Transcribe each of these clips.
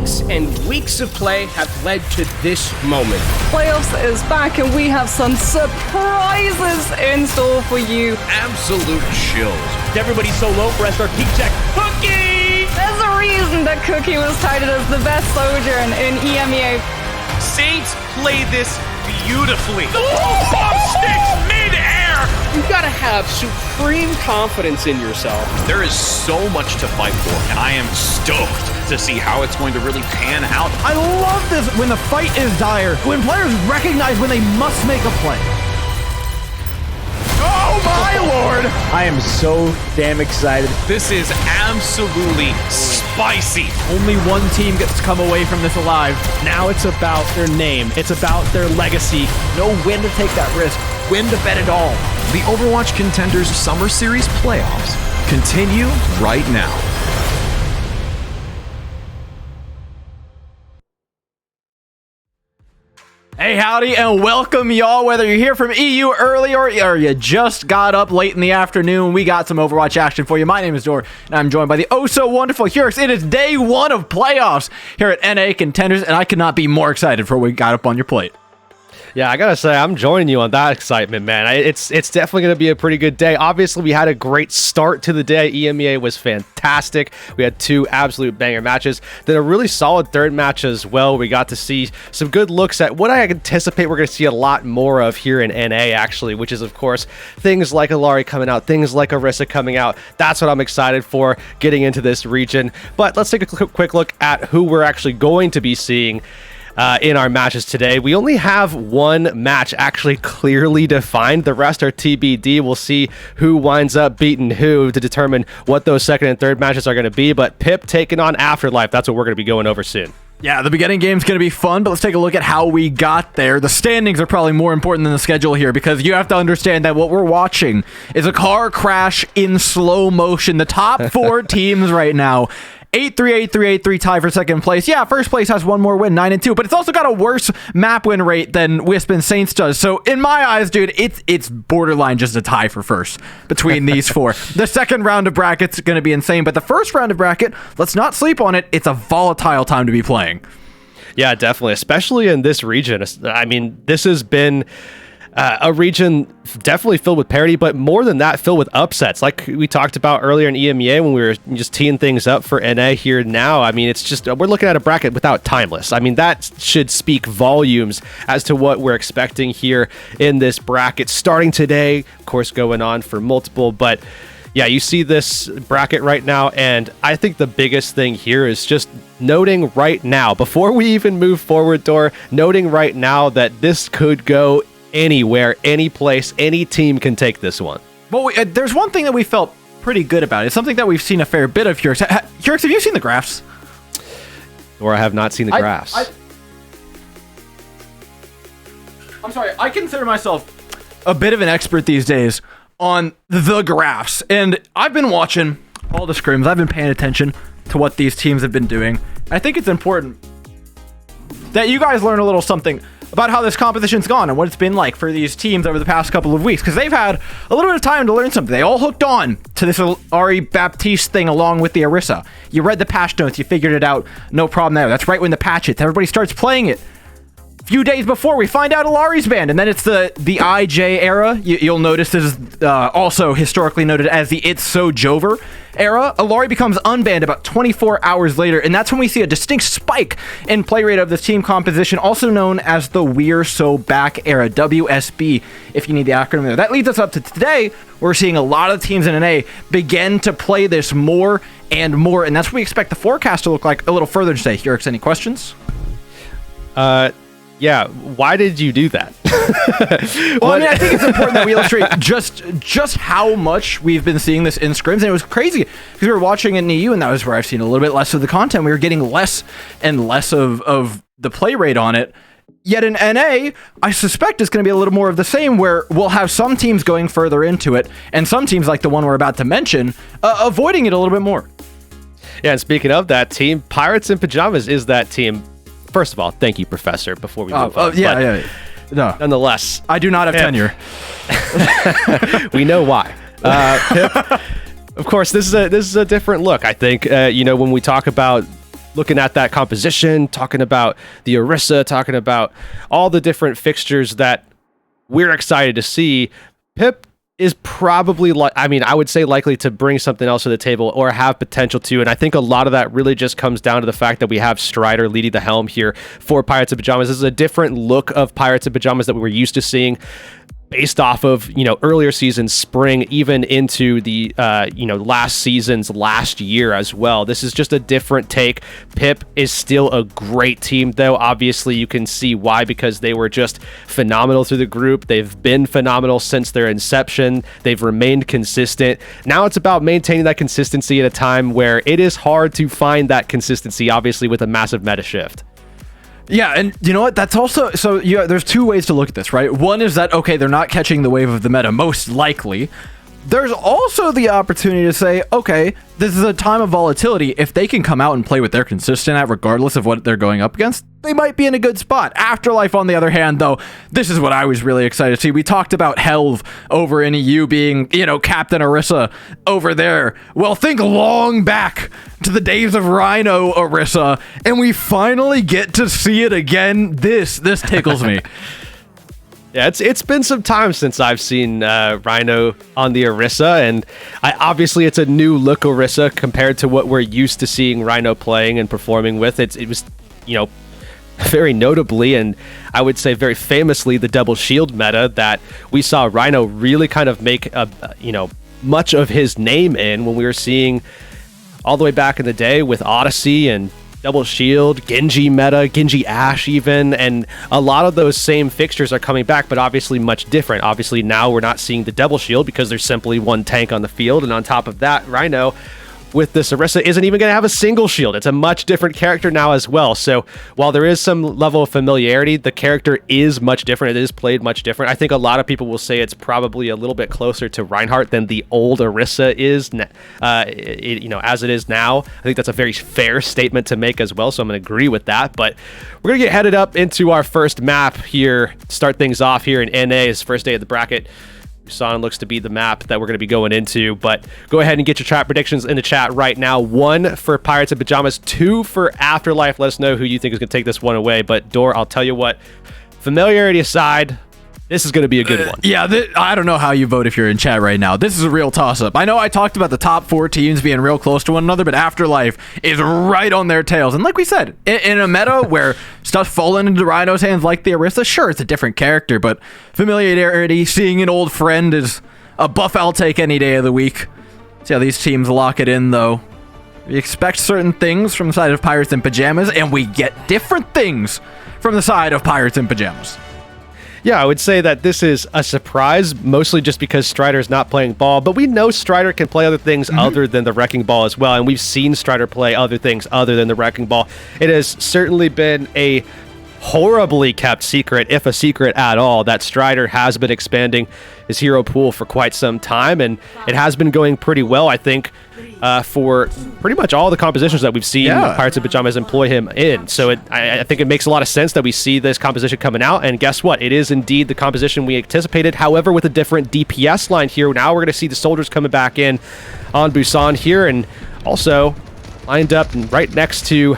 weeks and weeks of play have led to this moment. Playoffs is back and we have some surprises in store for you. Absolute chills. Everybody so low for our peak check. Cookie! There's a reason that Cookie was touted as the best soldier in EMEA. Saints play this beautifully. Bomb sticks mid-air! You gotta have supreme confidence in yourself. There is so much to fight for, and I am stoked to see how it's going to really pan out. I love this when the fight is dire, when players recognize when they must make a play. Oh my lord! I am so damn excited. This is absolutely spicy. Only one team gets to come away from this alive. Now it's about their name. It's about their legacy. Know when to take that risk. When to bet it all. The Overwatch Contenders Summer Series playoffs continue right now. Hey, howdy, and welcome, y'all. Whether you're here from EU early or you just got up late in the afternoon, we got some Overwatch action for you. My name is Dor, and I'm joined by the oh-so-wonderful Hurix. It is day one of playoffs here at NA Contenders, and I could not be more excited for what we got up on your plate. Yeah, I gotta say, I'm joining you on that excitement, man. It's definitely gonna be a pretty good day. Obviously, we had a great start to the day. EMEA was fantastic. We had two absolute banger matches. Then a really solid third match as well. We got to see some good looks at what I anticipate we're gonna see a lot more of here in NA, actually, which is, of course, things like Illari coming out, things like Orisa coming out. That's what I'm excited for getting into this region. But let's take a quick look at who we're actually going to be seeing in our matches today. We only have one match actually clearly defined. The rest are TBD. We'll see who winds up beating who to determine what those second and third matches are going to be. But Pip taking on Afterlife, that's what we're going to be going over soon. Yeah, the beginning game's going to be fun, but let's take a look at how we got there. The standings are probably more important than the schedule here, because you have to understand that what we're watching is a car crash in slow motion. The top four teams right now, 8-3, 8-3, 8-3 tie for second place. Yeah, first place has one more win, 9-2, but it's also got a worse map win rate than Wisp and Saints does. So in my eyes, dude, it's borderline just a tie for first between these four. The second round of bracket's going to be insane, but the first round of bracket, let's not sleep on it. It's a volatile time to be playing. Yeah, definitely, especially in this region. I mean, this has been a region definitely filled with parity, but more than that, filled with upsets. Like we talked about earlier in EMEA when we were just teeing things up for NA here now. I mean, it's just, we're looking at a bracket without Timeless. I mean, that should speak volumes as to what we're expecting here in this bracket. Starting today, of course, going on for multiple, but yeah, you see this bracket right now, and I think the biggest thing here is just noting right now, before we even move forward, Dor, noting right now that this could go anywhere, any place, any team can take this one. Well, there's one thing that we felt pretty good about. It's something that we've seen a fair bit of here. Hurix, have you seen the graphs? Or I have not seen the graphs. I'm sorry, I consider myself a bit of an expert these days on the graphs. And I've been watching all the scrims. I've been paying attention to what these teams have been doing. I think it's important that you guys learn a little something about how this competition's gone and what it's been like for these teams over the past couple of weeks, because they've had a little bit of time to learn something. They all hooked on to this Ari Baptiste thing along with the Orisa. You read the patch notes, you figured it out, no problem there. That's right when the patch hits. Everybody starts playing it. Few days before, we find out Illari's banned, and then it's the IJ era. You'll notice this is also historically noted as the It's So Jover era. Illari becomes unbanned about 24 hours later, and that's when we see a distinct spike in play rate of this team composition, also known as the We're So Back era, WSB, if you need the acronym there. That leads us up to today. We're seeing a lot of teams in NA begin to play this more and more, and that's what we expect the forecast to look like a little further today. Hurix, any questions? Yeah, why did you do that? Well, I mean, I think it's important that we illustrate just how much we've been seeing this in scrims, and it was crazy because we were watching it in EU, and that was where I've seen a little bit less of the content. We were getting less and less of the play rate on it. Yet in NA, I suspect it's going to be a little more of the same, where we'll have some teams going further into it, and some teams, like the one we're about to mention, avoiding it a little bit more. Yeah, and speaking of that team, Pirates in Pajamas is that team. First of all, thank you, Professor, before we move on. Yeah. No. Nonetheless, I do not have tenure. We know why. Pip, of course, this is a different look, I think. When we talk about looking at that composition, talking about the Orisa, talking about all the different fixtures that we're excited to see, Pip is probably, I would say likely to bring something else to the table or have potential to. And I think a lot of that really just comes down to the fact that we have Strider leading the helm here for Pirates of Pajamas. This is a different look of Pirates of Pajamas that we were used to seeing based off of, earlier seasons, spring, even into the, last season's last year as well. This is just a different take. Pip is still a great team, though. Obviously, you can see why, because they were just phenomenal through the group. They've been phenomenal since their inception. They've remained consistent. Now it's about maintaining that consistency at a time where it is hard to find that consistency, obviously, with a massive meta shift. Yeah, and you know what? That's also, so there's two ways to look at this, right? One is that, okay, they're not catching the wave of the meta, most likely. There's also the opportunity to say, okay, this is a time of volatility. If they can come out and play what they're consistent at, regardless of what they're going up against, they might be in a good spot. Afterlife, on the other hand, though, this is what I was really excited to see. We talked about Helv over in EU being, Captain Orisa over there. Well, think long back to the days of Rhino Orisa, and we finally get to see it again. This tickles me. Yeah, it's been some time since I've seen Rhino on the Orisa, and obviously it's a new look Orisa compared to what we're used to seeing Rhino playing and performing with. It was, very notably, and I would say very famously, the double shield meta that we saw Rhino really kind of make much of his name in, when we were seeing all the way back in the day with Odyssey and double shield, Genji meta, Genji Ashe even, and a lot of those same fixtures are coming back, but obviously much different. Obviously now we're not seeing the double shield because there's simply one tank on the field, and on top of that, Rhino with this Orisa isn't even going to have a single shield. It's a much different character now as well. So while there is some level of familiarity, the character is much different. It is played much different. I think a lot of people will say it's probably a little bit closer to Reinhardt than the old Orisa is, as it is now. I think that's a very fair statement to make as well, so I'm going to agree with that. But we're going to get headed up into our first map here, start things off here in NA's first day of the bracket. Busan looks to be the map that we're going to be going into, but go ahead and get your chat predictions in the chat right now. 1 for Pirates of Pajamas, 2 for Afterlife. Let us know who you think is going to take this one away. But Dor, I'll tell you what, familiarity aside, this is going to be a good one. Yeah, I don't know how you vote if you're in chat right now. This is a real toss-up. I know I talked about the top 4 teams being real close to one another, but Afterlife is right on their tails. And like we said, in a meta where stuff's falling into Rhino's hands like the Orisa, sure, it's a different character, but familiarity, seeing an old friend is a buff I'll take any day of the week. See how these teams lock it in, though. We expect certain things from the side of Pirates in Pajamas, and we get different things from the side of Pirates in Pajamas. Yeah, I would say that this is a surprise, mostly just because Strider's not playing ball, but we know Strider can play other things other than the Wrecking Ball as well, and we've seen Strider play other things other than the Wrecking Ball. It has certainly been a horribly kept secret, if a secret at all, that Strider has been expanding his hero pool for quite some time, and it has been going pretty well, I think, for pretty much all the compositions that we've seen Pirates of Pajamas employ him in. So I think it makes a lot of sense that we see this composition coming out, and guess what? It is indeed the composition we anticipated, however, with a different DPS line here. Now we're going to see the soldiers coming back in on Busan here, and also lined up right next to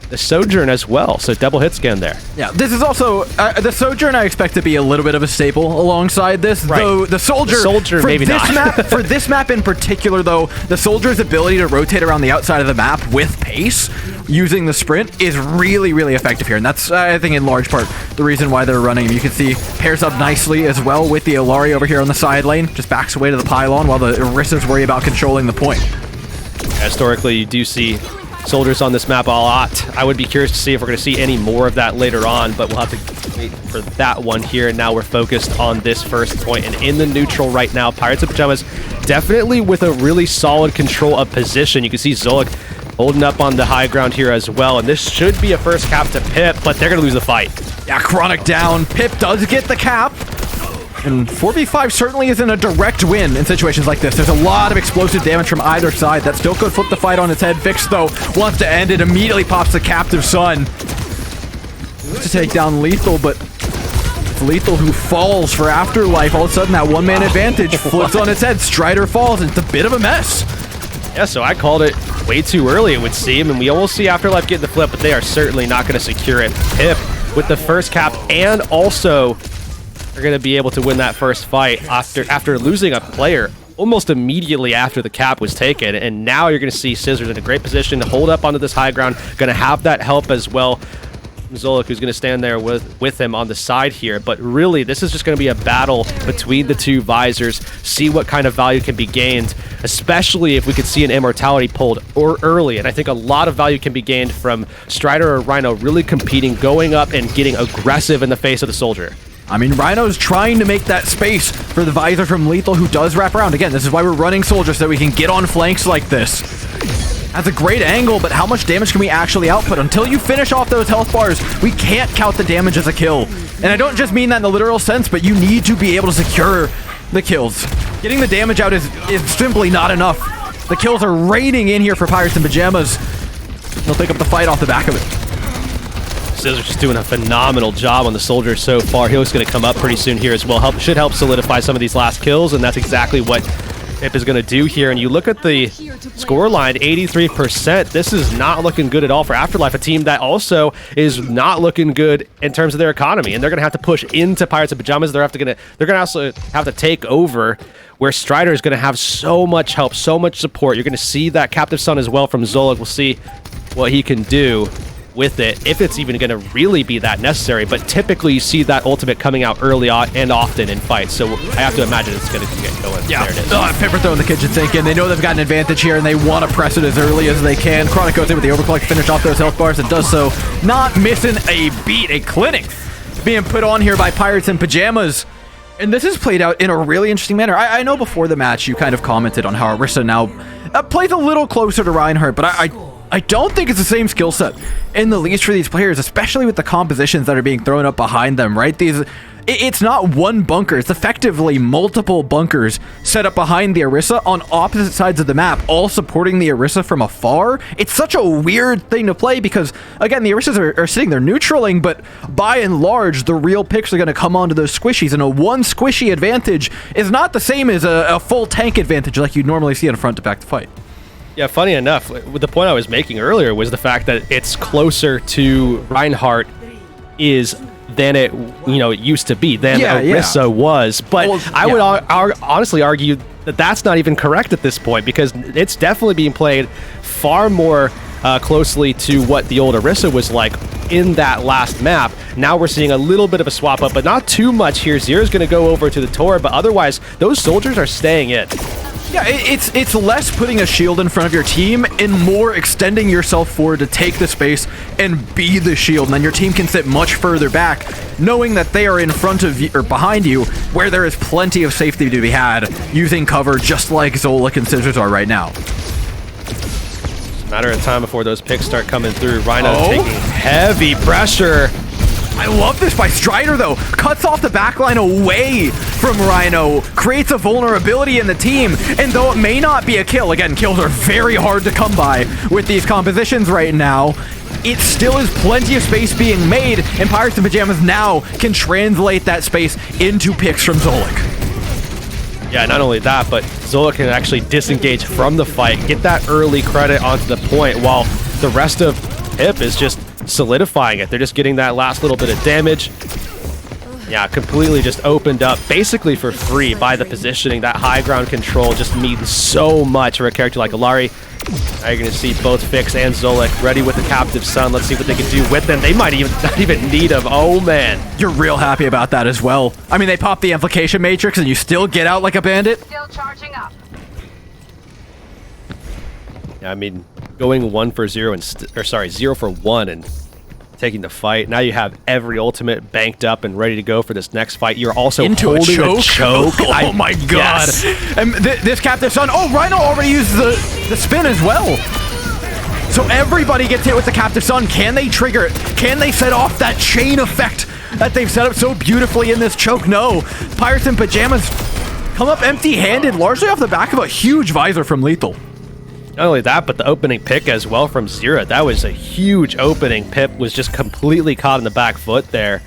the Sojourn as well, so double hit scan there. Yeah, this is also the Sojourn. I expect to be a little bit of a staple alongside this, though the Soldier for maybe this not. map, for this map in particular, though, the Soldier's ability to rotate around the outside of the map with pace using the sprint is really, really effective here, and that's I think in large part the reason why they're running him. You can see pairs up nicely as well with the Illari over here on the side lane, just backs away to the pylon while the Orisas worry about controlling the point. Historically, you do see soldiers on this map a lot. I would be curious to see if we're going to see any more of that later on, but we'll have to wait for that one here. And now we're focused on this first point, and in the neutral right now, Pirates of Pajamas definitely with a really solid control of position. You can see Zolik holding up on the high ground here as well, and this should be a first cap to Pip, but they're going to lose the fight. Yeah, Chronic down. Pip does get the cap. And 4v5 certainly isn't a direct win in situations like this. There's a lot of explosive damage from either side. That still could flip the fight on its head. Vix, though, wants to end it. Immediately pops the captive son. To take down Lethal, but it's Lethal who falls for Afterlife. All of a sudden, that one-man advantage flips on its head. Strider falls, and it's a bit of a mess. Yeah, so I called it way too early, it would seem, and we almost see Afterlife get the flip, but they are certainly not going to secure it. Pip with the first cap, and also are going to be able to win that first fight after losing a player almost immediately after the cap was taken. And now you're going to see Scissors in a great position to hold up onto this high ground, going to have that help as well. Zolik, who's going to stand there with him on the side here. But really, this is just going to be a battle between the two visors, see what kind of value can be gained, especially if we could see an Immortality pulled early. And I think a lot of value can be gained from Strider or Rhino really competing, going up and getting aggressive in the face of the Soldier. I mean, Rhino's trying to make that space for the visor from Lethal, who does wrap around. Again, this is why we're running Soldier, so that we can get on flanks like this. That's a great angle, but how much damage can we actually output? Until you finish off those health bars, we can't count the damage as a kill. And I don't just mean that in the literal sense, but you need to be able to secure the kills. Getting the damage out is simply not enough. The kills are raining in here for Pirates in Pajamas. They'll pick up the fight off the back of it. Scissors just doing a phenomenal job on the Soldier so far. He's going to come up pretty soon here as well. Should help solidify some of these last kills, and that's exactly what Pip is going to do here. And you look at the score line, 83%. This is not looking good at all for Afterlife, a team that also is not looking good in terms of their economy. And they're going to have to push into Pirates in Pajamas. They're going to also have to take over, where Strider is going to have so much help, so much support. You're going to see that Captive Sun as well from Zolik. We'll see what he can do with it, if it's even going to really be that necessary. But typically you see that ultimate coming out early on and often in fights, so I have to imagine it's going to get going. Yeah, there it is. Pipper throwing the kitchen sink in. They know they've got an advantage here, and they want to press it as early as they can. Chronic goes in with the overclock to finish off those health bars, and does so not missing a beat. A clinic being put on here by Pirates in Pajamas. And this is played out in a really interesting manner. I know before the match you kind of commented on how Orisa now plays a little closer to Reinhardt, but I don't think it's the same skill set in the least for these players, especially with the compositions that are being thrown up behind them, right? It's not one bunker, it's effectively multiple bunkers set up behind the Orisa on opposite sides of the map, all supporting the Orisa from afar. It's such a weird thing to play because, again, the Orisas are sitting there neutraling, but by and large, the real picks are going to come onto those squishies, and a one squishy advantage is not the same as a full tank advantage like you'd normally see in a front-to-back fight. Yeah, funny enough, the point I was making earlier was the fact that it's closer to Reinhardt than it used to be, than Orisa was. But well, I would honestly argue that that's not even correct at this point, because it's definitely being played far more closely to what the old Orisa was like in that last map. Now we're seeing a little bit of a swap up, but not too much here. Zero's going to go over to the Tor, but otherwise, those soldiers are staying in. Yeah, it's less putting a shield in front of your team and more extending yourself forward to take the space and be the shield. And then your team can sit much further back, knowing that they are in front of you or behind you, where there is plenty of safety to be had, using cover just like Zolik and Scissors are right now. Matter of time before those picks start coming through. Rhino taking heavy pressure. I love this by Strider, though. Cuts off the backline away from Rhino, creates a vulnerability in the team, and though it may not be a kill, again, kills are very hard to come by with these compositions right now, it still is plenty of space being made, and Pirates in Pajamas now can translate that space into picks from Zolik. Yeah, not only that, but Zolik can actually disengage from the fight, get that early credit onto the point, while the rest of Pip is just solidifying it. They're just getting that last little bit of damage. Yeah, completely just opened up basically for free by the positioning. That high ground control just means so much for a character like Alari. Now you're going to see both Fix and Zolik ready with the Captive Sun. Let's see what they can do with them. They might even not even need him. Oh, man. You're real happy about that as well. I mean, they pop the Amplification Matrix and you still get out like a bandit. Still charging up. Yeah, I mean, going 1 for 0 and 0 for 1 and taking the fight. Now you have every ultimate banked up and ready to go for this next fight. You're also into holding a choke. Oh my god! Yes. And this Captive Sun. Oh, Rhino already used the spin as well. So everybody gets hit with the Captive Sun. Can they trigger it? Can they set off that chain effect that they've set up so beautifully in this choke? No. Pirates in Pajamas come up empty-handed, largely off the back of a huge visor from Lethal. Not only that, but the opening pick as well from Zira. That was a huge opening. Pip was just completely caught in the back foot there.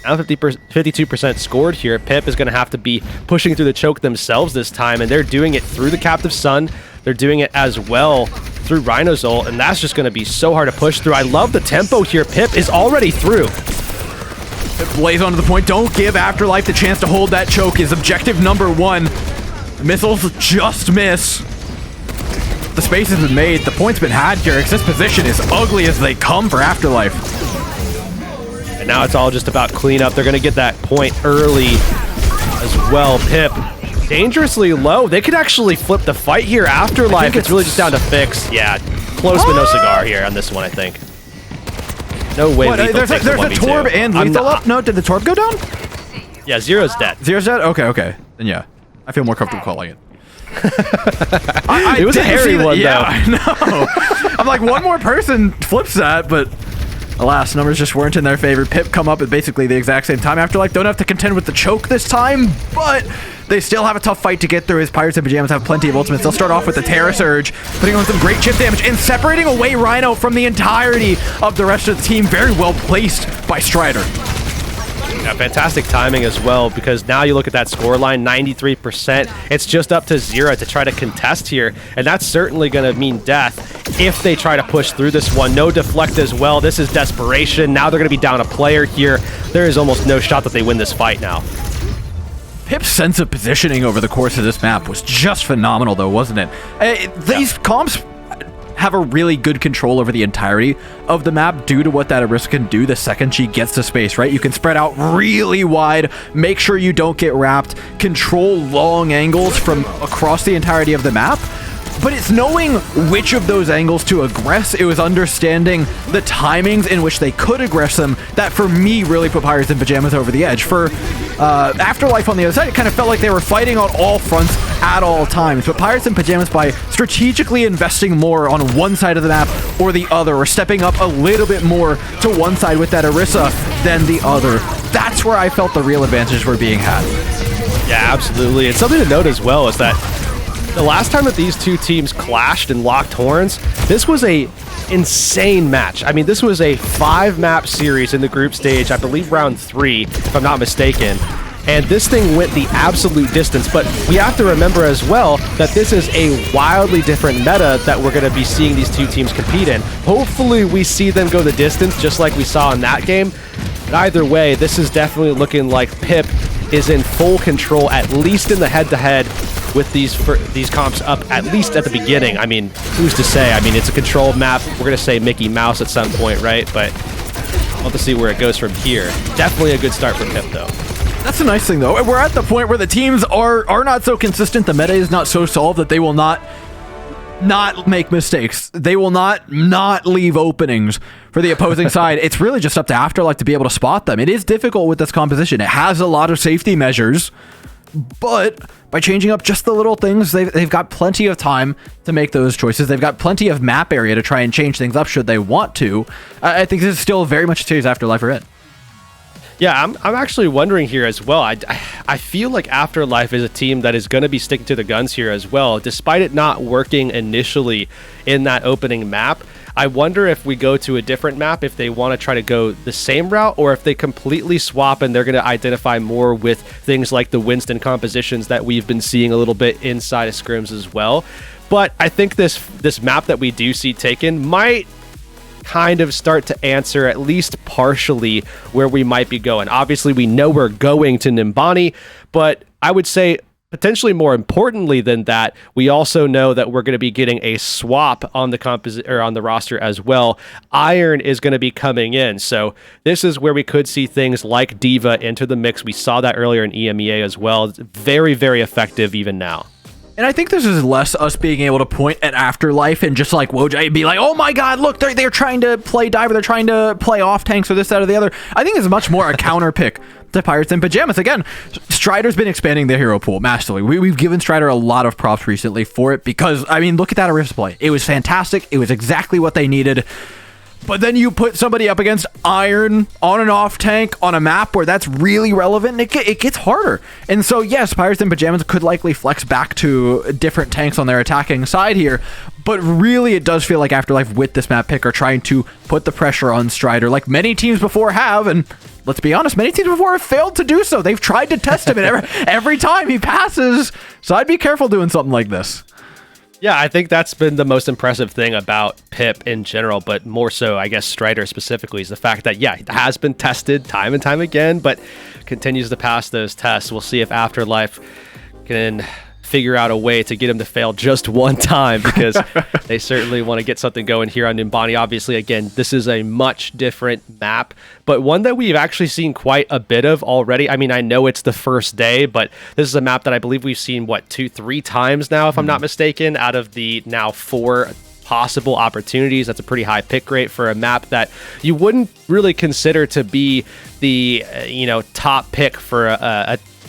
Now 52% scored here. Pip is going to have to be pushing through the choke themselves this time, and they're doing it through the Captive Sun. They're doing it as well through Rhino's ult, and that's just going to be so hard to push through. I love the tempo here. Pip is already through. Pip blaze onto the point. Don't give Afterlife the chance to hold that choke is objective number 1. The missiles just miss. The space has been made. The point's been had here. This position is ugly as they come for Afterlife. And now it's all just about cleanup. They're going to get that point early as well. Pip, dangerously low. They could actually flip the fight here. Afterlife, it's really just down to fix. Yeah, close but no cigar here on this one, I think. No way. What, there's a Torb and Lethal up? No, did the Torb go down? Yeah, Zero's dead. Zero's dead? Okay. Then yeah. I feel more comfortable calling it. It was a hairy one, though. Yeah, I know. I'm like, one more person flips that, but alas, numbers just weren't in their favor. Pip come up at basically the exact same time. Afterlife don't have to contend with the choke this time, but they still have a tough fight to get through as Pirates in Pajamas have plenty of ultimates. They'll start off with the Terra Surge, putting on some great chip damage and separating away Rhino from the entirety of the rest of the team. Very well placed by Strider. Yeah, fantastic timing as well, because now you look at that score line, 93%. It's just up to Zero to try to contest here, and that's certainly going to mean death if they try to push through this one. No deflect as well. This is desperation. Now they're going to be down a player here. There is almost no shot that they win this fight now. Pip's sense of positioning over the course of this map was just phenomenal, though, wasn't it? These comps have a really good control over the entirety of the map due to what that Orisa can do the second she gets to space, right? You can spread out really wide, make sure you don't get wrapped, control long angles from across the entirety of the map. But it's knowing which of those angles to aggress. It was understanding the timings in which they could aggress them that, for me, really put Pirates in Pajamas over the edge. For Afterlife on the other side, it kind of felt like they were fighting on all fronts at all times. But Pirates in Pajamas, by strategically investing more on one side of the map or the other, or stepping up a little bit more to one side with that Orisa than the other, that's where I felt the real advantages were being had. Yeah, absolutely. And something to note as well is that the last time that these two teams clashed and locked horns, this was a insane match. I mean, this was a 5-map series in the group stage, I believe round 3, if I'm not mistaken. And this thing went the absolute distance, but we have to remember as well that this is a wildly different meta that we're going to be seeing these two teams compete in. Hopefully we see them go the distance just like we saw in that game. But either way, this is definitely looking like Pip is in full control, at least in the head-to-head with these comps up, at least at the beginning. I mean, who's to say? I mean, it's a controlled map. We're going to say Mickey Mouse at some point, right? But we'll have to see where it goes from here. Definitely a good start for Pip, though. That's a nice thing, though. We're at the point where the teams are not so consistent. The meta is not so solved that they will not make mistakes. They will not leave openings for the opposing side. It's really just up to Afterlife to be able to spot them. It is difficult with this composition. It has a lot of safety measures, but by changing up just the little things, they've got plenty of time to make those choices. They've got plenty of map area to try and change things up should they want to. I think this is still very much a series Afterlife are in. Yeah, I'm actually wondering here as well. I feel like Afterlife is a team that is going to be sticking to the guns here as well, despite it not working initially in that opening map. I wonder if we go to a different map, if they want to try to go the same route, or if they completely swap and they're going to identify more with things like the Winston compositions that we've been seeing a little bit inside of scrims as well. But I think this map that we do see taken might kind of start to answer at least partially where we might be going. Obviously, we know we're going to Nimbani, but I would say potentially more importantly than that, we also know that we're going to be getting a swap on the on the roster as well. Iron is going to be coming in, so this is where we could see things like D.Va enter the mix. We saw that earlier in EMEA as well. It's very, very effective even now. And I think this is less us being able to point at Afterlife and just like Wojai and be like, oh my god, look, they're trying to play Diver, they're trying to play off tanks or this, that, or the other. I think it's much more a counter pick to Pirates in Pajamas. Again, Strider's been expanding the hero pool massively. We've given Strider a lot of props recently for it because, I mean, look at that Orisa play. It was fantastic. It was exactly what they needed. But then you put somebody up against Iron on and off tank on a map where that's really relevant, and it gets harder. And so, yes, Pirates in Pajamas could likely flex back to different tanks on their attacking side here, but really it does feel like Afterlife with this map pick are trying to put the pressure on Strider like many teams before have, and let's be honest, many teams before have failed to do so. They've tried to test him, and every time he passes, so I'd be careful doing something like this. Yeah, I think that's been the most impressive thing about Pip in general, but more so, I guess, Strider specifically, is the fact that, yeah, it has been tested time and time again, but continues to pass those tests. We'll see if Afterlife can figure out a way to get him to fail just one time, because they certainly want to get something going here on Numbani. Obviously, again, this is a much different map, but one that we've actually seen quite a bit of already. I mean, I know it's the first day, but this is a map that I believe we've seen, what, 2-3 times now, if I'm not mistaken, out of the now 4 possible opportunities. That's a pretty high pick rate for a map that you wouldn't really consider to be the top pick for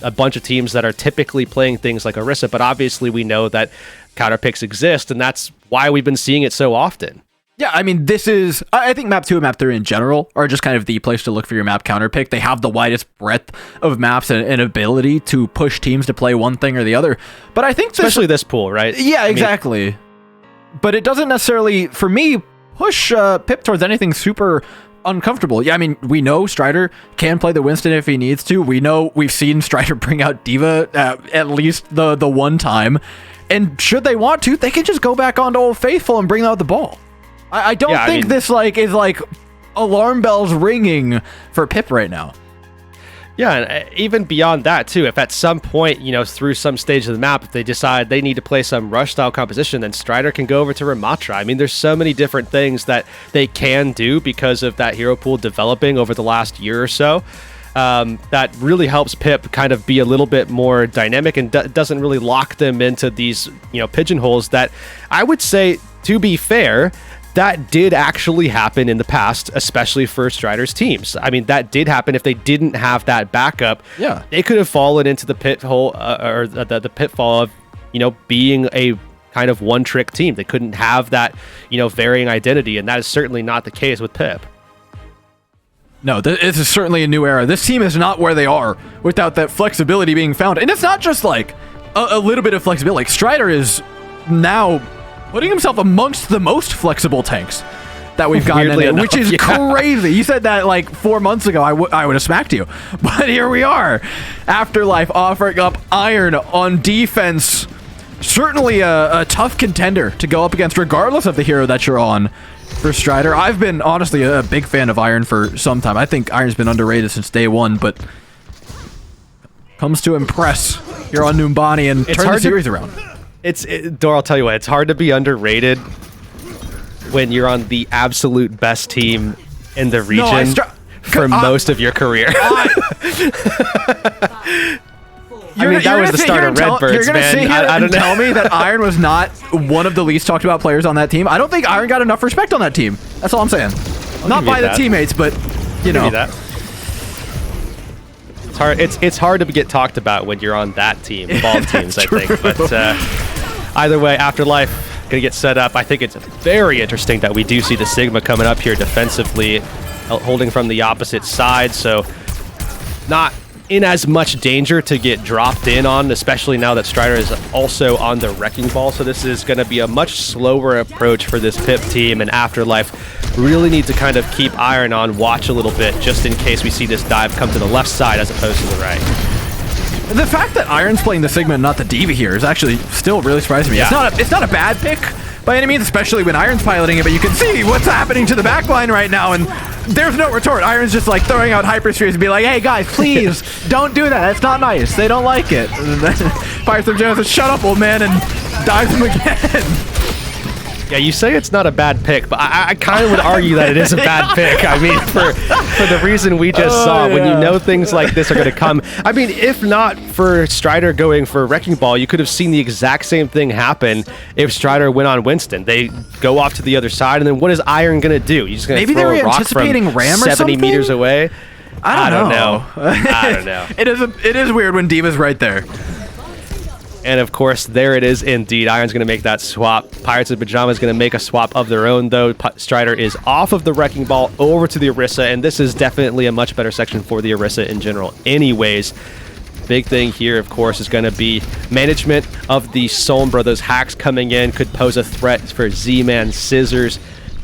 a bunch of teams that are typically playing things like Orisa, but obviously we know that counter picks exist, and that's why we've been seeing it so often. Yeah, I mean, I think map 2 and map 3 in general are just kind of the place to look for your map counter pick. They have the widest breadth of maps and ability to push teams to play one thing or the other. But I think especially this pool, right? Yeah, exactly. But it doesn't necessarily, for me, push Pip towards anything super uncomfortable. Yeah, I mean, we know Strider can play the Winston if he needs to. We've seen Strider bring out D.Va at least the one time. And should they want to, they can just go back onto Old Faithful and bring out the ball. I don't think this is alarm bells ringing for Pip right now. Yeah, and even beyond that, too, if at some point, through some stage of the map, if they decide they need to play some rush-style composition, then Strider can go over to Ramatra. I mean, there's so many different things that they can do because of that hero pool developing over the last year or so. That really helps Pip kind of be a little bit more dynamic and doesn't really lock them into these, pigeonholes that I would say, to be fair, that did actually happen in the past, especially for Strider's teams. I mean, that did happen. If they didn't have that backup, yeah, they could have fallen into the pitfall or the pitfall of, being a kind of one-trick team. They couldn't have that, varying identity, and that is certainly not the case with Pip. No, this is certainly a new era. This team is not where they are without that flexibility being found. And it's not just like a little bit of flexibility. Like, Strider is now putting himself amongst the most flexible tanks that we've gotten in, which is crazy. You said that like 4 months ago, I would have smacked you. But here we are. Afterlife offering up Iron on defense. Certainly a tough contender to go up against, regardless of the hero that you're on for Strider. I've been, honestly, a big fan of Iron for some time. I think Iron's been underrated since day one, but comes to impress here on Numbani and turn the series around. Dor, I'll tell you what, it's hard to be underrated when you're on the absolute best team in the region for most of your career. That was the start of Redbirds, you're gonna sit here and tell me that Iron was not one of the least talked about players on that team? I don't think Iron got enough respect on that team. That's all I'm saying. Not by the teammates, but, It's hard. It's hard to get talked about when you're on that team, of all teams, I think. But either way, Afterlife gonna get set up. I think it's very interesting that we do see the Sigma coming up here defensively, holding from the opposite side. So not in as much danger to get dropped in on, especially now that Strider is also on the Wrecking Ball. So this is going to be a much slower approach for this Pip team, and Afterlife really need to kind of keep Iron on watch a little bit, just in case we see this dive come to the left side as opposed to the right. The fact that Iron's playing the Sigma and not the D.Va here is actually still really surprising me. Yeah. It's not a bad pick by any means, especially when Iron's piloting it, but you can see what's happening to the backline right now, and there's no retort. Iron's just like throwing out hyperspheres and be like, hey guys, please don't do that. It's not nice. They don't like it. And then Pirates of Jones says, shut up, old man, and dives him again. Yeah, you say it's not a bad pick, but I kind of would argue that it is a bad pick. I mean, for the reason we just saw, when you know things like this are going to come. I mean, if not for Strider going for Wrecking Ball, you could have seen the exact same thing happen if Strider went on Winston. They go off to the other side, and then what is Iron going to do? He's just going to throw a rock from Ram or 70 meters away? I don't know. I don't know. It is weird when D.Va's right there. And of course, there it is indeed. Iron's going to make that swap. Pirates of Pajamas going to make a swap of their own, though. Strider is off of the Wrecking Ball over to the Orisa, and this is definitely a much better section for the Orisa in general anyways. Big thing here, of course, is going to be management of the Sombra. Those hacks coming in could pose a threat for Z-Man, Scissors,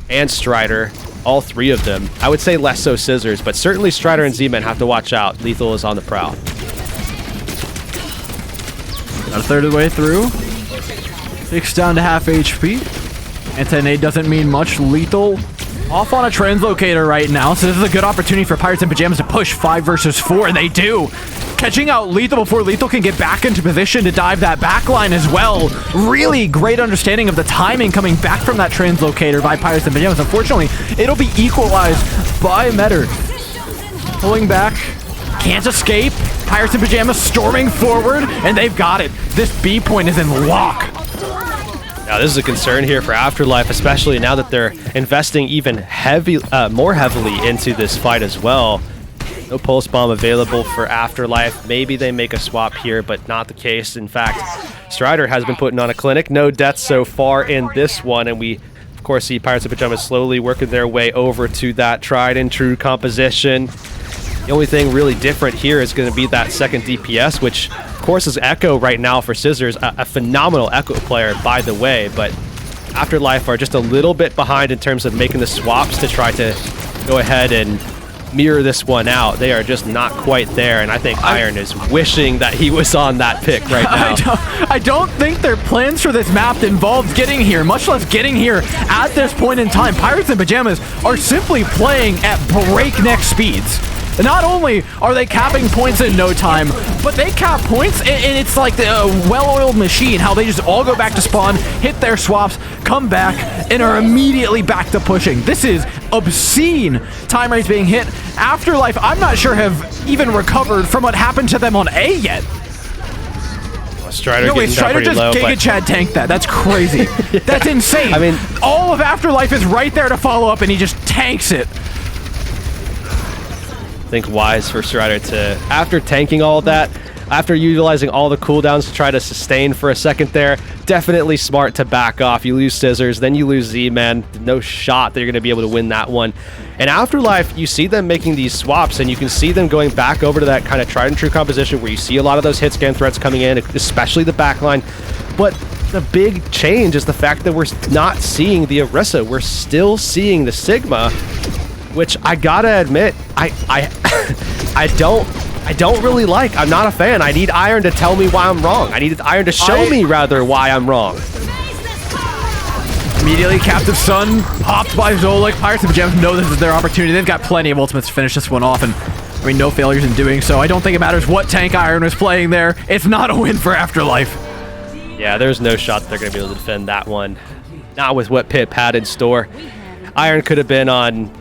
and Strider. All three of them. I would say less so Scissors, but certainly Strider and Z-Man have to watch out. Lethal is on the prowl. About a third of the way through. Takes down to half HP. Anti-nade doesn't mean much. Lethal off on a translocator right now, so this is a good opportunity for Pirates in Pajamas to push 5 versus 4, and they do. Catching out Lethal before Lethal can get back into position to dive that backline as well. Really great understanding of the timing coming back from that translocator by Pirates in Pajamas. Unfortunately, it'll be equalized by Metter. Pulling back, can't escape. Pirates in Pajamas storming forward, and they've got it. This B point is in lock. Now, this is a concern here for Afterlife, especially now that they're investing even more heavily into this fight as well. No Pulse Bomb available for Afterlife. Maybe they make a swap here, but not the case. In fact, Strider has been putting on a clinic. No deaths so far in this one, and we, of course, see Pirates in Pajamas slowly working their way over to that tried and true composition. The only thing really different here is going to be that second DPS, which, of course, is Echo right now for Scissors. A phenomenal Echo player, by the way, but Afterlife are just a little bit behind in terms of making the swaps to try to go ahead and mirror this one out. They are just not quite there, and I think Iron is wishing that he was on that pick right now. I don't think their plans for this map involved getting here, much less getting here at this point in time. Pirates in Pajamas are simply playing at breakneck speeds. Not only are they capping points in no time, but they cap points, and it's like a well-oiled machine, how they just all go back to spawn, hit their swaps, come back, and are immediately back to pushing. This is obscene time rates being hit. Afterlife, I'm not sure, have even recovered from what happened to them on A yet. Strider Strider just Giga Chad tanked that. That's crazy. Yeah. That's insane. I mean, all of Afterlife is right there to follow up, and he just tanks it. I think wise for Strider to, after tanking all that, after utilizing all the cooldowns to try to sustain for a second there, definitely smart to back off. You lose Scissors, then you lose Z-Man. No shot that you're going to be able to win that one. And Afterlife, you see them making these swaps, and you can see them going back over to that kind of tried and true composition where you see a lot of those hit scan threats coming in, especially the backline. But the big change is the fact that we're not seeing the Orisa. We're still seeing the Sigma, which I gotta admit, I don't really like. I'm not a fan. I need Iron to tell me why I'm wrong. I need Iron to show me, rather, why I'm wrong. Immediately, Captive Sun popped by Zolik. Pirates in Pajamas know this is their opportunity. They've got plenty of ultimates to finish this one off, and I mean, no failures in doing so. I don't think it matters what tank Iron was playing there. It's not a win for Afterlife. Yeah, there's no shot that they're going to be able to defend that one. Not with what Pip had in store. Iron could have been on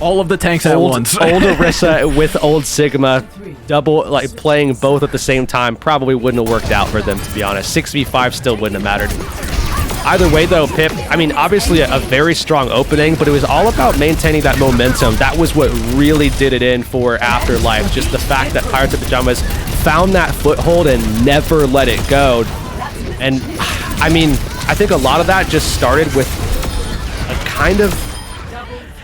all of the tanks at once. Old Orisa with old Sigma, double, like playing both at the same time, probably wouldn't have worked out for them, to be honest. 6v5 still wouldn't have mattered. Either way, though, Pip, I mean, obviously a very strong opening, but it was all about maintaining that momentum. That was what really did it in for Afterlife. Just the fact that Pirates in Pajamas found that foothold and never let it go. And, I mean, I think a lot of that just started with a kind of...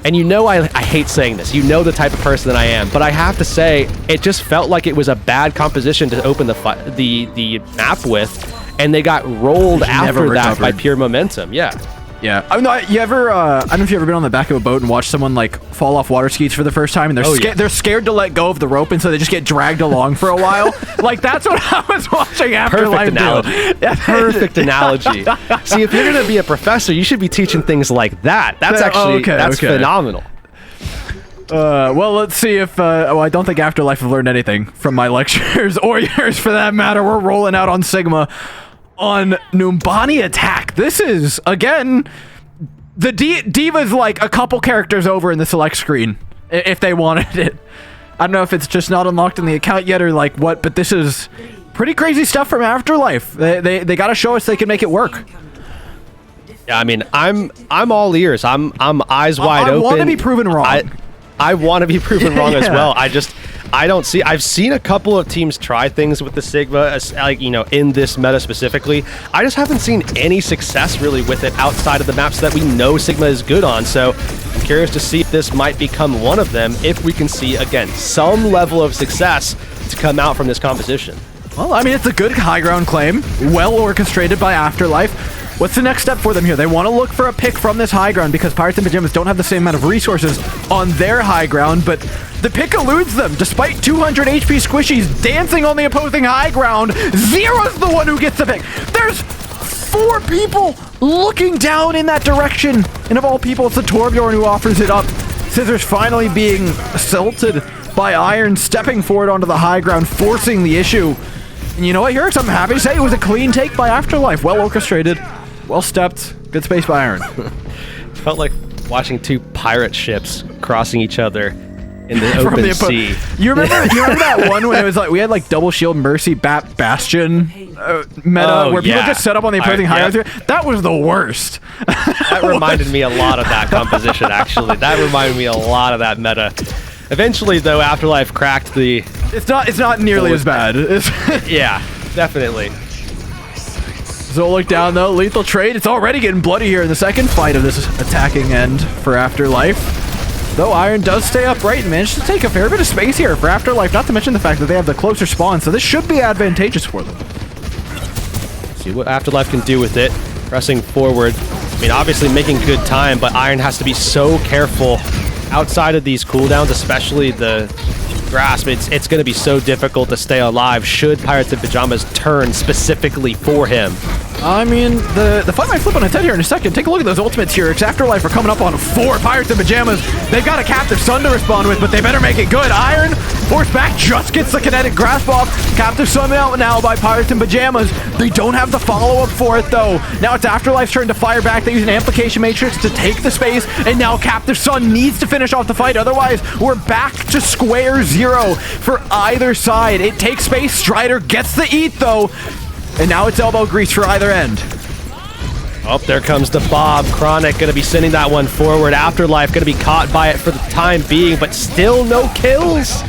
And you know I hate saying this. You know the type of person that I am. But I have to say, it just felt like it was a bad composition to open the map with. And they got rolled after that by pure momentum. Yeah. Yeah. I mean, you ever, I don't know if you've ever been on the back of a boat and watched someone like fall off water skis for the first time, and they're scared to let go of the rope, and so they just get dragged along for a while. Like, that's what I was watching Afterlife do. Yeah. Perfect analogy. See, if you're going to be a professor, you should be teaching things like that. That's actually phenomenal. Well, let's see if, well, I don't think Afterlife have learned anything from my lectures, or yours for that matter. We're rolling out on Sigma. On Numbani attack. This is, again, the Diva's like a couple characters over in the select screen, if they wanted it. I don't know if it's just not unlocked in the account yet or like what, but this is pretty crazy stuff from Afterlife. They got to show us they can make it work. Yeah, I mean, I'm all ears. I'm eyes wide open. I want to be proven wrong. I want to be proven wrong as well. I don't see. I've seen a couple of teams try things with the Sigma, like, you know, in this meta specifically. I just haven't seen any success really with it outside of the maps that we know Sigma is good on. So I'm curious to see if this might become one of them, if we can see, again, some level of success to come out from this composition. Well, I mean, it's a good high ground claim, well orchestrated by Afterlife. What's the next step for them here? They want to look for a pick from this high ground because Pirates in Pajamas don't have the same amount of resources on their high ground, but the pick eludes them. Despite 200 HP squishies dancing on the opposing high ground, Zero's the one who gets the pick. There's 4 people looking down in that direction. And of all people, it's the Torbjorn who offers it up. Scissors finally being assaulted by Iron, stepping forward onto the high ground, forcing the issue. And you know what, Yurix, I'm happy to say it was a clean take by Afterlife. Well orchestrated, well stepped, good space by Iron. Felt like watching 2 pirate ships crossing each other in the open sea. You remember that one when it was like we had like double shield Mercy Bastion meta where people just set up on the opposing high ground? That was the worst. That reminded me a lot of that composition, actually. That reminded me a lot of that meta. Eventually, though, Afterlife cracked the... It's not nearly as bad. Yeah, definitely. Zolik down, though. Lethal trade. It's already getting bloody here in the second fight of this attacking end for Afterlife. Though Iron does stay upright and manage to take a fair bit of space here for Afterlife, not to mention the fact that they have the closer spawn, so this should be advantageous for them. See what Afterlife can do with it. Pressing forward. I mean, obviously making good time, but Iron has to be so careful outside of these cooldowns, especially the grasp. It's going to be so difficult to stay alive should Pirates in Pajamas turn specifically for him. I mean, the fight might flip on its head here in a second. Take a look at those ultimates here. Afterlife are coming up on 4 Pirates in Pajamas. They've got a Captive Sun to respond with, but they better make it good. Iron, forced back, just gets the kinetic grasp off. Captive Sun out now by Pirates in Pajamas. They don't have the follow-up for it, though. Now it's Afterlife's turn to fire back. They use an Amplification Matrix to take the space, and now Captive Sun needs to finish off the fight. Otherwise, we're back to square 0 for either side. It takes space. Strider gets the eat, though. And now it's elbow grease for either end. Oh, there comes the Bob. Chronic going to be sending that one forward. Afterlife going to be caught by it for the time being, but still no kills.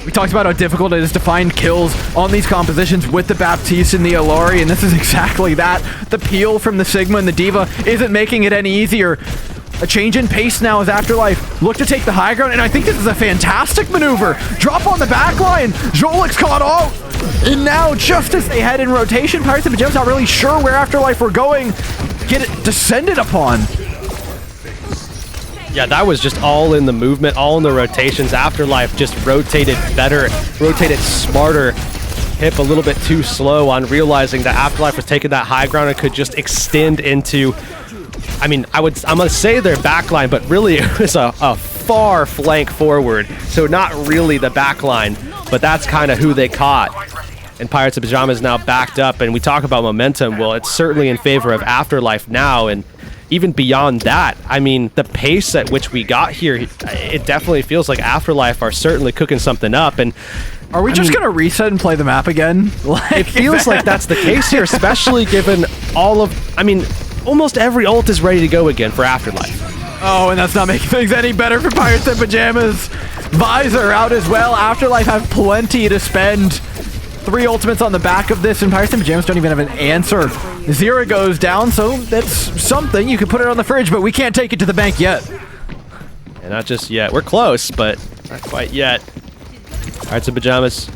We talked about how difficult it is to find kills on these compositions with the Baptiste and the Alori, and this is exactly that. The peel from the Sigma and the Diva isn't making it any easier. A change in pace now as Afterlife look to take the high ground, and I think this is a fantastic maneuver. Drop on the back line. Jolik's caught off. And now, just as they head in rotation, Pirates in Pajamas not really sure where Afterlife were going. Get it descended upon. Yeah, that was just all in the movement, all in the rotations. Afterlife just rotated better, rotated smarter. Hip a little bit too slow on realizing that Afterlife was taking that high ground and could just extend into... I mean, I'm going to say their backline, but really it was a far flank forward. So not really the backline, but that's kind of who they caught. And Pirates in Pajamas now backed up, and we talk about momentum. Well, it's certainly in favor of Afterlife now, and even beyond that, I mean, the pace at which we got here, it definitely feels like Afterlife are certainly cooking something up. And are we just going to reset and play the map again? It feels like that's the case here, especially given all of... I mean... almost every ult is ready to go again for Afterlife. Oh, and that's not making things any better for Pirates in Pajamas. Visor out as well. Afterlife have plenty to spend. 3 ultimates on the back of this, and Pirates in Pajamas don't even have an answer. Zero goes down, so that's something. You could put it on the fridge, but we can't take it to the bank yet. And not just yet. We're close, but not quite yet. Pirates in Pajamas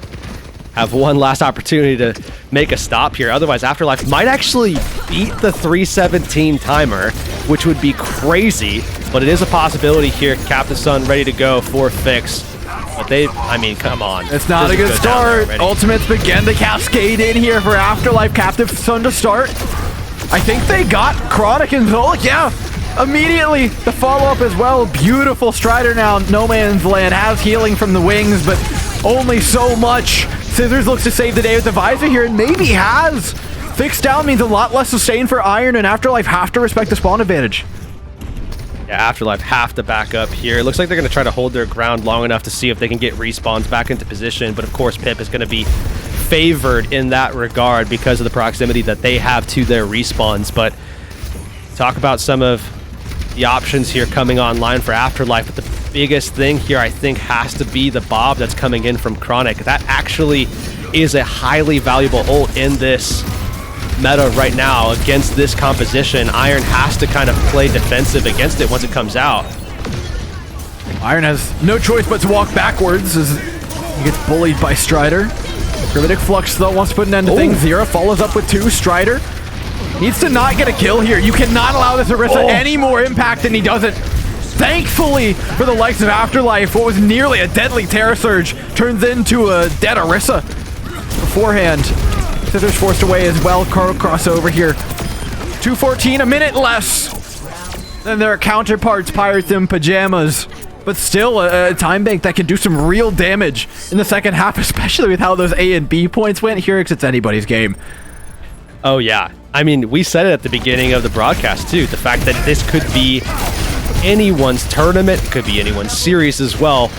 have one last opportunity to make a stop here. Otherwise, Afterlife might actually beat the 3:17 timer, which would be crazy, but it is a possibility here. Captain Sun ready to go for fix. But I mean, come on. It's not a good start. Ultimates begin to cascade in here for Afterlife. Captive Sun to start. I think they got Chronic and Zolik. Yeah, immediately the follow-up as well. Beautiful Strider now. No Man's Land has healing from the wings, but only so much. Scissors looks to save the day with the Visor here, and maybe has. Fixed down means a lot less sustain for Iron, and Afterlife have to respect the spawn advantage. Yeah, Afterlife have to back up here. It looks like they're going to try to hold their ground long enough to see if they can get respawns back into position, but of course Pip is going to be favored in that regard because of the proximity that they have to their respawns. But talk about some of the options here coming online for Afterlife, but the biggest thing here I think has to be the Bob that's coming in from Chronic. That actually is a highly valuable ult in this meta right now against this composition. Iron has to kind of play defensive against it once it comes out. Iron has no choice but to walk backwards as he gets bullied by Strider. Gravitic Flux though wants to put an end to things. Zero follows up with 2. Strider needs to not get a kill here. You cannot allow this Orisa any more impact than he doesn't. Thankfully, for the likes of Afterlife, what was nearly a deadly Terror Surge turns into a dead Orisa. Beforehand, Scissors forced away as well. Carl crossover here. 2:14, a minute less than their counterparts, Pirates in Pajamas. But still, a time bank that can do some real damage in the second half, especially with how those A and B points went. Here, it's anybody's game. Oh, yeah. I mean, we said it at the beginning of the broadcast, too. The fact that this could be anyone's tournament, it could be anyone's series as well.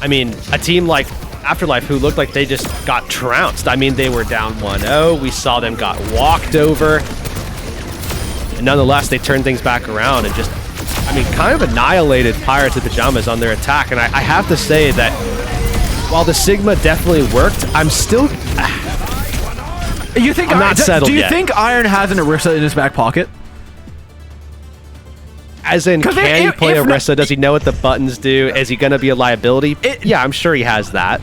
I mean, a team like Afterlife, who looked like they just got trounced. I mean, they were down 1-0. We saw them got walked over. And nonetheless, they turned things back around and just, I mean, kind of annihilated Pirates in Pajamas on their attack. And I have to say that while the Sigma definitely worked, I'm still... You think I'm not settled Do you yet. think Iron has an Orisa in his back pocket? As in, can he play Orisa? Does he know what the buttons do? Is he going to be a liability? Yeah, I'm sure he has that.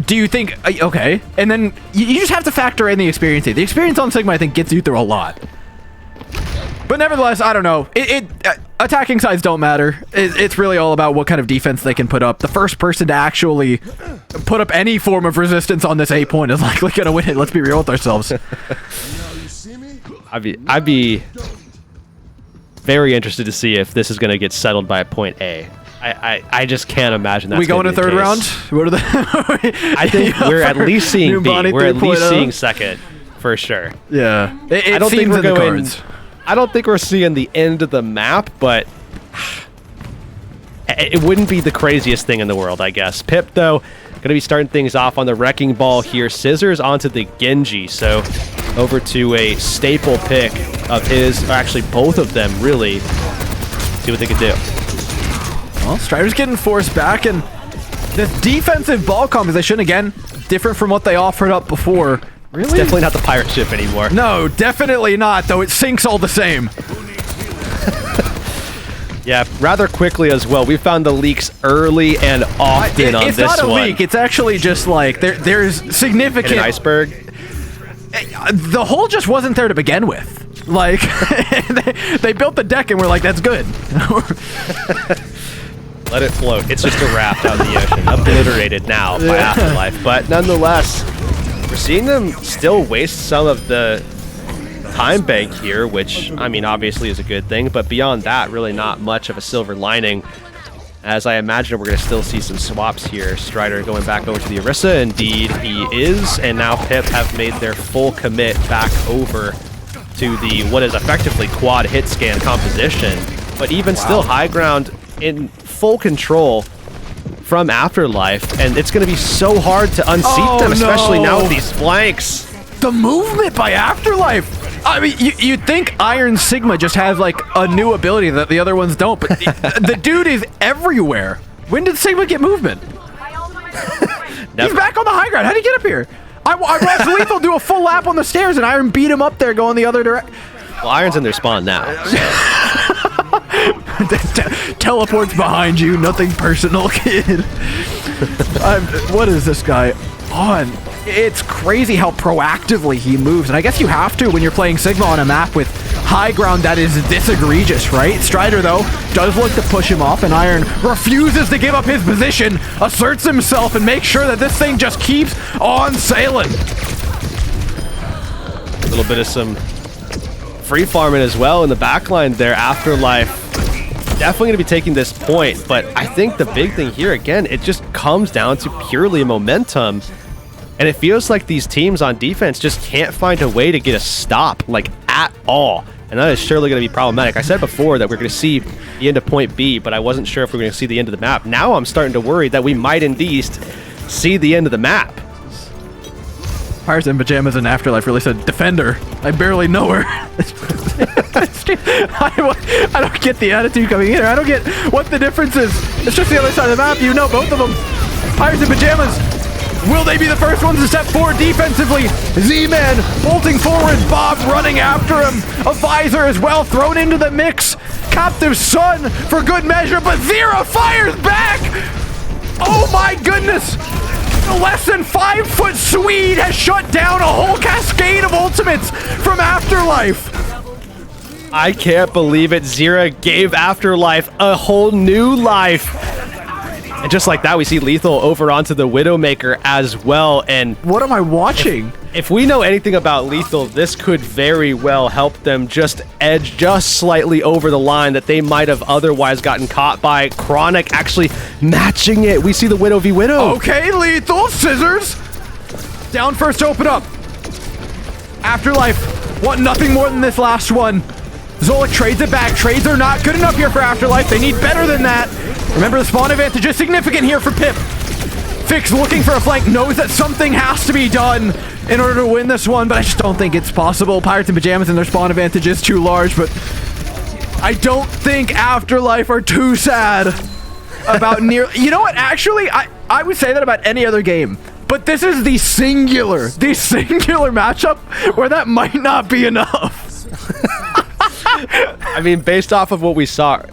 Do you think... Okay. And then you just have to factor in the experience. The experience on Sigma, I think, gets you through a lot. But nevertheless, I don't know. Attacking sides don't matter. It's really all about what kind of defense they can put up. The first person to actually put up any form of resistance on this A point is likely going to win it. Let's be real with ourselves. I'd be very interested to see if this is going to get settled by a point A. I just can't imagine that. We going to third round? What are the? I think we're at least seeing B. We're at least 3.0. seeing second for sure. Yeah, I don't think seems we're in the going. cards. I don't think we're seeing the end of the map, but it wouldn't be the craziest thing in the world, I guess. Pip, though, going to be starting things off on the Wrecking Ball here. Scissors onto the Genji, so over to a staple pick of his, or actually both of them, really. See what they can do. Well, Strider's getting forced back, and the defensive ball composition, again, different from what they offered up before. Really? It's definitely not the pirate ship anymore. No, definitely not, though it sinks all the same. Yeah, rather quickly as well. We found the leaks early and often on this one. It's not a leak, it's actually just like, there's significant... An iceberg? The hole just wasn't there to begin with. Like, they built the deck and we're like, that's good. Let it float. It's just a raft out in the ocean. Obliterated now by Afterlife. But nonetheless, we're seeing them still waste some of the time bank here, which, I mean, obviously is a good thing. But beyond that, really not much of a silver lining. As I imagine, we're going to still see some swaps here. Strider going back over to the Orisa. Indeed, he is. And now Pip have made their full commit back over to the, what is effectively quad hit scan composition. But even still, high ground in full control from Afterlife, and it's going to be so hard to unseat them, especially now with these flanks. The movement by Afterlife! I mean, you'd think Iron Sigma just has, like, a new ability that the other ones don't, but the dude is everywhere. When did Sigma get movement? He's back on the high ground. How did he get up here? I watched Lethal do a full lap on the stairs, and Iron beat him up there going the other direction. Well, Iron's in their spawn now, so. Teleports behind you, nothing personal, kid. What is this guy on? It's crazy how proactively he moves, and I guess you have to when you're playing Sigma on a map with high ground that is this egregious, right? Strider, though, does look to push him off, and Iron refuses to give up his position, asserts himself, and makes sure that this thing just keeps on sailing. A little bit of some free farming as well in the backline there. Afterlife definitely going to be taking this point, but I think the big thing here, again, it just comes down to purely momentum. And it feels like these teams on defense just can't find a way to get a stop, like, at all. And that is surely going to be problematic. I said before that we're going to see the end of point B, but I wasn't sure if we're going to see the end of the map. Now I'm starting to worry that we might indeed see the end of the map. Pirates in Pajamas and Afterlife really said, Defender. I barely know her. I don't get the attitude coming in. I don't get what the difference is. It's just the other side of the map. You know both of them. Pirates in Pajamas. Will they be the first ones to step forward defensively? Z-Man bolting forward. Bob running after him. A visor as well thrown into the mix. Captive Sun for good measure, but Zera fires back. Oh my goodness. The less than 5-foot Swede has shut down a whole cascade of ultimates from Afterlife. I can't believe it. Zera gave Afterlife a whole new life. And just like that, we see Lethal over onto the Widowmaker as well. And what am I watching? If we know anything about Lethal, this could very well help them just edge just slightly over the line that they might have otherwise gotten caught by. Chronic actually matching it. We see the Widow v Widow. Okay, Lethal, scissors. Down first to open up. Afterlife want nothing more than this last one. Zolik trades it back. Trades are not good enough here for Afterlife. They need better than that. Remember, the spawn advantage is significant here for Pip. Fix looking for a flank, knows that something has to be done in order to win this one, but I just don't think it's possible. Pirates and Pajamas and their spawn advantage is too large, but I don't think Afterlife are too sad about near... You know what? Actually, I would say that about any other game, but this is the singular matchup where that might not be enough. I mean, based off of what we saw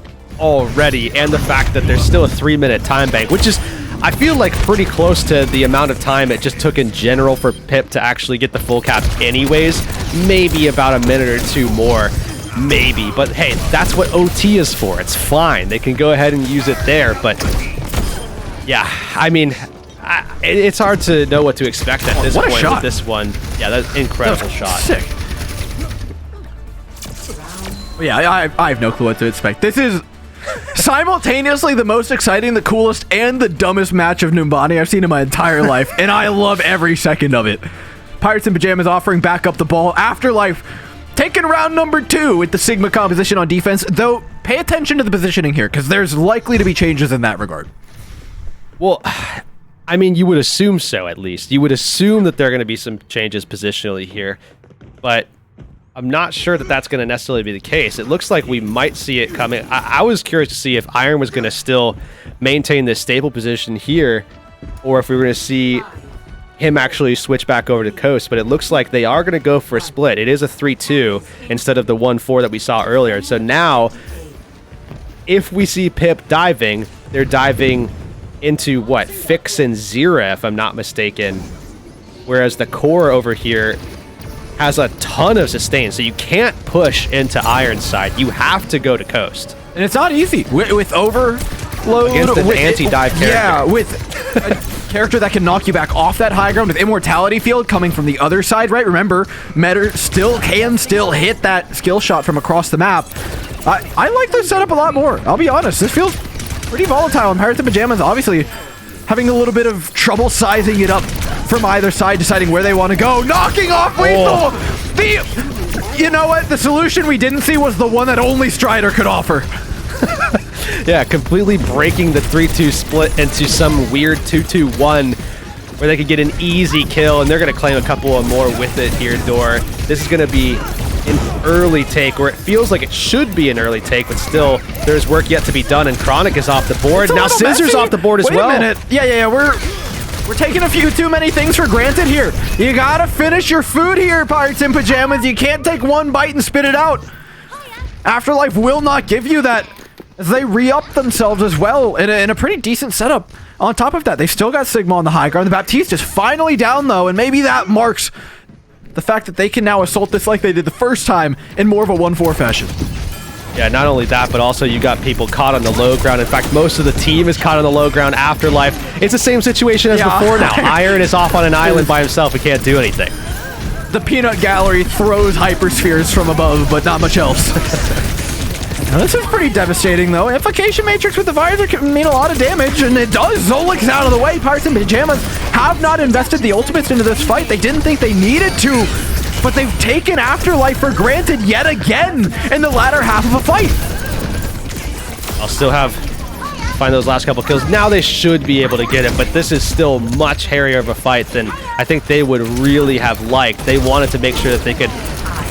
already and the fact that there's still a 3-minute time bank, which is, I feel like, pretty close to the amount of time it just took in general for Pip to actually get the full cap anyways. Maybe about a minute or two more, maybe. But hey, that's what OT is for. It's fine. They can go ahead and use it there. But yeah, I mean, it's hard to know what to expect at this point with this one. Yeah, that's an incredible shot. Sick. Yeah, I have no clue what to expect. This is simultaneously the most exciting, the coolest, and the dumbest match of Numbani I've seen in my entire life, and I love every second of it. Pirates and Pajamas offering back up the ball. Afterlife taking round number 2 with the Sigma composition on defense, though pay attention to the positioning here, because there's likely to be changes in that regard. Well, I mean, you would assume so, at least. You would assume that there are going to be some changes positionally here, but I'm not sure that that's going to necessarily be the case. It looks like we might see it coming. I was curious to see if Iron was going to still maintain this stable position here, or if we were going to see him actually switch back over to Coast, but it looks like they are going to go for a split. It is a 3-2 instead of the 1-4 that we saw earlier. So now, if we see Pip diving, they're diving into, what, Fix and Zira, if I'm not mistaken, whereas the core over here has a ton of sustain, so you can't push into Iron's side. You have to go to Coast. And it's not easy. With overload... Against an anti-dive character. Yeah, with a character that can knock you back off that high ground with Immortality Field coming from the other side, right? Remember, Metter can still hit that skill shot from across the map. I like this setup a lot more. I'll be honest. This feels pretty volatile, and Pirates and Pajamas obviously having a little bit of trouble sizing it up from either side, deciding where they want to go. Knocking off Lethal! You know what? The solution we didn't see was the one that only Strider could offer. Yeah, completely breaking the 3-2 split into some weird 2-2-1 where they could get an easy kill, and they're going to claim a couple of more with it here, Door. This is going to be an early take, or it feels like it should be an early take, but still, there's work yet to be done, and Chronic is off the board. Now Scissor's off the board as well. Wait a minute. Yeah, we're taking a few too many things for granted here. You gotta finish your food here, Pirates in Pajamas. You can't take one bite and spit it out. Afterlife will not give you that, as they re-up themselves as well in a pretty decent setup. On top of that, they've still got Sigma on the high ground. The Baptiste is finally down, though, and maybe that marks the fact that they can now assault this like they did the first time in more of a 1-4 fashion. Yeah, not only that, but also you got people caught on the low ground. In fact, most of the team is caught on the low ground. Afterlife, it's the same situation as before now. Iron is off on an island by himself. He can't do anything. The peanut gallery throws hyperspheres from above, but not much else. Now, this is pretty devastating, though. Amplification Matrix with the visor can mean a lot of damage, and it does. Zolik's out of the way. Pirates and Pajamas have not invested the ultimates into this fight. They didn't think they needed to, but they've taken Afterlife for granted yet again in the latter half of a fight. I'll still find those last couple kills. Now they should be able to get it, but this is still much hairier of a fight than I think they would really have liked. They wanted to make sure that they could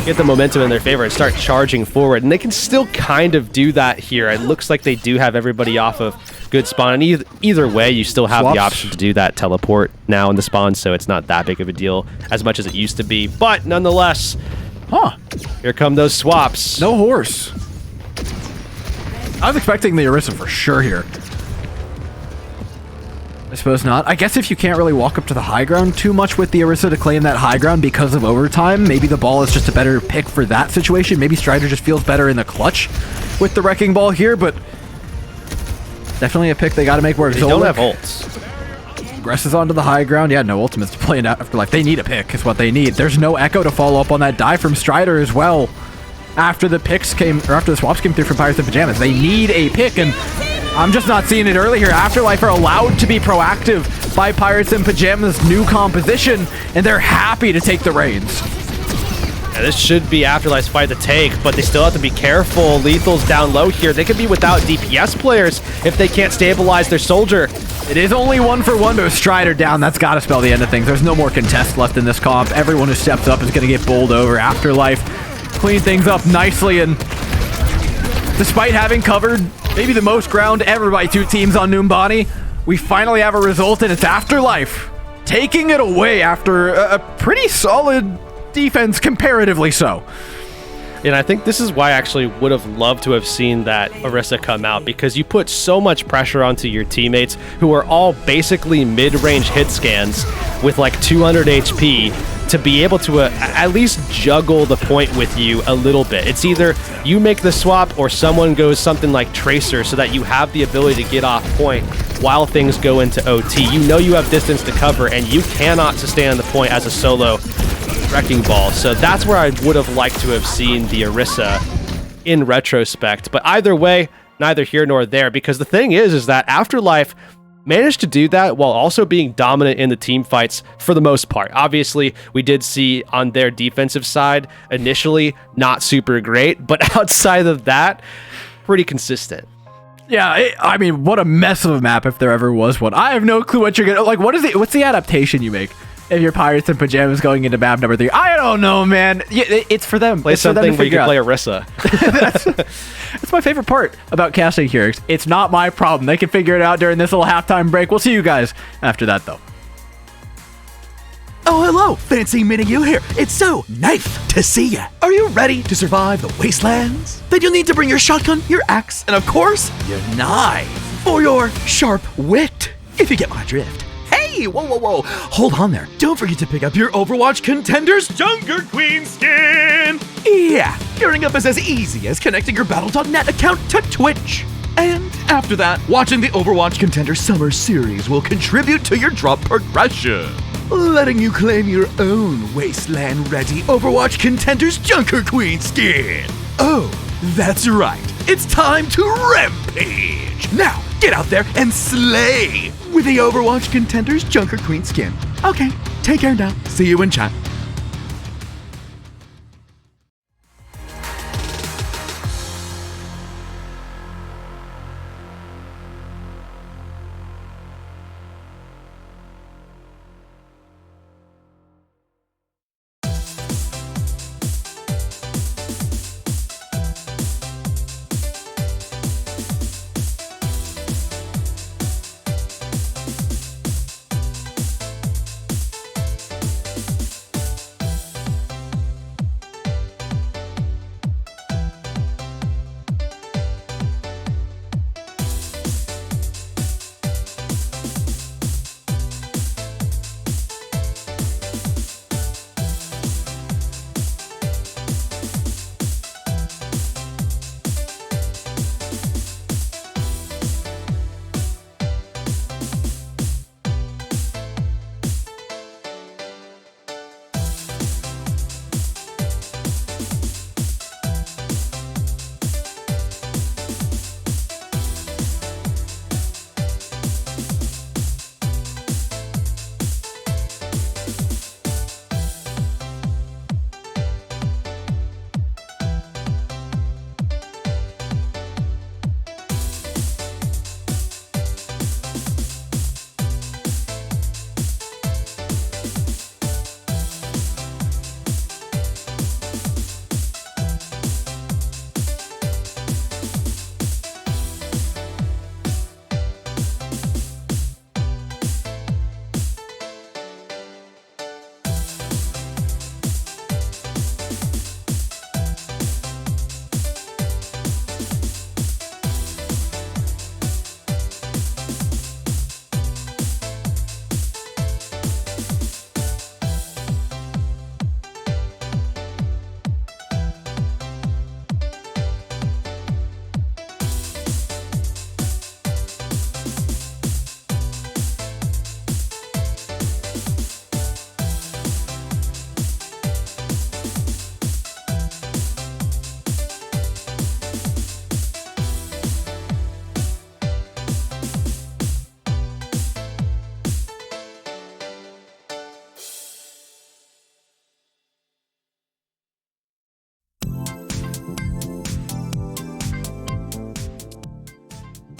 get the momentum in their favor and start charging forward, and they can still kind of do that here. It looks like they do have everybody off of good spawn, and either way, you still have the option to do that teleport now in the spawn, so it's not that big of a deal as much as it used to be, but nonetheless, here come those swaps. No horse. I was expecting the Orisa for sure here. I suppose not. I guess if you can't really walk up to the high ground too much with the Orisa to claim that high ground because of overtime, maybe the ball is just a better pick for that situation. Maybe Strider just feels better in the clutch with the Wrecking Ball here, but definitely a pick they got to make work. They don't have ults. progresses onto the high ground. Yeah, no ultimates to play in Afterlife. They need a pick is what they need. There's no Echo to follow up on that dive from Strider as well. After the swaps came through from Pirates and Pajamas, they need a pick, and I'm just not seeing it early here. Afterlife are allowed to be proactive by Pirates and Pajamas' new composition, and they're happy to take the reins. Yeah, this should be Afterlife's fight to take, but they still have to be careful. Lethal's down low here. They could be without DPS players if they can't stabilize their soldier. It is only 1-for-1 to a Strider down. That's got to spell the end of things. There's no more contest left in this comp. Everyone who steps up is going to get bowled over. Afterlife clean things up nicely, and despite having covered maybe the most ground ever by two teams on Noombani, we finally have a result, and it's Afterlife taking it away after a pretty solid defense, comparatively so. And I think this is why I actually would have loved to have seen that Orisa come out, because you put so much pressure onto your teammates who are all basically mid-range hit scans with like 200 HP to be able to at least juggle the point with you a little bit. It's either you make the swap or someone goes something like Tracer so that you have the ability to get off point while things go into OT. You know you have distance to cover, and you cannot sustain the point as a solo Wrecking Ball. So that's where I would have liked to have seen the Orisa in retrospect. But either way, neither here nor there, because the thing is that Afterlife managed to do that while also being dominant in the team fights for the most part. Obviously, we did see on their defensive side, initially, not super great, but outside of that, pretty consistent. Yeah, I mean, what a mess of a map if there ever was one. I have no clue what you're gonna, like, what's the adaptation you make if you're Pirates and Pajamas going into map number 3? I don't know, man. Yeah, it's for them. Play it's something for them where you can out. play Orisa. That's my favorite part about casting here. It's not my problem. They can figure it out during this little halftime break. We'll see you guys after that, though. Oh, hello, Fancy Mini You here. It's so nice to see ya. Are you ready to survive the wastelands? Then you'll need to bring your shotgun, your axe, and of course, your knife. Or your sharp wit, if you get my drift. Hey, whoa. Hold on there. Don't forget to pick up your Overwatch Contenders Junker Queen skin. Yeah, gearing up is as easy as connecting your Battle.net account to Twitch. And after that, watching the Overwatch Contenders Summer Series will contribute to your drop progression, letting you claim your own wasteland-ready Overwatch Contenders Junker Queen skin. Oh, that's right. It's time to rampage. Now, get out there and slay with the Overwatch Contenders Junker Queen skin. Okay, take care now. See you in chat.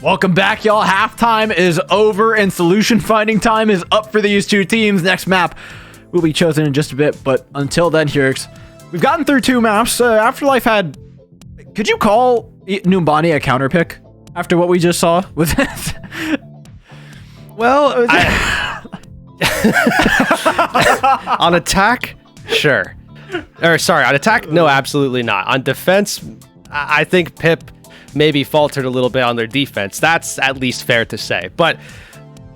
Welcome back, y'all. Halftime is over and solution finding time is up for these two teams. Next map will be chosen in just a bit, but until then, Hurix, we've gotten through 2 maps. Afterlife had... Could you call Numbani a counter pick after what we just saw? Was it? Well, on attack, sure. Or sorry, on attack, no, absolutely not. On defense, I think Pip maybe faltered a little bit on their defense. That's at least fair to say. But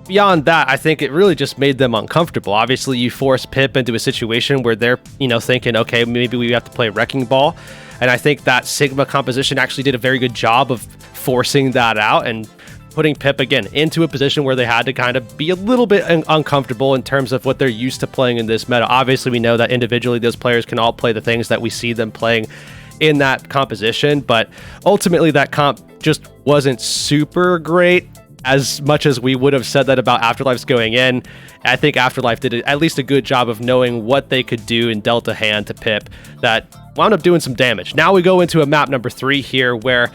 beyond that, I think it really just made them uncomfortable. Obviously, you force Pip into a situation where they're, thinking, okay, maybe we have to play Wrecking Ball. And I think that Sigma composition actually did a very good job of forcing that out and putting Pip, again, into a position where they had to kind of be a little bit uncomfortable in terms of what they're used to playing in this meta. Obviously, we know that individually those players can all play the things that we see them playing in that composition, but ultimately that comp just wasn't super great. As much as we would have said that about Afterlife's going in, I think Afterlife did at least a good job of knowing what they could do and dealt a hand to Pip that wound up doing some damage. Now we go into a map number 3 here, where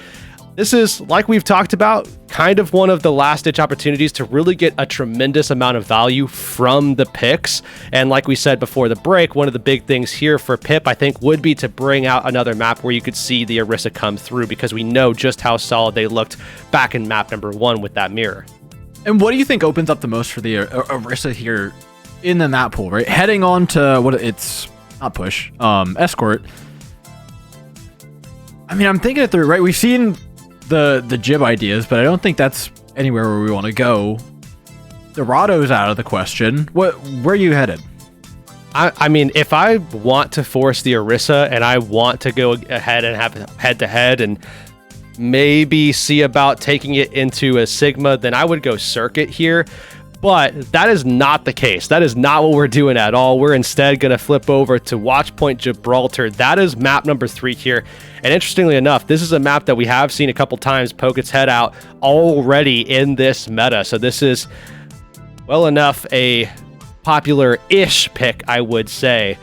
this is, like we've talked about, kind of one of the last-ditch opportunities to really get a tremendous amount of value from the picks. And like we said before the break, one of the big things here for Pip, I think, would be to bring out another map where you could see the Orisa come through, because we know just how solid they looked back in map number 1 with that mirror. And what do you think opens up the most for the Orisa here in the map pool, right? Heading on to what it's not push, escort. I mean, I'm thinking it through, right? We've seen the jib ideas, but I don't think that's anywhere where we want to go. Dorado's out of the question. Where are you headed? I mean, if I want to force the Orisa and I want to go ahead and have head-to-head and maybe see about taking it into a Sigma, then I would go Circuit here. But that is not the case. That is not what we're doing at all. We're instead going to flip over to Watchpoint Gibraltar. That is map number 3 here. And interestingly enough, this is a map that we have seen a couple times poke its head out already in this meta. So this is, well enough, a popular-ish pick, I would say.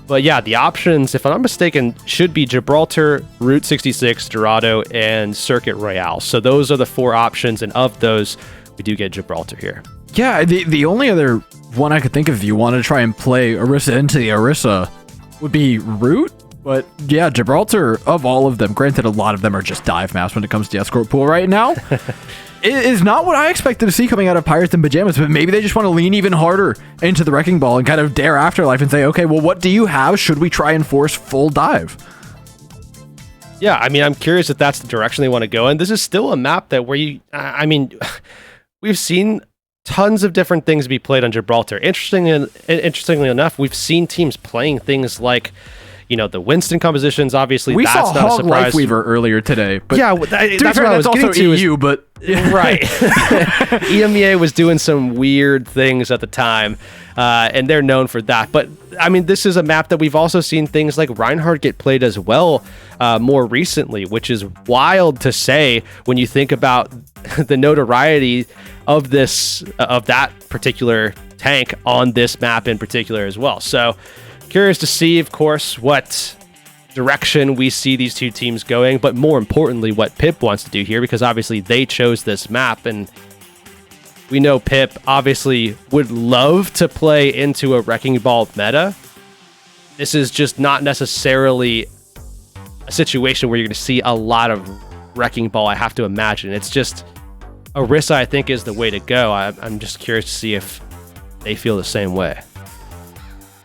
But yeah, the options, if I'm not mistaken, should be Gibraltar, Route 66, Dorado, and Circuit Royale. So those are the 4 options, and of those, we do get Gibraltar here. Yeah, the only other one I could think of if you want to try and play Orisa into the Orisa would be Root. But yeah, Gibraltar, of all of them, granted a lot of them are just dive maps when it comes to the escort pool right now, it is not what I expected to see coming out of Pirates and Pajamas, but maybe they just want to lean even harder into the Wrecking Ball and kind of dare Afterlife and say, okay, well, what do you have? Should we try and force full dive? Yeah, I mean, I'm curious if that's the direction they want to go in. This is still a map that we've seen tons of different things be played on Gibraltar. Interestingly enough, we've seen teams playing things like, the Winston compositions. Obviously, we that's saw not Hog a surprise. Lifeweaver earlier today. But yeah, that's what I was also getting to. EU, but right. EMEA was doing some weird things at the time, and they're known for that. But I mean, this is a map that we've also seen things like Reinhardt get played as well more recently, which is wild to say when you think about the notoriety of that particular tank on this map in particular as well. So curious to see, of course, what direction we see these two teams going, but more importantly, what Pip wants to do here, because obviously they chose this map, and we know Pip obviously would love to play into a Wrecking Ball meta. This is just not necessarily a situation where you're going to see a lot of Wrecking Ball, I have to imagine. It's just Orisa, I think, is the way to go. I'm just curious to see if they feel the same way.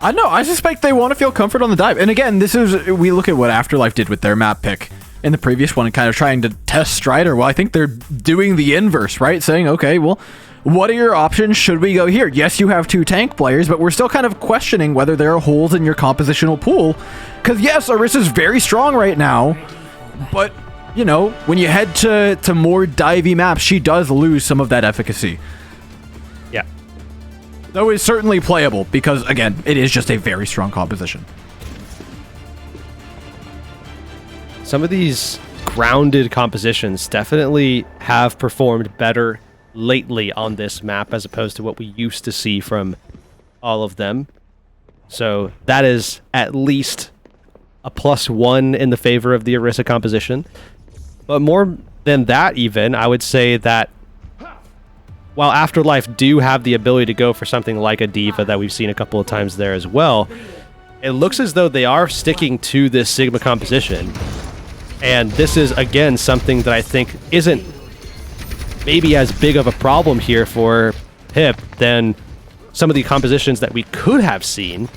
I know. I suspect they want to feel comfort on the dive. And again, we look at what Afterlife did with their map pick in the previous one and kind of trying to test Strider. Well, I think they're doing the inverse, right? Saying, okay, well, what are your options? Should we go here? Yes, you have 2 tank players, but we're still kind of questioning whether there are holes in your compositional pool. Because yes, Orisa's very strong right now, but when you head to more divey maps, she does lose some of that efficacy. Yeah. Though it's certainly playable because, again, it is just a very strong composition. Some of these grounded compositions definitely have performed better lately on this map as opposed to what we used to see from all of them. So that is at least a +1 in the favor of the Orisa composition. But more than that even, I would say that while Afterlife do have the ability to go for something like a Diva that we've seen a couple of times there as well, it looks as though they are sticking to this Sigma composition. And this is, again, something that I think isn't maybe as big of a problem here for Pip than some of the compositions that we could have seen,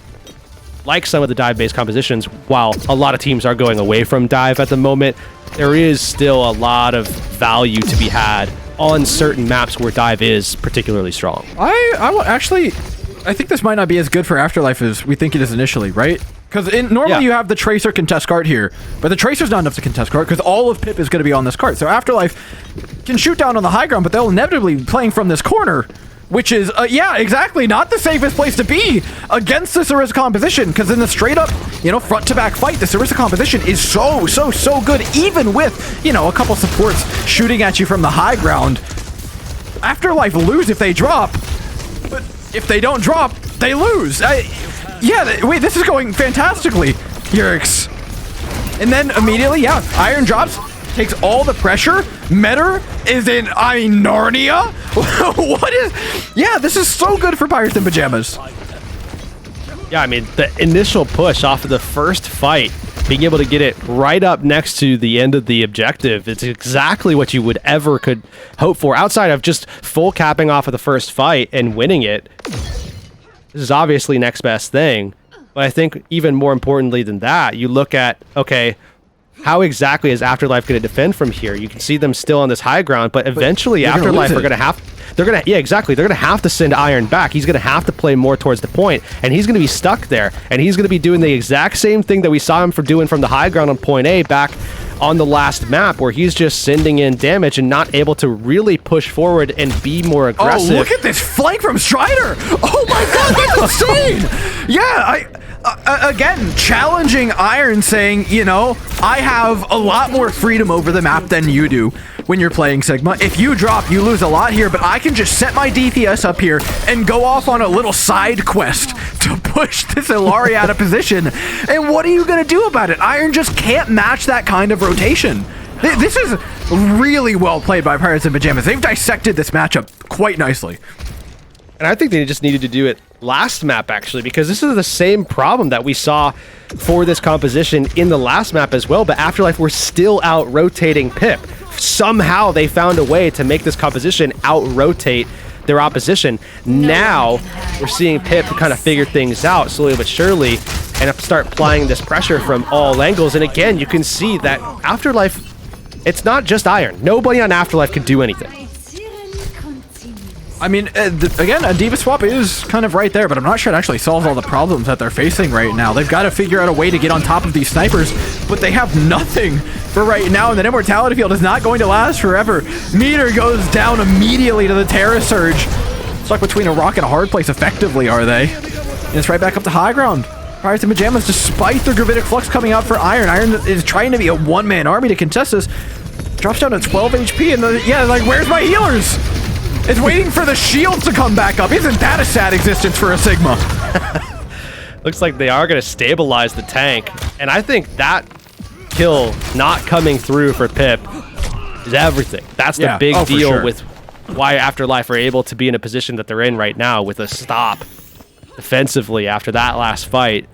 like some of the dive-based compositions. While a lot of teams are going away from dive at the moment, there is still a lot of value to be had on certain maps where dive is particularly strong. I think this might not be as good for Afterlife as we think it is initially, right? Because normally you have the Tracer contest cart here, but the Tracer's not enough to contest cart because all of Pip is going to be on this cart. So Afterlife can shoot down on the high ground, but they'll inevitably be playing from this corner, which is, yeah, exactly, not the safest place to be against this Orisa composition, because in the straight-up, front-to-back fight, this Orisa composition is so good, even with, a couple supports shooting at you from the high ground. Afterlife lose if they drop, but if they don't drop, they lose. Wait, this is going fantastically, Yurix. And then immediately, Iron drops, takes all the pressure. Metter is in, Narnia? What is... Yeah, this is so good for Pirates in Pajamas. Yeah, I mean, the initial push off of the first fight, being able to get it right up next to the end of the objective, it's exactly what you would ever could hope for. Outside of just full capping off of the first fight and winning it, this is obviously next best thing. But I think even more importantly than that, you look at, okay, how exactly is Afterlife going to defend from here? You can see them still on this high ground, but eventually Afterlife are going to have... They're going to have to send Iron back. He's going to have to play more towards the point, and he's going to be stuck there. And he's going to be doing the exact same thing that we saw him doing from the high ground on point A back on the last map, where he's just sending in damage and not able to really push forward and be more aggressive. Oh, look at this flank from Strider! Oh my god, that's insane! Yeah, again, challenging Iron, saying, I have a lot more freedom over the map than you do when you're playing Sigma. If you drop, you lose a lot here, but I can just set my DPS up here and go off on a little side quest to push this Illari out of position. And what are you going to do about it? Iron just can't match that kind of rotation. This is really well played by Pirates in Pajamas. They've dissected this matchup quite nicely. And I think they just needed to do it last map, actually, because this is the same problem that we saw for this composition in the last map as well, but Afterlife were still out-rotating Pip. Somehow they found a way to make this composition out-rotate their opposition. Now we're seeing Pip kind of figure things out slowly but surely and start applying this pressure from all angles. And again, you can see that Afterlife, it's not just Iron. Nobody on Afterlife can do anything. I mean, again, a Diva swap is kind of right there, but I'm not sure it actually solves all the problems that they're facing right now. They've got to figure out a way to get on top of these snipers, but they have nothing for right now, and the Immortality Field is not going to last forever. Meter goes down immediately to the Terra Surge. Stuck between a rock and a hard place, effectively, are they? And it's right back up to high ground. Pirates in Pajamas, despite their Gravitic Flux coming out for Iron. Iron is trying to be a one-man army to contest this. Drops down to 12 HP, and like, where's my healers? It's waiting for the shield to come back up. Isn't that a sad existence for a Sigma? Looks like they are going to stabilize the tank. And I think that kill not coming through for Pip is everything. That's the big deal with why Afterlife are able to be in a position that they're in right now with a stop defensively after that last fight.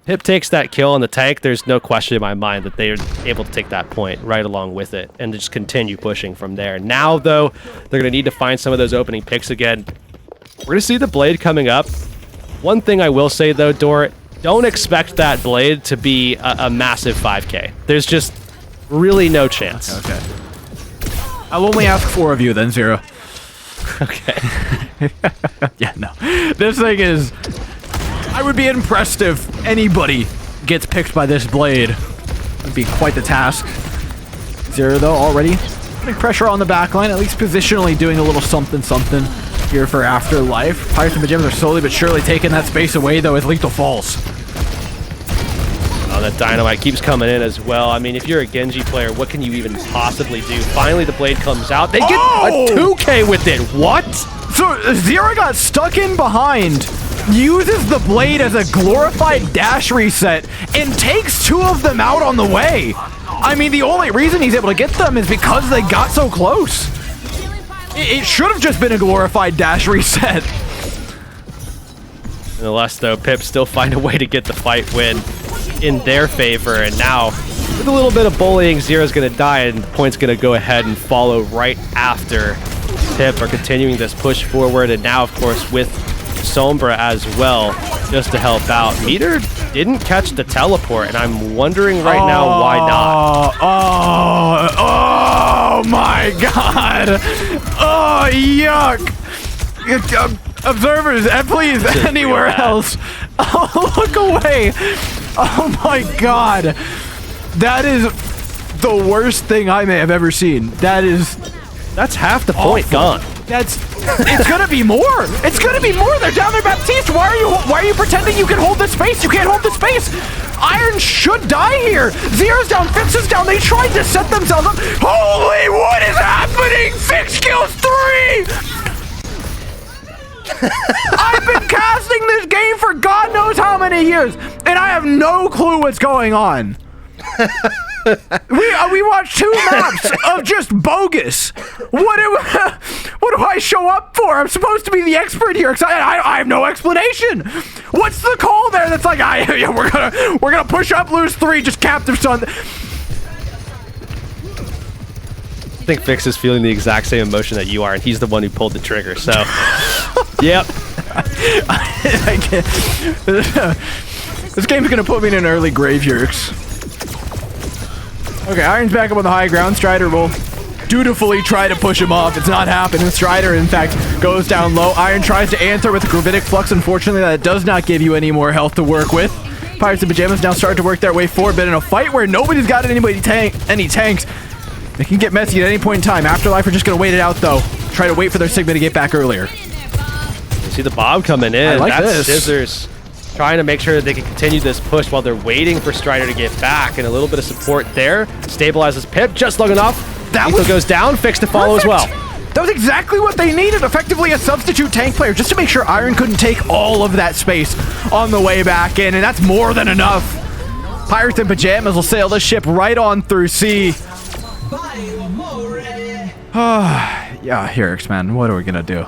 Pip takes that kill on the tank. There's no question in my mind that they're able to take that point right along with it and just continue pushing from there. Now, though, they're going to need to find some of those opening picks again. We're going to see the Blade coming up. One thing I will say, though, Dor, don't expect that Blade to be a massive 5K. There's just really no chance. Okay. I'll only ask 4 of you then, Zero. Okay. Yeah, no. This thing is... I would be impressed if anybody gets picked by this Blade. It'd be quite the task. Zero, though, already putting pressure on the backline, at least positionally doing a little something here for Afterlife. Pirates in Pajamas are slowly but surely taking that space away, though, as Lethal falls. Oh, that Dynamite keeps coming in as well. I mean, if you're a Genji player, what can you even possibly do? Finally, the Blade comes out. They get a 2K with it. What? So, Zero got stuck in behind, uses the Blade as a glorified dash reset, and takes 2 of them out on the way. I mean, the only reason he's able to get them is because they got so close. It should have just been a glorified dash reset. Nonetheless, though, Pip still find a way to get the fight win in their favor. And now, with a little bit of bullying, Zero's going to die, and Point's going to go ahead and follow right after Pip are continuing this push forward. And now, of course, with Sombra as well, just to help out. Meter didn't catch the teleport, and I'm wondering right now why not. Oh my god! Oh, yuck! Observers, please, anywhere else. Oh, look away! Oh my god! That is the worst thing I may have ever seen. That's half the point gone. It's gonna be more. It's gonna be more. They're down there, Baptiste. Why are you pretending you can hold the space? You can't hold the space. Iron should die here. Zero's down, Fix is down. They tried to set themselves up. Holy, what is happening? Fix kills 3. I've been casting this game for God knows how many years, and I have no clue what's going on. We watched 2 maps of just bogus. What do I show up for? I'm supposed to be the expert here because I have no explanation. What's the call there that's like, yeah, we're gonna push up, lose 3, just captive stun. I think Fix is feeling the exact same emotion that you are, and he's the one who pulled the trigger. So, yep. This game's gonna put me in an early grave, Yerks. Okay, Iron's back up on the high ground. Strider will dutifully try to push him off. It's not happening. Strider, in fact, goes down low. Iron tries to answer with Gravitic Flux. Unfortunately, that does not give you any more health to work with. Pirates in Pajamas now start to work their way forward, but in a fight where nobody's got any tanks, they can get messy at any point in time. Afterlife are just going to wait it out, though. Try to wait for their Sigma to get back earlier. You see the bomb coming in. I like That's this. Scissors trying to make sure that they can continue this push while they're waiting for Strider to get back, and a little bit of support there. Stabilizes Pip just long enough. That goes down. Fix to follow as well. That was exactly what they needed. Effectively a substitute tank player just to make sure Iron couldn't take all of that space on the way back in, and that's more than enough. Pirates in Pajamas will sail the ship right on through C. Yeah, Herix, man, what are we gonna do?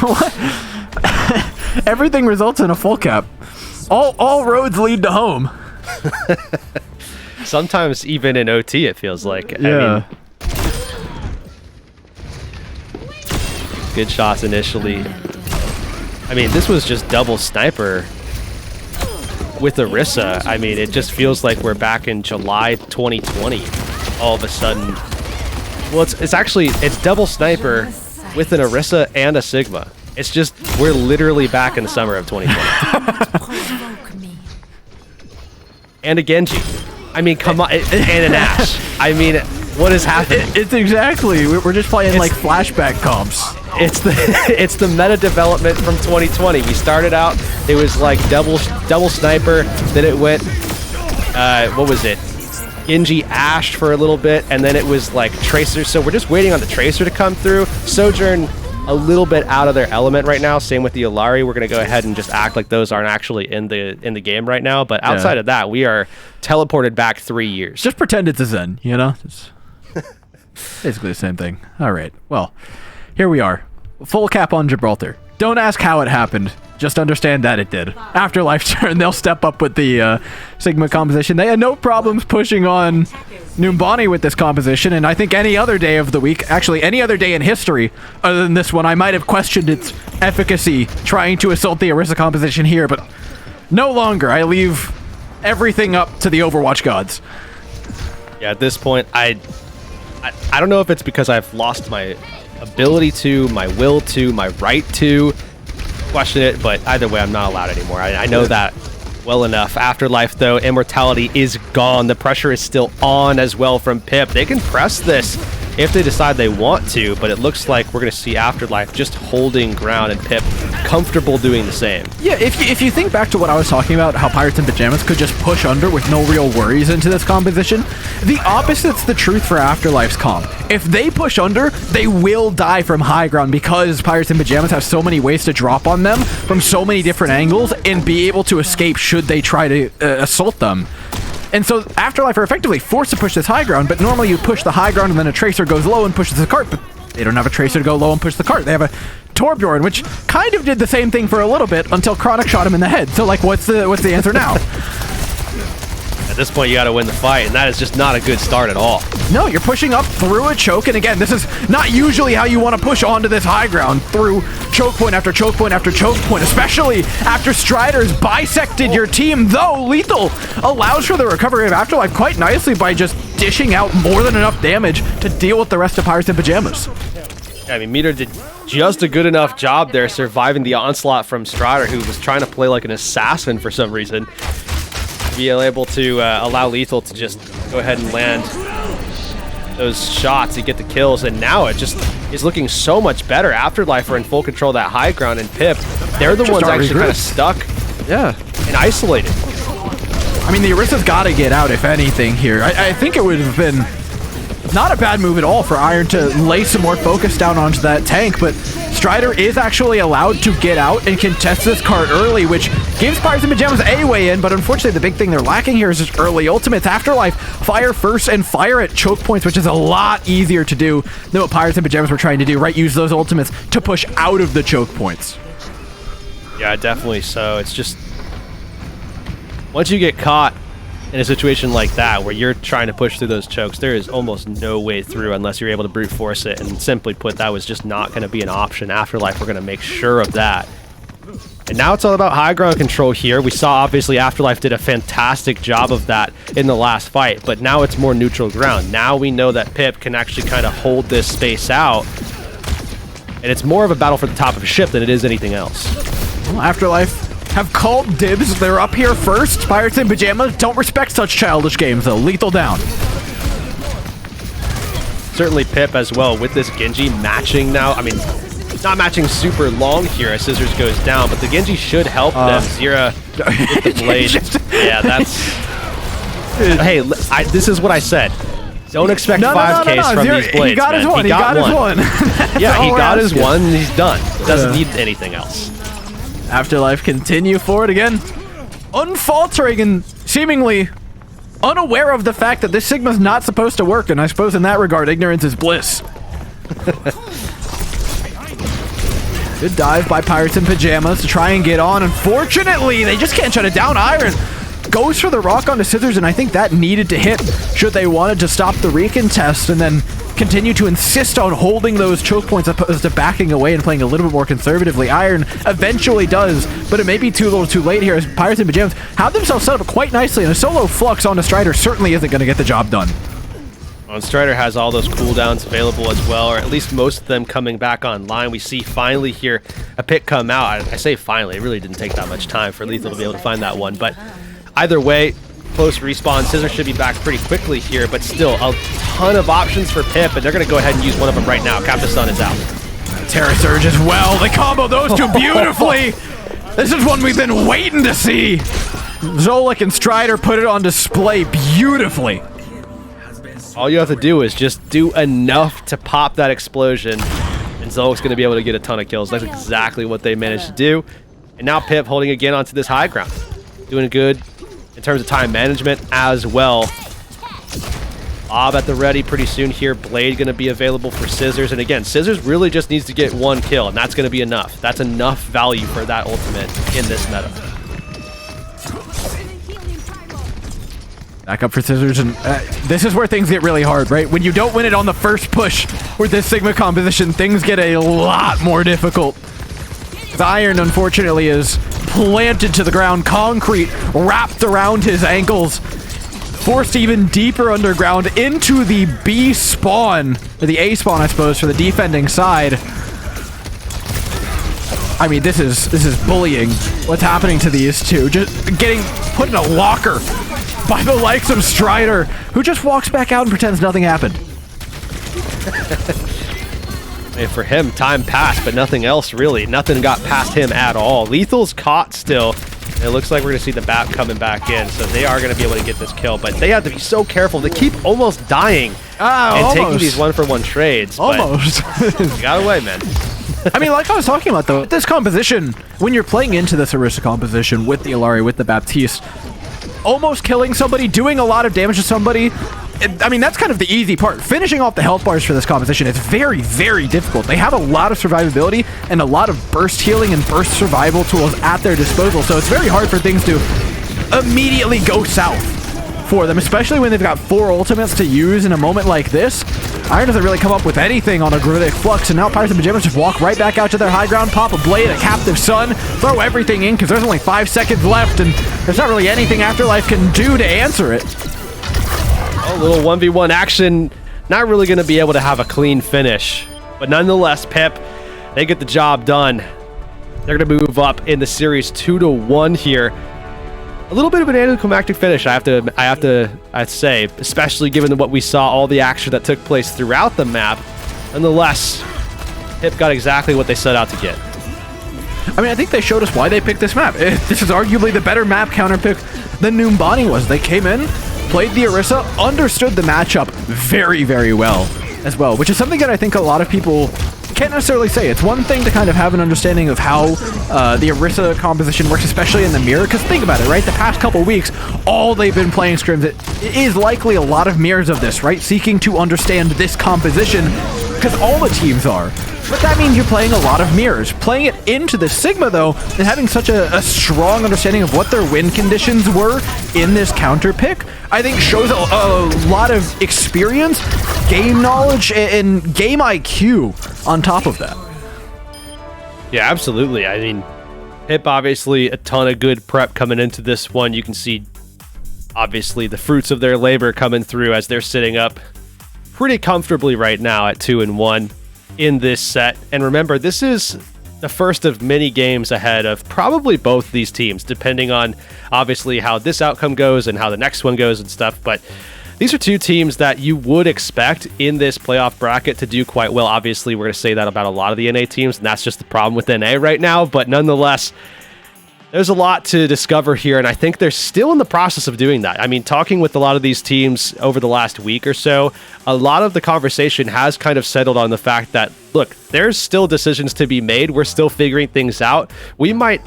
What? Everything results in a full cap. All roads lead to home. Sometimes even in OT it feels like. Yeah. I mean, good shots initially. I mean, this was just double sniper with Orisa. I mean, it just feels like we're back in July 2020 all of a sudden. Well, it's double sniper with an Orisa and a Sigma. It's just, we're literally back in the summer of 2020. And a Genji. I mean, come on, and an Ashe. I mean, what is happening? It's exactly, we're just playing like flashback comps. It's the meta development from 2020. We started out, it was like double sniper, then it went, what was it? Genji Ashe for a little bit, and then it was like Tracer. So we're just waiting on the Tracer to come through. Sojourn a little bit out of their element right now. Same with the Illari. We're gonna go ahead and just act like those aren't actually in the game right now. But outside of that, we are teleported back 3 years. Just pretend it's a Zen, you know? It's basically the same thing. All right. Well, here we are. Full cap on Gibraltar. Don't ask how it happened. Just understand that it did. Afterlife's turn, they'll step up with the Sigma composition. They had no problems pushing on Numbani with this composition, and I think any other day of the week, actually any other day in history other than this one, I might have questioned its efficacy trying to assault the Orisa composition here, but no longer. I leave everything up to the Overwatch gods. Yeah, at this point, I don't know if it's because I've lost my ability to, my will to, my right to question it, but either way, I'm not allowed anymore. I know that well enough. Afterlife, though, immortality is gone. The pressure is still on as well from Pip. They can press this if they decide they want to, but it looks like we're going to see Afterlife just holding ground and Pip comfortable doing the same. Yeah, if you think back to what I was talking about, how Pirates in Pajamas could just push under with no real worries into this composition, the opposite's the truth for Afterlife's comp. If they push under, they will die from high ground because Pirates in Pajamas have so many ways to drop on them from so many different angles and be able to escape should they try to assault them. And so Afterlife are effectively forced to push this high ground, but normally you push the high ground and then a Tracer goes low and pushes the cart, but they don't have a Tracer to go low and push the cart. They have a Torbjorn, which kind of did the same thing for a little bit until Chronic shot him in the head. So like, what's the answer now? At this point, you got to win the fight, and that is just not a good start at all. No, you're pushing up through a choke, and again, this is not usually how you want to push onto this high ground, through choke point after choke point after choke point, especially after Strider's bisected your team, though Lethal allows for the recovery of Afterlife quite nicely by just dishing out more than enough damage to deal with the rest of Pirates in Pajamas. Yeah, I mean, Meter did just a good enough job there surviving the onslaught from Strider, who was trying to play like an assassin for some reason. Be able to allow Lethal to just go ahead and land those shots and get the kills, and now it just is looking so much better. Afterlife are in full control of that high ground, and Pip, they're the ones actually kind of stuck and isolated. I mean, the Orisa's got to get out, if anything, here. I think it would have been not a bad move at all for Iron to lay some more focus down onto that tank, but Strider is actually allowed to get out and contest this cart early, which gives Pirates in Pajamas a way in, but unfortunately the big thing they're lacking here is just early ultimates. Afterlife fire first and fire at choke points, which is a lot easier to do than what Pirates in Pajamas were trying to do, right? Use those ultimates to push out of the choke points. Yeah, definitely so. It's just, once you get caught in a situation like that where you're trying to push through those chokes, there is almost no way through unless you're able to brute force it, and simply put, that was just not going to be an option. Afterlife, we're going to make sure of that. And now it's all about high ground control here. We saw, obviously, Afterlife did a fantastic job of that in the last fight, but now it's more neutral ground. Now we know that Pip can actually kind of hold this space out, and it's more of a battle for the top of a ship than it is anything else. Well, Afterlife have called dibs. They're up here first. Pirates in Pajamas don't respect such childish games, though. Lethal down. Certainly Pip as well with this Genji matching now. I mean, not matching super long here as Scissors goes down, but the Genji should help them. Zira with the blade. Yeah, that's... Hey, this is what I said. Don't expect 5Ks from Zira, these blades, he got man. his one. He got his one. Yeah, he got his one, and he's done. Doesn't need anything else. Afterlife continue forward again, unfaltering and seemingly unaware of the fact that this Sigma's not supposed to work, and I suppose in that regard, ignorance is bliss. Good dive by Pirates in Pajamas to try and get on. Unfortunately, they just can't shut it down. Iron goes for the rock onto Scissors, and I think that needed to hit should they wanted to stop the recontest and then continue to insist on holding those choke points opposed to backing away and playing a little bit more conservatively. Iron eventually does, but it may be too little too late here as Pirates in Pajamas have themselves set up quite nicely, and a solo flux onto Strider certainly isn't going to get the job done. Well, Strider has all those cooldowns available as well, or at least most of them coming back online. We see finally here a pick come out. I say finally, it really didn't take that much time for Lethal to be able to find that one, but either way, close respawn. Scissor should be back pretty quickly here, but still a ton of options for Pip, and they're going to go ahead and use one of them right now. Captain Sun is out. Terra Surge as well. They combo those two beautifully. This is one we've been waiting to see. Zolik and Strider put it on display beautifully. All you have to do is just do enough to pop that explosion, and Zolik's going to be able to get a ton of kills. That's exactly what they managed to do. And now Pip holding again onto this high ground. Doing good in terms of time management as well. Bob at the ready pretty soon here. Blade going to be available for Scissors. And again, Scissors really just needs to get one kill, and that's going to be enough. That's enough value for that ultimate in this meta. Back up for Scissors, and this is where things get really hard, right? When you don't win it on the first push with this Sigma composition, things get a lot more difficult. The Iron, unfortunately, is planted to the ground, concrete wrapped around his ankles, forced even deeper underground into the B spawn, or the A spawn, I suppose, for the defending side. I mean, this is bullying. What's happening to these two? Just getting put in a locker by the likes of Strider, who just walks back out and pretends nothing happened. Hey, for him, time passed, but nothing else really. Nothing got past him at all. Lethal's caught still. And it looks like we're going to see the BAP coming back in, so they are going to be able to get this kill, but they have to be so careful. They keep almost dying and taking these one-for-one trades. Almost. You got away, man. I mean, like I was talking about, though, this composition, when you're playing into this Orisa composition with the Illari, with the Baptiste, almost killing somebody, doing a lot of damage to somebody. I mean, that's kind of the easy part. Finishing off the health bars for this composition is very, very difficult. They have a lot of survivability and a lot of burst healing and burst survival tools at their disposal, so it's very hard for things to immediately go south for them, especially when they've got 4 ultimates to use in a moment like this. Iron doesn't really come up with anything on a Gravitic Flux, and now Pirates and Pajamas just walk right back out to their high ground, pop a Blade, a Captive Sun, throw everything in because there's only 5 seconds left, and there's not really anything Afterlife can do to answer it. A little 1v1 action, not really going to be able to have a clean finish, but nonetheless, Pip, they get the job done. They're going to move up in the series 2-1 here. A little bit of an anticlimactic finish, I have to say, especially given what we saw, all the action that took place throughout the map. Nonetheless, Pip got exactly what they set out to get. I mean, I think they showed us why they picked this map. This is arguably the better map counter pick than Numbani was. They came in, played the Orisa, understood the matchup very, very well as well, which is something that I think a lot of people can't necessarily say. It's one thing to kind of have an understanding of how the Orisa composition works, especially in the mirror, because think about it, right? The past couple weeks, all they've been playing scrims, it is likely a lot of mirrors of this, right? Seeking to understand this composition, because all the teams are. But that means you're playing a lot of mirrors. Playing it into the Sigma, though, and having such a strong understanding of what their win conditions were in this counter pick, I think shows a lot of experience, game knowledge, and game IQ on top of that. Yeah, absolutely. I mean, Pip, obviously, a ton of good prep coming into this one. You can see, obviously, the fruits of their labor coming through as they're sitting up pretty comfortably right now at 2-1 in this set. And remember, this is the first of many games ahead of probably both these teams, depending on obviously how this outcome goes and how the next one goes and stuff. But these are two teams that you would expect in this playoff bracket to do quite well. Obviously, we're going to say that about a lot of the NA teams, and that's just the problem with NA right now. But nonetheless, there's a lot to discover here, and I think they're still in the process of doing that. I mean, talking with a lot of these teams over the last week or so, a lot of the conversation has kind of settled on the fact that, look, there's still decisions to be made. We're still figuring things out. We might,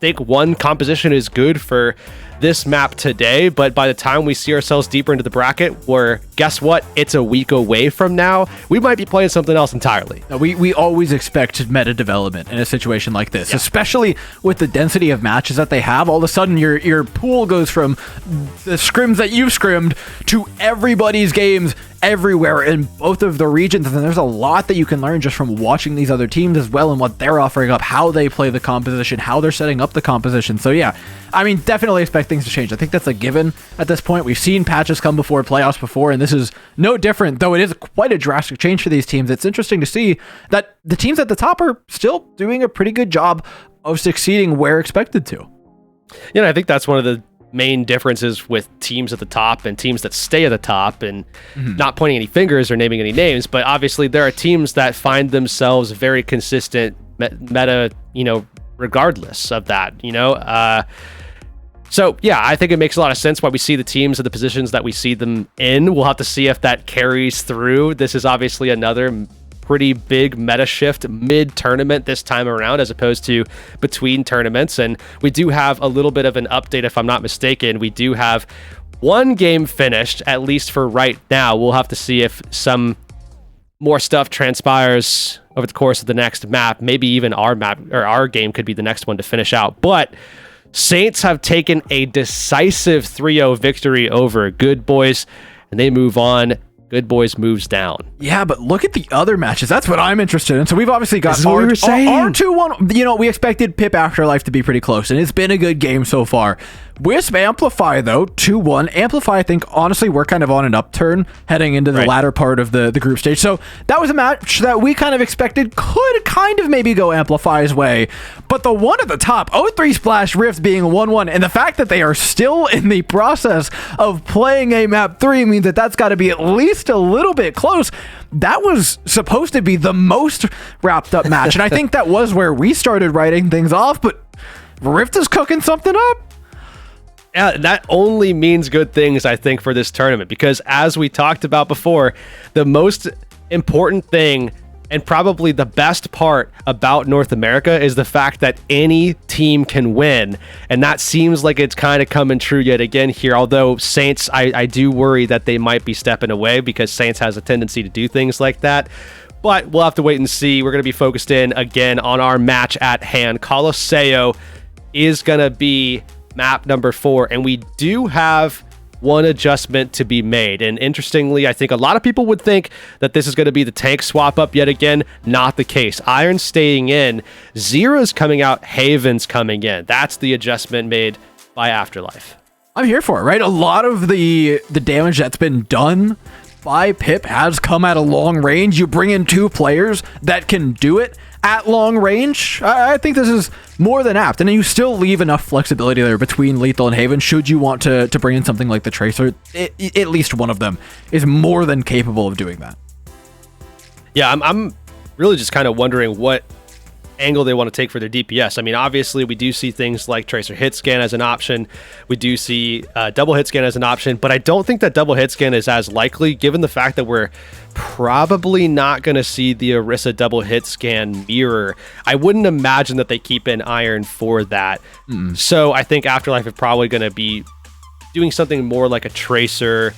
think one composition is good for this map today, but by the time we see ourselves deeper into the bracket, where guess what, it's a week away from now, we might be playing something else entirely. We always expect meta development in a situation like this, especially with the density of matches that they have. All of a sudden your pool goes from the scrims that you've scrimmed to everybody's games everywhere in both of the regions, and there's a lot that you can learn just from watching these other teams as well and what they're offering up, how they play the composition, how they're setting up the composition. So yeah, I mean, definitely expect things to change. I think that's a given at this point. We've seen patches come before playoffs before, and this is no different, though it is quite a drastic change for these teams. It's interesting to see that the teams at the top are still doing a pretty good job of succeeding where expected to. I think that's one of the main differences with teams at the top and teams that stay at the top, and not pointing any fingers or naming any names, but obviously there are teams that find themselves very consistent meta, regardless of that, so yeah, I think it makes a lot of sense why we see the teams in the positions that we see them in. We'll have to see if that carries through. This is obviously another pretty big meta shift mid-tournament this time around, as opposed to between tournaments. And we do have a little bit of an update, if I'm not mistaken. We do have one game finished, at least for right now. We'll have to see if some more stuff transpires over the course of the next map. Maybe even our map or our game could be the next one to finish out. But Saints have taken a decisive 3-0 victory over Good Boys, and they move on. Good Boys moves down. Yeah, but look at the other matches. That's what I'm interested in. So we've obviously got R2-1. We expected Pip Afterlife to be pretty close, and it's been a good game so far. Wisp Amplify, though, 2-1. Amplify, I think, honestly, we're kind of on an upturn heading into the latter part of the group stage. So that was a match that we kind of expected could kind of maybe go Amplify's way. But the one at the top, O3 Splash Rift being 1-1, and the fact that they are still in the process of playing a map 3 means that that's got to be at least a little bit close. That was supposed to be the most wrapped up match, and I think that was where we started writing things off, but Rift is cooking something up. Yeah, that only means good things, I think, for this tournament, because as we talked about before, the most important thing And probably the best part about North America is the fact that any team can win. And that seems like it's kind of coming true yet again here. Although Saints, I do worry that they might be stepping away because Saints has a tendency to do things like that. But we'll have to wait and see. We're going to be focused in again on our match at hand. Colosseo is going to be map number 4. And we do have one adjustment to be made. And interestingly, I think a lot of people would think that this is going to be the tank swap up yet again. Not the case. Iron staying in, Zera's coming out, Haven's coming in. That's the adjustment made by Afterlife. I'm here for it, right? A lot of the damage that's been done by Pip has come at a long range. You bring in 2 players that can do it at long range. I think this is more than apt. And then you still leave enough flexibility there between Lethal and Haven should you want to bring in something like the Tracer. At least one of them is more than capable of doing that. Yeah, I'm really just kind of wondering what angle they want to take for their DPS. I mean, obviously, we do see things like Tracer hit scan as an option. We do see double hit scan as an option, but I don't think that double hit scan is as likely given the fact that we're probably not going to see the Orisa double hit scan mirror. I wouldn't imagine that they keep in Iron for that. So I think Afterlife is probably going to be doing something more like a Tracer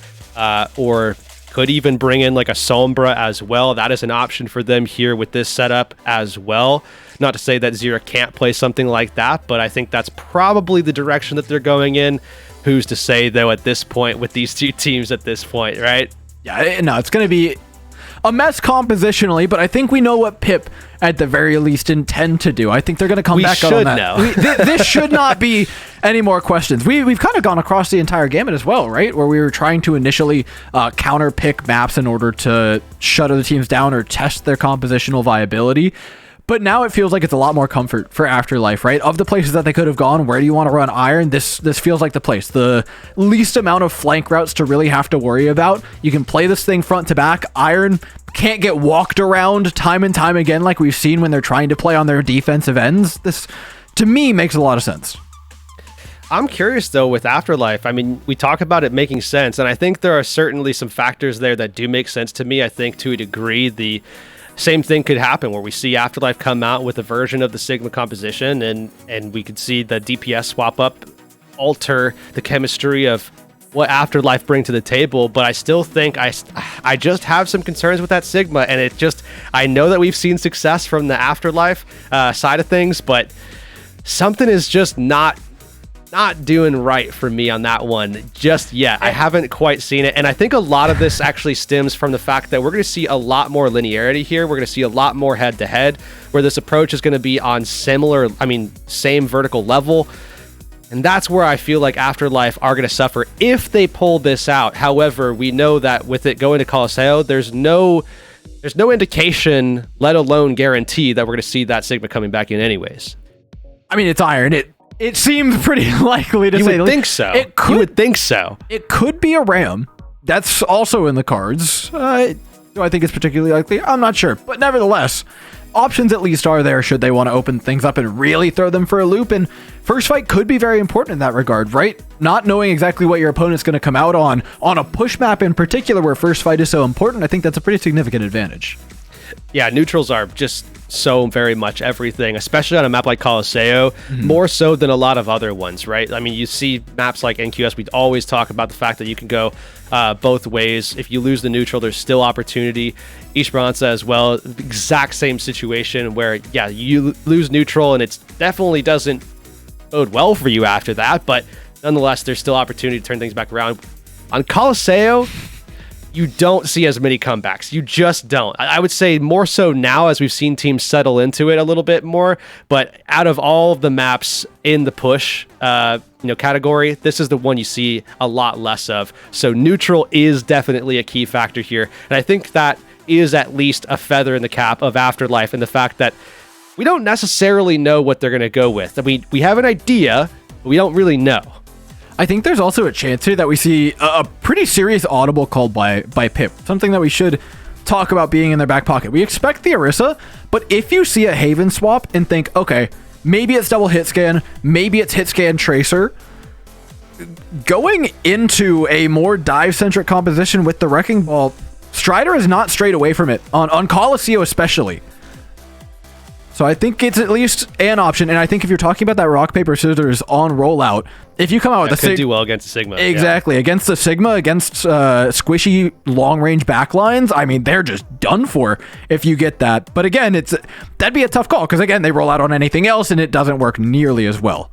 or could even bring in like a Sombra as well. That is an option for them here with this setup as well. Not to say that Zera can't play something like that, but I think that's probably the direction that they're going in. Who's to say, though, at this point with these 2 teams at this point, right? Yeah, no, it's going to be a mess compositionally, but I think we know what Pip, at the very least, intend to do. I think they're going to come back on that. Know. This should not be any more questions. We've kind of gone across the entire gamut as well, right? Where we were trying to initially counter pick maps in order to shut other teams down or test their compositional viability. But now it feels like it's a lot more comfort for Afterlife, right? Of the places that they could have gone, where do you want to run Iron? This feels like the place. The least amount of flank routes to really have to worry about. You can play this thing front to back. Iron can't get walked around time and time again like we've seen when they're trying to play on their defensive ends. This, to me, makes a lot of sense. I'm curious, though, with Afterlife. I mean, we talk about it making sense, and I think there are certainly some factors there that do make sense to me. I think to a degree, the same thing could happen where we see Afterlife come out with a version of the Sigma composition and we could see the DPS swap up alter the chemistry of what Afterlife bring to the table. But I still think I just have some concerns with that Sigma, and I know that we've seen success from the Afterlife side of things, but something is just not doing right for me on that one just yet. I haven't quite seen it. And I think a lot of this actually stems from the fact that we're going to see a lot more linearity here. We're going to see a lot more head to head where this approach is going to be on same vertical level. And that's where I feel like Afterlife are going to suffer if they pull this out. However, we know that with it going to Colosseo, there's no indication, let alone guarantee, that we're going to see that Sigma coming back in anyways. I mean, it's Iron. It seems pretty likely to say. You would think so. You would think so. It could be a Ram. That's also in the cards. Do I think it's particularly likely? I'm not sure. But nevertheless, options at least are there should they want to open things up and really throw them for a loop. And first fight could be very important in that regard, right? Not knowing exactly what your opponent's going to come out on a push map in particular where first fight is so important, I think that's a pretty significant advantage. Yeah, neutrals are just so very much everything, especially on a map like Colosseo, more so than a lot of other ones, right? I mean, you see maps like NQS, we always talk about the fact that you can go both ways. If you lose the neutral, there's still opportunity. Esperanza as well, exact same situation where, yeah, you lose neutral and it definitely doesn't bode well for you after that, but nonetheless, there's still opportunity to turn things back around. On Colosseo, you don't see as many comebacks. You just don't. I would say more so now as we've seen teams settle into it a little bit more. But out of all of the maps in the push category, this is the one you see a lot less of. So neutral is definitely a key factor here. And I think that is at least a feather in the cap of Afterlife and the fact that we don't necessarily know what they're going to go with. I mean, we have an idea, but we don't really know. I think there's also a chance here that we see a pretty serious audible called by Pip. Something that we should talk about being in their back pocket. We expect the Orisa, but if you see a Haven swap and think, okay, maybe it's double hit scan, maybe it's hit scan Tracer, going into a more dive-centric composition with the Wrecking Ball Strider is not straight away from it, on Colosseo especially. So I think it's at least an option, and I think if you're talking about that rock, paper, scissors on rollout, if you come out with That could do well against the Sigma. Exactly. Yeah. Against the Sigma, against squishy long-range backlines, I mean, they're just done for if you get that. But again, that'd be a tough call, because again, they roll out on anything else, and it doesn't work nearly as well.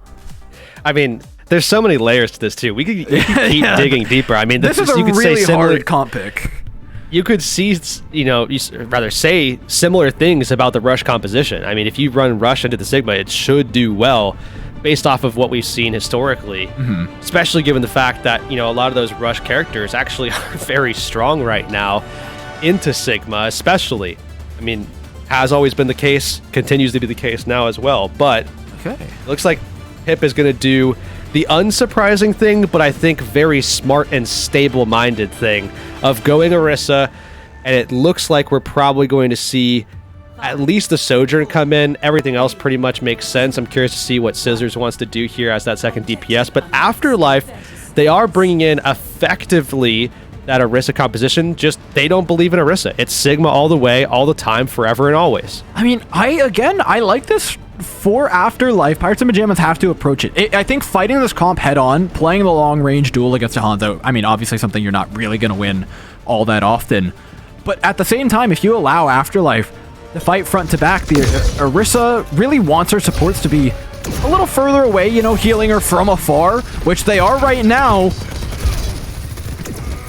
I mean, there's so many layers to this, too. We could keep digging deeper. I mean, this is a you could really say hard comp pick. You could see, rather say similar things about the Rush composition. I mean, if you run Rush into the Sigma, it should do well based off of what we've seen historically, especially given the fact that, a lot of those Rush characters actually are very strong right now into Sigma, especially. I mean, has always been the case, continues to be the case now as well, but it looks like Pip is going to do the unsurprising thing, but I think very smart and stable-minded thing of going Orisa, and it looks like we're probably going to see at least the Sojourn come in. Everything else pretty much makes sense. I'm curious to see what Scissors wants to do here as that second DPS, but Afterlife, they are bringing in effectively that Orisa composition, just they don't believe in Orisa. It's Sigma all the way, all the time, forever and always. I mean, I like this for Afterlife. Pirates and Pajamas have to approach it. I think fighting this comp head-on, playing the long-range duel against a Hanzo, I mean, obviously something you're not really going to win all that often. But at the same time, if you allow Afterlife to fight front to back, the Orisa really wants her supports to be a little further away, healing her from afar, which they are right now.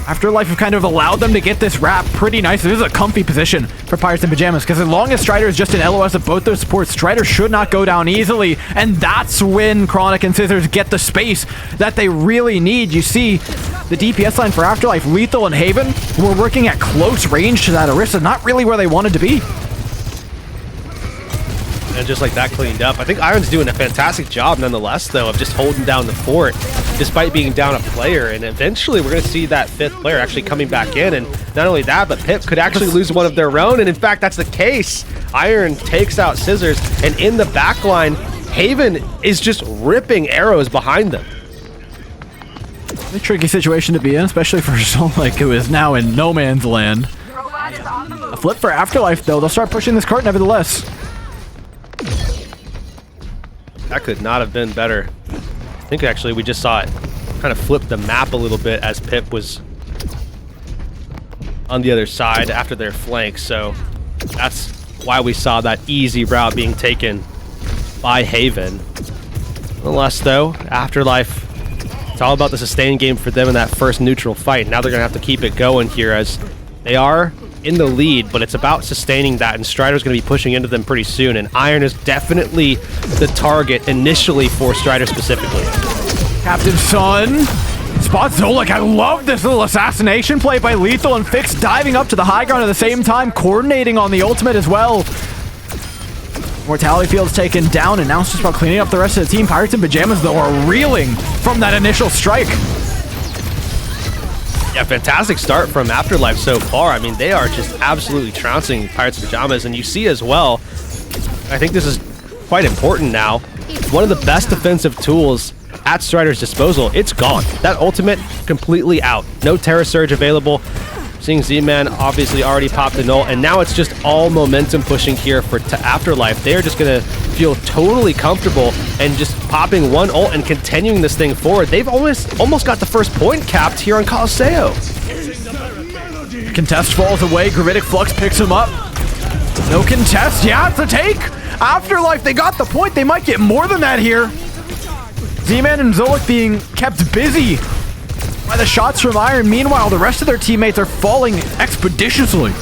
Afterlife have kind of allowed them to get this wrap pretty nice. This is a comfy position for Pirates and Pajamas, because as long as Strider is just an LOS of both those supports, Strider should not go down easily, and that's when Chronic and Scissors get the space that they really need. You see the DPS line for Afterlife, Lethal and Haven, were working at close range to that Orisa, not really where they wanted to be. And just like that cleaned up. I think Iron's doing a fantastic job nonetheless, though, of just holding down the fort despite being down a player. And eventually we're going to see that fifth player actually coming back in. And not only that, but Pip could actually lose one of their own. And in fact, that's the case. Iron takes out Scissors. And in the back line, Haven is just ripping arrows behind them. A tricky situation to be in, especially for Zolik, who is now in no man's land. A flip for Afterlife, though. They'll start pushing this cart nevertheless. That could not have been better. I think actually we just saw it kind of flip the map a little bit as Pip was on the other side after their flank. So that's why we saw that easy route being taken by Haven. Nonetheless, though, Afterlife, it's all about the sustain game for them in that first neutral fight. Now they're going to have to keep it going here as they are in the lead, but it's about sustaining that, and Strider's going to be pushing into them pretty soon, and Iron is definitely the target initially for Strider specifically. Captain Sun spots Zolik. I love this little assassination play by Lethal and Fix, diving up to the high ground at the same time, coordinating on the ultimate as well. Mortality Field's taken down, and now it's just about cleaning up the rest of the team. Pirates and Pajamas, though, are reeling from that initial strike. Yeah, fantastic start from Afterlife so far. I mean, they are just absolutely trouncing Pirates and Pajamas, and you see as well, I think this is quite important now, one of the best defensive tools at Strider's disposal, it's gone. That ultimate completely out. No Terra Surge available. Seeing Z-Man obviously already popped the null, and now it's just all momentum pushing here for Afterlife. They're just going to feel totally comfortable and just popping one ult and continuing this thing forward. They've almost got the first point capped here on Colosseo. Contest falls away. Gravitic Flux picks him up. No contest. Yeah, it's a take. Afterlife, they got the point. They might get more than that here. Z-Man and Zolik being kept busy by the shots from Iron. Meanwhile, the rest of their teammates are falling expeditiously.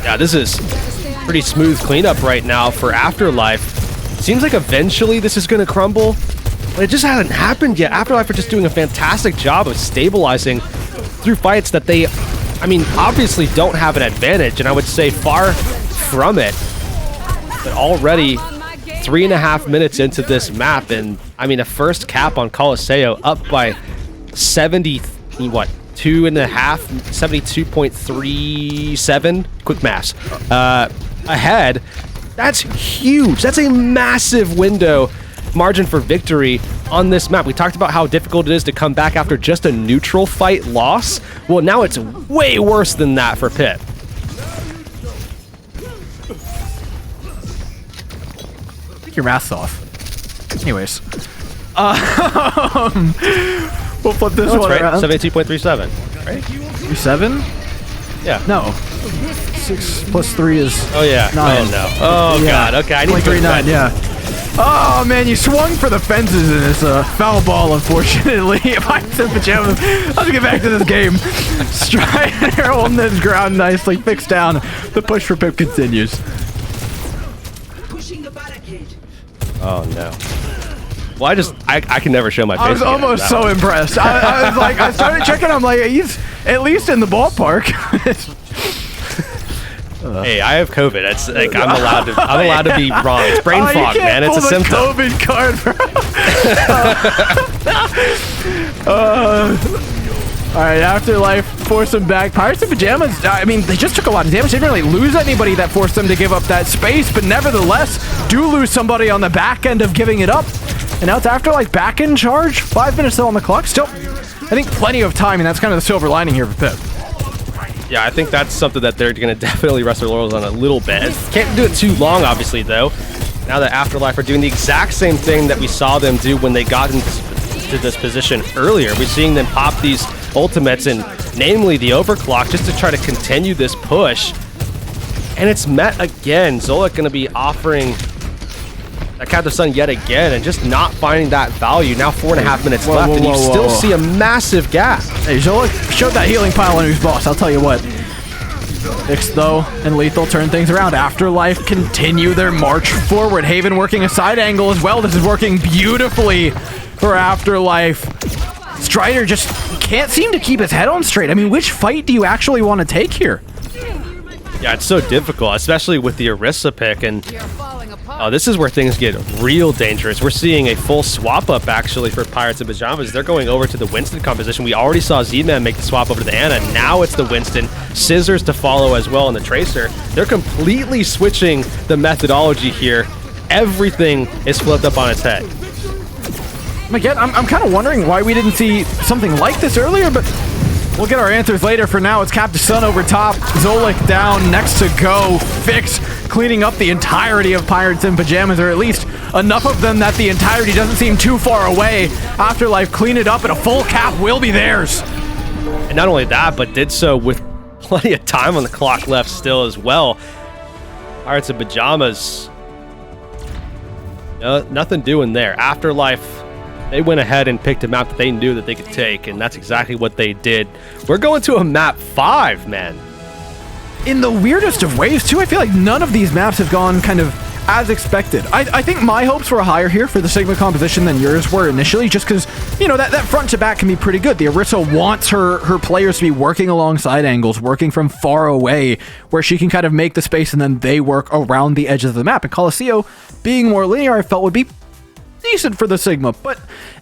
Yeah, this is pretty smooth cleanup right now for Afterlife. Seems like eventually this is going to crumble, but it just hasn't happened yet. Afterlife are just doing a fantastic job of stabilizing through fights that they, I mean, obviously don't have an advantage, and I would say far from it. But already 3.5 minutes into this map, and I mean, a first cap on Colosseo up by 72.37 quick mass ahead. That's huge. That's a massive window margin for victory on this map. We talked about how difficult it is to come back after just a neutral fight loss. Well, now it's way worse than that for Pip. Take your mask off. Anyways. We'll flip this one Right. around. 72.37. Right? 7? Yeah. No. 6 plus 3 is Oh, yeah. 9. Oh, no. Oh, Yeah. God. Okay, I need to go to 0.39, bed. yeah. Oh, man, you swung for the fences in this foul ball, unfortunately. If I said pajamas, let's get back to this game. Strider holding this ground nicely, fixed down. The push for Pip continues. Oh, no. Well, I can never show my face. I was again almost after that so one. impressed. I was like, I started checking. I'm like, he's at least in the ballpark. Hey, I have COVID. It's like I'm allowed to be wrong. It's brain you fog, can't man. It's a pull the symptom. COVID card, bro. All right, Afterlife forced them back. Pirates in Pajamas, I mean, they just took a lot of damage. They didn't really lose anybody that forced them to give up that space, but nevertheless, do lose somebody on the back end of giving it up. And now it's Afterlife back in charge. 5 minutes still on the clock. Still, I think plenty of time, and that's kind of the silver lining here for Pip. Yeah, I think that's something that they're going to definitely rest their laurels on a little bit. Can't do it too long, obviously, though. Now that Afterlife are doing the exact same thing that we saw them do when they got into this position earlier. We're seeing them pop these ultimates, and namely the overclock, just to try to continue this push. And it's met again. Zolik going to be offering that Captain Sun yet again, and just not finding that value. Now 4.5 minutes left, and you still see a massive gap. Hey, Zolik showed that healing pile on his boss, I'll tell you what. Fix, though, and Lethal turn things around. Afterlife continue their march forward. Haven working a side angle as well. This is working beautifully for Afterlife. Strider just can't seem to keep his head on straight. I mean, which fight do you actually want to take here? Yeah, it's so difficult, especially with the Orisa pick, and this is where things get real dangerous. We're seeing a full swap up, actually, for Pirates in Pajamas. They're going over to the Winston composition. We already saw Z-Man make the swap over to the Ana. Now it's the Winston. Scissors to follow as well in the Tracer. They're completely switching the methodology here. Everything is flipped up on its head. Again, I'm kind of wondering why we didn't see something like this earlier, but we'll get our answers later. For now, it's Captain Sun over top. Zolik down, next to go. Fix cleaning up the entirety of Pirates in Pajamas, or at least enough of them that the entirety doesn't seem too far away. Afterlife clean it up, and a full cap will be theirs. And not only that, but did so with plenty of time on the clock left still as well. Pirates in Pajamas, nothing doing there. Afterlife, they went ahead and picked a map that they knew that they could take, and that's exactly what they did. We're going to a map 5, man. In the weirdest of ways, too. I feel like none of these maps have gone kind of as expected. I think my hopes were higher here for the Sigma composition than yours were initially, just because, you know, that front to back can be pretty good. The Orisa wants her players to be working alongside angles, working from far away, where she can kind of make the space and then they work around the edges of the map. And Colosseo, being more linear, I felt would be decent for the Sigma, but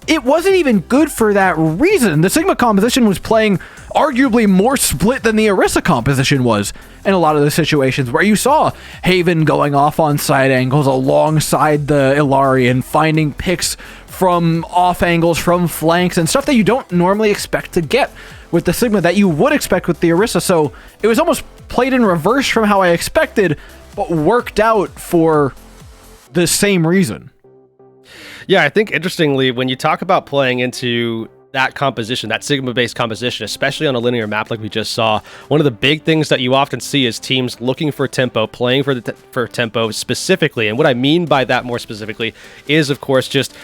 it wasn't even good for that reason. The Sigma composition was playing arguably more split than the Orisa composition was in a lot of the situations where you saw Haven going off on side angles alongside the Illari, finding picks from off angles, from flanks, and stuff that you don't normally expect to get with the Sigma that you would expect with the Orisa. So it was almost played in reverse from how I expected, but worked out for the same reason. Yeah, I think interestingly, when you talk about playing into that composition, that Sigma-based composition, especially on a linear map like we just saw, one of the big things that you often see is teams looking for tempo, playing for tempo specifically. And what I mean by that more specifically is, of course, just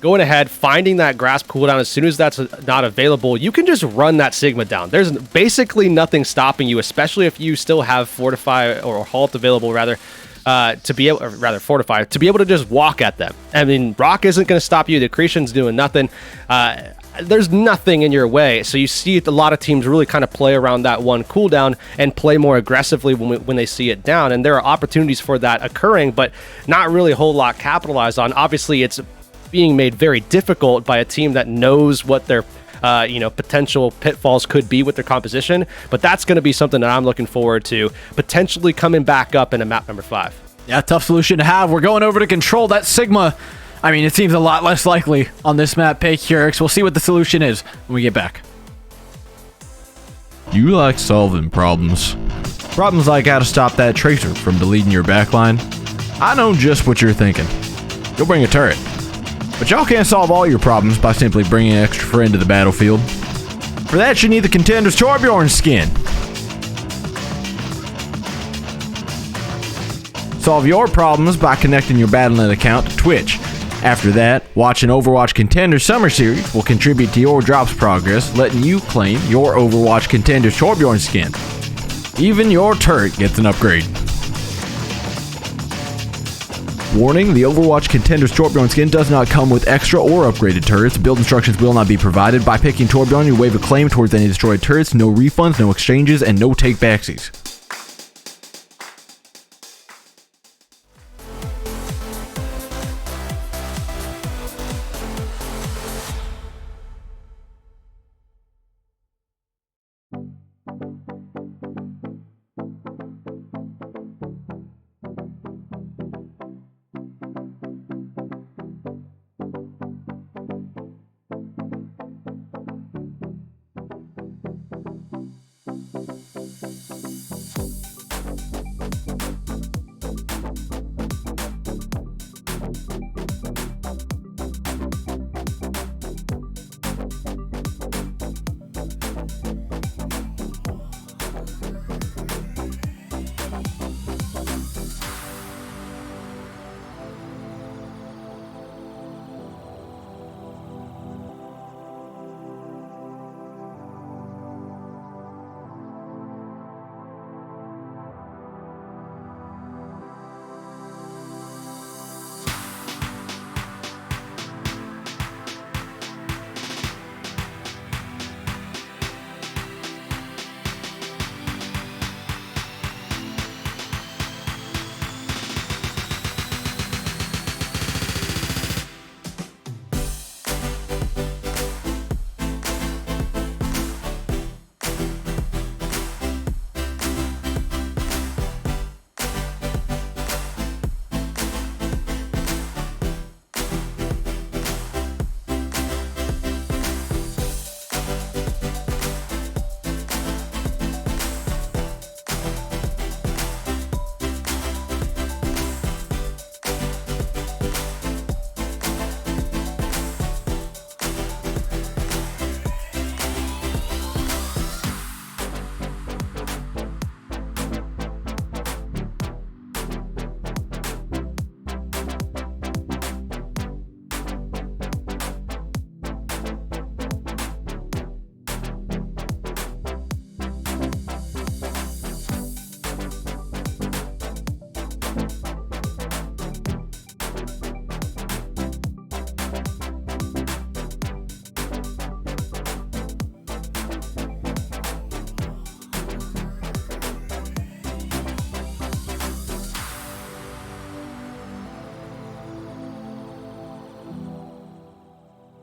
going ahead, finding that grasp cooldown. As soon as that's not available, you can just run that Sigma down. There's basically nothing stopping you, especially if you still have Fortify or Halt available, rather, to be able, or rather Fortify, to be able to just walk at them. I mean, Rock isn't going to stop you. The Accretion's doing nothing. There's nothing in your way. So you see a lot of teams really kind of play around that one cooldown and play more aggressively when they see it down. And there are opportunities for that occurring, but not really a whole lot capitalized on. Obviously, it's being made very difficult by a team that knows what their potential pitfalls could be with their composition, but that's going to be something that I'm looking forward to potentially coming back up in a map number 5. Yeah, tough solution to have. We're going over to control that Sigma I mean, it seems a lot less likely on this map. Paycurix. We'll see what the solution is when we get back. You like solving problems. Problems like how to stop that tracer from deleting your backline. I know just what you're thinking. You'll bring a turret. But y'all can't solve all your problems by simply bringing an extra friend to the battlefield. For that, you need the Contenders Torbjorn skin. Solve your problems by connecting your Battle.net account to Twitch. After that, watching Overwatch Contenders Summer Series will contribute to your drops progress, letting you claim your Overwatch Contenders Torbjorn skin. Even your turret gets an upgrade. Warning, the Overwatch Contenders Torbjorn skin does not come with extra or upgraded turrets. Build instructions will not be provided. By picking Torbjorn, you waive a claim towards any destroyed turrets. No refunds, no exchanges, and no take-backsies.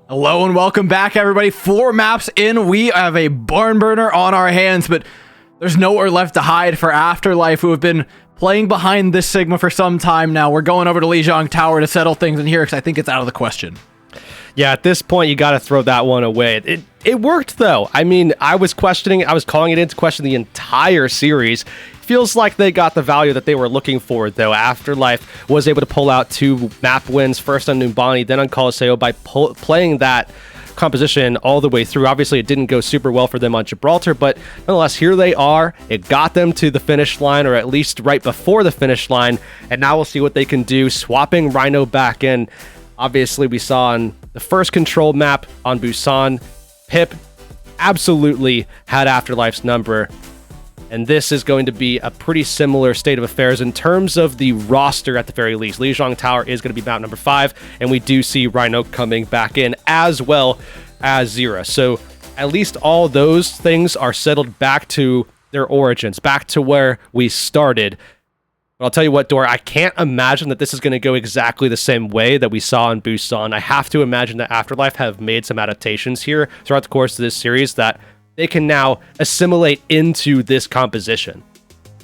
Hello and welcome back, everybody. 4 maps in. We have a barn burner on our hands, but there's nowhere left to hide for Afterlife, who have been playing behind this Sigma for some time now. We're going over to Lijiang Tower to settle things in here because I think it's out of the question. Yeah, at this point, you got to throw that one away. It worked, though. I mean, I was calling it into question the entire series. Feels like they got the value that they were looking for, though. Afterlife was able to pull out 2 map wins, first on Numbani, then on Colosseo, by playing that composition all the way through. Obviously, it didn't go super well for them on Gibraltar, but nonetheless, here they are. It got them to the finish line, or at least right before the finish line, and now we'll see what they can do, swapping Rhino back in. Obviously, we saw on the first control map on Busan, Pip absolutely had Afterlife's number. And this is going to be a pretty similar state of affairs in terms of the roster at the very least. Lijiang Tower is going to be map number 5, and we do see Rhino coming back in as well as Zera. So at least all those things are settled back to their origins, back to where we started. But I'll tell you what, Dora, I can't imagine that this is going to go exactly the same way that we saw in Busan. I have to imagine that Afterlife have made some adaptations here throughout the course of this series that they can now assimilate into this composition.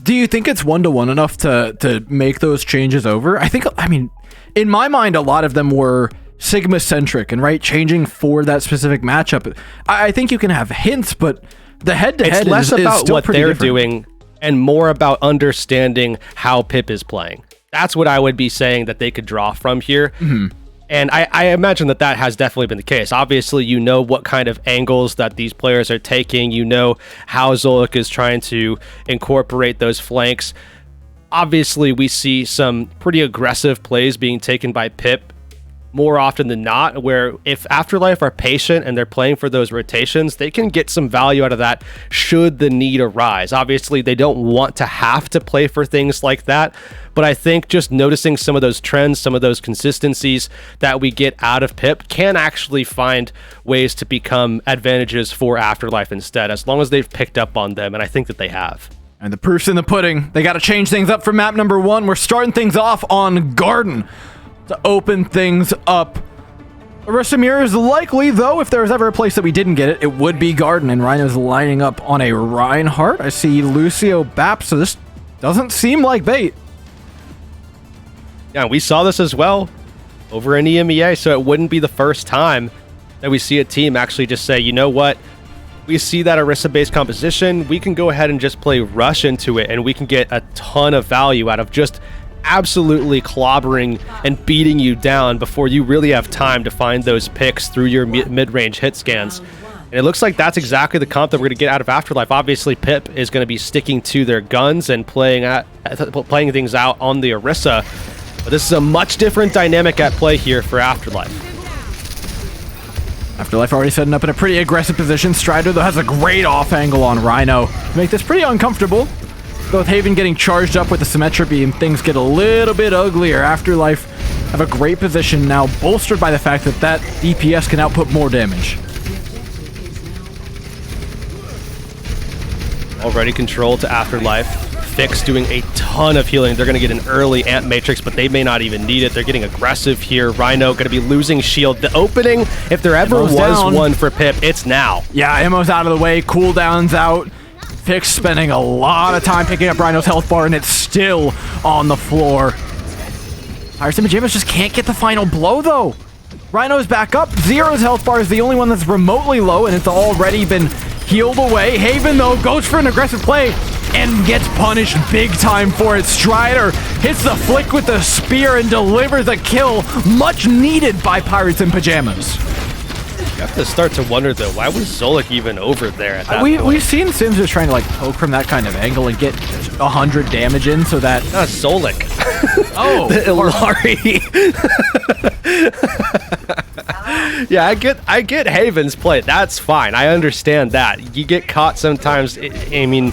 Do you think it's 1-to-1 enough to make those changes over? I mean, in my mind, a lot of them were Sigma-centric and, right, changing for that specific matchup. I think you can have hints, but the head-to-head It's less is about still what pretty they're different. doing and more about understanding how Pip is playing. That's what I would be saying that they could draw from here. And I imagine that that has definitely been the case. Obviously, you know what kind of angles that these players are taking. You know how Zolik is trying to incorporate those flanks. Obviously, we see some pretty aggressive plays being taken by Pip more often than not, where if Afterlife are patient and they're playing for those rotations, they can get some value out of that should the need arise. Obviously, they don't want to have to play for things like that, but I think just noticing some of those trends, some of those consistencies that we get out of Pip can actually find ways to become advantages for Afterlife instead, as long as they've picked up on them, and I think that they have. And the proof's in the pudding. They got to change things up for map number 1. We're starting things off on Garden to open things up. Resamir is likely, though, if there was ever a place that we didn't get it, it would be Garden, and Rhino's lining up on a Reinhardt. I see Lucio Bap, so this doesn't seem like bait. Yeah, we saw this as well over in EMEA, so it wouldn't be the first time that we see a team actually just say, you know what, we see that Orisa-based composition, we can go ahead and just play Rush into it, and we can get a ton of value out of just absolutely clobbering and beating you down before you really have time to find those picks through your mid-range hit scans. And it looks like that's exactly the comp that we're going to get out of Afterlife. Obviously, Pip is going to be sticking to their guns and playing things out on the Orisa. But this is a much different dynamic at play here for Afterlife. Afterlife already setting up in a pretty aggressive position. Strider, though, has a great off angle on Rhino to make this pretty uncomfortable. Both Haven getting charged up with the Symmetra beam, things get a little bit uglier. Afterlife have a great position now, bolstered by the fact that that DPS can output more damage. Already controlled to Afterlife. Fix doing a ton of healing. They're going to get an early Amp Matrix, but they may not even need it. They're getting aggressive here. Rhino going to be losing shield. The opening, if there ever Ammo's was down. one for Pip, it's now. Yeah, ammo's out of the way, cooldown's out. Fix spending a lot of time picking up Rhino's health bar, and it's still on the floor. Pirates and Pajamas just can't get the final blow, though. Rhino's back up. Zero's health bar is the only one that's remotely low, and it's already been healed away. Haven, though, goes for an aggressive play and gets punished big time for it. Strider hits the flick with the spear and delivers a kill, much needed by Pirates in Pajamas. You have to start to wonder, though, why was Zolik even over there at that point? We've seen Sims just trying to, like, poke from that kind of angle and get 100 damage in so that... Not Zolik. Oh! Ilari. Yeah, I get Haven's play. That's fine. I understand that. You get caught sometimes. I mean,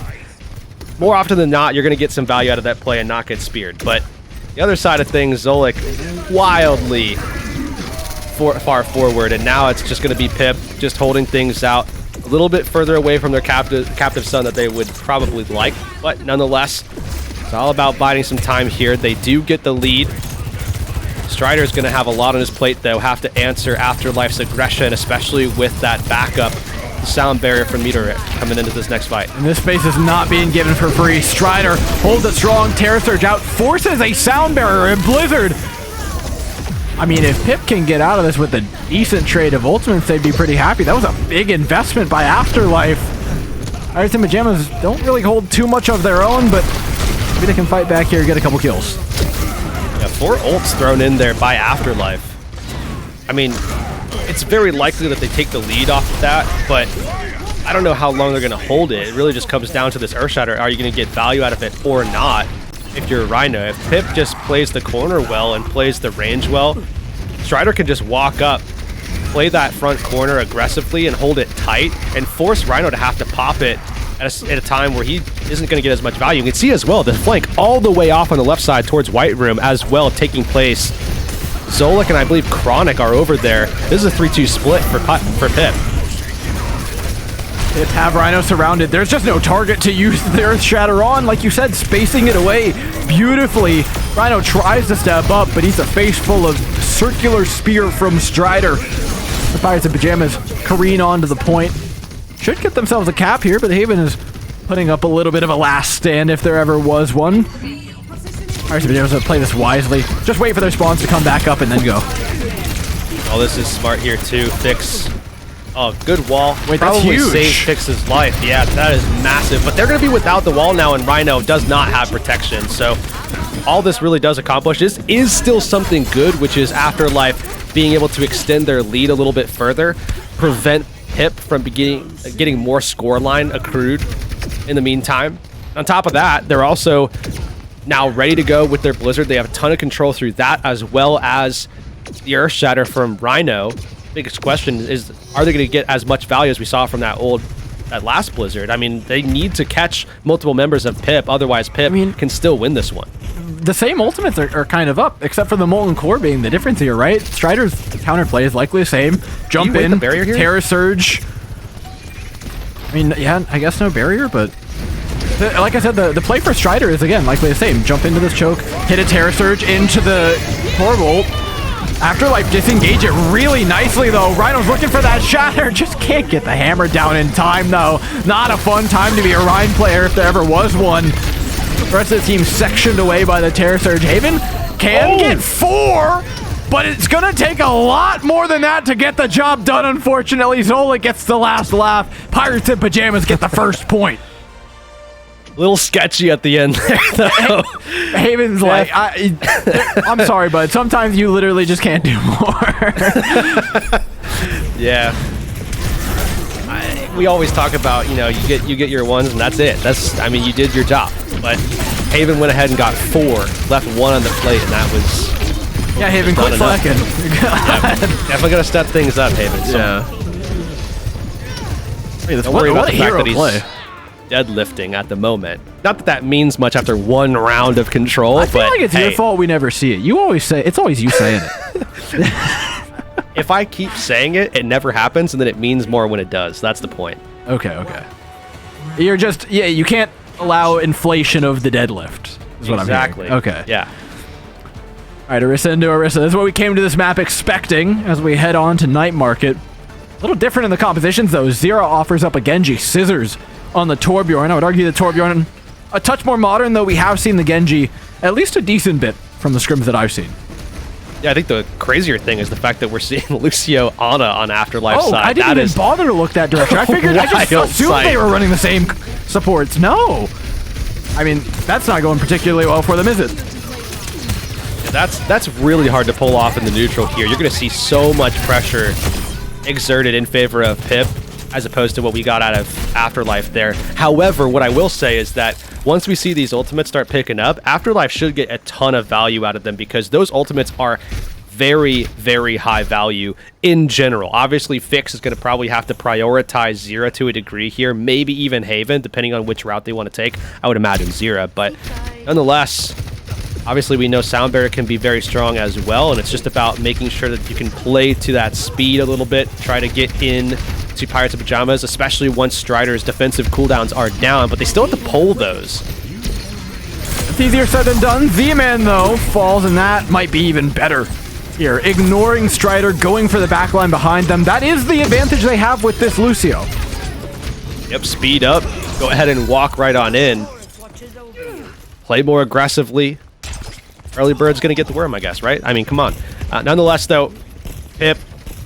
more often than not, you're going to get some value out of that play and not get speared. But the other side of things, Zolik wildly far forward, and now it's just going to be Pip just holding things out a little bit further away from their captive son that they would probably like, but nonetheless, it's all about biding some time here. They do get the lead. Strider's going to have a lot on his plate, though, have to answer Afterlife's aggression, especially with that backup sound barrier from Meteor coming into this next fight. And this space is not being given for free. Strider holds it strong, Terror Surge out, forces a sound barrier, and Blizzard. I mean, if Pip can get out of this with a decent trade of ultimates, they'd be pretty happy. That was a big investment by Afterlife. Pirates and Pajamas don't really hold too much of their own, but maybe they can fight back here and get a couple kills. Yeah, 4 ults thrown in there by Afterlife. I mean, it's very likely that they take the lead off of that, but I don't know how long they're going to hold it. It really just comes down to this Earthshatter. Are you going to get value out of it or not? If you're Rhino, if Pip just plays the corner well and plays the range well, Strider can just walk up, play that front corner aggressively and hold it tight, and force Rhino to have to pop it at a time where he isn't going to get as much value. You can see as well the flank all the way off on the left side towards White Room as well taking place. Zolik and I believe Chronic are over there. This is a 3-2 split for Pip. Pip have Rhino surrounded. There's just no target to use the Earth Shatter on. Like you said, spacing it away beautifully. Rhino tries to step up, but he's a face full of circular spear from Strider. The Pirates in Pajamas careen on to the point. Should get themselves a cap here, but Haven is putting up a little bit of a last stand if there ever was one. Pirates Pirates have been able to play this wisely. Just wait for their spawns to come back up and then go. Oh, this is smart here too. Fix. Oh, good wall. Wait, that's Probably huge. saved Fix's life. Yeah, that is massive. But they're going to be without the wall now, and Rhino does not have protection. So all this really does accomplish is still something good, which is Afterlife being able to extend their lead a little bit further, prevent Pip from getting more score line accrued in the meantime. On top of that, they're also now ready to go with their Blizzard. They have a ton of control through that, as well as the Earth Shatter from Rhino. Biggest question is, are they going to get as much value as we saw from that last Blizzard? I mean, they need to catch multiple members of Pip, otherwise Pip can still win this one. The same ultimates are kind of up, except for the Molten Core being the difference here, right? Strider's counterplay is likely the same. Jump in, barrier here? Terror Surge. I mean, yeah, I guess no barrier, but like I said, the play for Strider is, again, likely the same. Jump into this choke, hit a Terror Surge into the Core Bolt. Afterlife disengage it really nicely, though. Rhino's looking for that shatter. Just can't get the hammer down in time, though. Not a fun time to be a Rhine player if there ever was one. The rest of the team sectioned away by the Terror Surge. Haven can get 4, but it's going to take a lot more than that to get the job done, unfortunately. Zola gets the last laugh. Pirates in Pajamas get the first point. A little sketchy at the end there, though. Haven's like, I'm sorry, but sometimes you literally just can't do more. Yeah. We always talk about, you get your ones and that's it. I mean, you did your job. But Haven went ahead and got 4, left 1 on the plate, and that was... Yeah, Haven, quit slacking. Yeah, definitely got to step things up, Haven. So. Yeah. Hey, Don't worry about the fact that he's play. deadlifting at the moment. Not that that means much after 1 round of control, I feel but like it's your fault we never see it. You always say, it's always you saying it. if I keep saying it, it never happens, and then it means more when it does. That's the point. Okay. You're just, you can't allow inflation of the deadlift. Is what Exactly. I'm hearing. Okay. Yeah. All right, Orisa into Orisa. This is what we came to this map expecting as we head on to Night Market. A little different in the compositions, though. Zero offers up a Genji Scissors on the Torbjorn. I would argue the Torbjorn a touch more modern, though we have seen the Genji at least a decent bit from the scrims that I've seen. Yeah, I think the crazier thing is the fact that we're seeing Lucio Ana on Afterlife side. I didn't even bother to look that direction. I figured, I just assumed they were running the same supports. No. I mean, that's not going particularly well for them, is it? That's really hard to pull off in the neutral here. You're going to see so much pressure exerted in favor of Pip as opposed to what we got out of Afterlife there. However, what I will say is that once we see these ultimates start picking up, Afterlife should get a ton of value out of them because those ultimates are very, very high value in general. Obviously, Fix is going to probably have to prioritize Zero to a degree here, maybe even Haven, depending on which route they want to take. I would imagine Zero, but nonetheless, obviously we know Sound Barrier can be very strong as well, and it's just about making sure that you can play to that speed a little bit, try to get in to Pirates of Pajamas, especially once Strider's defensive cooldowns are down, but they still have to pull those. It's easier said than done. Z-Man, though, falls, and that might be even better here. Ignoring Strider, going for the backline behind them. That is the advantage they have with this Lucio. Yep, speed up. Go ahead and walk right on in. Play more aggressively. Early Bird's going to get the worm, I guess, right? I mean, come on. Nonetheless, though, Pip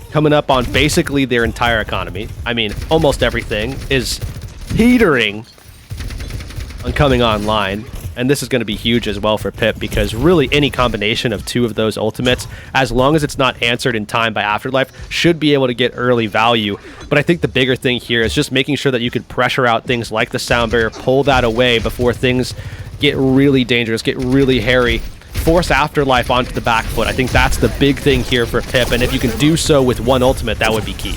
coming up on basically their entire economy. I mean, almost everything is teetering on coming online. And this is going to be huge as well for Pip because really any combination of 2 of those ultimates, as long as it's not answered in time by Afterlife, should be able to get early value. But I think the bigger thing here is just making sure that you can pressure out things like the Sound Barrier, pull that away before things get really dangerous, get really hairy. Force Afterlife onto the back foot. I think that's the big thing here for Pip, and if you can do so with 1 ultimate, that would be key.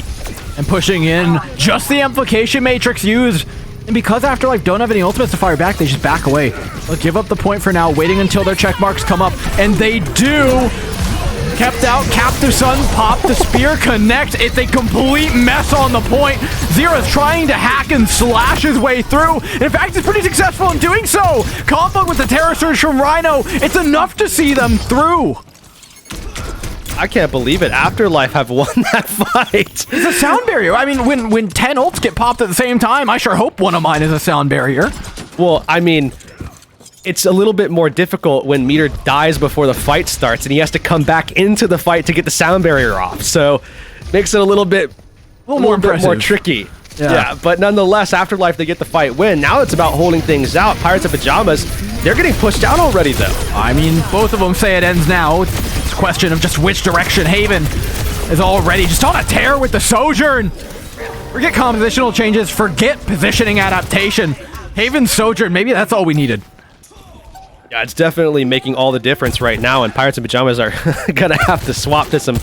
And pushing in, just the Amplification Matrix used. And because Afterlife don't have any ultimates to fire back, they just back away. They'll give up the point for now, waiting until their check marks come up, and they do. Kept out, Captive Sun, pop the spear, connect. It's a complete mess on the point. Zero's trying to hack and slash his way through. In fact, he's pretty successful in doing so. Combo with the Terror Surge from Rhino. It's enough to see them through. I can't believe it. Afterlife have won that fight. It's a Sound Barrier. I mean, when 10 ults get popped at the same time, I sure hope one of mine is a Sound Barrier. Well, I mean, it's a little bit more difficult when Meter dies before the fight starts and he has to come back into the fight to get the sound barrier off. So makes it a little bit more tricky. Yeah, but nonetheless, Afterlife, they get the fight win. Now it's about holding things out. Pirates of Pajamas, they're getting pushed out already, though. I mean, both of them say it ends now. It's a question of just which direction. Haven is already just on a tear with the Sojourn. Forget compositional changes. Forget positioning adaptation. Haven Sojourn, maybe that's all we needed. Yeah, it's definitely making all the difference right now, and Pirates of Pajamas are going to have to swap to some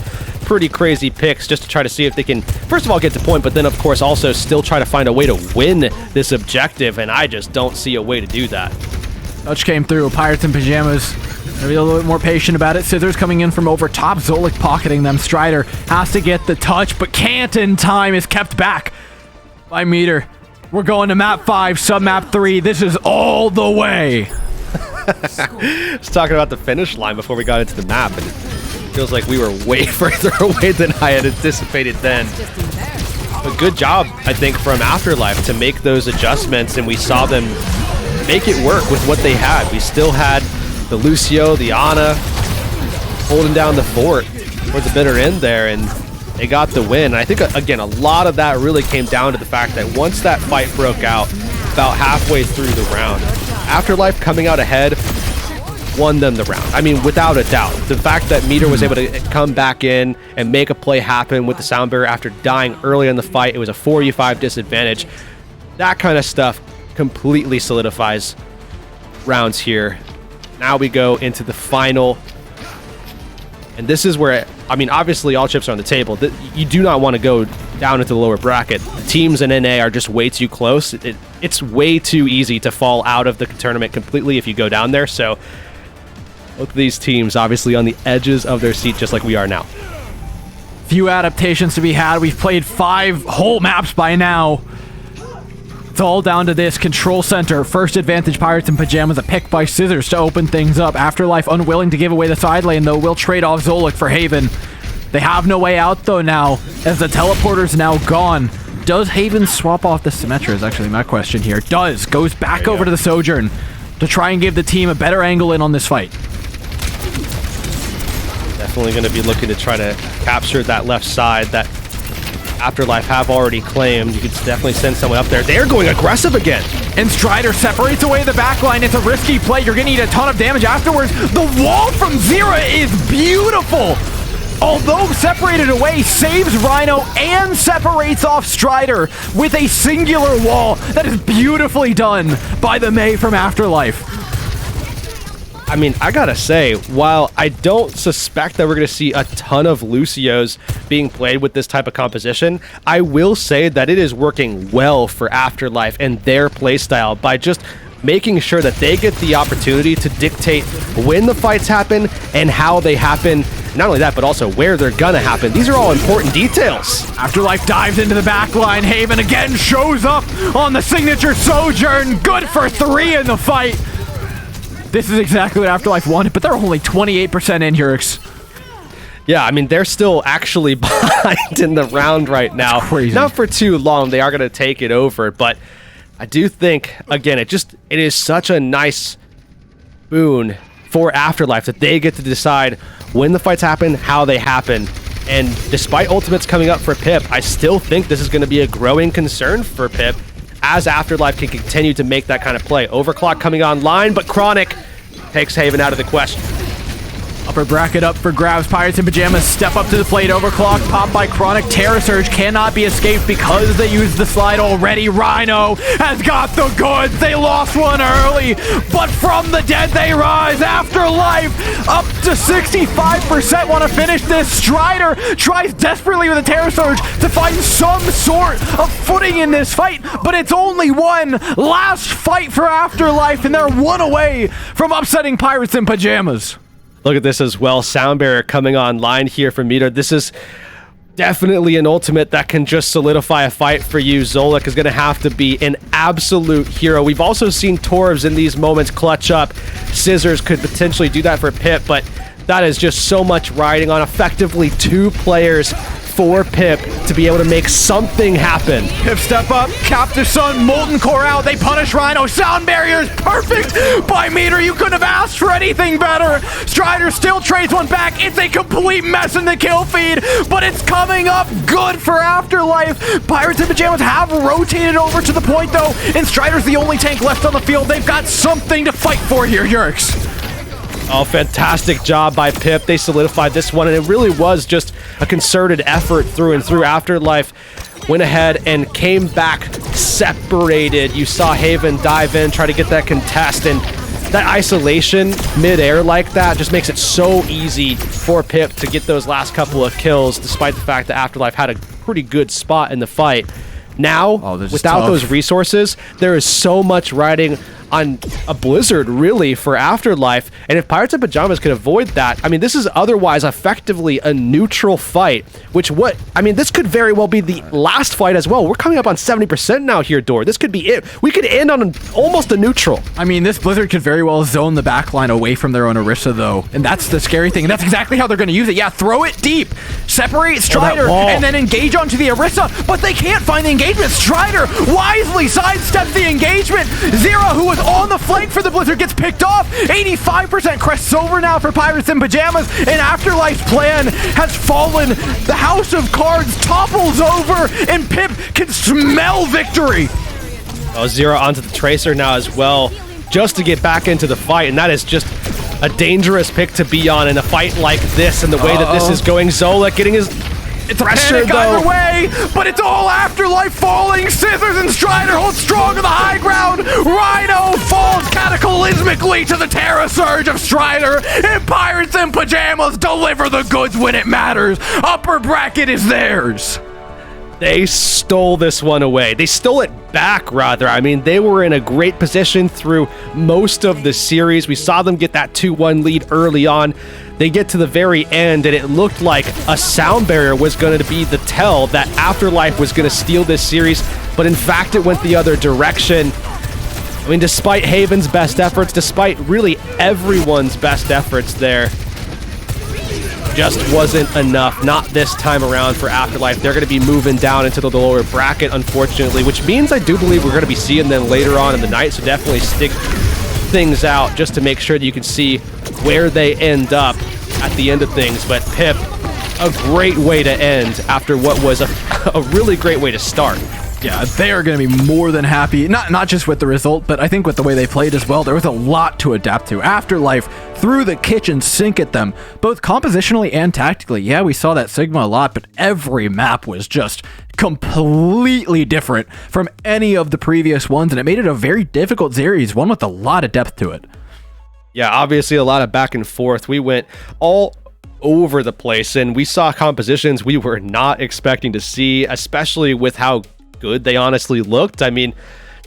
pretty crazy picks just to try to see if they can, first of all, get to point, but then, of course, also still try to find a way to win this objective, and I just don't see a way to do that. Touch came through. Pirates in Pajamas. Maybe a little bit more patient about it. Scissors coming in from over top. Zolik pocketing them. Strider has to get the touch, but can't in time. Is kept back by Meter. We're going to map 5, sub-map 3. This is all the way. I was talking about the finish line before we got into the map, and it feels like we were way further away than I had anticipated then. But good job, I think, from Afterlife to make those adjustments, and we saw them make it work with what they had. We still had the Lucio, the Ana, holding down the fort towards the bitter end there, and they got the win. And I think, again, a lot of that really came down to the fact that once that fight broke out, about halfway through the round, Afterlife coming out ahead won them the round. I mean, without a doubt. The fact that Meter was able to come back in and make a play happen with the sound barrier after dying early in the fight, it was a 4v5 disadvantage. That kind of stuff completely solidifies rounds here. Now we go into the final. And this is where, I mean, obviously all chips are on the table. You do not want to go down into the lower bracket. Teams in NA are just way too close. It's way too easy to fall out of the tournament completely if you go down there. So look at these teams obviously on the edges of their seat just like we are now. Few adaptations to be had. We've played 5 whole maps by now. It's all down to this. Control center. First advantage, Pirates in Pajamas. A pick by Scissors to open things up. Afterlife unwilling to give away the side lane, though. Will trade off Zolik for Haven. They have no way out, though, now, as the teleporter's now gone. Does Haven swap off the Symmetra is actually my question here. Does. Goes back over to the Sojourn to try and give the team a better angle in on this fight. Definitely going to be looking to try to capture that left side that Afterlife have already claimed. You could definitely send someone up there. They're going aggressive again. And Strider separates away the backline. It's a risky play. You're going to need a ton of damage afterwards. The wall from Zera is beautiful. Although separated away, saves Rhino and separates off Strider with a singular wall. That is beautifully done by the Mei from Afterlife. I mean, I gotta say, while I don't suspect that we're gonna see a ton of Lucios being played with this type of composition, I will say that it is working well for Afterlife and their playstyle by just making sure that they get the opportunity to dictate when the fights happen and how they happen. Not only that, but also where they're gonna happen. These are all important details. Afterlife dives into the backline. Haven again shows up on the signature Sojourn. Good for 3 in the fight. This is exactly what Afterlife wanted, but they're only 28% in, Hurix. Yeah, I mean, they're still actually behind in the round right now. That's crazy. Not for too long. They are going to take it over, but I do think, again, it is such a nice boon for Afterlife that they get to decide when the fights happen, how they happen. And despite ultimates coming up for Pip, I still think this is going to be a growing concern for Pip as Afterlife can continue to make that kind of play. Overclock coming online, but Chronic takes Haven out of the question. Upper bracket up for grabs. Pirates in Pajamas step up to the plate. Overclock, pop by Chronic. Terra Surge cannot be escaped because they used the slide already. Rhino has got the goods. They lost one early, but from the dead they rise. Afterlife up to 65%. Want to finish this. Strider tries desperately with a Terra Surge to find some sort of footing in this fight, but it's only one last fight for Afterlife, and they're one away from upsetting Pirates in Pajamas. Look at this as well. Sound Barrier coming online here for Meter. This is definitely an ultimate that can just solidify a fight for you. Zolik is going to have to be an absolute hero. We've also seen Torbs in these moments clutch up. Scissors could potentially do that for Pip, but that is just so much riding on effectively 2 players for Pip to be able to make something happen. Pip step up, Captive Sun, Molten Core out, they punish Rhino, sound barriers, perfect by Meter, you couldn't have asked for anything better. Strider still trades one back, it's a complete mess in the kill feed, but it's coming up good for Afterlife. Pirates in Pajamas have rotated over to the point though, and Strider's the only tank left on the field. They've got something to fight for here, Yerks. Oh, fantastic job by Pip. They solidified this one, and it really was just a concerted effort through and through. Afterlife went ahead and came back separated. You saw Haven dive in, try to get that contest, and that isolation mid-air like that just makes it so easy for Pip to get those last couple of kills, despite the fact that Afterlife had a pretty good spot in the fight. Now, without those resources, there is so much riding on a blizzard, really, for Afterlife. And if Pirates in Pajamas can avoid that, I mean, this is otherwise effectively a neutral fight, this could very well be the last fight as well. We're coming up on 70% now here, Dor. This could be it. We could end on almost a neutral. I mean, this blizzard could very well zone the backline away from their own Orisa, though. And that's the scary thing. And that's exactly how they're going to use it. Yeah, throw it deep. Separate Strider and then engage onto the Orisa. But they can't find the engagement. Strider wisely sidesteps the engagement. Zera, who was on the flank for the blizzard, gets picked off. 85% crests over now for Pirates in Pajamas. And Afterlife's plan has fallen. The House of Cards topples over. And Pip can smell victory. Oh, Zera onto the Tracer now as well, just to get back into the fight, and that is just a dangerous pick to be on in a fight like this, and the way that this is going. Zola getting his pressure, though. Either way, but it's all Afterlife falling. Scissors and Strider hold strong on the high ground. Rhino falls cataclysmically to the Terra Surge of Strider, and Pirates in Pajamas deliver the goods when it matters. Upper bracket is theirs. They stole this one away. They stole it back, rather. I mean, they were in a great position through most of the series. We saw them get that 2-1 lead early on. They get to the very end, and it looked like a sound barrier was going to be the tell that Afterlife was going to steal this series, but in fact, it went the other direction. I mean, despite Haven's best efforts, despite really everyone's best efforts there, just wasn't enough. Not this time around for Afterlife. They're going to be moving down into the lower bracket, unfortunately, which means I do believe we're going to be seeing them later on in the night, so definitely stick things out just to make sure that you can see where they end up at the end of things. But Pip, a great way to end after what was a really great way to start. Yeah, they are going to be more than happy, not just with the result, but I think with the way they played as well. There was a lot to adapt to. Afterlife threw the kitchen sink at them, both compositionally and tactically. Yeah, we saw that Sigma a lot, but every map was just completely different from any of the previous ones, and it made it a very difficult series, one with a lot of depth to it. Yeah, obviously a lot of back and forth. We went all over the place, and we saw compositions we were not expecting to see, especially with how good they honestly looked. I mean,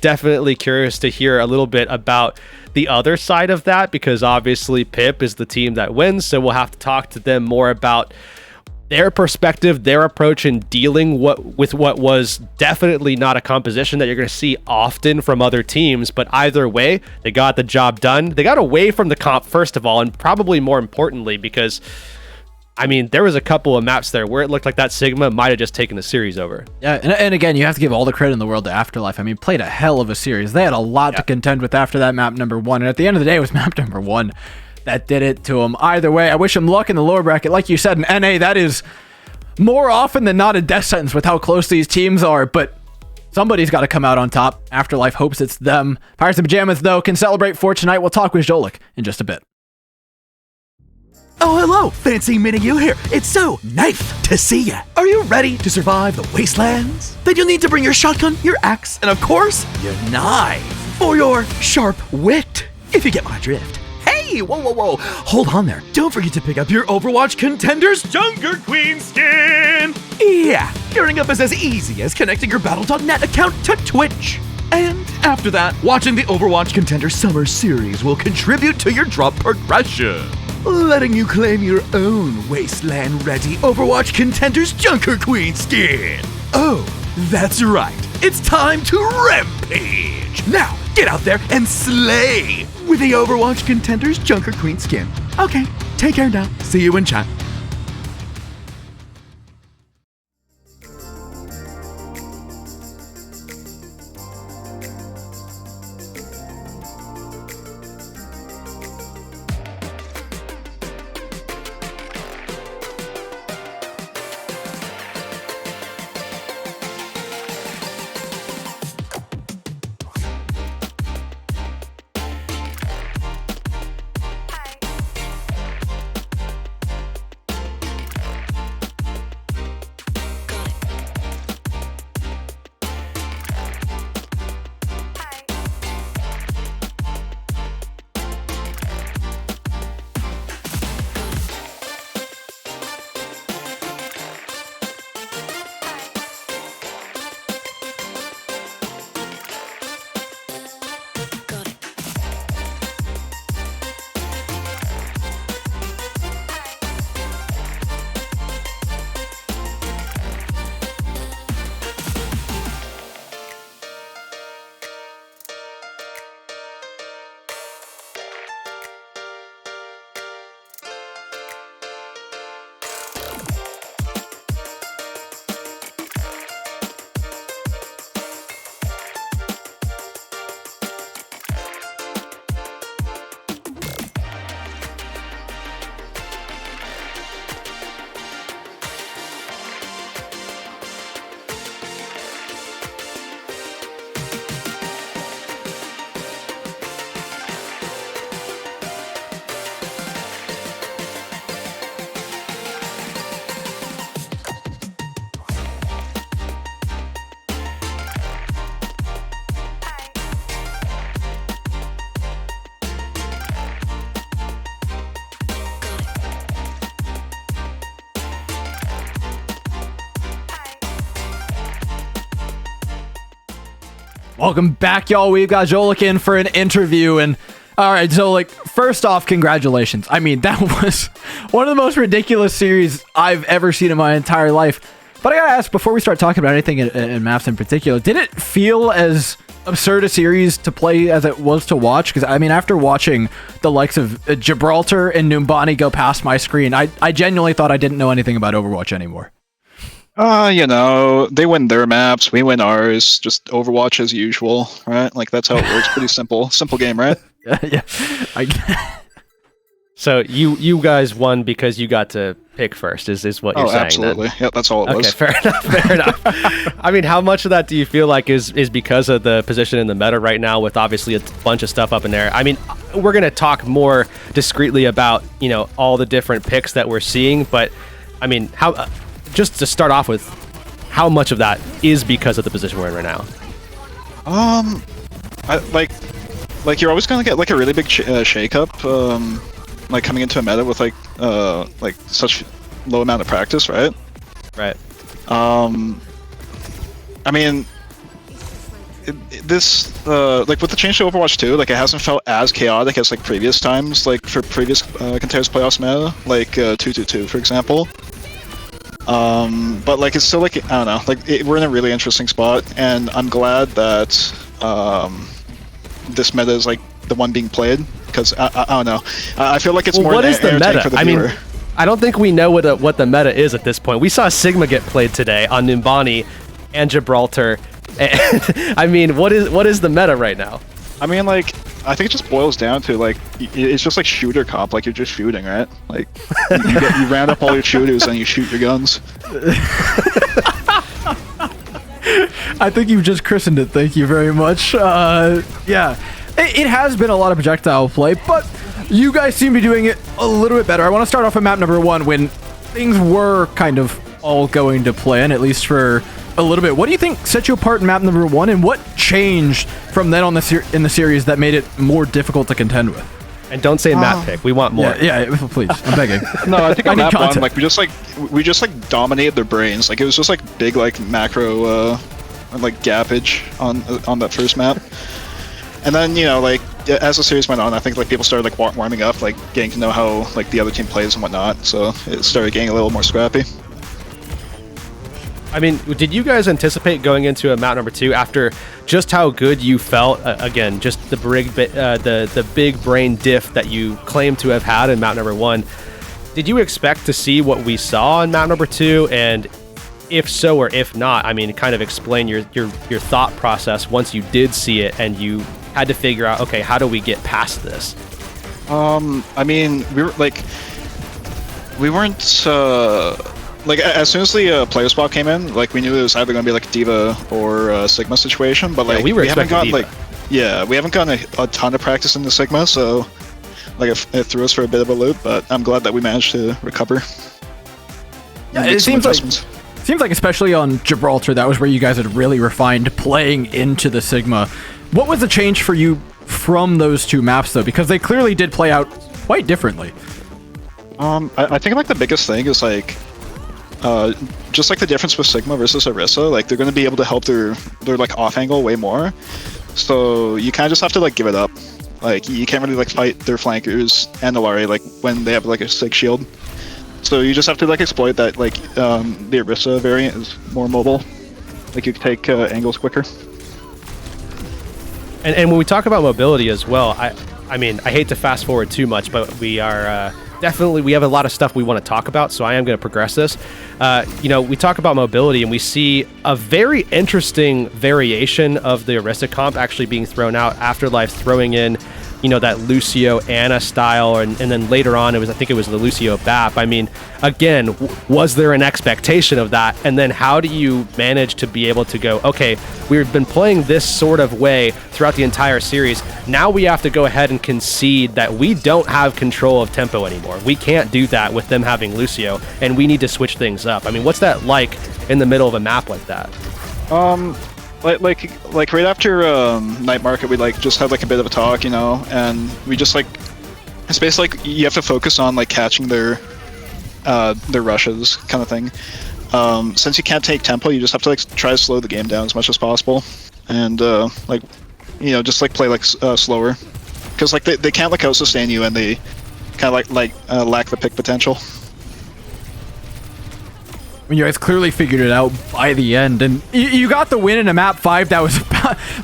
definitely curious to hear a little bit about the other side of that, because obviously Pip is the team that wins, so we'll have to talk to them more about their perspective, their approach in dealing with what was definitely not a composition that you're going to see often from other teams. But either way, they got the job done. They got away from the comp, first of all, and probably more importantly, because I mean, there was a couple of maps there where it looked like that Sigma might have just taken the series over. Yeah, and again, you have to give all the credit in the world to Afterlife. I mean, played a hell of a series. They had a lot to contend with after that map number 1, and at the end of the day, it was map number 1 that did it to them. Either way, I wish them luck in the lower bracket. Like you said, in NA, that is more often than not a death sentence with how close these teams are, but somebody's got to come out on top. Afterlife hopes it's them. Pirates in Pajamas, though, can celebrate for tonight. We'll talk with Jolik in just a bit. Oh, hello, fancy meeting you here. It's so nice to see ya. Are you ready to survive the wastelands? Then you'll need to bring your shotgun, your axe, and of course, your knife for your sharp wit, if you get my drift. Hey, whoa. Hold on there. Don't forget to pick up your Overwatch Contenders Junker Queen skin. Yeah, gearing up is as easy as connecting your Battle.net account to Twitch. And after that, watching the Overwatch Contenders Summer Series will contribute to your drop progression, letting you claim your own wasteland-ready Overwatch Contenders Junker Queen skin. Oh, that's right. It's time to rampage. Now, get out there and slay with the Overwatch Contenders Junker Queen skin. Okay, take care now. See you in chat. Welcome back, y'all. We've got Jolik in for an interview, and all right, Jolik, first off, congratulations. I mean, that was one of the most ridiculous series I've ever seen in my entire life. But I gotta ask, before we start talking about anything in maps in particular, did it feel as absurd a series to play as it was to watch? Because, I mean, after watching the likes of Gibraltar and Numbani go past my screen, I genuinely thought I didn't know anything about Overwatch anymore. You know, they win their maps, we win ours. Just Overwatch as usual, right? Like, that's how it works. Pretty simple game, right? Yeah. So you guys won because you got to pick first, is what you're saying? Absolutely. Then? Yeah, that's all it was. Okay, fair enough. I mean, how much of that do you feel like is because of the position in the meta right now, with obviously a bunch of stuff up in there? I mean, we're going to talk more discreetly about, all the different picks that we're seeing, but I mean, how just to start off with, how much of that is because of the position we're in right now? Like you're always gonna get like a really big shake-up, like coming into a meta with like such low amount of practice, right? Right. I mean, like with the change to Overwatch 2, like it hasn't felt as chaotic as like previous times, like for previous Contenders playoffs meta, like 2-2-2 for example. But like it's still like, I don't know, like we're in a really interesting spot, and I'm glad that this meta is like the one being played, because I don't know, I feel like it's more what is the meta? For the I viewer. mean, I don't think we know what the meta is at this point. We saw Sigma get played today on Numbani and Gibraltar. And, I mean, what is the meta right now? I mean, like, I think it just boils down to like it's just like shooter comp, like you're just shooting, right? Like you round up all your shooters and you shoot your guns. I think you've just christened it. Thank you very much. Yeah, it has been a lot of projectile play, but you guys seem to be doing it a little bit better. I want to start off with map number 1 when things were kind of all going to plan, at least for a little bit. What do you think set you apart in map number 1, and what changed from then on in the series that made it more difficult to contend with? And don't say map pick. We want more. Yeah, please. I'm begging. No, I think on need map content. 1, like we just dominated their brains. Like it was just like big like macro like gappage on that first map. And then, like as the series went on, I think like people started like warming up, like getting to know how like the other team plays and whatnot. So it started getting a little more scrappy. I mean, did you guys anticipate going into a map number 2 after just how good you felt? Again, just the big brain diff that you claim to have had in map number 1. Did you expect to see what we saw in map number 2? And if so or if not, I mean, kind of explain your thought process once you did see it and you had to figure out, okay, how do we get past this? I mean, we weren't like as soon as the player spot came in, like we knew it was either going to be like a Diva or a Sigma situation, but like we haven't gotten Diva. we haven't gotten a ton of practice in the Sigma, so like it threw us for a bit of a loop, but I'm glad that we managed to recover. Yeah, it seems like especially on Gibraltar, that was where you guys had really refined playing into the Sigma. What was the change for you from those two maps though? Because they clearly did play out quite differently. I think like the biggest thing is like just like the difference with Sigma versus Orisa, like they're going to be able to help their like off angle way more. So you kind of just have to like give it up. Like you can't really like fight their flankers and Alari like when they have like a Sig shield. So you just have to like exploit that like the Orisa variant is more mobile. Like you can take angles quicker. And when we talk about mobility as well, I mean, I hate to fast forward too much, but we are definitely, we have a lot of stuff we want to talk about, so I am going to progress this. We talk about mobility, and we see a very interesting variation of the Orisa comp actually being thrown out. Afterlife throwing in, that Lucio Ana style, and then later on, I think it was the Lucio BAP. I mean, again, was there an expectation of that? And then how do you manage to be able to go, okay, we've been playing this sort of way throughout the entire series. Now we have to go ahead and concede that we don't have control of tempo anymore. We can't do that with them having Lucio, and we need to switch things up. I mean, what's that like in the middle of a map like that? Like right after Night Market, we like just had like a bit of a talk, and we just like it's basically like you have to focus on like catching their rushes kind of thing. Since you can't take tempo, you just have to like try to slow the game down as much as possible. and like, you know, just like play like slower, because like they can't like out sustain you, and they kind of like lack the pick potential. I mean, you guys clearly figured it out by the end, and you got the win in a map 5 that was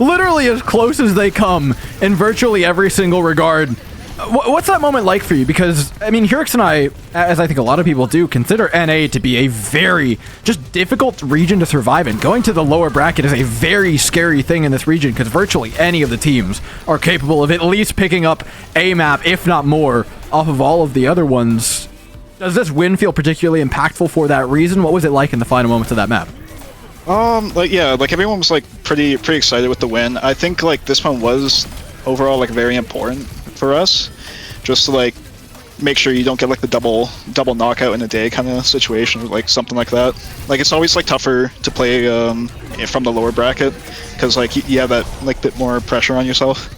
literally as close as they come in virtually every single regard. What's that moment like for you? Because, I mean, Hurix and I, as I think a lot of people do, consider NA to be a very just difficult region to survive in. Going to the lower bracket is a very scary thing in this region, because virtually any of the teams are capable of at least picking up a map, if not more, off of all of the other ones. Does this win feel particularly impactful for that reason? What was it like in the final moments of that map? Like, yeah, like everyone was like pretty excited with the win. I think like this one was overall like very important for us, just to like make sure you don't get like the double knockout in a day kind of situation, or like something like that. Like it's always like tougher to play from the lower bracket, because like you have that like bit more pressure on yourself.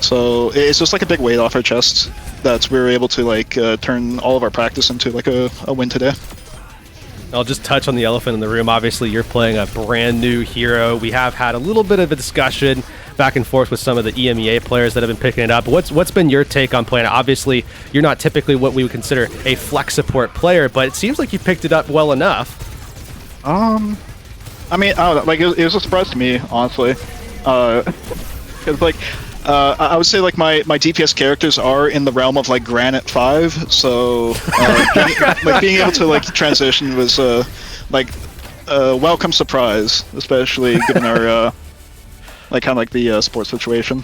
So it's just like a big weight off our chest that we were able to like turn all of our practice into like a win today. I'll just touch on the elephant in the room. Obviously, you're playing a brand new hero. We have had a little bit of a discussion back and forth with some of the EMEA players that have been picking it up. What's been your take on playing it? Obviously, you're not typically what we would consider a flex support player, but it seems like you picked it up well enough. I mean, I don't know, like it was a surprise to me, honestly, because like I would say like my DPS characters are in the realm of like Granite 5, so being able to like transition was like a welcome surprise, especially given our like kind of like the sports situation.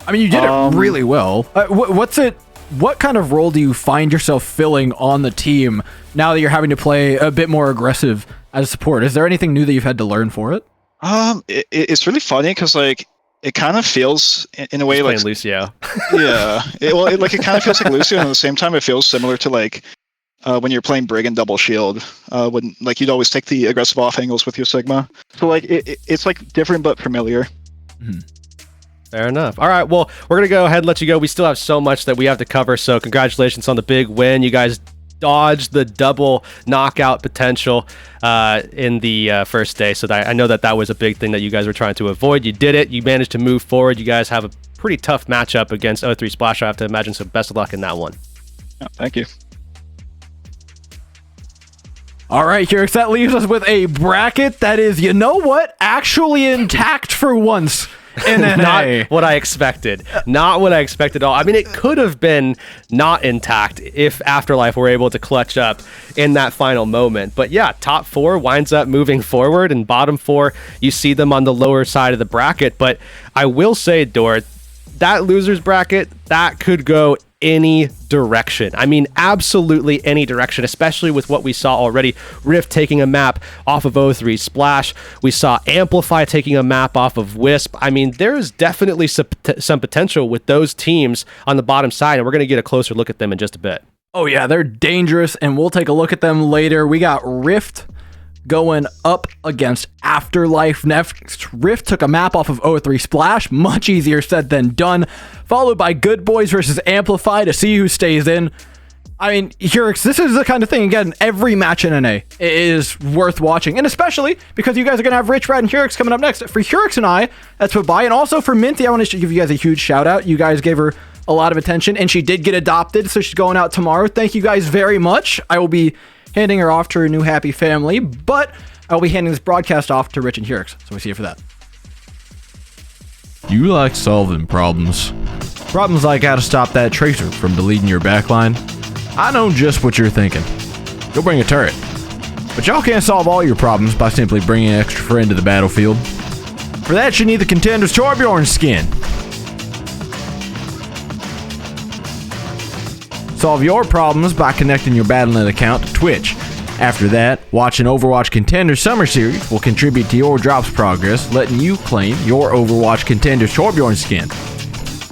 I mean, you did it really well. What kind of role do you find yourself filling on the team now that you're having to play a bit more aggressive as support? Is there anything new that you've had to learn for it? It's really funny because like it kind of feels in a way like Lucio. Yeah, it kind of feels like Lucio, and at the same time it feels similar to like when you're playing Brig and Double Shield, when like you'd always take the aggressive off angles with your Sigma. So like it's like different but familiar. Mm-hmm. Fair enough. All right, well, we're gonna go ahead and let you go. We still have so much that we have to cover, so congratulations on the big win. You guys dodged the double knockout potential in the first day, so I know that was a big thing that you guys were trying to avoid. You did it. You managed to move forward. You guys have a pretty tough matchup against O3 Splash, I have to imagine, so best of luck in that one. Yeah, thank you. All right, Hurix, that leaves us with a bracket that is, you know what, actually intact for once. Not what I expected. Not what I expected at all. I mean, it could have been not intact if Afterlife were able to clutch up in that final moment. But yeah, top 4 winds up moving forward, and bottom 4, you see them on the lower side of the bracket. But I will say, Dort, that losers bracket, that could go any direction. I mean, absolutely any direction, especially with what we saw already. Rift taking a map off of O3 Splash. We saw Amplify taking a map off of Wisp. I mean, there's definitely some potential with those teams on the bottom side, and we're going to get a closer look at them in just a bit. Oh yeah, they're dangerous, and we'll take a look at them later. We got Rift going up against Afterlife next. Rift took a map off of O3 Splash, much easier said than done, followed by Good Boys versus Amplify to see who stays in. I mean, Hurix, this is the kind of thing, again, every match in NA is worth watching, and especially because you guys are going to have Rich, Rad, and Hurix coming up next. For Hurix and I, that's bye, and also for Minty, I want to give you guys a huge shout out. You guys gave her a lot of attention, and she did get adopted, so she's going out tomorrow. Thank you guys very much. I will be handing her off to her new happy family, but I'll be handing this broadcast off to Rich and Hurix, so we see you for that. You like solving problems. Problems like how to stop that tracer from deleting your backline. I know just what you're thinking. Go bring a turret. But y'all can't solve all your problems by simply bringing an extra friend to the battlefield. For that, you need the Contenders Torbjorn skin. Solve your problems by connecting your Battle.net account to Twitch. After that, watching Overwatch Contenders Summer Series will contribute to your drops progress, letting you claim your Overwatch Contenders Torbjorn skin.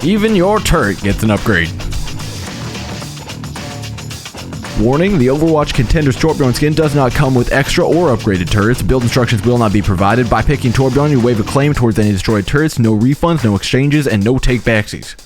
Even your turret gets an upgrade. Warning, the Overwatch Contenders Torbjorn skin does not come with extra or upgraded turrets. Build instructions will not be provided. By picking Torbjorn, you waive a claim towards any destroyed turrets, no refunds, no exchanges, and no take-backsies.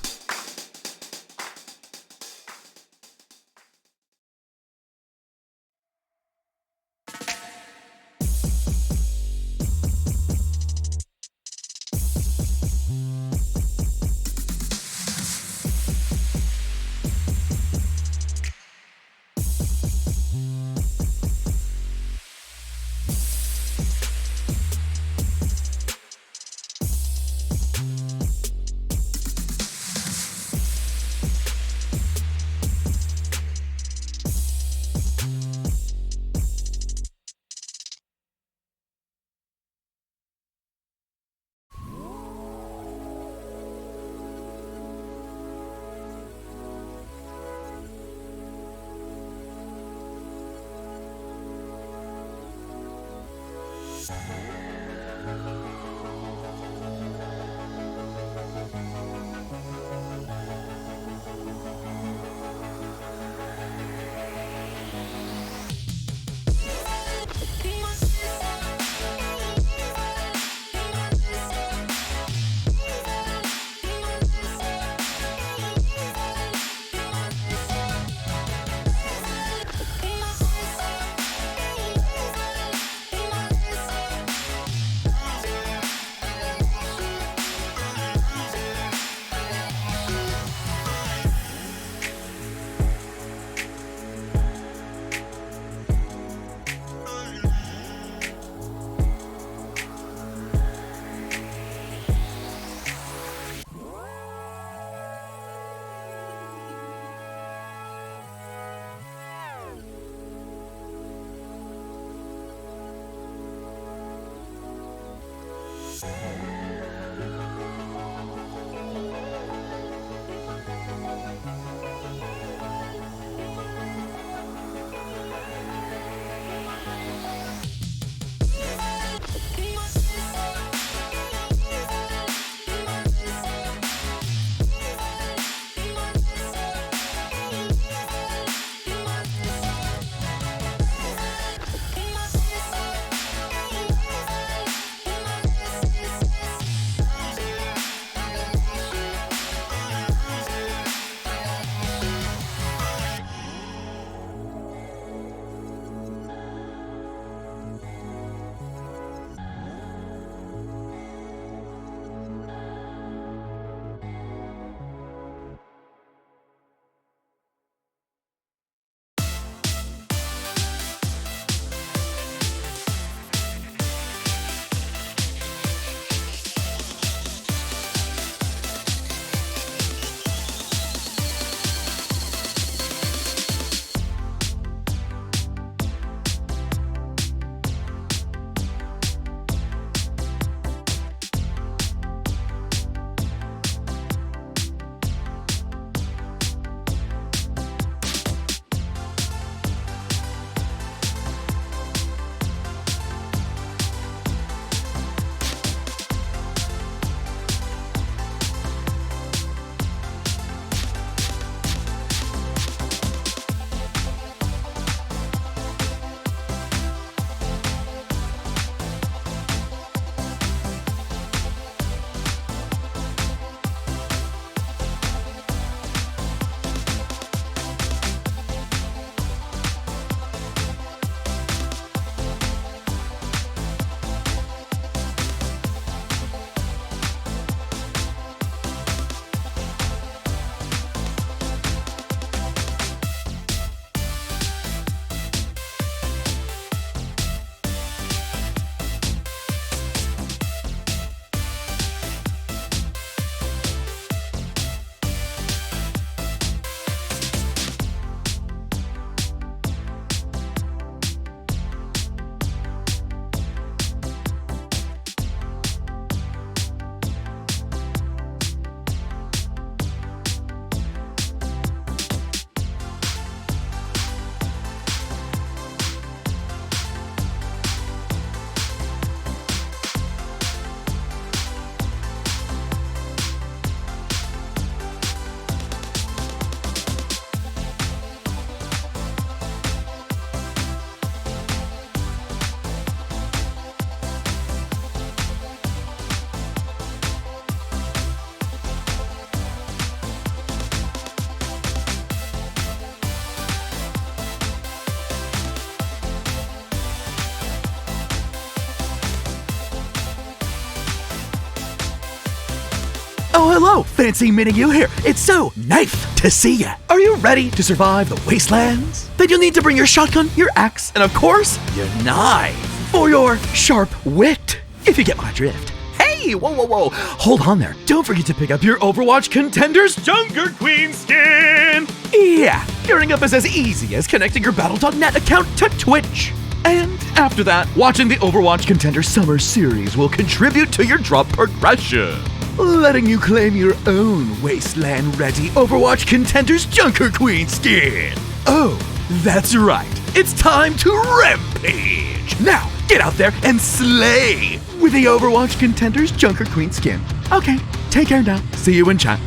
Oh, hello! Fancy meeting you here. It's so nice to see ya. Are you ready to survive the wastelands? Then you'll need to bring your shotgun, your axe, and of course, your knife for your sharp wit, if you get my drift. Hey, whoa. Hold on there. Don't forget to pick up your Overwatch Contenders Junker Queen skin. Yeah, gearing up is as easy as connecting your Battle.net account to Twitch. And after that, watching the Overwatch Contenders Summer Series will contribute to your drop progression, letting you claim your own wasteland-ready Overwatch Contenders Junker Queen skin. Oh, that's right. It's time to rampage. Now, get out there and slay with the Overwatch Contenders Junker Queen skin. Okay, take care now. See you in chat.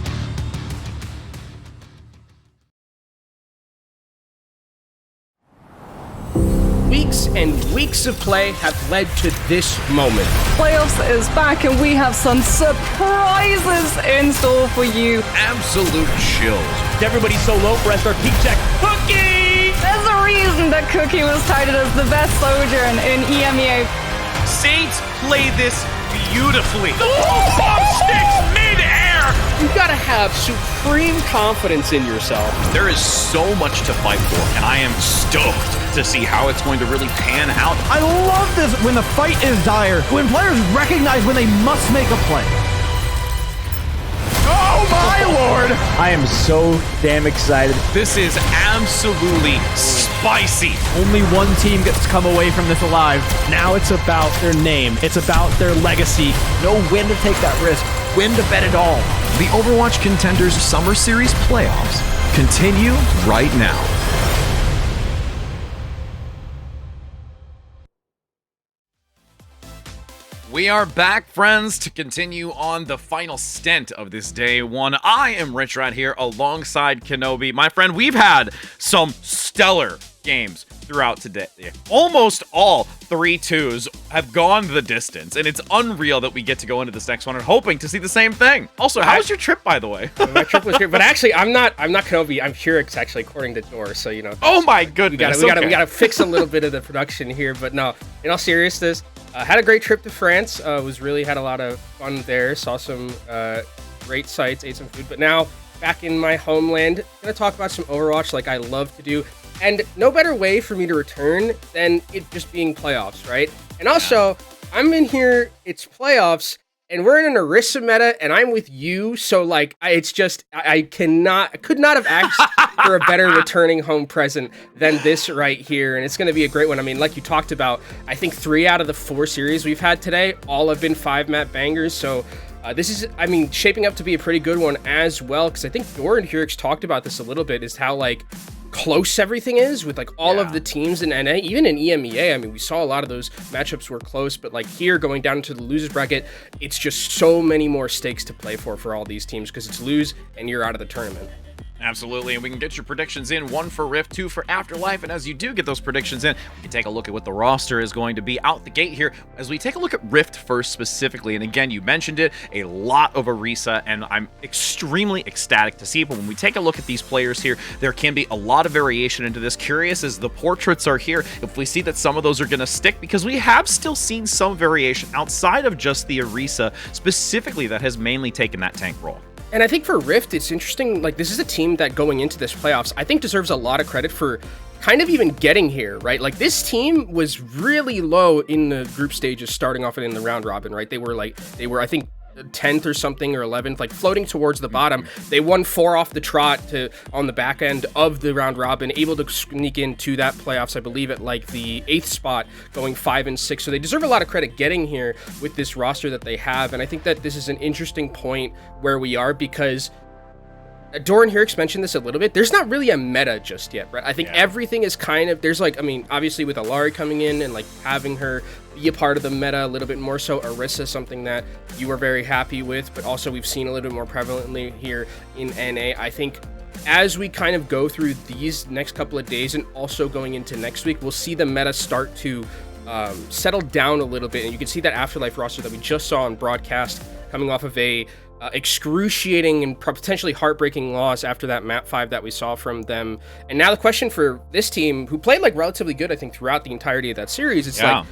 Weeks and weeks of play have led to this moment. Playoffs is back and we have some surprises in store for you. Absolute chills. Everybody's so low for our peak check. Cookie! There's a reason that Cookie was touted as the best soldier in EMEA. Saints play this beautifully. The bomb sticks mid-air. You gotta have supreme confidence in yourself. There is so much to fight for, and I am stoked to see how it's going to really pan out. I love this when the fight is dire, when players recognize when they must make a play. Oh my lord! I am so damn excited. This is absolutely spicy. Only one team gets to come away from this alive. Now it's about their name. It's about their legacy. Know when to take that risk, when to bet it all. The Overwatch Contenders Summer Series playoffs continue right now. We are back, friends, to continue on the final stint of this day one. I am Rich right here alongside Kenobi. My friend, we've had some stellar games throughout today. Almost all 3-2s have gone the distance, and it's unreal that we get to go into this next one and hoping to see the same thing. Also, how was your trip, by the way? My trip was great, but actually, I'm not Kenobi. I'm Hurix, actually, according to Door. So Oh my goodness! We gotta fix a little bit of the production here, but no. In all seriousness, had a great trip to France. Had a lot of fun there. Saw some great sights, ate some food. But now back in my homeland, gonna talk about some Overwatch like I love to do. And no better way for me to return than it just being playoffs, right? And also, I'm in here, it's playoffs, and we're in an Orisa meta, and I'm with you, so like, I could not have asked for a better returning home present than this right here, and it's going to be a great one. I mean, like you talked about, I think 3 out of the 4 series we've had today, all have been 5-map bangers, so this is, I mean, shaping up to be a pretty good one as well, because I think Dor and Hurix talked about this a little bit, is how, like, close everything is with like all of the teams in NA, even in EMEA. I mean, we saw a lot of those matchups were close, but like here going down into the losers bracket, it's just so many more stakes to play for all these teams because it's lose and you're out of the tournament. Absolutely, and we can get your predictions in, 1 for Rift, 2 for Afterlife, and as you do get those predictions in, we can take a look at what the roster is going to be out the gate here, as we take a look at Rift first specifically, and again, you mentioned it, a lot of Orisa, and I'm extremely ecstatic to see it, but when we take a look at these players here, there can be a lot of variation into this. Curious as the portraits are here, if we see that some of those are going to stick, because we have still seen some variation outside of just the Orisa, specifically that has mainly taken that tank role. And I think for Rift, it's interesting, like, this is a team that going into this playoffs, I think deserves a lot of credit for kind of even getting here, right? Like, this team was really low in the group stages starting off in the round robin, right? They were, I think, 10th or something, or 11th, like floating towards the bottom. They won 4 off the trot on the back end of the round robin, able to sneak into that playoffs, I believe, at like the 8th spot, going 5 and 6. So they deserve a lot of credit getting here with this roster that they have. And I think that this is an interesting point where we are, because Dor and Hurix mentioned this a little bit. There's not really a meta just yet, right? I think everything is kind of, there's like, I mean, obviously with Alari coming in and like having her be a part of the meta a little bit more so. Orisa, something that you were very happy with, but also we've seen a little bit more prevalently here in NA. I think as we kind of go through these next couple of days and also going into next week, we'll see the meta start to settle down a little bit. And you can see that Afterlife roster that we just saw on broadcast coming off of a excruciating and potentially heartbreaking loss after that map 5 that we saw from them. And now the question for this team, who played like relatively good, I think, throughout the entirety of that series, it's like,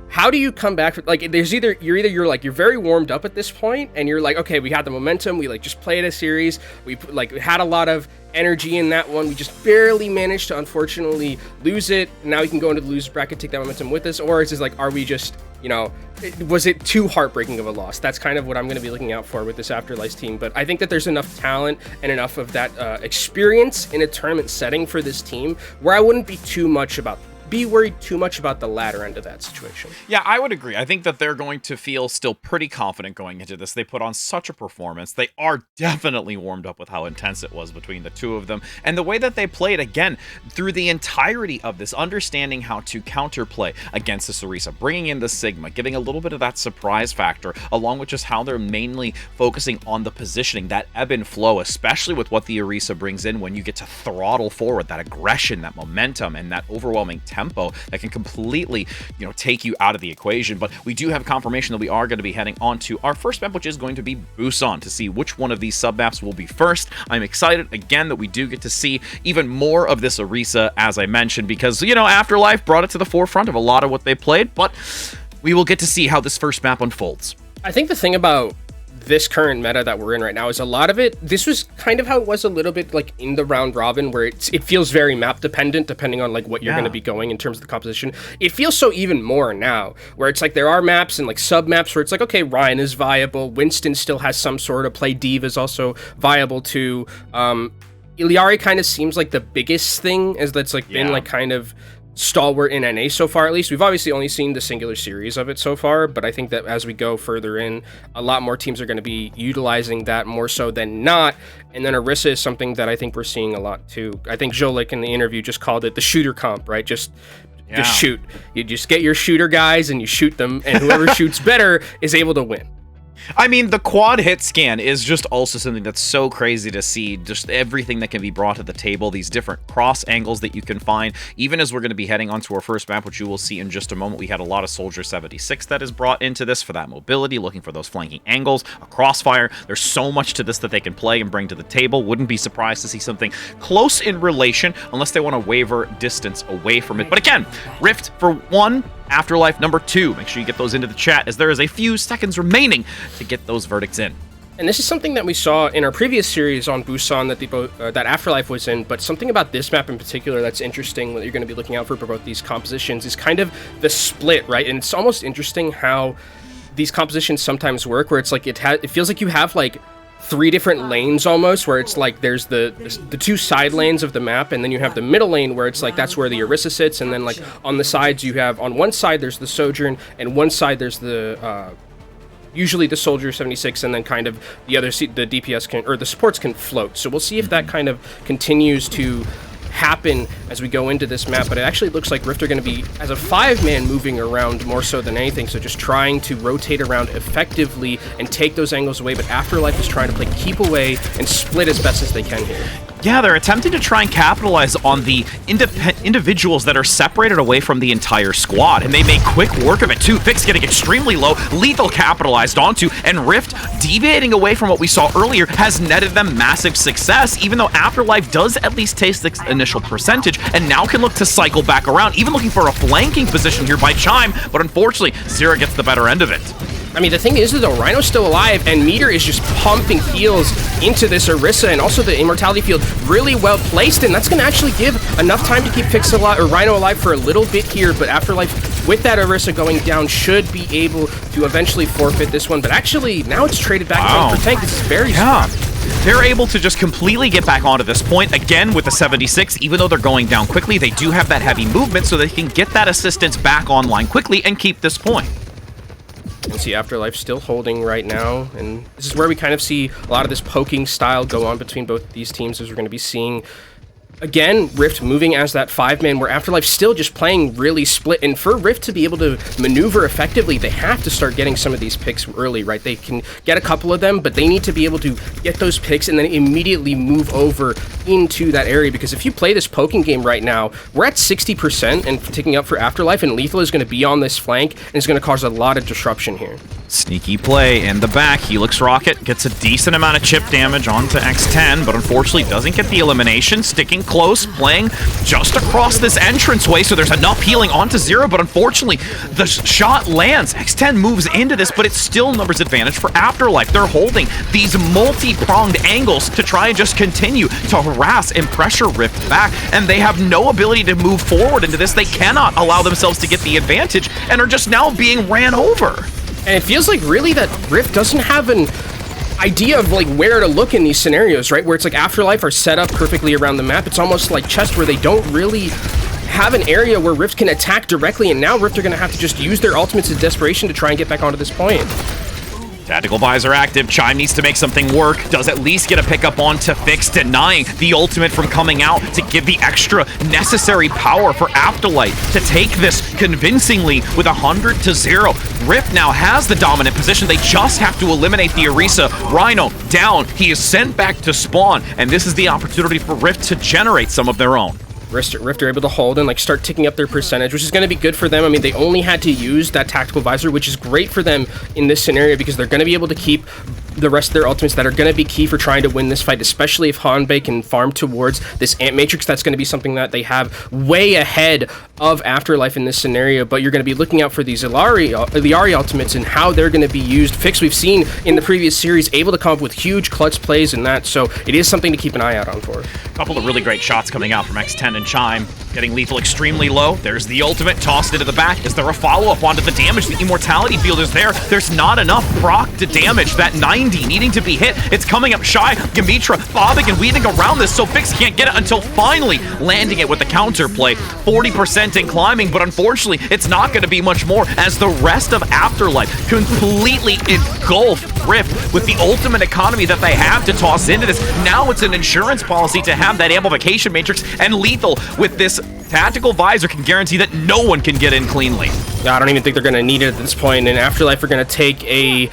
how do you come back? Like, there's you're very warmed up at this point, and you're like, okay, we had the momentum. We like just played a series. We like had a lot of energy in that one. We just barely managed to unfortunately lose it. Now we can go into the losers bracket, take that momentum with us, or is it like, are we just, was it too heartbreaking of a loss? That's kind of what I'm going to be looking out for with this Afterlife team. But I think that there's enough talent and enough of that experience in a tournament setting for this team where I wouldn't be worried too much about the latter end of that situation. Yeah, I would agree. I think that they're going to feel still pretty confident going into this. They put on such a performance. They are definitely warmed up with how intense it was between the two of them. And the way that they played, again, through the entirety of this, understanding how to counterplay against this Orisa, bringing in the Sigma, giving a little bit of that surprise factor, along with just how they're mainly focusing on the positioning, that ebb and flow, especially with what the Orisa brings in when you get to throttle forward, that aggression, that momentum, and that overwhelming tempo that can completely, take you out of the equation. But we do have confirmation that we are going to be heading on to our first map, which is going to be Busan, to see which one of these sub maps will be first. I'm excited again that we do get to see even more of this Orisa, as I mentioned, because Afterlife brought it to the forefront of a lot of what they played, but we will get to see how this first map unfolds. I think the thing about this current meta that we're in right now is a lot of it, this was kind of how it was a little bit like in the round robin, where it feels very map dependent depending on like what you're going to be going in terms of the composition. It feels so even more now, where it's like there are maps and like sub maps where it's like, okay, Ryan is viable, Winston still has some sort of play, Diva is also viable too. Iliari kind of seems like the biggest thing, as that's like been like kind of stalwart in NA so far. At least we've obviously only seen the singular series of it so far, but I think that as we go further in, a lot more teams are going to be utilizing that more so than not. And then Orisa is something that I think we're seeing a lot too. I think Jolik in the interview just called it the shooter comp, right? Just shoot. You just get your shooter guys and you shoot them, and whoever shoots better is able to win. I mean, the quad hit scan is just also something that's so crazy to see, just everything that can be brought to the table, these different cross angles that you can find. Even as we're going to be heading onto our first map, which you will see in just a moment, we had a lot of Soldier 76 that is brought into this for that mobility, looking for those flanking angles, a crossfire. There's so much to this that they can play and bring to the table. Wouldn't be surprised to see something close in relation, unless they want to waver distance away from it. But again, Rift for 1, Afterlife number 2. Make sure you get those into the chat, as there is a few seconds remaining to get those verdicts in. And this is something that we saw in our previous series on Busan that Afterlife was in, but something about this map in particular that's interesting that you're going to be looking out for both these compositions is kind of the split, right? And it's almost interesting how these compositions sometimes work, where it's like it feels like you have like 3 different lanes almost, where it's like there's the 2 side lanes of the map, and then you have the middle lane where it's like that's where the Orisa sits, and then like on the sides you have, on one side there's the Sojourn, and one side there's the usually the Soldier 76, and then kind of the other the DPS or the supports can float. So we'll see if that kind of continues to happen as we go into this map, but it actually looks like Rift are going to be as a 5-man moving around more so than anything, so just trying to rotate around effectively and take those angles away. But Afterlife is trying to play keep away and split as best as they can here. Yeah, they're attempting to try and capitalize on the individuals that are separated away from the entire squad, and they make quick work of it too. Fix getting extremely low, Lethal capitalized onto, and Rift, deviating away from what we saw earlier, has netted them massive success, even though Afterlife does at least taste the initial percentage, and now can look to cycle back around, even looking for a flanking position here by Chime, but unfortunately, Zira gets the better end of it. I mean, the thing is, though, Rhino's still alive, and Meter is just pumping heals into this Orisa, and also the Immortality Field really well placed, and that's going to actually give enough time to keep Fix alive, or Rhino alive for a little bit here, but Afterlife, with that Orisa going down, should be able to eventually forfeit this one, but actually, now it's traded back tank for tank. This is very strong. They're able to just completely get back onto this point, again with the 76, even though they're going down quickly, they do have that heavy movement, so they can get that assistance back online quickly and keep this point. And see Afterlife still holding right now, and this is where we kind of see a lot of this poking style go on between both these teams, as we're going to be seeing again Rift moving as that 5-man, where Afterlife still just playing really split. And for Rift to be able to maneuver effectively, they have to start getting some of these picks early, right? They can get a couple of them, but they need to be able to get those picks and then immediately move over into that area, because if you play this poking game right now, we're at 60% and taking up for Afterlife, and Lethal is going to be on this flank and is going to cause a lot of disruption here. Sneaky play in the back. Helix Rocket gets a decent amount of chip damage onto X10, but unfortunately doesn't get the elimination. Sticking close, playing just across this entranceway, so there's enough healing onto Zero, but unfortunately the shot lands. X10 moves into this, but it's still numbers advantage for Afterlife. They're holding these multi-pronged angles to try and just continue to harass and pressure Rift back, and they have no ability to move forward into this. They cannot allow themselves to get the advantage and are just now being ran over. And it feels like really that Rift doesn't have an idea of like where to look in these scenarios, right? Where it's like Afterlife are set up perfectly around the map. It's almost like chess where they don't really have an area where Rift can attack directly, and now Rift are going to have to just use their ultimates in desperation to try and get back onto this point. Tactical Visor active. Chime needs to make something work. Does at least get a pickup onto Fix, denying the ultimate from coming out to give the extra necessary power for Afterlife to take this convincingly with 100-0. Rift now has the dominant position. They just have to eliminate the Orisa. Rhino down. He is sent back to spawn, and this is the opportunity for Rift to generate some of their own. Rift are able to hold and like start ticking up their percentage, which is going to be good for them. I mean, they only had to use that Tactical Visor, which is great for them in this scenario because they're going to be able to keep the rest of their ultimates that are going to be key for trying to win this fight, especially if Hanbei can farm towards this Ant Matrix. That's going to be something that they have way ahead of Afterlife in this scenario, but you're going to be looking out for these Illari ultimates and how they're going to be used. Fix, we've seen in the previous series, able to come up with huge clutch plays and that, so it is something to keep an eye out on for. A couple of really great shots coming out from X10 and Chime. Getting lethal extremely low. There's the ultimate tossed into the back. Is there a follow-up onto the damage? The immortality field is there. There's not enough proc to damage. That 90 needing to be hit. It's coming up shy. Gamitra bobbing and weaving around this, so Fix can't get it until finally landing it with the counter play. 40% and climbing, but unfortunately, it's not going to be much more as the rest of Afterlife completely engulf Rift with the ultimate economy that they have to toss into this. Now it's an insurance policy to have that amplification matrix, and lethal with this Tactical Visor can guarantee that no one can get in cleanly. I don't even think they're going to need it at this point, and Afterlife are going to take a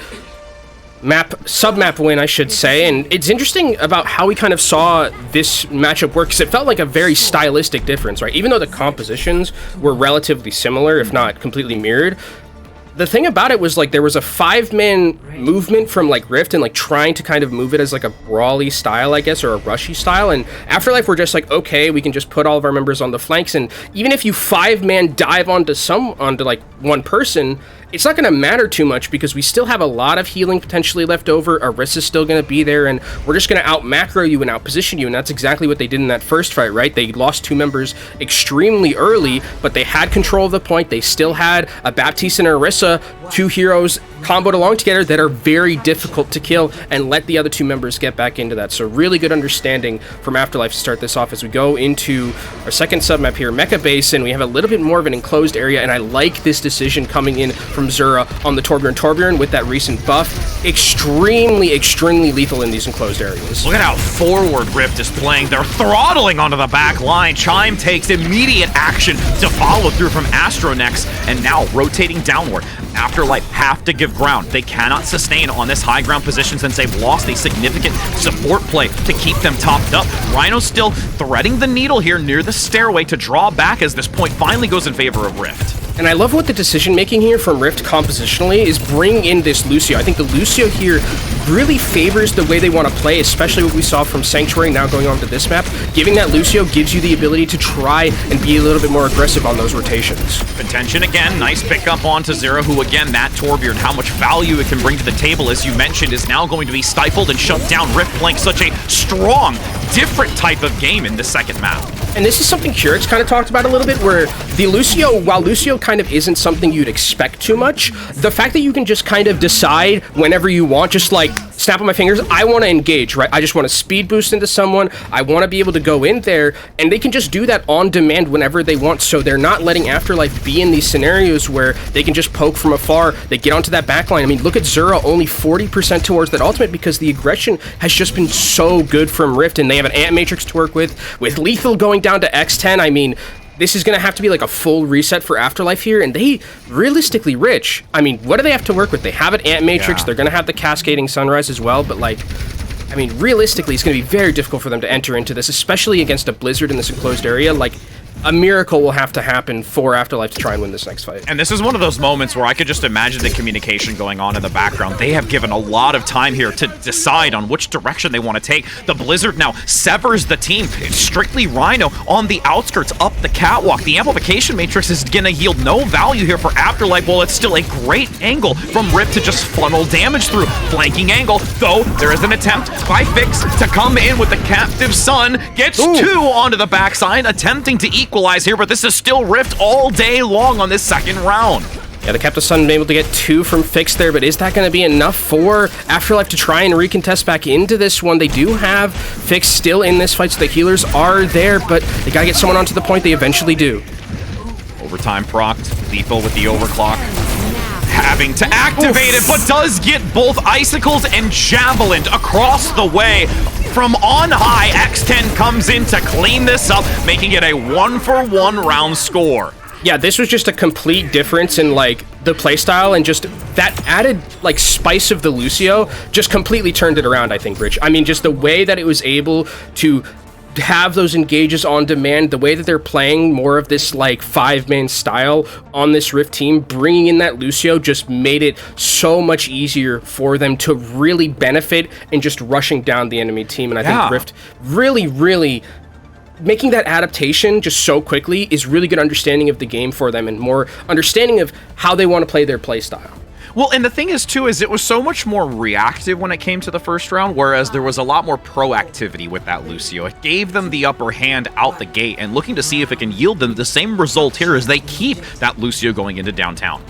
sub-map win, I should say. And it's interesting about how we kind of saw this matchup work, because it felt like a very stylistic difference, right? Even though the compositions were relatively similar, if not completely mirrored, the thing about it was like there was a 5-man movement from like Rift and like trying to kind of move it as like a brawly style, I guess, or a rushy style, and Afterlife were just like, okay, we can just put all of our members on the flanks, and even if you 5-man dive onto like one person, it's not going to matter too much because we still have a lot of healing potentially left over. Orisa's still going to be there, and we're just going to out-macro you and out-position you, and that's exactly what they did in that first fight, right? They lost 2 members extremely early, but they had control of the point. They still had a Baptiste and Orisa, 2 heroes comboed along together that are very difficult to kill, and let the other 2 members get back into that. So really good understanding from Afterlife to start this off as we go into our second sub-map here, Mecha Basin. We have a little bit more of an enclosed area, and I like this decision coming in from Zura on the Torbjorn. Torbjorn with that recent buff, extremely lethal in these enclosed areas. Look at how forward Rift is playing. They're throttling onto the back line. Chime takes immediate action to follow through from Astronex, and now rotating downward. Afterlife have to give ground. They cannot sustain on this high ground position since they've lost a significant support play to keep them topped up. Rhino's still threading the needle here near the stairway to draw back as this point finally goes in favor of Rift. And I love what the decision making here from Rift compositionally is bring in this Lucio. I think the Lucio here really favors the way they want to play, especially what we saw from Sanctuary now going on to this map. Giving that Lucio gives you the ability to try and be a little bit more aggressive on those rotations. Contention again, nice pickup onto Zero, who again, that Torbjorn, how much value it can bring to the table, as you mentioned, is now going to be stifled and shut down. Rift playing such a strong, different type of game in the second map. And this is something Curix kind of talked about a little bit, where the Lucio, while Lucio kind of isn't something you'd expect too much, the fact that you can just kind of decide whenever you want, just like snap on my fingers, I want to engage, right? I just want to speed boost into someone. I want to be able to go in there, and they can just do that on demand whenever they want. So they're not letting Afterlife be in these scenarios where they can just poke from afar. They get onto that backline. I mean, look at Zura, only 40% towards that ultimate because the aggression has just been so good from Rift, and they have an Ant Matrix to work with Lethal going down to X10. I mean, this is going to have to be like a full reset for Afterlife here, and they realistically, Rich, I mean, what do they have to work with? They have an Ant Matrix, yeah. They're going to have the Cascading Sunrise as well, but like, I mean, realistically, it's going to be very difficult for them to enter into this, especially against a Blizzard in this enclosed area. Like, a miracle will have to happen for Afterlife to try and win this next fight. And this is one of those moments where I could just imagine the communication going on in the background. They have given a lot of time here to decide on which direction they want to take. The Blizzard now severs the team. It's strictly Rhino on the outskirts up the catwalk. The amplification matrix is going to yield no value here for Afterlife. Well, it's still a great angle from Rip to just funnel damage through. Flanking angle, though there is an attempt by Fix to come in with the captive Sun. Gets two onto the backside, attempting to equalize here, but this is still Rift all day long on this second round. Yeah, the Captain Sun able to get 2 from Fix there, but is that going to be enough for Afterlife to try and recontest back into this one? They do have Fix still in this fight, so the healers are there, but they got to get someone onto the point. They eventually do. Overtime procced, Lethal with the overclock. Having to activate it, but does get both Icicles and Javelin across the way. From on high, X10 comes in to clean this up, making it a 1-for-1 round score. Yeah, this was just a complete difference in, like, the playstyle, and just that added, like, spice of the Lucio just completely turned it around, I think, Rich. I mean, just the way that it was able to have those engages on demand, the way that they're playing more of this, like, 5-man style on this Rift team, bringing in that Lucio just made it so much easier for them to really benefit in just rushing down the enemy team. And I think Rift really making that adaptation just so quickly is really good understanding of the game for them, and more understanding of how they want to play their play style. Well, and the thing is, too, is it was so much more reactive when it came to the first round, whereas there was a lot more proactivity with that Lucio. It gave them the upper hand out the gate, and looking to see if it can yield them the same result here as they keep that Lucio going into downtown.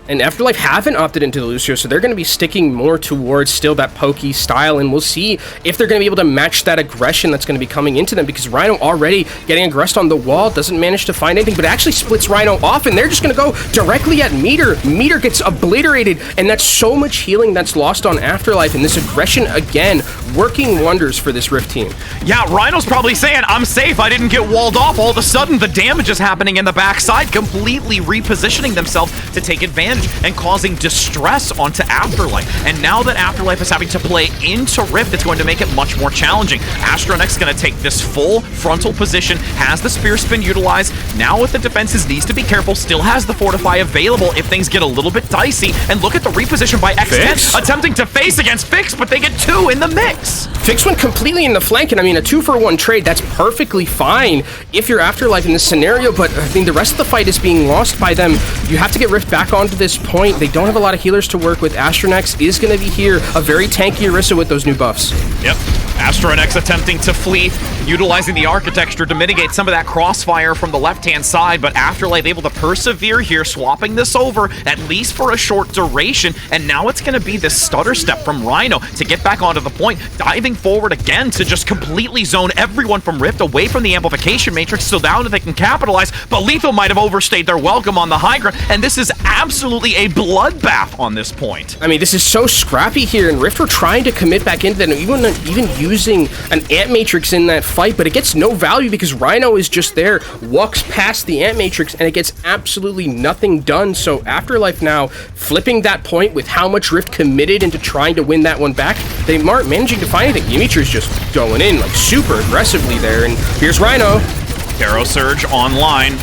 And Afterlife haven't opted into the Lucio, so they're going to be sticking more towards still that pokey style, and we'll see if they're going to be able to match that aggression that's going to be coming into them, because Rhino already getting aggressed on the wall, doesn't manage to find anything, but actually splits Rhino off, and they're just going to go directly at Meter. Meter gets obliterated, and that's so much healing that's lost on Afterlife, and this aggression, again, working wonders for this Rift team. Yeah, Rhino's probably saying, I'm safe, I didn't get walled off. All of a sudden, the damage is happening in the backside, completely repositioning themselves to take advantage and causing distress onto Afterlife. And now that Afterlife is having to play into Rift, it's going to make it much more challenging. Astronex going to take this full frontal position, has the Spear Spin utilized. Now with the defenses, needs to be careful, still has the Fortify available if things get a little bit dicey. And look at the reposition by X10, attempting to face against Fix, but they get 2 in the mix. Fix went completely in the flank, and I mean, a 2-for-1 trade, that's perfectly fine if you're Afterlife in this scenario, but I mean, the rest of the fight is being lost by them. You have to get Rift back onto this point. They don't have a lot of healers to work with. Astronex is going to be here, a very tanky Orisa with those new buffs. Yep. Astronex attempting to flee, utilizing the architecture to mitigate some of that crossfire from the left-hand side, but Afterlife able to persevere here, swapping this over, at least for a short duration, and now it's going to be this stutter step from Rhino to get back onto the point, diving forward again to just completely zone everyone from Rift away from the amplification matrix so now that they can capitalize, but Lethal might have overstayed their welcome on the high ground, and this is absolutely a bloodbath on this point. I mean, this is so scrappy here, and Rift were trying to commit back into that, even using an Ant Matrix in that fight, but it gets no value because Rhino is just there, walks past the Ant Matrix, and it gets absolutely nothing done. So Afterlife now flipping that point with how much Rift committed into trying to win that one back. They aren't managing to find anything. Dimitri's just going in like super aggressively there, and here's Rhino. Arrow Surge online,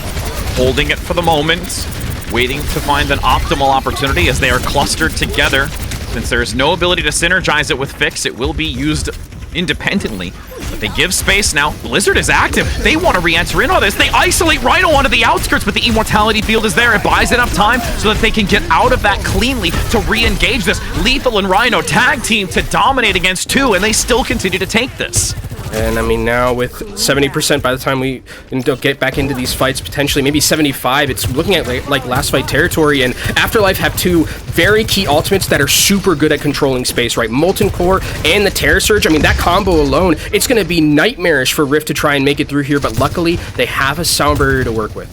holding it for the moment, waiting to find an optimal opportunity as they are clustered together. Since there is no ability to synergize it with Fix, it will be used independently. But they give space now. Blizzard is active. They want to re-enter in on this. They isolate Rhino onto the outskirts, but the Immortality field is there. It buys enough time so that they can get out of that cleanly to re-engage this. Lethal and Rhino tag team to dominate against 2, and they still continue to take this. And I mean, now with 70% by the time we get back into these fights, potentially maybe 75, it's looking at like last fight territory. And Afterlife have 2 very key ultimates that are super good at controlling space, right? Molten Core and the Terror Surge. I mean, that combo alone, it's going to be nightmarish for Rift to try and make it through here, but luckily they have a sound barrier to work with.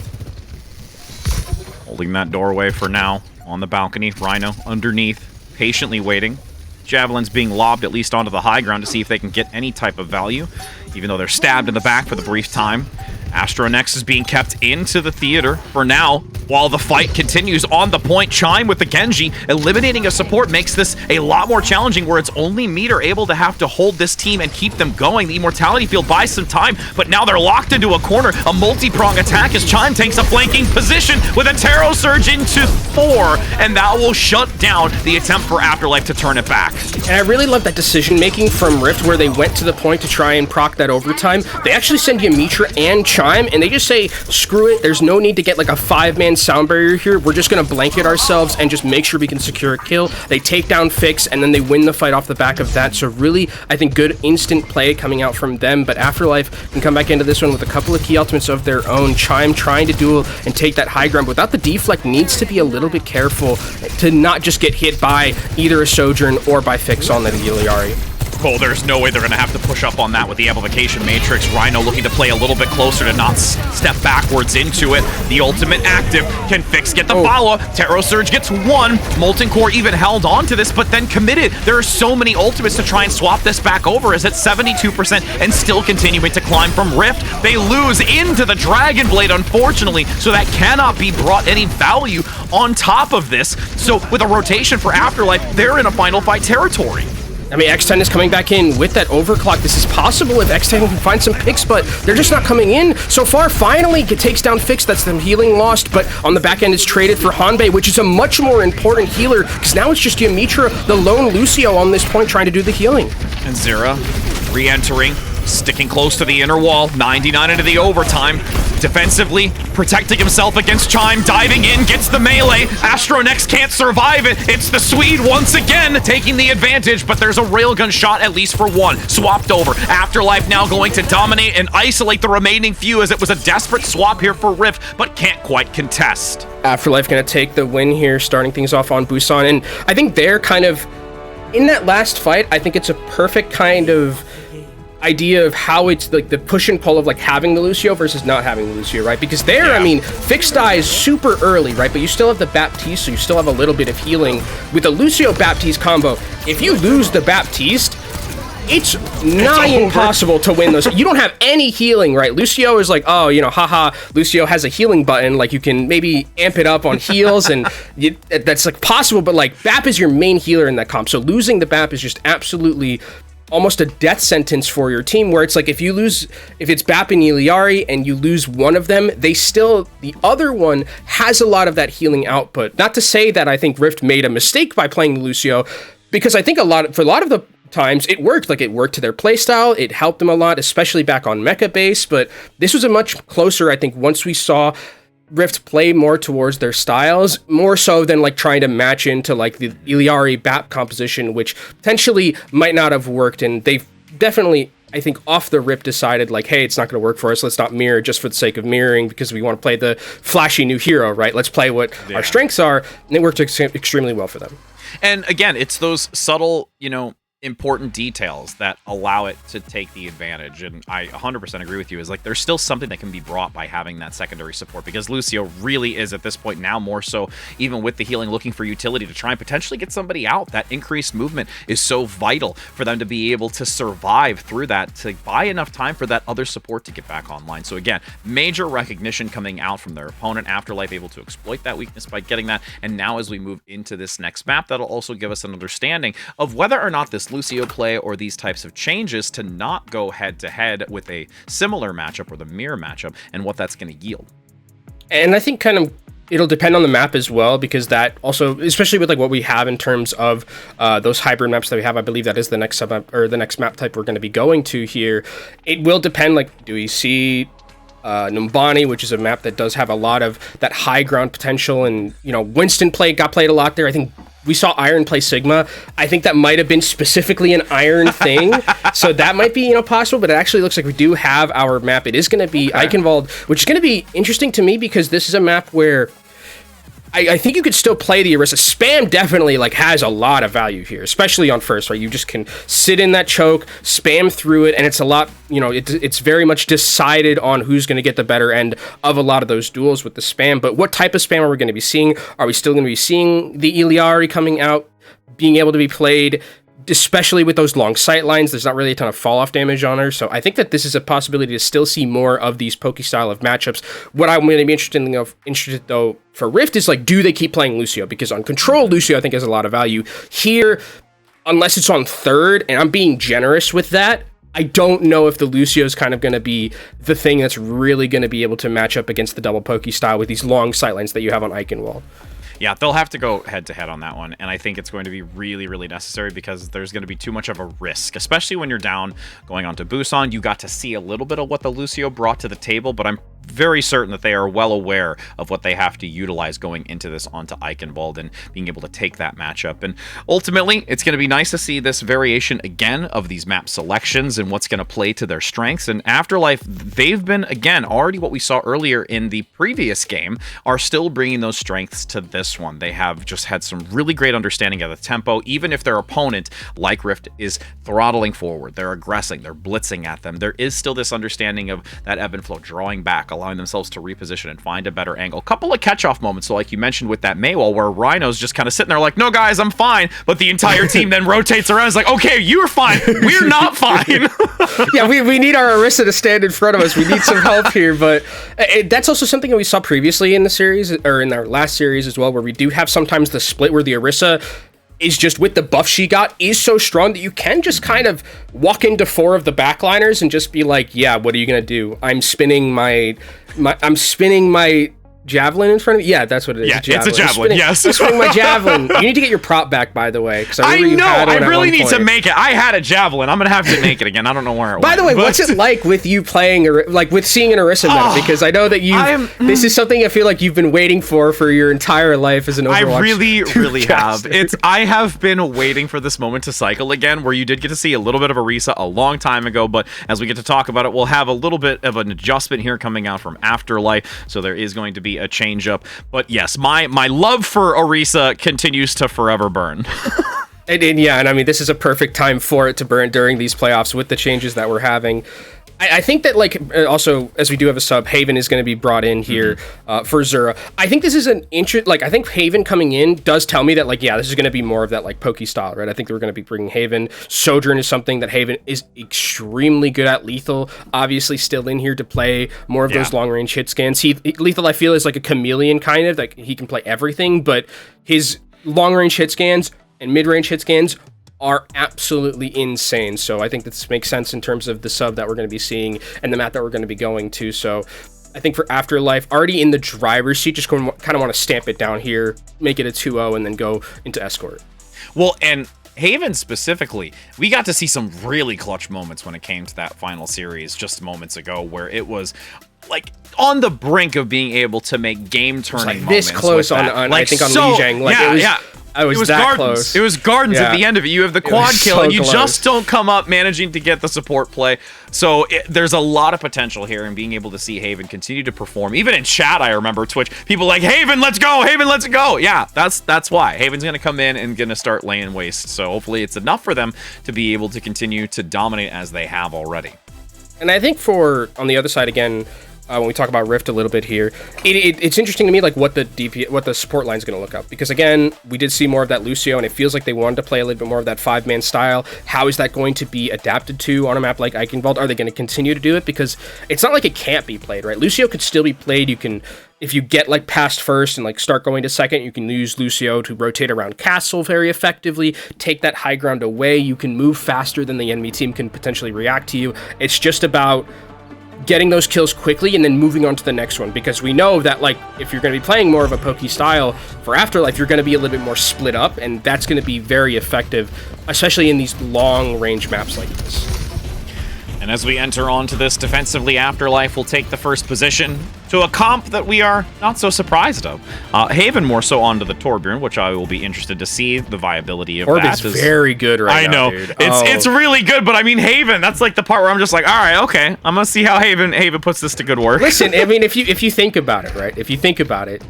Holding that doorway for now on the balcony. Rhino underneath, patiently waiting. Javelins being lobbed at least onto the high ground to see if they can get any type of value, even though they're stabbed in the back for the brief time. Astronex is being kept into the theater for now, while the fight continues on the point. Chime with the Genji, eliminating a support makes this a lot more challenging, where it's only Meter able to have to hold this team and keep them going. The Immortality Field buys some time, but now they're locked into a corner. A multi-prong attack as Chime takes a flanking position with a Tarot Surge into 4, and that will shut down the attempt for Afterlife to turn it back. And I really love that decision-making from Rift, where they went to the point to try and proc that overtime. They actually send Yamitra and Chime, and they just say, screw it, there's no need to get like a 5-man sound barrier here. We're just going to blanket ourselves and just make sure we can secure a kill. They take down Fix, and then they win the fight off the back of that. So really, I think good instant play coming out from them, but Afterlife can come back into this one with a couple of key ultimates of their own. Chime trying to duel and take that high ground without the deflect needs to be a little bit careful to not just get hit by either a Sojourn or by Fix on the Iliari. Oh, there's no way they're going to have to push up on that with the Amplification Matrix. Rhino looking to play a little bit closer to not step backwards into it. The ultimate active. Can Fix get the follow-up? Tarot Surge gets 1. Molten Core even held on to this, but then committed. There are so many ultimates to try and swap this back over, as it's 72% and still continuing to climb from Rift. They lose into the Dragon Blade, unfortunately, so that cannot be brought any value on top of this. So with a rotation for Afterlife, they're in a final fight territory. I mean, X10 is coming back in with that overclock. This is possible if X10 can find some picks, but they're just not coming in. So far, finally, it takes down Fix. That's them healing lost, but on the back end, it's traded for Hanbei, which is a much more important healer, because now it's just Yamitra, the lone Lucio on this point, trying to do the healing. And Zera re-entering, sticking close to the inner wall, 99 into the overtime. Defensively, protecting himself against Chime, diving in, gets the melee. Astronex can't survive it. It's the Swede once again taking the advantage, but there's a railgun shot at least for 1. Swapped over. Afterlife now going to dominate and isolate the remaining few, as it was a desperate swap here for Rift, but can't quite contest. Afterlife gonna take the win here, starting things off on Busan, and I think they're kind of, in that last fight, I think it's a perfect kind of idea of how it's like the push and pull of like having the Lucio versus not having the Lucio, right? Because there, I mean, Fix dies super early, right? But you still have the Baptiste, so you still have a little bit of healing. With the Lucio-Baptiste combo, if you lose the Baptiste, it's nigh impossible to win those. You don't have any healing, right? Lucio is like, oh, you know, haha, Lucio has a healing button, like you can maybe amp it up on heals, and that's like possible, but like Bap is your main healer in that comp, so losing the Bap is just absolutely almost a death sentence for your team, where it's like if it's Bap and Iliari and you lose one of them, the other one has a lot of that healing output. Not to say that I think Rift made a mistake by playing Lucio, because I think for a lot of the times it worked. Like, it worked to their playstyle, it helped them a lot, especially back on mecha base, but this was a much closer, I think, once we saw Rift play more towards their styles, more so than like trying to match into like the Iliari Bap composition, which potentially might not have worked. And they've definitely, I think, off the rip decided like, hey, it's not going to work for us. Let's not mirror just for the sake of mirroring, because we want to play the flashy new hero, right? Let's play what our strengths are. And it worked extremely well for them. And again, it's those subtle, important details that allow it to take the advantage. And I 100% agree with you, is like there's still something that can be brought by having that secondary support, because Lucio really is at this point now more so, even with the healing, looking for utility to try and potentially get somebody out. That increased movement is so vital for them to be able to survive through that, to buy enough time for that other support to get back online. So again, major recognition coming out from their opponent. Afterlife able to exploit that weakness by getting that. And now as we move into this next map, that'll also give us an understanding of whether or not this Lucio play or these types of changes to not go head-to-head with a similar matchup or the mirror matchup, and what that's going to yield. And I think kind of it'll depend on the map as well, because that also, especially with like what we have in terms of those hybrid maps that we have, I believe that is the next sub-map, or the next map type we're going to be going to here. It will depend, like, do we see Numbani, which is a map that does have a lot of that high ground potential, and Winston got played a lot there. I think we saw Iron play Sigma. I think that might have been specifically an Iron thing, so that might be possible. But it actually looks like we do have our map. It is going to be Eichenwald, which is going to be interesting to me, because this is a map where I think you could still play the Orisa. Spam definitely has a lot of value here, especially on first, right? You just can sit in that choke, spam through it, and it's a lot, it's very much decided on who's going to get the better end of a lot of those duels with the spam. But what type of spam are we going to be seeing? Are we still going to be seeing the Iliari coming out, being able to be played? especially with those long sight lines. There's not really a ton of fall off damage on her, so I think that this is a possibility to still see more of these pokey style of matchups. What I'm going to be interested though for Rift is like, do they keep playing Lucio? Because on control, Lucio I think has a lot of value here, unless it's on third, and I'm being generous with that. I don't know if the Lucio is kind of going to be the thing that's really going to be able to match up against the double pokey style with these long sight lines that you have on Eichenwald. Yeah, they'll have to go head-to-head on that one, and I think it's going to be really, really necessary because there's going to be too much of a risk, especially when you're down going on to Busan. You got to see a little bit of what the Lucio brought to the table, but I'm very certain that they are well aware of what they have to utilize going into this onto Eichenwald and being able to take that matchup. And ultimately, it's going to be nice to see this variation again of these map selections and what's going to play to their strengths. And Afterlife, they've been, again, already what we saw earlier in the previous game, are still bringing those strengths to this one. They have just had some really great understanding of the tempo, even if their opponent, like Rift, is throttling forward, they're aggressing, they're blitzing at them. There is still this understanding of that ebb and flow, drawing back, allowing themselves to reposition and find a better angle. A couple of catch-off moments, so like you mentioned with that Maywall, where Rhino's just kind of sitting there like, no guys, I'm fine, but the entire team then rotates around. It's like, okay, you're fine, we're not fine. Yeah, we need our Orisa to stand in front of us. We need some help here, but that's also something that we saw previously in the series, or in our last series as well, where we do have sometimes the split where the Orisa is just, with the buff she got, is so strong that you can just kind of walk into 4 of the backliners and just be like, yeah, what are you gonna do? I'm spinning my javelin in front of me? Yeah, that's what it is. Yeah, it's a javelin, yes. I'm spinning my javelin. You need to get your prop back, by the way. I know, I really need to make it. I had a javelin. I'm going to have to make it again. I don't know where it went. By the way, what's it like with you playing, like with seeing an Orisa meta? Because I know that this is something I feel like you've been waiting for your entire life as an Overwatch. I really have. I have been waiting for this moment to cycle again, where you did get to see a little bit of Orisa a long time ago, but as we get to talk about it, we'll have a little bit of an adjustment here coming out from Afterlife, so there is going to be a change up. But yes, my love for Orisa continues to forever burn. And I mean, this is a perfect time for it to burn during these playoffs with the changes that we're having. I think that, like, also, as we do have a sub, Haven is going to be brought in here for Zura. I think this is an I think Haven coming in does tell me that, like, yeah, this is going to be more of that, like, pokey style, right? I think we're going to be bringing Haven. Sojourn is something that Haven is extremely good at. Lethal, obviously, still in here to play more of those long-range hit scans. Lethal, I feel, is like a chameleon, kind of. Like, he can play everything, but his long-range hit scans and mid-range hit scans are absolutely insane. So I think this makes sense in terms of the sub that we're going to be seeing and the map that we're going to be going to. So I think for Afterlife, already in the driver's seat, just kind of want to stamp it down here, make it a 2-0, and then go into Escort. Well, and Haven specifically, we got to see some really clutch moments when it came to that final series just moments ago, where it was like on the brink of being able to make game-turning moments. This close on like, I think on Lijiang. Like, it was that gardens. close. It was gardens at the end of it. You have the quad kill, and you just don't come up managing to get the support play. So there's a lot of potential here in being able to see Haven continue to perform. Even in chat, I remember Twitch, people like, Haven, let's go! Haven, let's go! Yeah, that's why. Haven's going to come in and going to start laying waste. So hopefully it's enough for them to be able to continue to dominate as they have already. And I think on the other side, again, when we talk about Rift a little bit here, it's interesting to me, like, what the support line is going to look up, because again, we did see more of that Lucio, and it feels like they wanted to play a little bit more of that 5-man style. How is that going to be adapted to on a map like Eichenwald? Are they going to continue to do it? Because it's not like it can't be played, right? Lucio could still be played. You can, if you get like past first and like start going to second, you can use Lucio to rotate around castle very effectively, take that high ground away. You can move faster than the enemy team can potentially react to you. It's just about getting those kills quickly and then moving on to the next one, because we know that, like, if you're going to be playing more of a pokey style for Afterlife, you're going to be a little bit more split up, and that's going to be very effective, especially in these long range maps like this. And as we enter onto this defensively, Afterlife will take the first position to a comp that we are not so surprised of. Haven more so onto the Torbjorn, which I will be interested to see the viability of that. Torb is very good right now, dude. It's really good, but I mean, Haven, that's like the part where I'm just like, all right, okay, I'm gonna see how Haven puts this to good work. Listen, I mean, if you think about it, right? If you think about it,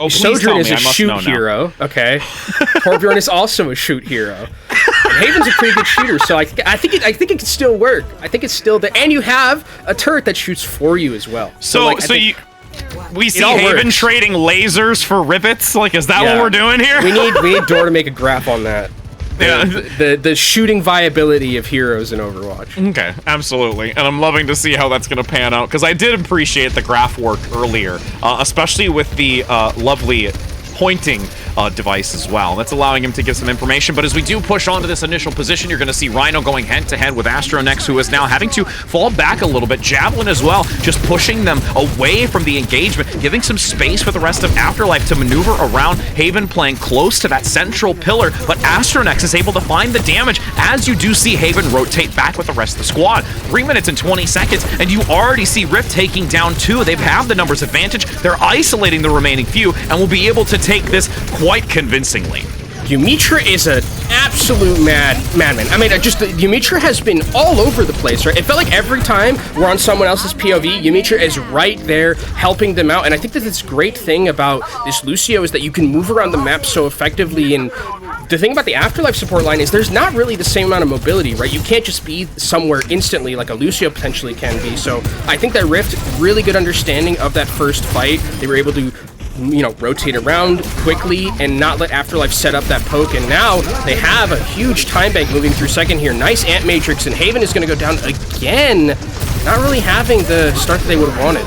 Sojourn is a shoot hero, okay? Torbjorn is also a shoot hero. And Haven's a pretty good shooter, so I think it can still work. I think it's still there, and you have a turret that shoots for you as well. We see Haven trading lasers for rivets. Like, is that what we're doing here? We need Door to make a graph on that. the shooting viability of heroes in Overwatch. Okay, absolutely. And I'm loving to see how that's going to pan out, because I did appreciate the graph work earlier, especially with the lovely pointing device as well. That's allowing him to give some information, but as we do push onto this initial position, you're going to see Rhino going head-to-head with Astronex, who is now having to fall back a little bit. Javelin as well, just pushing them away from the engagement, giving some space for the rest of Afterlife to maneuver around. Haven playing close to that central pillar, but Astronex is able to find the damage as you do see Haven rotate back with the rest of the squad. 3 minutes and 20 seconds, and you already see Rift taking down 2. They have the numbers advantage. They're isolating the remaining few, and will be able to take this quite convincingly. Umitra is an absolute madman. I mean, Umitra has been all over the place, right? It felt like every time we're on someone else's POV, Umitra is right there helping them out. And I think that this great thing about this Lucio is that you can move around the map so effectively. And the thing about the Afterlife support line is there's not really the same amount of mobility, right? You can't just be somewhere instantly like a Lucio potentially can be. So I think that Rift, really good understanding of that first fight. They were able to, you know, rotate around quickly and not let Afterlife set up that poke, and now they have a huge time bank moving through second here. Nice Ant Matrix, and Haven is going to go down again, not really having the start that they would have wanted.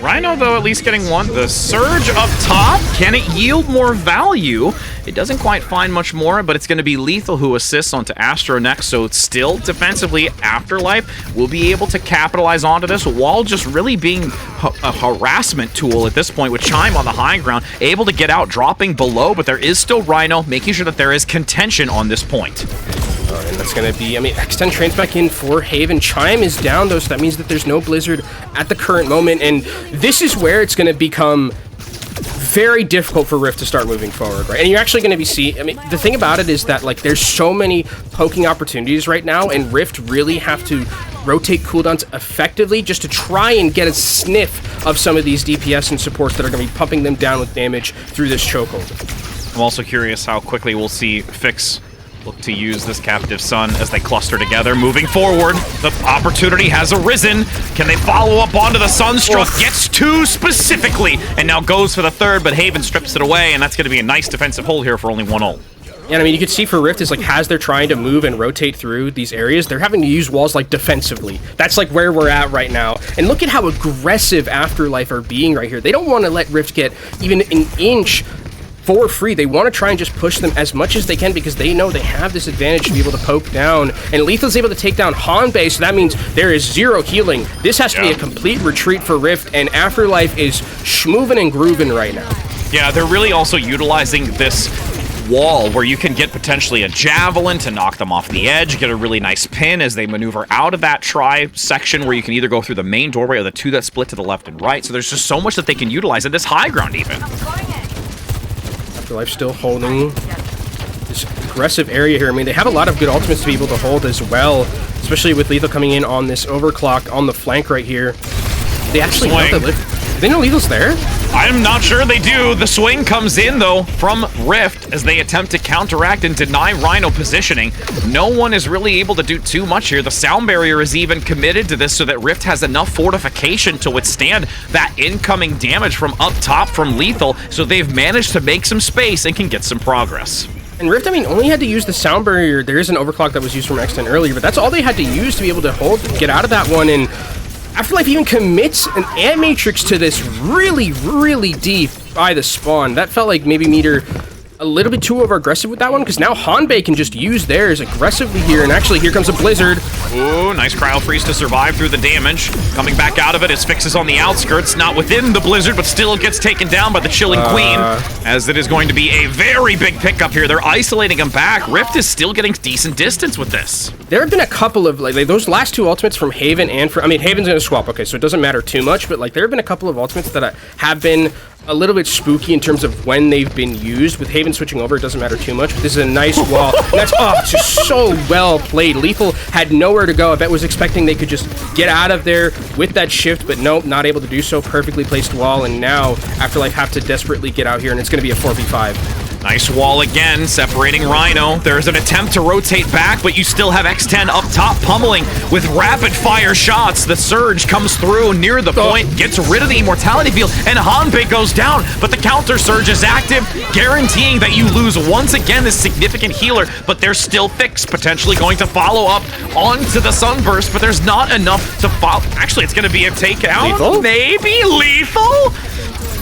Rhino, though, at least getting one. The surge up top, can it yield more value? It doesn't quite find much more, but it's going to be Lethal who assists onto Astronex, so it's still defensively Afterlife will be able to capitalize onto this while just really being a harassment tool at this point, with Chime on the high ground, able to get out, dropping below, but there is still Rhino, making sure that there is contention on this point. And that's going to be, I mean, X10 trains back in for Haven. Chime is down, though, so that means that there's no Blizzard at the current moment, and this is where it's going to become very difficult for Rift to start moving forward, right? And you're actually going to be I mean, the thing about it is that, like, there's so many poking opportunities right now, and Rift really have to rotate cooldowns effectively just to try and get a sniff of some of these DPS and supports that are going to be pumping them down with damage through this chokehold. I'm also curious how quickly we'll see Fix look to use this Captive Sun as they cluster together. Moving forward, the opportunity has arisen. Can they follow up onto the Sunstroke? Gets 2 specifically, and now goes for the 3rd, but Haven strips it away, and that's going to be a nice defensive hold here for only 1 ult. Yeah, and I mean, you can see for Rift is like, as they're trying to move and rotate through these areas, they're having to use walls like defensively. That's like where we're at right now. And look at how aggressive Afterlife are being right here. They don't want to let Rift get even an inch for free. They want to try and just push them as much as they can because they know they have this advantage to be able to poke down. And Lethal's able to take down Hanbei, so that means there is 0 healing. This has to be a complete retreat for Rift, and Afterlife is schmoovin' and groovin' right now. Yeah, they're really also utilizing this wall where you can get potentially a javelin to knock them off the edge, get a really nice pin as they maneuver out of that section where you can either go through the main doorway or the 2 that split to the left and right. So there's just so much that they can utilize at this high ground even. Afterlife still holding this aggressive area here. I mean, they have a lot of good ultimates to be able to hold as well, especially with Lethal coming in on this overclock on the flank right here. They actually know that they know Lethal's there? I'm not sure they do. The swing comes in, though, from Rift as they attempt to counteract and deny Rhino positioning. No one is really able to do too much here. The sound barrier is even committed to this so that Rift has enough fortification to withstand that incoming damage from up top from Lethal, so they've managed to make some space and can get some progress. And Rift, I mean, only had to use the sound barrier. There is an overclock that was used from X10 earlier, but that's all they had to use to be able to get out of that one. And Afterlife even commits an Ant Matrix to this really, really deep by the spawn. That felt like maybe Meter a little bit too over-aggressive with that one, because now Hanbei can just use theirs aggressively here, and actually here comes a Blizzard. Ooh, nice cryo freeze to survive through the damage. Coming back out of it, his Fix is on the outskirts, not within the Blizzard, but still gets taken down by the Chilling Queen, as it is going to be a very big pickup here. They're isolating him back. Rift is still getting decent distance with this. There have been a couple of, like those last 2 ultimates from Haven and I mean, Haven's gonna swap, okay, so it doesn't matter too much, but like there have been a couple of ultimates that have been a little bit spooky in terms of when they've been used. With Haven switching over, it doesn't matter too much, but this is a nice wall. And that's, it's just so well played. Lethal had nowhere to go. I bet was expecting they could just get out of there with that shift, but nope, not able to do so. Perfectly placed wall, and now Afterlife have to desperately get out here, and it's going to be a 4v5. Nice wall again, separating Rhino. There's an attempt to rotate back, but you still have X10 up top pummeling with rapid fire shots. The surge comes through near the point, gets rid of the immortality field, and Hanbei goes down, but the counter surge is active, guaranteeing that you lose once again this significant healer, but there's still Fix potentially going to follow up onto the Sunburst, but there's not enough to follow. Actually, it's going to be a takedown. Lethal? Maybe Lethal?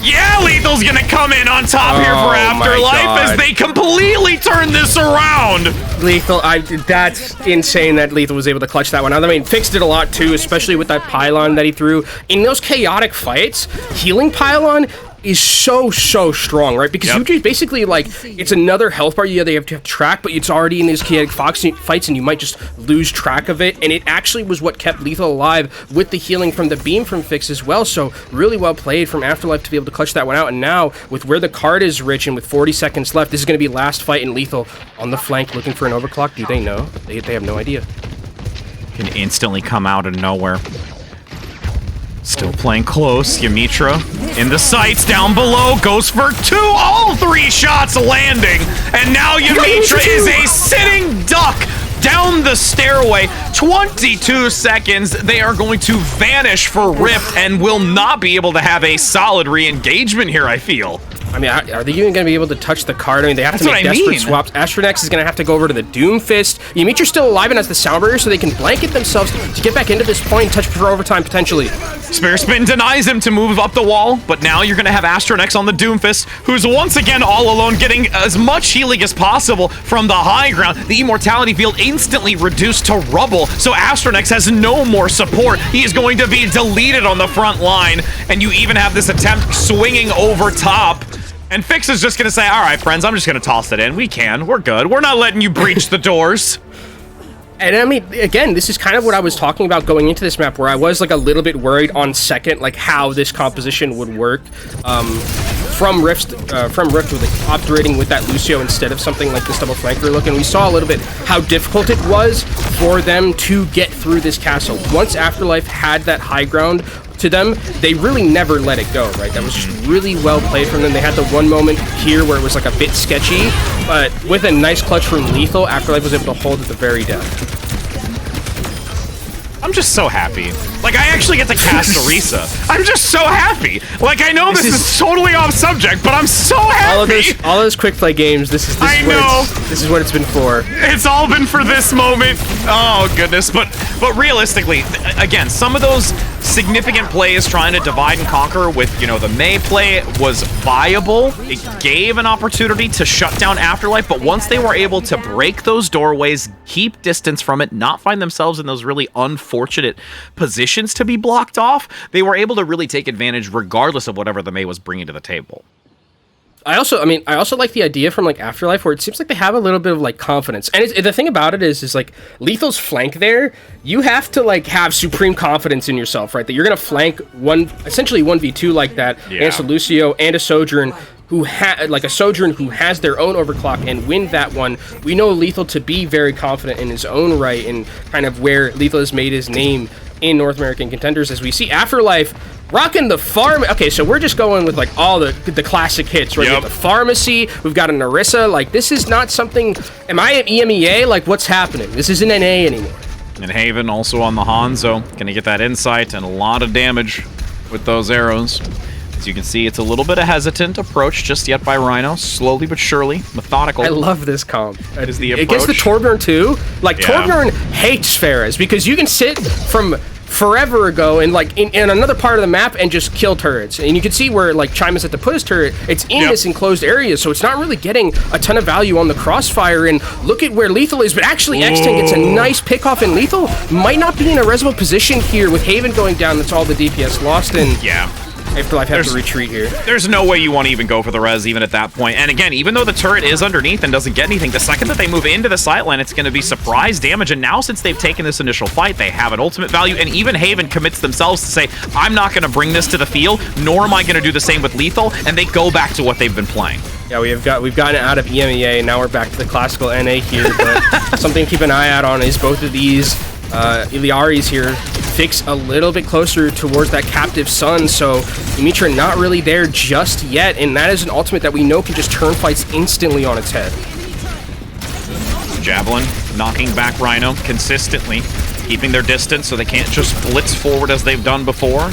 Yeah, Lethal's gonna come in on top here for Afterlife as they completely turn this around. Lethal, that's insane that Lethal was able to clutch that one out. I mean, Fix did a lot too, especially with that pylon that he threw. In those chaotic fights, healing pylon is so strong, right? Because you just basically, like, it's another health bar you have to track, but it's already in these chaotic fights and you might just lose track of it, and it actually was what kept Lethal alive with the healing from the beam from Fix as well. So really well played from Afterlife to be able to clutch that one out. And now with where the card is rich and with 40 seconds left, this is going to be last fight, and Lethal on the flank looking for an overclock. Do they know? They have no idea. Can instantly come out of nowhere. Still playing close. Yamitra in the sights down below. Goes for two. All three shots landing. And now Yamitra is a sitting duck down the stairway. 22 seconds. They are going to vanish for Rift and will not be able to have a solid re-engagement here, I feel. I mean, are they even going to be able to touch the card? I mean, they have to make desperate swaps. Astronex is going to have to go over to the Doomfist. Yamitra's still alive and has the Sound Barrier, so they can blanket themselves to get back into this point and touch for overtime, potentially. Spear Spin denies him to move up the wall, but now you're going to have Astronex on the Doomfist, who's once again all alone, getting as much healing as possible from the high ground. The Immortality Field instantly reduced to rubble, so Astronex has no more support. He is going to be deleted on the front line, and you even have this attempt swinging over top. And Fix is just going to say, all right, friends, I'm just going to toss it in. We're good. We're not letting you breach the doors. And I mean, again, this is kind of what I was talking about going into this map, where I was like a little bit worried on second, like how this composition would work from Rift with like, operating with that Lucio instead of something like this double flanker look. And we saw a little bit how difficult it was for them to get through this castle. Once Afterlife had that high ground to them, they really never let it go, right? That was just really well played from them. They had the one moment here where it was like a bit sketchy, but with a nice clutch from Lethal, Afterlife was able to hold at the very death. I'm just so happy. Like, I actually get to cast Orisa. I'm just so happy. Like, I know this is totally off subject, but I'm so happy. All of those quick play games, this is what it's been for. It's all been for this moment. Oh, goodness. But realistically, again, some of those significant plays trying to divide and conquer with, you know, the Mei play was viable. It gave an opportunity to shut down Afterlife, but once they were able to break those doorways, keep distance from it, not find themselves in those really unfortunate positions to be blocked off, they were able to really take advantage regardless of whatever the Mei was bringing to the table. I also like the idea from like Afterlife where it seems like they have a little bit of like confidence. And the thing about it is like Lethal's flank there, you have to like have supreme confidence in yourself, right? That you're gonna flank essentially 1v2 like that against a Lucio and a Sojourn who has their own overclock and win that one. We know Lethal to be very confident in his own right and kind of where Lethal has made his name in North American Contenders, as we see Afterlife rocking the farm. Okay, so we're just going with like all the classic hits, right? Yep. We have the Pharmacy, we've got an Orisa. Like, this is not something. Am I at EMEA? Like, what's happening? This isn't NA anymore. And Haven also on the Hanzo, gonna get that insight and a lot of damage with those arrows. As you can see, it's a little bit of hesitant approach just yet by Rhino, slowly but surely, methodical. I love this comp. That is the approach. Against the Torbjorn too, like Torbjorn hates Pharahs because you can sit from forever ago and like in another part of the map and just kill turrets. And you can see where like Chimus had to put his turret, it's in this enclosed area, so it's not really getting a ton of value on the crossfire. And look at where Lethal is, but actually X10 gets a nice pick off, and Lethal might not be in a resable position here with Haven going down. That's all the DPS lost, and Afterlife have to retreat here. There's no way you want to even go for the res even at that point. And again, even though the turret is underneath and doesn't get anything, the second that they move into the sightline, it's going to be surprise damage. And now since they've taken this initial fight, they have an ultimate value. And even Haven commits themselves to say, I'm not going to bring this to the field, nor am I going to do the same with Lethal. And they go back to what they've been playing. Yeah, we've gotten it out of EMEA, and now we're back to the classical NA here. But something to keep an eye out on is both of these Iliaris here Fix a little bit closer towards that captive sun, so Yumitra not really there just yet, and that is an ultimate that we know can just turn fights instantly on its head. Javelin knocking back Rhino consistently, keeping their distance so they can't just blitz forward as they've done before.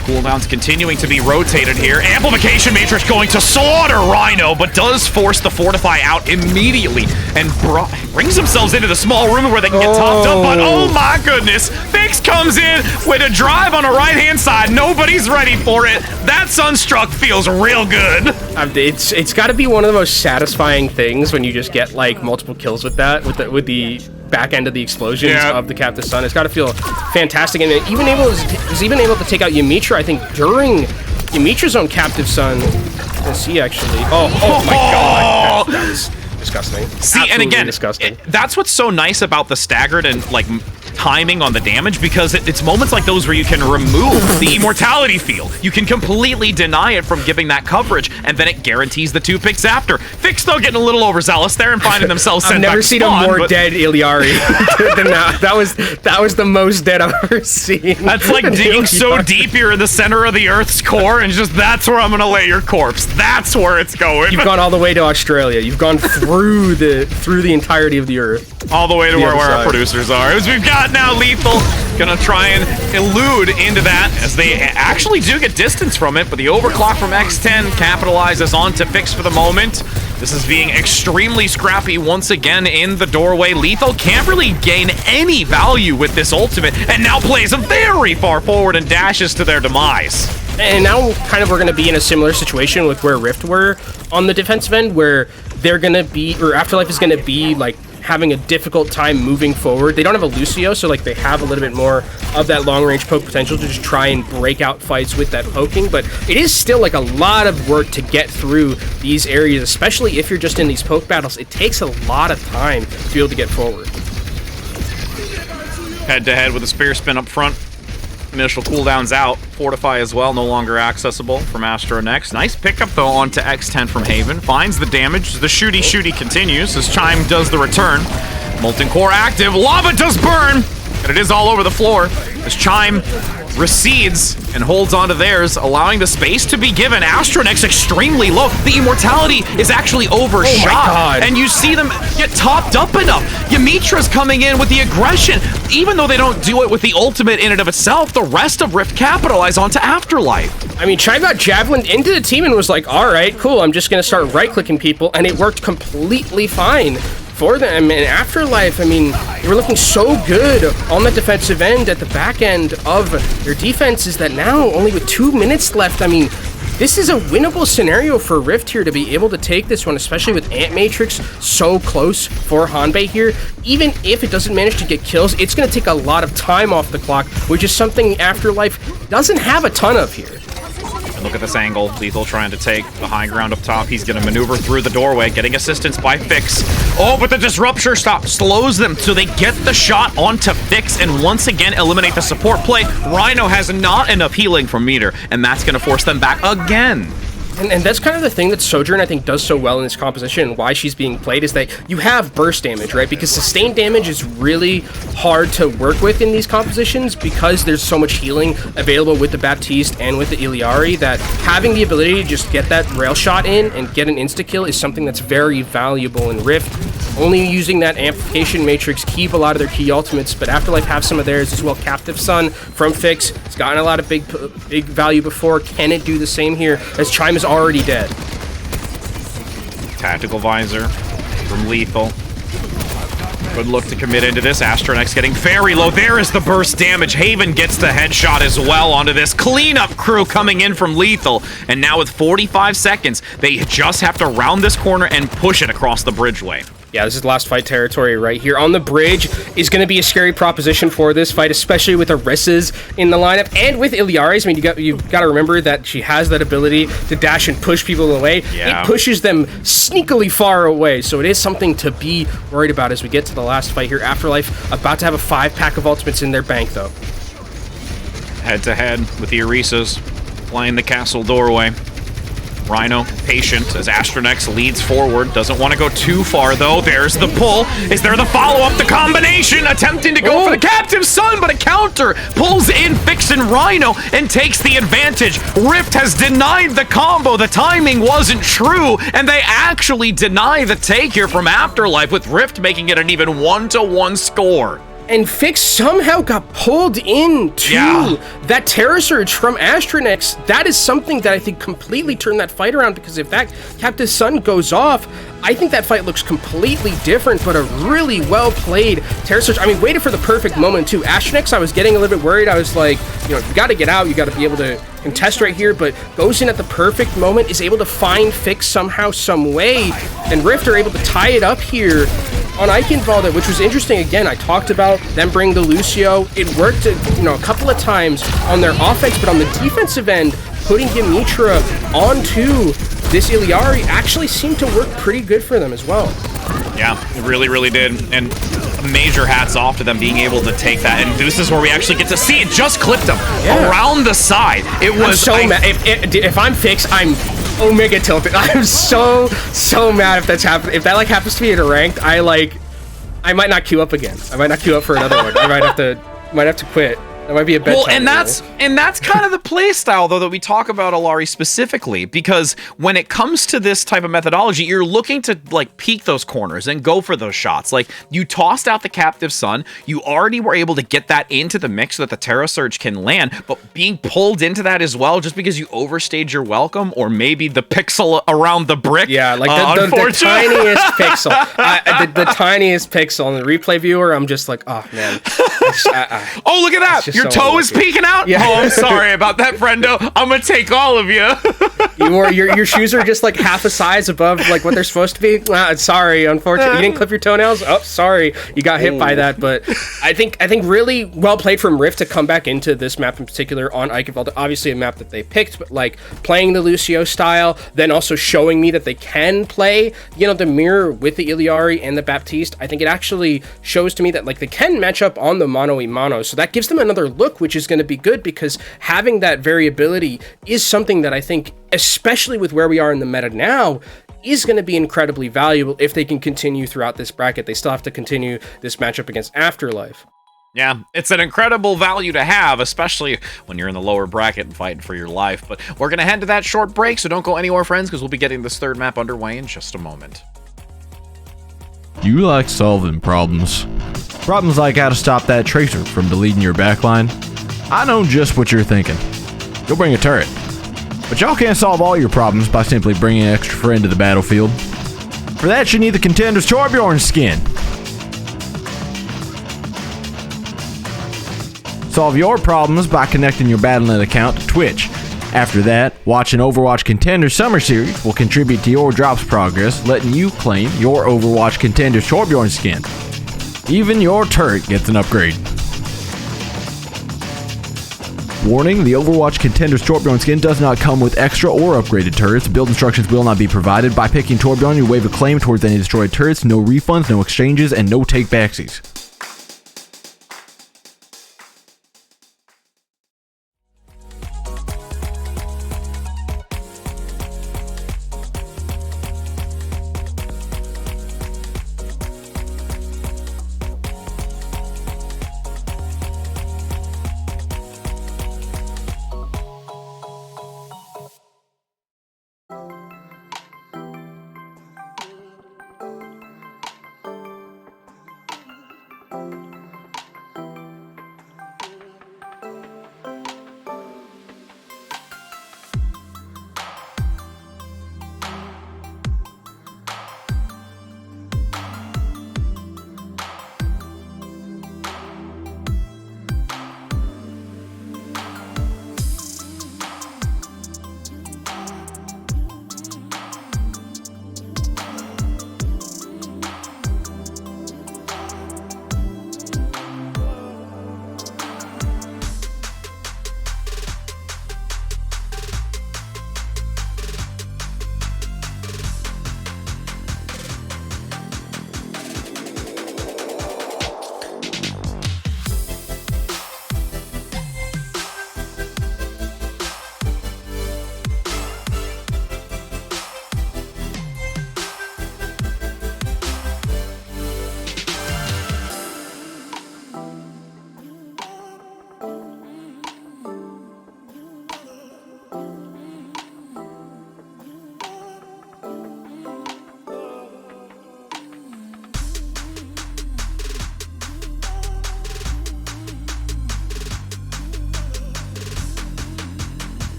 Cooldowns continuing to be rotated here. Amplification Matrix going to slaughter Rhino, but does force the Fortify out immediately and brings themselves into the small room where they can get topped up. But oh my goodness, Fix comes in with a drive on the right-hand side. Nobody's ready for it. That Sunstruck feels real good. It's got to be one of the most satisfying things when you just get like multiple kills with that, with the back end of the explosions of the Captive Sun. It's got to feel fantastic, and was even able to take out Yumitra, I think, during Yumitra's own Captive Sun. Let's see, actually. Oh my god, that was disgusting. See, absolutely and again, disgusting. That's what's so nice about the staggered and like timing on the damage, because it's moments like those where you can remove the immortality field. You can completely deny it from giving that coverage, and then it guarantees the 2 picks after. Fix though getting a little overzealous there and finding themselves sent I've never back to seen spawn, a more dead Iliari than that. That was the most dead I've ever seen. That's like digging so deep you're in the center of the Earth's core, and just that's where I'm gonna lay your corpse. That's where it's going. You've gone all the way to Australia. You've gone through the entirety of the Earth. All the way to where our producers are. As we've got now Lethal gonna try and elude into that, as they actually do get distance from it, but the overclock from X10 capitalizes onto Fix for the moment. This is being extremely scrappy once again in the doorway. Lethal can't really gain any value with this ultimate, and now plays very far forward and dashes to their demise. And now kind of we're going to be in a similar situation with where Rift were on the defensive end, where they're going to be, or Afterlife is going to be like having a difficult time moving forward. They don't have a Lucio, so like they have a little bit more of that long-range poke potential to just try and break out fights with that poking, but it is still like a lot of work to get through these areas, especially if you're just in these poke battles. It takes a lot of time to be able to get forward. Head-to-head with a spear spin up front. Initial cooldowns out. Fortify as well, no longer accessible from Astro next. Nice pickup though onto X10 from Haven. Finds the damage. The shooty continues as Chime does the return. Molten Core active. Lava does burn! And it is all over the floor as Chime recedes and holds onto theirs, allowing the space to be given. Astronex extremely low. The immortality is actually overshot, and you see them get topped up enough. Yumitra's coming in with the aggression. Even though they don't do it with the ultimate in and of itself, the rest of Rift capitalize onto Afterlife. I mean, Chime got javelined into the team and was like, all right, cool, I'm just going to start right-clicking people, and it worked completely fine for them. And Afterlife, I mean, they were looking so good on the defensive end at the back end of their defenses that now, only with 2 minutes left, I mean, this is a winnable scenario for Rift here to be able to take this one, especially with Ant Matrix so close for Hanbei here. Even if it doesn't manage to get kills, it's going to take a lot of time off the clock, which is something Afterlife doesn't have a ton of here. And look at this angle. Lethal trying to take the high ground up top. He's going to maneuver through the doorway, getting assistance by Fix. Oh, but the Disruptor stop slows them, so they get the shot onto Fix and once again eliminate the support play. Rhino has not enough healing from Meter, and that's going to force them back again. And that's kind of the thing that Sojourn, I think, does so well in this composition, and why she's being played, is that you have burst damage, right? Because sustained damage is really hard to work with in these compositions because there's so much healing available with the Baptiste and with the Iliari that having the ability to just get that rail shot in and get an insta-kill is something that's very valuable in Rift. Only using that Amplification Matrix, keep a lot of their key ultimates, but Afterlife have some of theirs as well. Captive Sun from Fix. It's gotten a lot of big value before. Can it do the same here as Chime is already dead? Tactical Visor from Lethal. Good look to commit into this. Astronex getting very low. There is the burst damage. Haven gets the headshot as well onto this cleanup crew coming in from Lethal. And now with 45 seconds, they just have to round this corner and push it across the bridgeway. Yeah, this is last fight territory right here. On the bridge is going to be a scary proposition for this fight, especially with Arissa's in the lineup and with Iliari's. I mean, you've got to remember that she has that ability to dash and push people away. Yeah. It pushes them sneakily far away, so it is something to be worried about as we get to the last fight here. Afterlife about to have a 5-pack of ultimates in their bank, though. Head to head with the Orissas, playing the castle doorway. Rhino, patient as Astronex leads forward. Doesn't want to go too far, though. There's the pull. Is there the follow-up? The combination attempting to go for the Captive Sun, but a counter pulls in Fix and Rhino and takes the advantage. Rift has denied the combo. The timing wasn't true, and they actually deny the take here from Afterlife, with Rift making it an even 1-1 score. And Fix somehow got pulled into that Terror Surge from Astronex. That is something that I think completely turned that fight around, because if that Captive Sun goes off, I think that fight looks completely different, but a really well-played Terror Surge. I mean, waited for the perfect moment, too. Astronex, I was getting a little bit worried. I was like, you got to get out. You got to be able to contest right here, but goes in at the perfect moment, is able to find Fix somehow, some way, and Rift are able to tie it up here on Eichenwalde, which was interesting. Again, I talked about them bringing the Lucio. It worked, a couple of times on their offense, but on the defensive end, putting Dimitra onto this Iliari actually seemed to work pretty good for them as well. Yeah, it really, really did. And major hats off to them being able to take that. And this is where we actually get to see it. Just clipped them around the side. It was so mad. If I'm Fix, I'm Omega tilted. I'm so mad if that's happened. If that happens to me in a ranked, I might not queue up again. I might not queue up for another one. I might have to quit. That might be a bedtime. Well, and that's kind of the play style, though, that we talk about Alari specifically, because when it comes to this type of methodology, you're looking to peek those corners and go for those shots. Like, you tossed out the Captive Sun, you already were able to get that into the mix so that the Terra Surge can land, but being pulled into that as well, just because you overstayed your welcome, or maybe the pixel around the brick. Yeah, the tiniest pixel. The tiniest pixel on the replay viewer, I'm just like, oh man. Oh, look at that! Your toe is peeking out? Yeah. Oh, I'm sorry about that, friendo. I'm gonna take all of you. Your shoes are just half a size above what they're supposed to be. Sorry, unfortunately. You didn't clip your toenails? Oh, sorry. You got hit by that. But I think really well played from Rift to come back into this map in particular on Eichenwalde. Obviously a map that they picked, but playing the Lucio style, then also showing me that they can play, the mirror with the Iliari and the Baptiste. I think it actually shows to me that they can match up on the mono-y-mono. So that gives them another look, which is going to be good, because having that variability is something that I think, especially with where we are in the meta now, is going to be incredibly valuable if they can continue throughout this bracket. They still have to continue this matchup against Afterlife. Yeah, it's an incredible value to have, especially when you're in the lower bracket and fighting for your life. But we're going to head to that short break, so don't go anywhere, friends, because we'll be getting this third map underway in just a moment. You like solving problems. Problems like how to stop that tracer from deleting your backline. I know just what you're thinking. Go bring a turret. But y'all can't solve all your problems by simply bringing an extra friend to the battlefield. For that, you need the Contenders Torbjorn skin. Solve your problems by connecting your Battle.net account to Twitch. After that, watching Overwatch Contenders Summer Series will contribute to your drops progress, letting you claim your Overwatch Contenders Torbjorn skin. Even your turret gets an upgrade. Warning, the Overwatch Contenders Torbjorn skin does not come with extra or upgraded turrets. Build instructions will not be provided. By picking Torbjorn, you waive a claim towards any destroyed turrets. No refunds, no exchanges, and no take-backsies.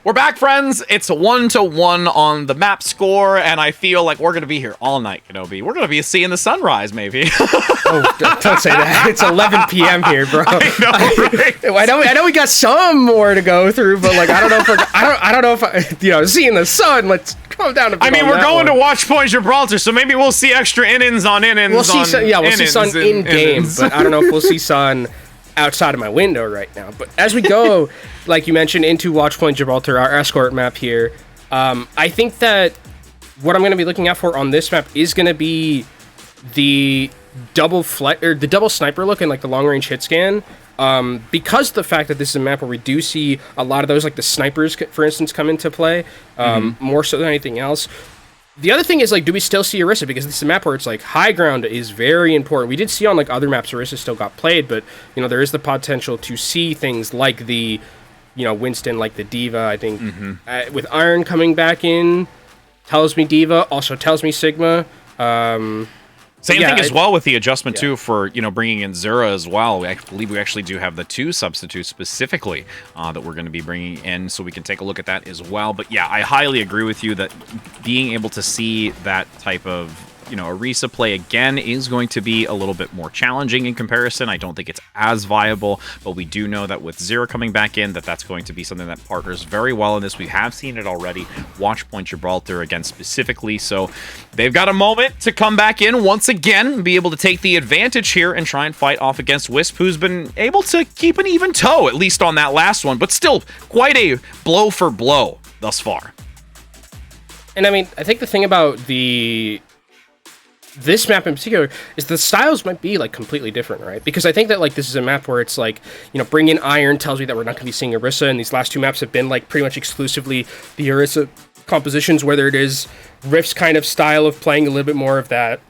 We're back, friends. It's 1-1 on the map score, and I feel like we're going to be here all night, Kenobi. We're going to be seeing the sunrise, maybe. Oh, don't say that. It's 11 p.m. here, bro. I I know we got some more to go through, but like I don't know if seeing the sun. Let's calm down a bit. I mean, we're going to watch Point Gibraltar, so maybe we'll see extra innings on innings. We'll see sun, we'll see sun in game, but I don't know if we'll see sun outside of my window right now. But as we go, like you mentioned, into Watch Point Gibraltar, our escort map here, I think that what I'm going to be looking out for on this map is going to be the double sniper look and like the long range hit scan. Because of the fact that this is a map where we do see a lot of those, like the snipers, for instance, come into play, more so than anything else. The other thing is, like, do we still see Orisa? Because this is a map where it's, like, high ground is very important. We did see on, like, other maps Orisa still got played, but, there is the potential to see things like the, Winston, like the D.Va, I think. With Iron coming back in, tells me D.Va, also tells me Sigma. Same thing as well with the adjustment, too, for, bringing in Zura as well. I believe we actually do have the 2 substitutes specifically that we're going to be bringing in, so we can take a look at that as well. But yeah, I highly agree with you that being able to see that type of, Orisa play again is going to be a little bit more challenging in comparison. I don't think it's as viable, but we do know that with Zero coming back in, that's going to be something that partners very well in this. We have seen it already. Watch Point Gibraltar again specifically, so they've got a moment to come back in once again and be able to take the advantage here and try and fight off against Wisp, who's been able to keep an even toe, at least on that last one, but still quite a blow for blow thus far. And I mean, I think the thing about this map in particular is the styles might be like completely different, right? Because I think that like this is a map where it's like, bring in Iron tells me that we're not going to be seeing Orisa, and these last 2 maps have been like pretty much exclusively the Orisa compositions, whether it is Rift's kind of style of playing a little bit more of that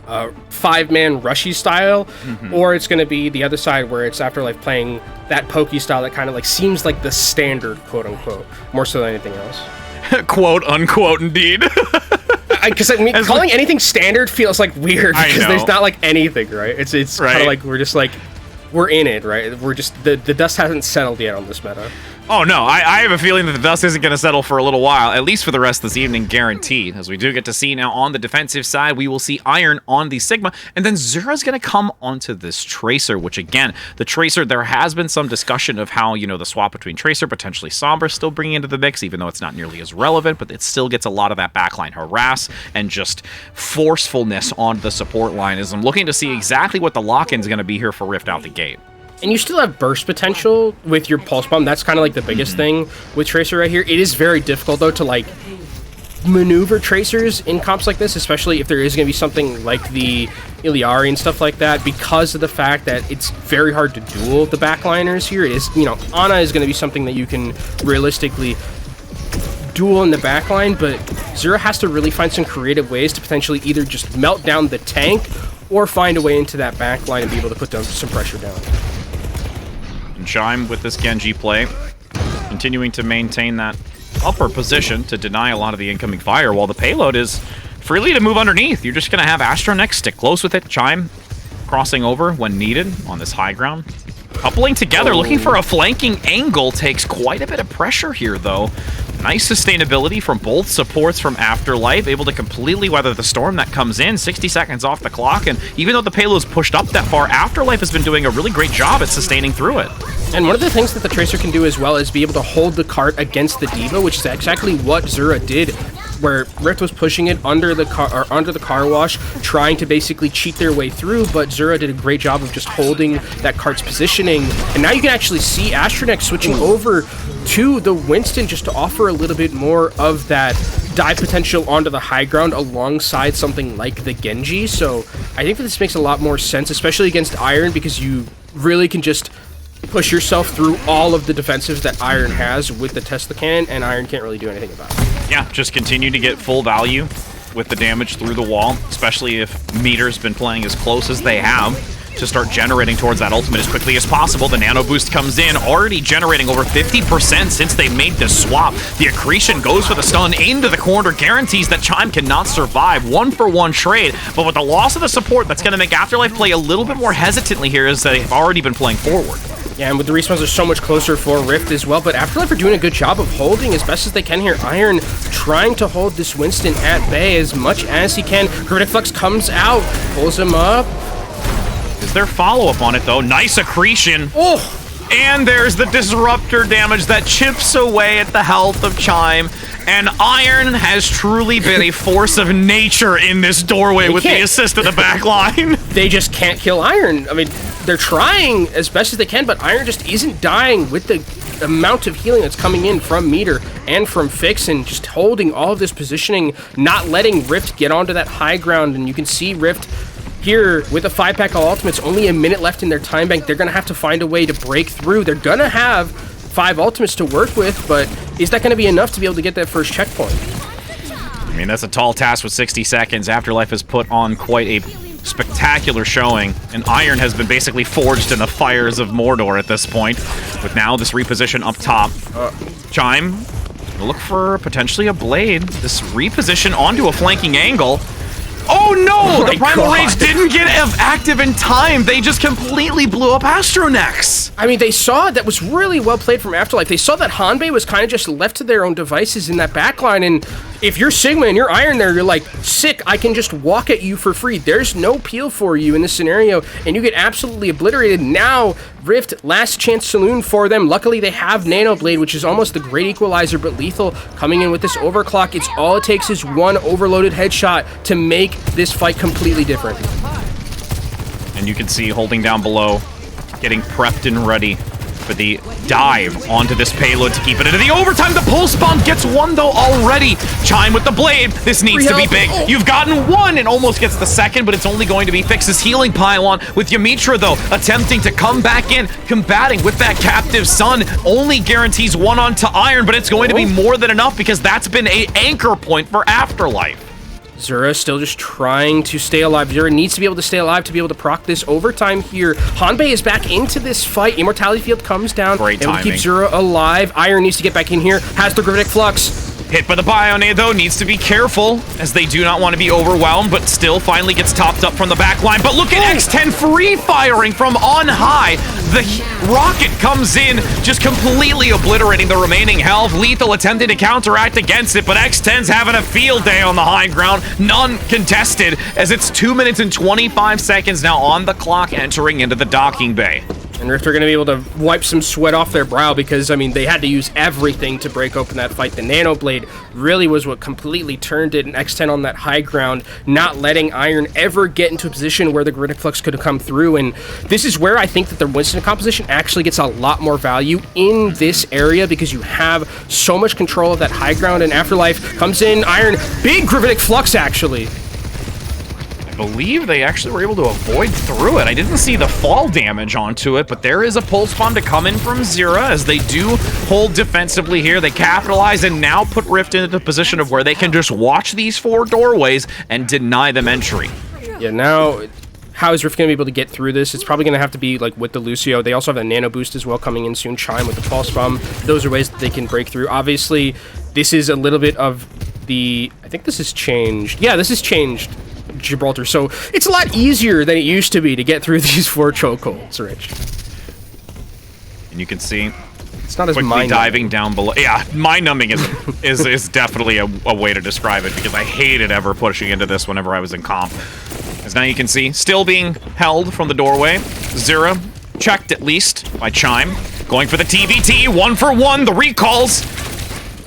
5-man rushy style, or it's going to be the other side where it's Afterlife playing that pokey style that kind of like seems like the standard, quote unquote, more so than anything else. Quote unquote, indeed. Because calling anything standard feels like weird because there's not like anything, right? It's kind of like we're in it, right? We're just the dust hasn't settled yet on this meta. Oh, no, I have a feeling that the dust isn't going to settle for a little while, at least for the rest of this evening, guaranteed. As we do get to see now on the defensive side, we will see Iron on the Sigma, and then Zura's going to come onto this Tracer, which again, the Tracer, there has been some discussion of how, the swap between Tracer, potentially Sombra still bringing into the mix, even though it's not nearly as relevant, but it still gets a lot of that backline harass and just forcefulness on the support line, as I'm looking to see exactly what the lock-in is going to be here for Rift out the gate. And you still have burst potential with your Pulse Bomb. That's kind of like the biggest thing with Tracer right here. It is very difficult, though, to like maneuver Tracers in comps like this, especially if there is going to be something like the Iliari and stuff like that, because of the fact that it's very hard to duel the backliners here. It is, Ana is going to be something that you can realistically duel in the backline, but Zura has to really find some creative ways to potentially either just melt down the tank or find a way into that backline and be able to put some pressure down. And Chime with this Genji play, continuing to maintain that upper position to deny a lot of the incoming fire, while the payload is freely to move underneath. You're just going to have Astronex stick close with it. Chime crossing over when needed on this high ground. Coupling together, looking for a flanking angle, takes quite a bit of pressure here, though. Nice sustainability from both supports from Afterlife, able to completely weather the storm that comes in. 60 seconds off the clock, and even though the payload's pushed up that far, Afterlife has been doing a really great job at sustaining through it. And one of the things that the Tracer can do as well is be able to hold the cart against the D.Va, which is exactly what Zura did, where Rift was pushing it under the car wash, trying to basically cheat their way through, but Zura did a great job of just holding that cart's positioning. And now you can actually see Astronex switching over to the Winston just to offer a little bit more of that dive potential onto the high ground alongside something like the Genji. So I think that this makes a lot more sense, especially against Iron, because you really can just push yourself through all of the defensives that Iron has with the Tesla cannon, and Iron can't really do anything about it. Yeah, just continue to get full value with the damage through the wall, especially if Meter's been playing as close as they have, to start generating towards that ultimate as quickly as possible. The nano boost comes in, already generating over 50% since they made this swap. The accretion goes for the stun into the corner, guarantees that Chime cannot survive. 1-for-1 trade, but with the loss of the support, that's going to make Afterlife play a little bit more hesitantly here, as they've already been playing forward. Yeah, and with the respawns are so much closer for Rift as well, but Afterlife are doing a good job of holding as best as they can here. Iron trying to hold this Winston at bay as much as he can. Gravitic Flux comes out, pulls him up. Is there follow-up on it, though? Nice accretion. Oh! And there's the disruptor damage that chips away at the health of Chime. And Iron has truly been a force of nature in this doorway with the assist of the back line. They just can't kill Iron. I mean, they're trying as best as they can, but Iron just isn't dying with the amount of healing that's coming in from Meter and from Fix, and just holding all of this positioning, not letting Rift get onto that high ground. And you can see Rift here with a 5-pack all ultimates, only a minute left in their time bank. They're going to have to find a way to break through. They're going to have 5 ultimates to work with, but is that going to be enough to be able to get that first checkpoint? I mean, that's a tall task with 60 seconds. Afterlife has put on quite a spectacular showing, and Iron has been basically forged in the fires of Mordor at this point, with now this reposition up top. Chime, look for potentially a blade. This reposition onto a flanking angle. Oh no! The Primal Rage didn't get active in time. They just completely blew up Astronex. I mean, they saw that was really well played from Afterlife. They saw that Hanbei was kind of just left to their own devices in that backline, and if you're Sigma and you're Iron there, you're like, sick, I can just walk at you for free. There's no peel for you in this scenario, and you get absolutely obliterated. Now, Rift, last chance saloon for them. Luckily, they have Nano Blade, which is almost the great equalizer, but Lethal coming in with this overclock. It's all it takes is one overloaded headshot to make this fight completely different. And you can see holding down below, getting prepped and ready for the dive onto this payload to keep it into the overtime. The pulse bomb gets one though already. Chime with the blade. This needs to be big. You've gotten one and almost gets the second, but it's only going to be Fix's healing pylon. With Yamitra though, attempting to come back in, combating with that captive sun, only guarantees one onto Iron, but it's going to be more than enough because that's been an anchor point for Afterlife. Zura still just trying to stay alive. Zura needs to be able to stay alive to be able to proc this overtime here. Hanbei is back into this fight. Immortality Field comes down. Great timing. Able to keep Zura alive. Iron needs to get back in here. Has the Gravitic Flux. Hit by the Bionade, though, needs to be careful, as they do not want to be overwhelmed, but still finally gets topped up from the back line. But look at X10 free-firing from on high. The rocket comes in, just completely obliterating the remaining health. Lethal attempting to counteract against it, but X10's having a field day on the high ground. None contested, as it's 2 minutes and 25 seconds now on the clock, entering into the docking bay. And Rift are going to be able to wipe some sweat off their brow because, I mean, they had to use everything to break open that fight. The Nano Blade really was what completely turned it, and X10 on that high ground, not letting Iron ever get into a position where the Gravitic Flux could have come through. And this is where I think that the Winston composition actually gets a lot more value in this area because you have so much control of that high ground, and Afterlife comes in. Iron, big Gravitic Flux, actually. I believe they actually were able to avoid through it. I didn't see the fall damage onto it, but there is a pulse bomb to come in from Zira as they do hold defensively here. They capitalize and now put Rift into the position of where they can just watch these 4 doorways and deny them entry. Yeah, now how is Rift going to be able to get through this? It's probably going to have to be like with the Lucio. They also have the Nano Boost as well coming in soon. Chime with the Pulse Bomb. Those are ways that they can break through. Obviously, this is a little bit of the... I think this has changed. Yeah, this has changed Gibraltar, so it's a lot easier than it used to be to get through these 4 chokeholds, Rich. And you can see it's not as quickly diving down below. Yeah, mind-numbing is definitely a way to describe it because I hated ever pushing into this whenever I was in comp. As now you can see, still being held from the doorway. Zira checked at least by Chime, going for the TVT, 1 for 1. The recalls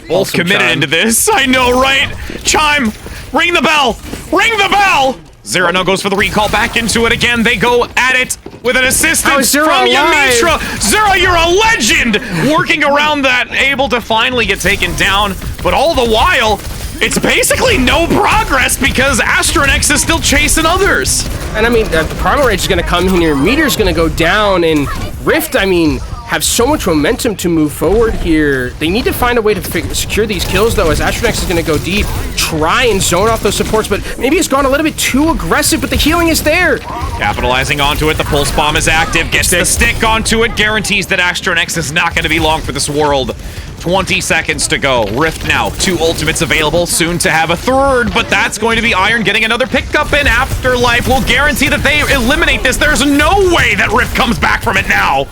both committed Chime into this. I know, right? Chime, ring the bell. Ring the bell! Zira now goes for the recall, back into it again. They go at it with an assistance from Yamitra. Zira, you're a legend! Working around that, able to finally get taken down. But all the while, it's basically no progress because Astronex is still chasing others. And I mean, the Primal Rage is going to come in here. Meter's going to go down, and Rift, I mean, have so much momentum to move forward here. They need to find a way to secure these kills, though, as Astronex is going to go deep, try and zone off those supports, but maybe it's gone a little bit too aggressive, but the healing is there. Capitalizing onto it, the Pulse Bomb is active, gets the stick onto it, guarantees that Astronex is not going to be long for this world. 20 seconds to go. Rift now, 2 ultimates available, soon to have a 3rd, but that's going to be Iron getting another pickup in. Afterlife will guarantee that they eliminate this. There's no way that Rift comes back from it now.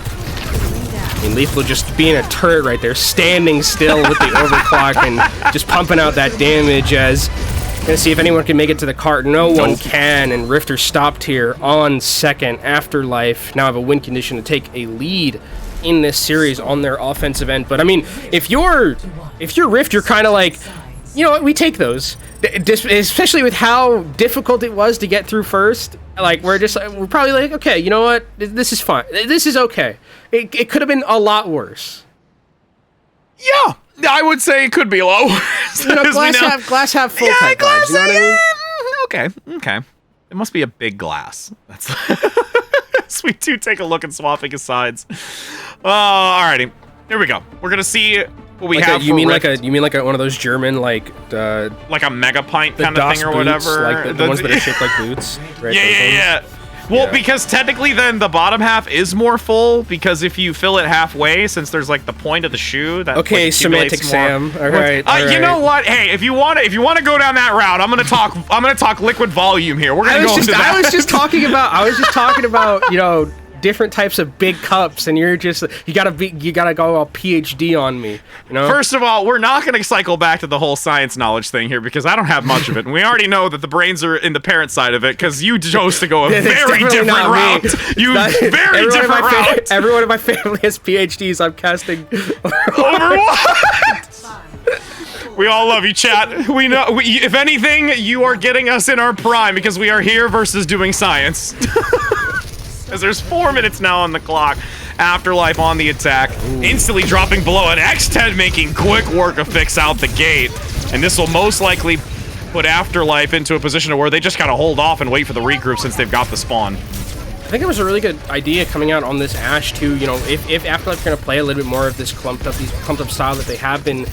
mean, Lethal just being a turret right there, standing still with the overclock and just pumping out that damage as... Gonna see if anyone can make it to the cart. No one can, and Rifter stopped here on second. Afterlife now have a win condition to take a lead in this series on their offensive end. But I mean, if you're Rift, you're kind of like, you know what, we take those. Especially with how difficult it was to get through first. Like, we're probably like, okay, you know what, this is fine. This is okay. It could have been a lot worse. Yeah, I would say it could be a lot worse. You know, glass half full type vibes, you know what I mean? Okay. It must be a big glass. That's we do take a look at swapping his sides. Alrighty, here we go. We're gonna see what we have. You mean like one of those German like a mega pint kind of thing or whatever, like the ones that are shaped like boots. Right? Yeah. Well, because technically then the bottom half is more full, because if you fill it halfway, since there's like the point of the shoe that okay, semantic Sam. All right. You know what? Hey, if you want to go down that route, I'm gonna talk liquid volume here. We're gonna go into that. I was just talking about you know, different types of big cups, and you gotta go all PhD on me, you know. First of all, we're not gonna cycle back to the whole science knowledge thing here, because I don't have much of it, and we already know that the brains are in the parent side of it, because you chose to go a very different route. Different route. Everyone in my family has PhDs. I'm casting Overwatch. We all love you, chat. We know. If anything, you are getting us in our prime, because we are here versus doing science. As there's 4 minutes now on the clock. Afterlife on the attack, instantly dropping below, and X10 making quick work of Fix out the gate. And this will most likely put Afterlife into a position where they just gotta hold off and wait for the regroup since they've got the spawn. I think it was a really good idea coming out on this Ashe too. You know, if Afterlife are gonna play a little bit more of this clumped up style that they have been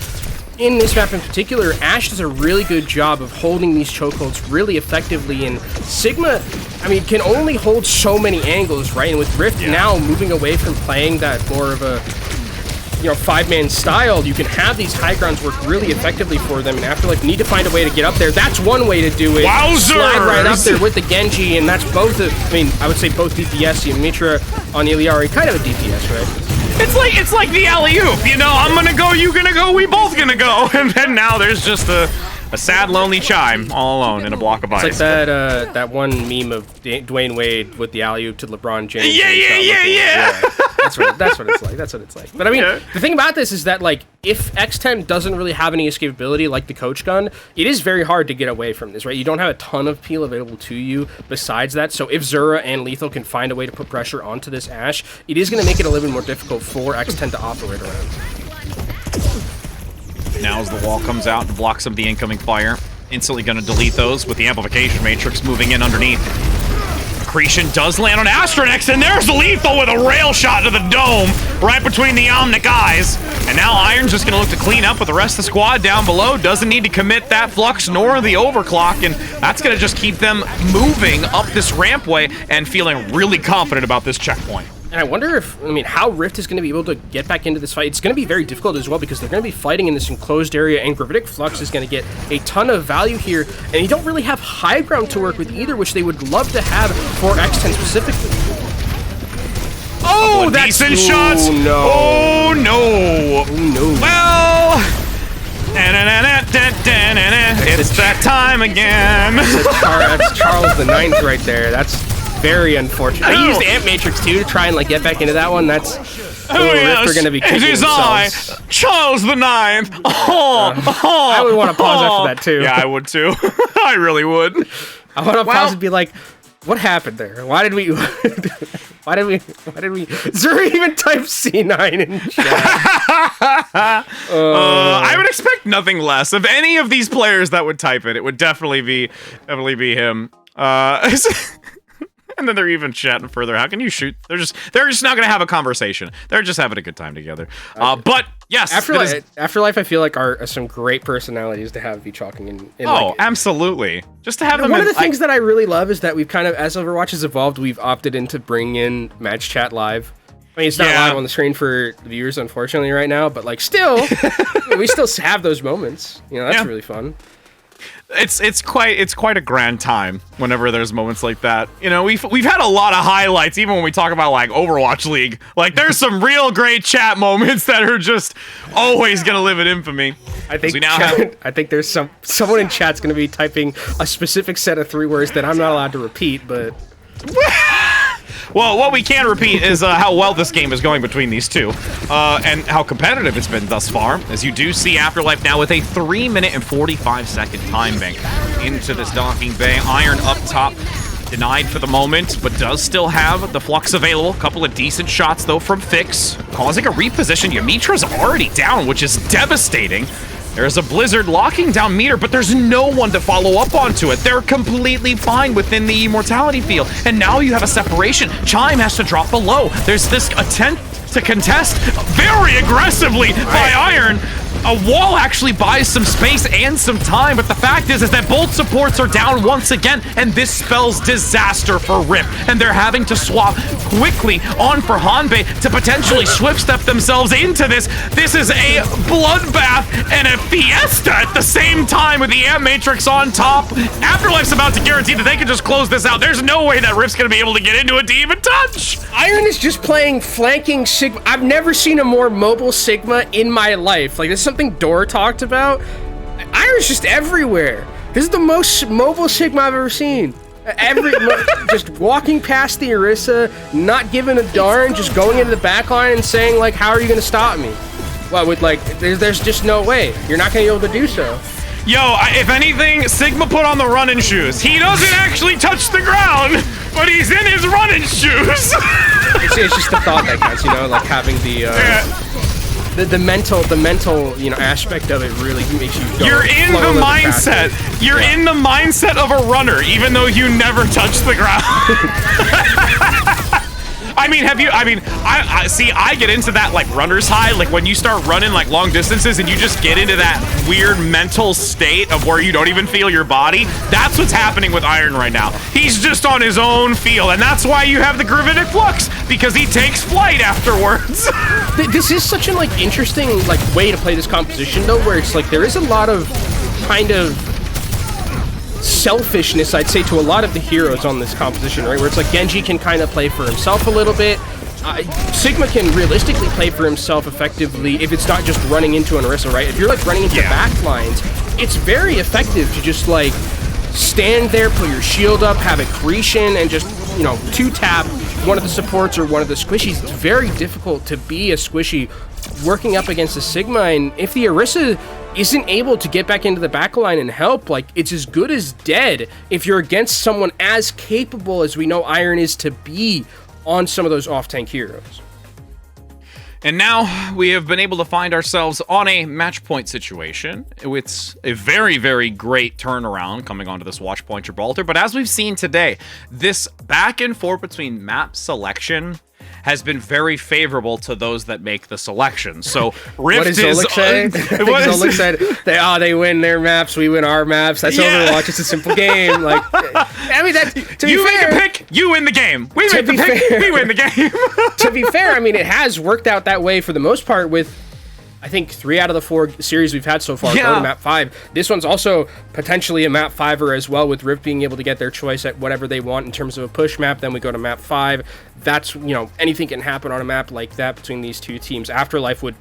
in this map in particular, Ashe does a really good job of holding these chokeholds really effectively, and Sigma, I mean, can only hold so many angles, right? And with Rift now moving away from playing that more of a, you know, 5-man style, you can have these high grounds work really effectively for them, and Afterlife need to find a way to get up there. That's one way to do it. Wowzers! Slide right up there with the Genji, and that's both I would say both DPS. Mitra on Iliari, kind of a DPS, right? It's like the alley-oop, you know, I'm gonna go, you gonna go, we both gonna go, and then now there's just a sad, lonely chime all alone in a block of ice. It's like that one meme of Dwayne Wade with the alley-oop to LeBron James. Yeah. That's what it's like. But I mean, the thing about this is that, like, if X10 doesn't really have any escapability like the coach gun, it is very hard to get away from this, right? You don't have a ton of peel available to you besides that. So if Zura and Lethal can find a way to put pressure onto this Ashe, it is going to make it a little bit more difficult for X10 to operate around. Now as the wall comes out and blocks some of the incoming fire, instantly going to delete those with the amplification matrix moving in underneath. Accretion does land on Astronex, and there's Lethal with a rail shot to the dome, right between the Omnic eyes. And now Iron's just gonna look to clean up with the rest of the squad down below. Doesn't need to commit that flux nor the overclock, and that's gonna just keep them moving up this rampway and feeling really confident about this checkpoint. And I wonder how Rift is going to be able to get back into this fight. It's going to be very difficult as well, because they're going to be fighting in this enclosed area, and Gravitic Flux is going to get a ton of value here, and you don't really have high ground to work with either, which they would love to have for X10 specifically. Oh, that's decent shots! No. Oh, no! Oh, no. Well... It's that time again! That's Charles the Ninth right there. That's very unfortunate. I used Amp Matrix too to try and like get back into that one. That's Rift are going to be kicking themselves. Charles the Ninth. I would want to pause after that too. Yeah, I would too. I really would. I want to pause and be like, what happened there? Why did we? Why did we? Zuri even typed C9 in chat. I would expect nothing less of any of these players that would type it. It would definitely be him. And then they're even chatting further. How can you shoot? They're just not gonna have a conversation. They're just having a good time together. But yes, Afterlife, I feel like are some great personalities to have be chalking in. Oh, absolutely. Just to have them. One of the things that I really love is that we've kind of, as Overwatch has evolved, we've opted into bringing in match chat live. I mean, it's not live on the screen for the viewers, unfortunately, right now. But like, still, we still have those moments. You know, that's really fun. It's quite a grand time whenever there's moments like that. You know, we've had a lot of highlights, even when we talk about like Overwatch League. Like there's some real great chat moments that are just always gonna live in infamy. I think there's someone in chat's gonna be typing a specific set of 3 words that I'm not allowed to repeat, but. Well, what we can repeat is how well this game is going between these two, and how competitive it's been thus far, as you do see Afterlife now with a 3-minute and 45-second time bank into this docking bay. Iron up top, denied for the moment, but does still have the Flux available. A couple of decent shots, though, from Fix, causing a reposition. Yamitra's already down, which is devastating. There's a Blizzard locking down Meter, but there's no one to follow up onto it. They're completely fine within the Immortality field. And now you have a separation. Chime has to drop below. There's this attempt to contest very aggressively by Iron. A wall actually buys some space and some time, but the fact is that both supports are down once again, and this spells disaster for Rip. And they're having to swap quickly on for Hanbei to potentially swift step themselves into this. This is a bloodbath and a fiesta at the same time with the Amp Matrix on top. Afterlife's about to guarantee that they can just close this out. There's no way that Rip's gonna be able to get into it to even touch. Iron is just playing flanking Sigma. I've never seen a more mobile Sigma in my life. Like, this is something Dora talked about. Iron's just everywhere. This is the most mobile Sigma I've ever seen. Just walking past the Orisa, not giving a darn, just going into the backline and saying, like, how are you gonna stop me? Well, with, like, there's just no way. You're not gonna be able to do so. Yo, if anything, Sigma put on the running shoes. He doesn't actually touch the ground, but he's in his running shoes. It's just the thought that counts, you know, like having the mental, you know, aspect of it really makes you go. You're in the mindset. You're in the mindset of a runner, even though you never touch the ground. I mean, I see, I get into that, like, runner's high, like, when you start running, like, long distances and you just get into that weird mental state of where you don't even feel your body. That's what's happening with Iron right now. He's just on his own field, and that's why you have the Gravitic Flux, because he takes flight afterwards. This is such an, like, interesting, like, way to play this composition, though, where it's, like, there is a lot of kind of selfishness, I'd say, to a lot of the heroes on this composition, right? Where it's like Genji can kind of play for himself a little bit. Sigma can realistically play for himself effectively if it's not just running into an Orisa, right? If you're like running into back lines, it's very effective to just like stand there, put your shield up, have accretion, and just, you know, 2-tap one of the supports or one of the squishies. It's very difficult to be a squishy working up against a Sigma, and if the Orisa isn't able to get back into the backline and help, like, it's as good as dead if you're against someone as capable as we know Iron is to be on some of those off-tank heroes. And now we have been able to find ourselves on a match point situation. It's a very, very great turnaround coming onto this Watch Point Gibraltar. But as we've seen today, this back and forth between map selection has been very favorable to those that make the selection. So Rift what does Zolik say? Zolik said, they win their maps, we win our maps. That's Overwatch. It's a simple game. Like, I mean, that to be you fair, make a pick, you win the game. We make the pick, we win the game. To be fair, I mean, it has worked out that way for the most part with, I think, 3 out of the 4 series we've had so far go to map 5. This one's also potentially a map 5er as well, with Rift being able to get their choice at whatever they want in terms of a push map. Then we go to map 5. That's, you know, anything can happen on a map like that between these two teams. Afterlife would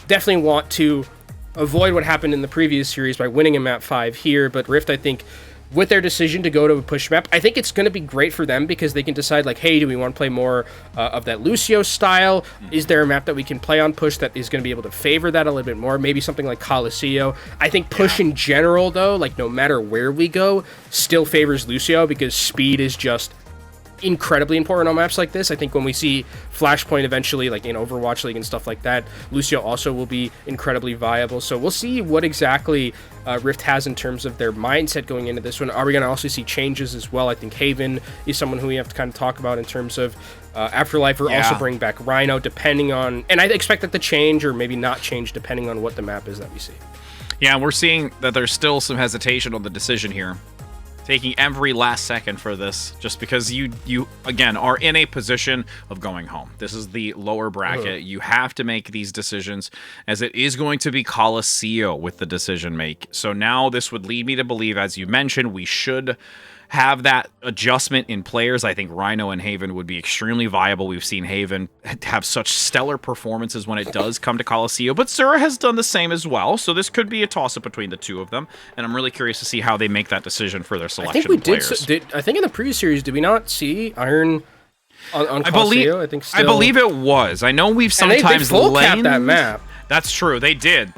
definitely want to avoid what happened in the previous series by winning a map 5 here, but Rift, I think, with their decision to go to a push map, I think it's going to be great for them because they can decide, like, hey, do we want to play more of that Lucio style? Is there a map that we can play on push that is going to be able to favor that a little bit more? Maybe something like Coliseo. I think push in general, though, like, no matter where we go, still favors Lucio because speed is just incredibly important on maps like this. I think when we see Flashpoint eventually, like in Overwatch League and stuff like that, Lucio also will be incredibly viable. So we'll see what exactly Rift has in terms of their mindset going into this one. Are we going to also see changes as well? I think Haven is someone who we have to kind of talk about in terms of Afterlife, or also bring back Rhino, depending on, and I expect that to change or maybe not change depending on what the map is that we see. Yeah, we're seeing that there's still some hesitation on the decision here. taking every last second for this, just because you again are in a position of going home. This is the lower bracket. You have to make these decisions, as it is going to be Coliseum with the decision make. So now this would lead me to believe, as you mentioned, we should have that adjustment in players. I think Rhino and Haven would be extremely viable. We've seen Haven have such stellar performances when it does come to Coliseum, but Zura has done the same as well, so this could be a toss-up between the two of them, and I'm really curious to see how they make that decision for their selection. I think we of players. I think in the previous series, did we not see Iron on Coliseum? I believe it was. I know we've sometimes they full capped that map. That's true. They did.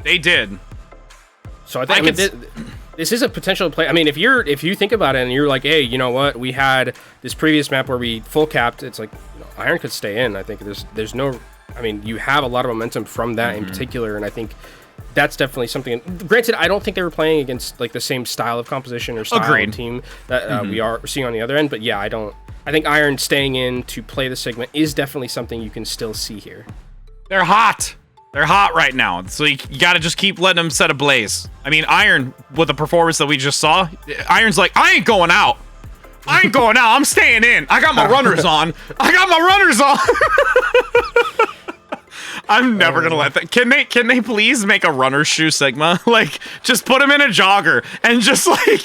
So I think this is a potential play. I mean, if you think about it and you're like, hey, you know what? We had this previous map where we full capped. It's like, Iron could stay in. I think there's no. I mean, you have a lot of momentum from that in particular, and I think that's definitely something. Granted, I don't think they were playing against like the same style of composition or style of team that we are seeing on the other end. But yeah, I think Iron staying in to play the Sigma is definitely something you can still see here. They're hot. They're hot right now, so you gotta just keep letting them set ablaze. I mean, Iron, with the performance that we just saw, Iron's like, I ain't going out. I'm staying in. I got my runners on. I'm never gonna let that. Can they please make a runner shoe Sigma? Like, just put him in a jogger and just like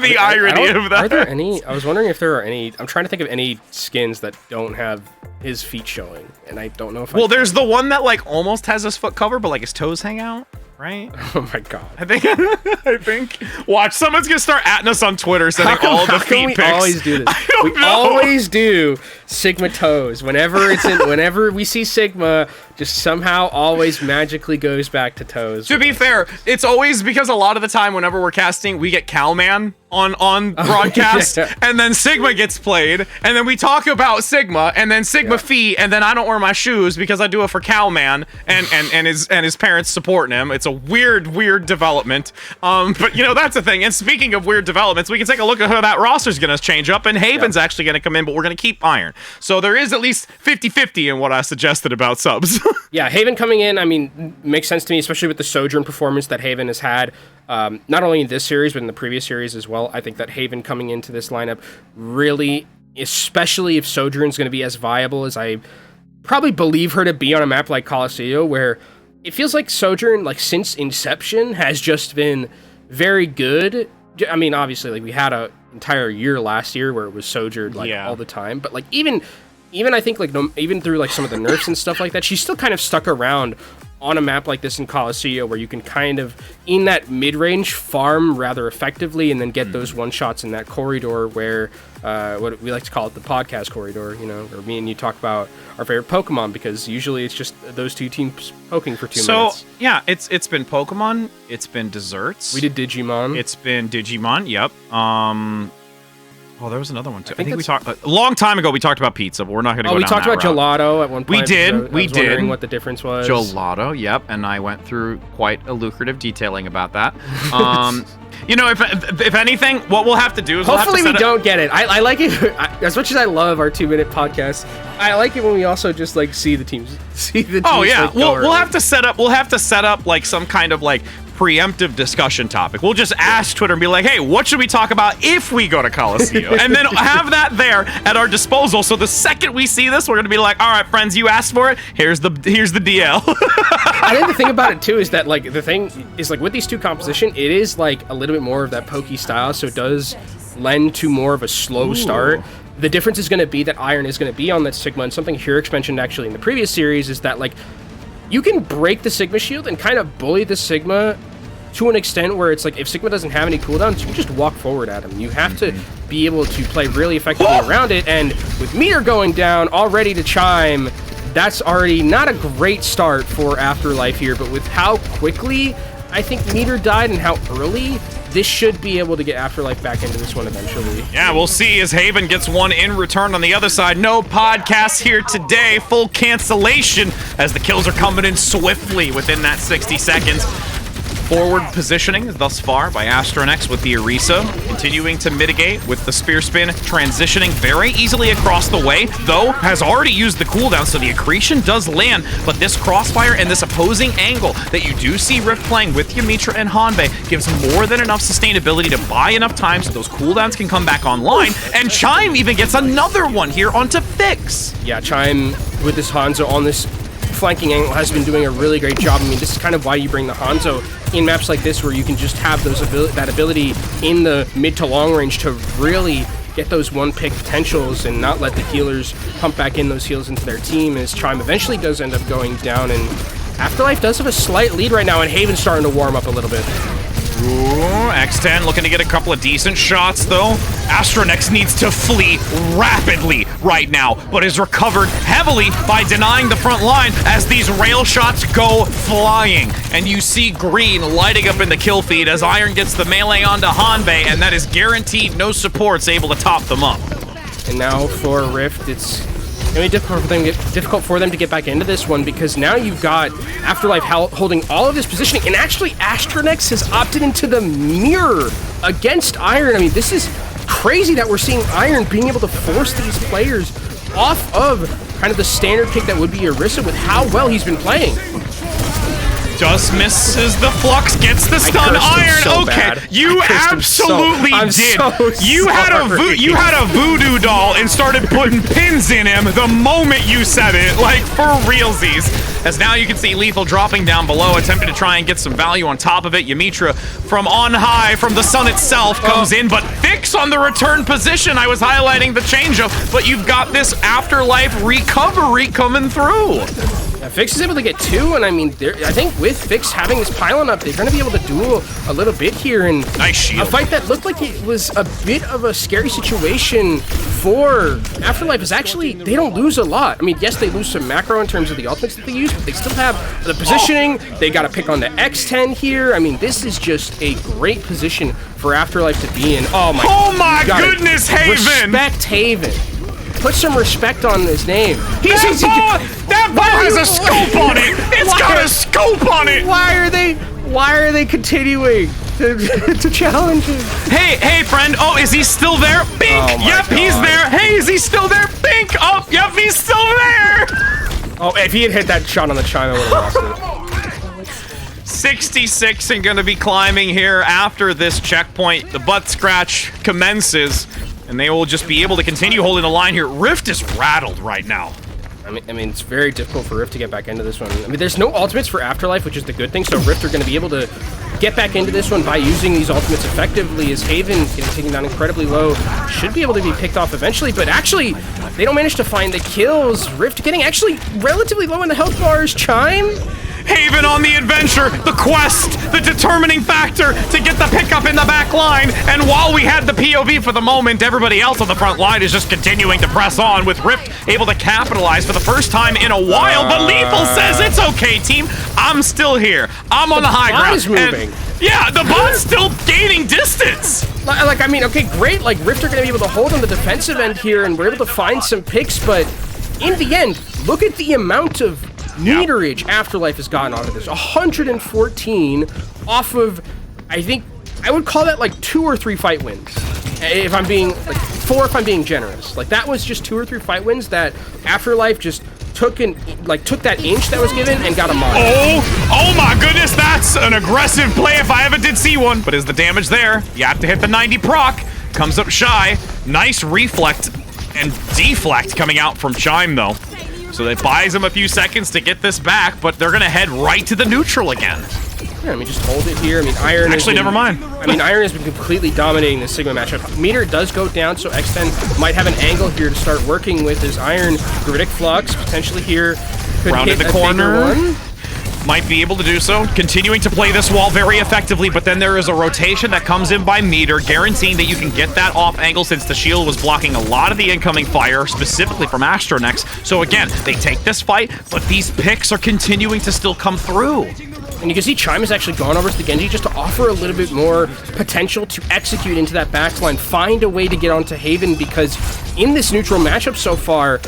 the irony of that. Are there any? I was wondering if there are any. I'm trying to think of any skins that don't have his feet showing, and I don't know if. Well, there's the one that like almost has his foot covered, but like his toes hang out, right? Oh my god! I think. Watch, someone's gonna start atting us on Twitter sending all the feet pics. We always do this. We always do Sigma toes. Whenever we see Sigma, just somehow always magically goes back to toes. To be fair, it's always because a lot of the time whenever we're casting, we get Cowman on broadcast, and then Sigma gets played, and then we talk about Sigma, and then Sigma feet, and then I don't wear my shoes because I do it for Cowman and his parents supporting him. It's a weird development. But you know, that's the thing. And speaking of weird developments, we can take a look at how that roster's gonna change up, and Haven's actually gonna come in, but we're gonna keep Iron. So there is at least 50-50 in what I suggested about subs. Yeah, Haven coming in, I mean, makes sense to me, especially with the Sojourn performance that Haven has had, not only in this series, but in the previous series as well. I think that Haven coming into this lineup really, especially if Sojourn's going to be as viable as I probably believe her to be on a map like Coliseum, where it feels like Sojourn, like, since inception, has just been very good. I mean, obviously, like, we had an entire year last year where it was Sojourn, like, all the time, but, like, even I think, like, even through, like, some of the nerfs and stuff like that, she's still kind of stuck around on a map like this in Coliseum, where you can kind of, in that mid-range, farm rather effectively, and then get those one-shots in that corridor where, what we like to call it, the podcast corridor, you know, where me and you talk about our favorite Pokemon, because usually it's just those two teams poking for 2 minutes. So, yeah, it's been Pokemon, it's been desserts. We did Digimon. It's been Digimon, yep. Oh, there was another one too. I think we talked a long time ago. We talked about pizza, but we're not going to go down that route. We talked about gelato at one point. We did. I was wondering what the difference was. Gelato, yep. And I went through quite a lucrative detailing about that. You know, if anything, what we'll have to do is hopefully we don't get it. I like it as much as I love our 2-minute podcast. I like it when we also just like see the teams. Oh yeah, like, we'll have to set up. We'll have to set up like some kind of like preemptive discussion topic. We'll just ask Twitter and be like, hey, what should we talk about if we go to Coliseum? And then have that there at our disposal. So the second we see this, we're going to be like, all right, friends, you asked for it. Here's the DL. I think the thing about it too is that like the thing is like with these two composition, it is like a little bit more of that pokey style. So it does lend to more of a slow start. The difference is going to be that Iron is going to be on that Sigma, and something Hurix mentioned actually in the previous series is that like you can break the Sigma shield and kind of bully the Sigma to an extent where it's like if Sigma doesn't have any cooldowns, you can just walk forward at him. You have to be able to play really effectively around it, and with meter going down, all ready to chime, that's already not a great start for Afterlife here, but with how quickly I think meter died and how early, this should be able to get Afterlife back into this one eventually. Yeah, we'll see as Haven gets one in return on the other side. No podcast here today. Full cancellation as the kills are coming in swiftly within that 60 seconds. forward positioning thus far by Astronex with the Orisa, continuing to mitigate with the spear spin, transitioning very easily across the way, though has already used the cooldown, so the accretion does land, but this crossfire and this opposing angle that you do see Rift playing with Ymitra and Hanbei gives more than enough sustainability to buy enough time so those cooldowns can come back online, and Chime even gets another one here onto Fix. Yeah, Chime with this Hanzo on this flanking angle has been doing a really great job. I mean, this is kind of why you bring the Hanzo in maps like this, where you can just have those that ability in the mid to long range to really get those one-pick potentials and not let the healers pump back in those heals into their team, as Chime eventually does end up going down, and Afterlife does have a slight lead right now, and Haven's starting to warm up a little bit. Ooh, X10 looking to get a couple of decent shots, though. Astronex needs to flee rapidly right now, but is recovered heavily by denying the front line as these rail shots go flying. And you see green lighting up in the kill feed as Iron gets the melee onto Hanbei, and that is guaranteed no supports able to top them up. And now for Rift, it's going to be difficult for them to get back into this one, because now you've got Afterlife holding all of this positioning, and actually Astronex has opted into the mirror against Iron. I mean, this is crazy that we're seeing Iron being able to force these players off of kind of the standard pick that would be Orisa with how well he's been playing. Just misses the flux, gets the stun. Iron, so okay, bad. you absolutely did. You had a voodoo doll and started putting pins in him the moment you said it, like for realsies. As now you can see Lethal dropping down below, attempting to try and get some value on top of it. Ymitra from on high, from the sun itself, comes in, but Fix on the return position. I was highlighting the change-up, but you've got this Afterlife recovery coming through. Yeah, Fix is able to get two, and I mean, I think with Fix having his pylon up, they're going to be able to duel a little bit here, and nice shield. A fight that looked like it was a bit of a scary situation for Afterlife is actually, they don't lose a lot. I mean, yes, they lose some macro in terms of the ultimates that they use, but they still have the positioning. They got to pick on the X10 here. I mean, this is just a great position for Afterlife to be in. Oh my goodness, Haven! Respect Haven. Put some respect on his name. That ball has a scope on it! It's got a scope on it! Why are they continuing to challenge him? Hey, friend. Oh, is he still there? Bink! Yep, God. he's there. Hey, is he still there? Bink! Oh, yep, he's still there! Oh, if he had hit that shot on the Chime, I would have lost it. 66 and gonna be climbing here after this checkpoint. The butt scratch commences, and they will just be able to continue holding the line here. Rift is rattled right now. I mean, it's very difficult for Rift to get back into this one. I mean, there's no ultimates for Afterlife, which is the good thing, so Rift are going to be able to get back into this one by using these ultimates effectively, as Haven getting taken down incredibly low. Should be able to be picked off eventually, but actually, they don't manage to find the kills. Rift getting actually relatively low in the health bars. Chime? Haven on the adventure, the quest, the determining factor to get the pickup in the back line. And while we had the POV for the moment, everybody else on the front line is just continuing to press on, with Rift able to capitalize for the first time in a while. But Lethal says, it's okay, team. I'm still here. I'm on the high ground. Is moving. Yeah, the bot's still gaining distance. Like, I mean, okay, great. Like, Rift are going to be able to hold on the defensive end here, and we're able to find some picks. But in the end, look at the amount of meterage Afterlife has gotten out of this. 114 off of, I think, I would call that like 2 or 3 fight wins. If I'm being, like 4 if I'm being generous. Like, that was just 2 or 3 fight wins that Afterlife just took that inch that was given and got a mod. Oh my goodness, that's an aggressive play if I ever did see one. But is the damage there? You have to hit the 90 proc. Comes up shy. Nice reflect and deflect coming out from Chime though. So that buys him a few seconds to get this back, but they're gonna head right to the neutral again. Yeah, I mean, just hold it here. I mean, Iron actually, never mind. I mean, Iron has been completely dominating the Sigma matchup. Meter does go down, so X10 might have an angle here to start working with his Iron. Gravitic Flux potentially here. Could rounded hit the corner. One. Might be able to do so, continuing to play this wall very effectively, but then there is a rotation that comes in by Meter, guaranteeing that you can get that off angle since the shield was blocking a lot of the incoming fire, specifically from Astronex. So again, they take this fight, but these picks are continuing to still come through. And you can see Chime has actually gone over to the Genji just to offer a little bit more potential to execute into that backline, find a way to get onto Haven, because in this neutral matchup so far,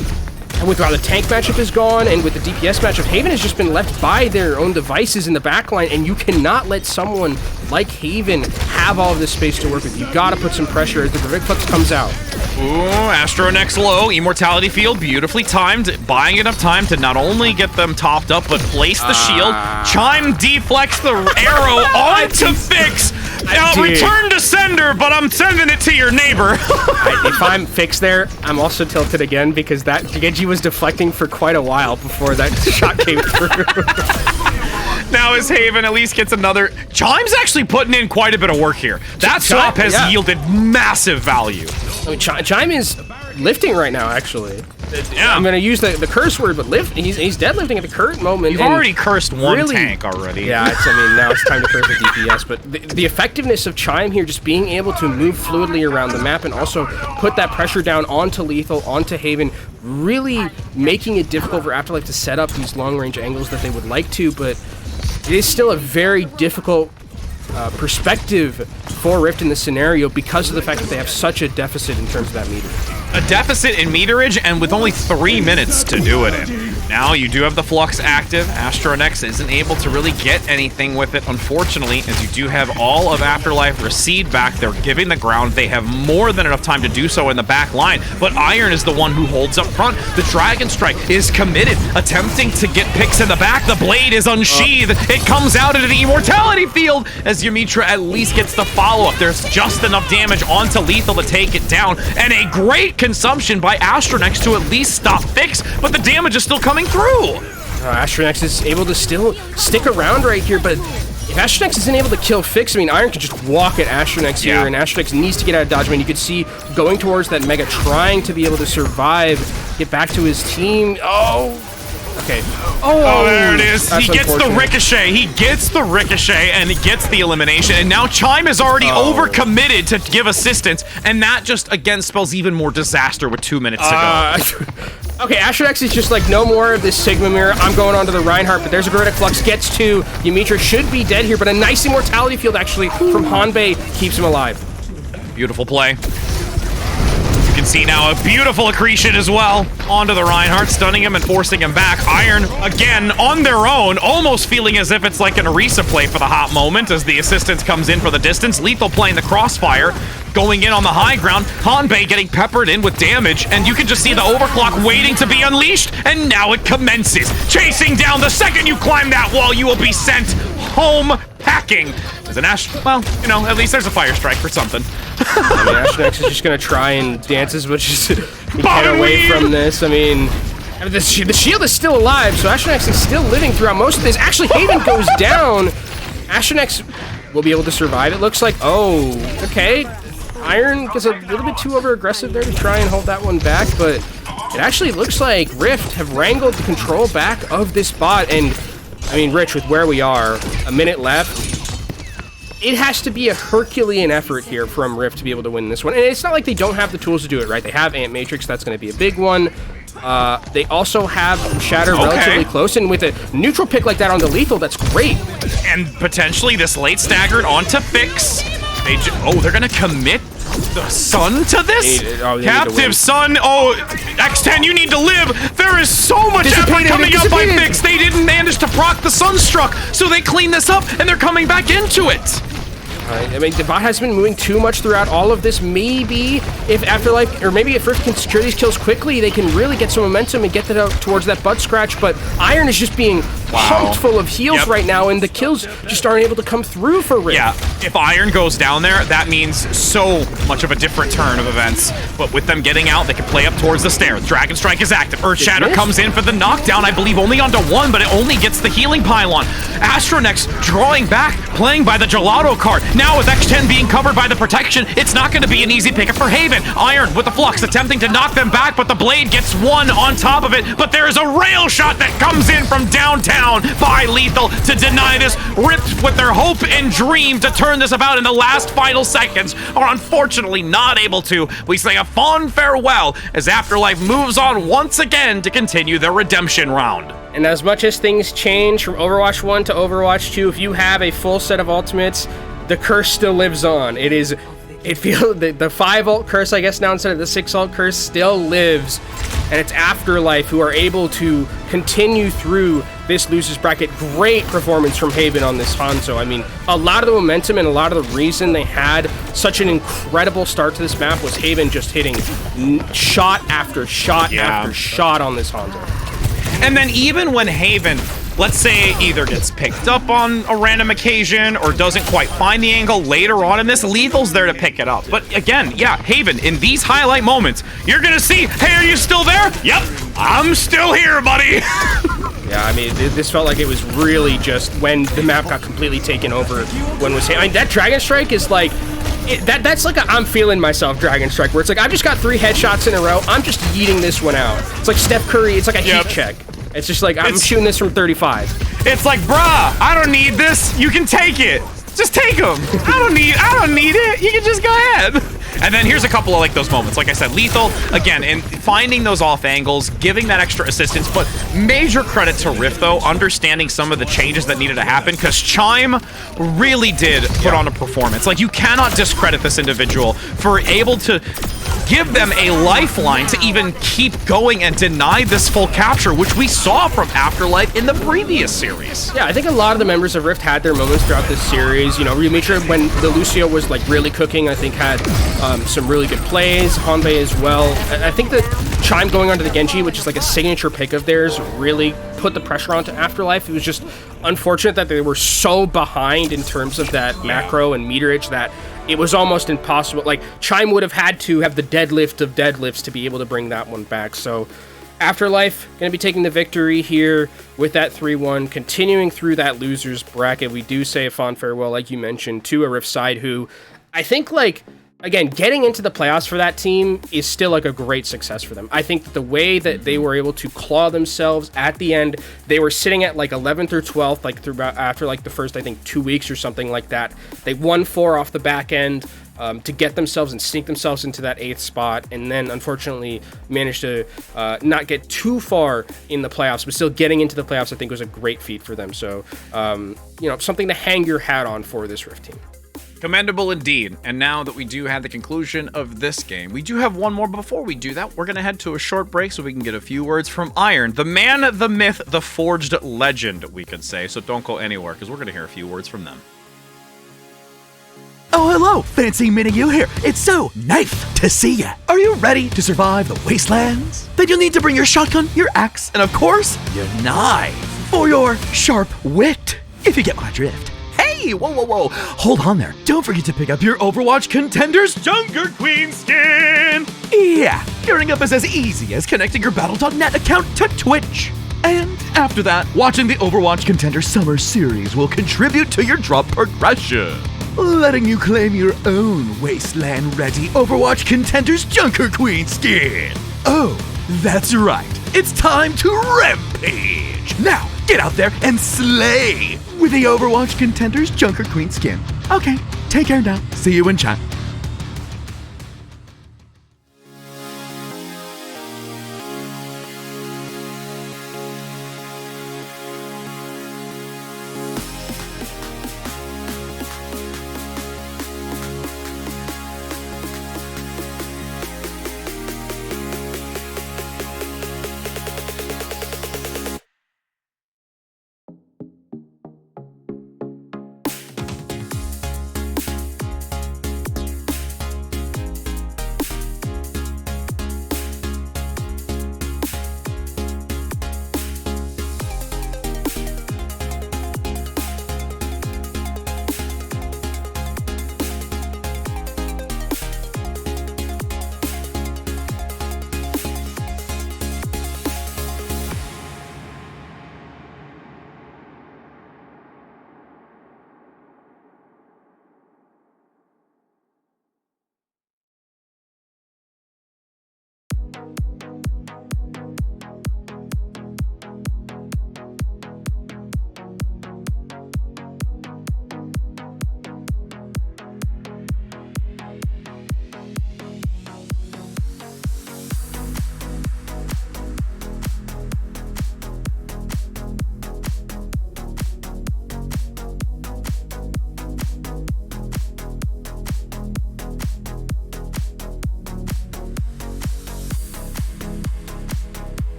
And with the tank matchup is gone, and with the DPS matchup, Haven has just been left by their own devices in the backline, and you cannot let someone like Haven have all of this space to work with. You gotta put some pressure as the Revicflux comes out. Ooh, Astro next low, Immortality Field, beautifully timed, buying enough time to not only get them topped up, but place the shield. Chime deflects the arrow onto Fix. Return to sender, but I'm sending it to your neighbor. If I'm Fix there, I'm also tilted again because that Genji was deflecting for quite a while before that shot came through. Now his Haven at least gets another. Chime's actually putting in quite a bit of work here. That swap has yielded massive value. I mean, Chime is lifting right now, actually. Yeah. I'm gonna use the curse word, but he's deadlifting at the current moment. You've already cursed one tank already. Yeah, now it's time to curse the DPS. But the effectiveness of Chime here, just being able to move fluidly around the map and also put that pressure down onto Lethal, onto Haven, really making it difficult for Afterlife to set up these long-range angles that they would like to, but it is still a very difficult perspective for Rift in this scenario because of the fact that they have such a deficit in terms of that meter. A deficit in meterage, and with only 3 minutes to do it in. Now you do have the Flux active. Astronex isn't able to really get anything with it, unfortunately, as you do have all of Afterlife recede back. They're giving the ground. They have more than enough time to do so in the back line, but Iron is the one who holds up front. The Dragon Strike is committed, attempting to get picks in the back. The blade is unsheathed. It comes out into the Immortality Field as Yumitra at least gets the follow-up. There's just enough damage onto Lethal to take it down, and a great consumption by Astronex to at least stop Fix, but the damage is still coming through. Astronex is able to still stick around right here, but if Astronex isn't able to kill Fix, I mean, Iron can just walk at Astronex here, and Astronex needs to get out of dodge. I mean, you could see going towards that Mega, trying to be able to survive, get back to his team. Okay. Oh, there it is. He gets the ricochet. He gets the ricochet, and he gets the elimination. And now Chime is already overcommitted to give assistance, and that just, again, spells even more disaster with 2 minutes to go. Okay, Astronex is just like, no more of this Sigma Mirror. I'm going on to the Reinhardt, but there's a Gorilla Flux, gets two. Yumitra should be dead here, but a nice Immortality Field, actually, from Hanbei keeps him alive. Beautiful play. You can see now a beautiful accretion as well onto the Reinhardt, stunning him and forcing him back. Iron, again, on their own, almost feeling as if it's like an Orisa play for the hot moment as the assistance comes in for the distance. Lethal playing the crossfire, going in on the high ground. Hanbei getting peppered in with damage, and you can just see the overclock waiting to be unleashed, and now it commences. Chasing down, the second you climb that wall, you will be sent home packing. As an well, you know, at least there's a fire strike for something. I mean, Astronex is just gonna try and dance as much as he can away from this. I mean, the shield is still alive, so Astronex is still living throughout most of this. Actually, Haven goes down. Astronex will be able to survive, it looks like. Oh, okay. Iron gets a little bit too over-aggressive there to try and hold that one back, but it actually looks like Rift have wrangled the control back of this bot, and I mean, Rich, with where we are, a minute left, it has to be a Herculean effort here from Rift to be able to win this one. And it's not like they don't have the tools to do it, right? They have Ant Matrix, that's going to be a big one. They also have Shatter relatively close, and with a neutral pick like that on the Lethal, that's great. And potentially this late staggered onto Fix. They're going to commit the Sun to this? Captive Sun. Oh, X10, you need to live. There is so much effort coming up by Fix. They didn't manage to proc the Sunstruck, so they clean this up, and they're coming back into it. I mean, the bot has been moving too much throughout all of this. Maybe if Afterlife, or maybe if Rift can secure these kills quickly, they can really get some momentum and get that out towards that butt scratch. But Iron is just being pumped full of heals right now, and the kills just aren't able to come through for Rift. Yeah, if Iron goes down there, that means so much of a different turn of events. But with them getting out, they can play up towards the stair. Dragon Strike is active. Earth Shatter comes in for the knockdown, I believe only onto one, but it only gets the healing pylon. Astronex drawing back, playing by the Gelato card. Now with X10 being covered by the protection, it's not going to be an easy pickup for Haven. Iron with the Flux attempting to knock them back, but the blade gets one on top of it. But there is a rail shot that comes in from downtown by Lethal to deny this. Ripped with their hope and dream to turn this about in the last final seconds are unfortunately not able to. We say a fond farewell as Afterlife moves on once again to continue their redemption round. And as much as things change from Overwatch 1 to Overwatch 2, if you have a full set of ultimates, the curse still lives on. It is it feels the 5 ult curse, I guess now instead of the 6 ult curse, still lives, and it's Afterlife who are able to continue through this losers bracket. Great performance from Haven on this Hanzo. I mean, a lot of the momentum and a lot of the reason they had such an incredible start to this map was Haven just hitting shot after shot after shot on this Hanzo. And then even when Haven, let's say, either gets picked up on a random occasion or doesn't quite find the angle later on in this, Lethal's there to pick it up. But again, yeah, Haven, in these highlight moments, you're gonna see, hey, are you still there? Yep, I'm still here, buddy. Yeah, I mean, this felt like it was really just when the map got completely taken over. When was I mean, that Dragon Strike is like, that's like a I'm feeling myself Dragon Strike, where it's like, I've just got 3 headshots in a row, I'm just yeeting this one out. It's like Steph Curry, it's like a heat check. It's just like, I'm shooting this from 35. It's like, bruh, I don't need this, you can take it. Just take them. I don't need it. You can just go ahead. And then here's a couple of like those moments. Like I said, Lethal, again, in finding those off angles, giving that extra assistance, but major credit to Rift, though, understanding some of the changes that needed to happen, because Chime really did put on a performance. Like, you cannot discredit this individual for able to give them a lifeline to even keep going and deny this full capture, which we saw from Afterlife in the previous series. Yeah, I think a lot of the members of Rift had their moments throughout this series. You know, Remitra, when the Lucio was like really cooking, I think had some really good plays. Hanbei as well. I think that Chime going onto the Genji, which is like a signature pick of theirs, really put the pressure onto Afterlife. It was just unfortunate that they were so behind in terms of that macro and meterage that it was almost impossible. Like, Chime would have had to have the deadlift of deadlifts to be able to bring that one back. So Afterlife going to be taking the victory here with that 3-1, continuing through that losers bracket. We do say a fond farewell, like you mentioned, to a Rift side who I think, like, again, getting into the playoffs for that team is still like a great success for them. I think that the way that they were able to claw themselves at the end, they were sitting at like 11th or 12th, like throughout after like the first, I think, 2 weeks or something like that. They won 4 off the back end to get themselves and sneak themselves into that 8th spot, and then unfortunately managed to not get too far in the playoffs, but still getting into the playoffs I think was a great feat for them. So, you know, something to hang your hat on for this Rift team. Commendable indeed. And now that we do have the conclusion of this game, we do have one more. But before we do that, we're going to head to a short break so we can get a few words from Iron, the man, the myth, the forged legend, we could say. So don't go anywhere, because we're going to hear a few words from them. Oh, hello! Fancy meeting you here. It's so nice to see ya. Are you ready to survive the wastelands? Then you'll need to bring your shotgun, your axe, and of course, your knife. For your sharp wit, if you get my drift. Hey, whoa, whoa, whoa. Hold on there. Don't forget to pick up your Overwatch Contenders Junker Queen skin. Yeah, gearing up is as easy as connecting your Battle.net account to Twitch. And after that, watching the Overwatch Contender Summer Series will contribute to your drop progression, letting you claim your own Wasteland-ready Overwatch Contenders Junker Queen skin. Oh, that's right. It's time to rampage. Now, get out there and slay with the Overwatch Contenders Junker Queen skin. Okay, take care now. See you in chat.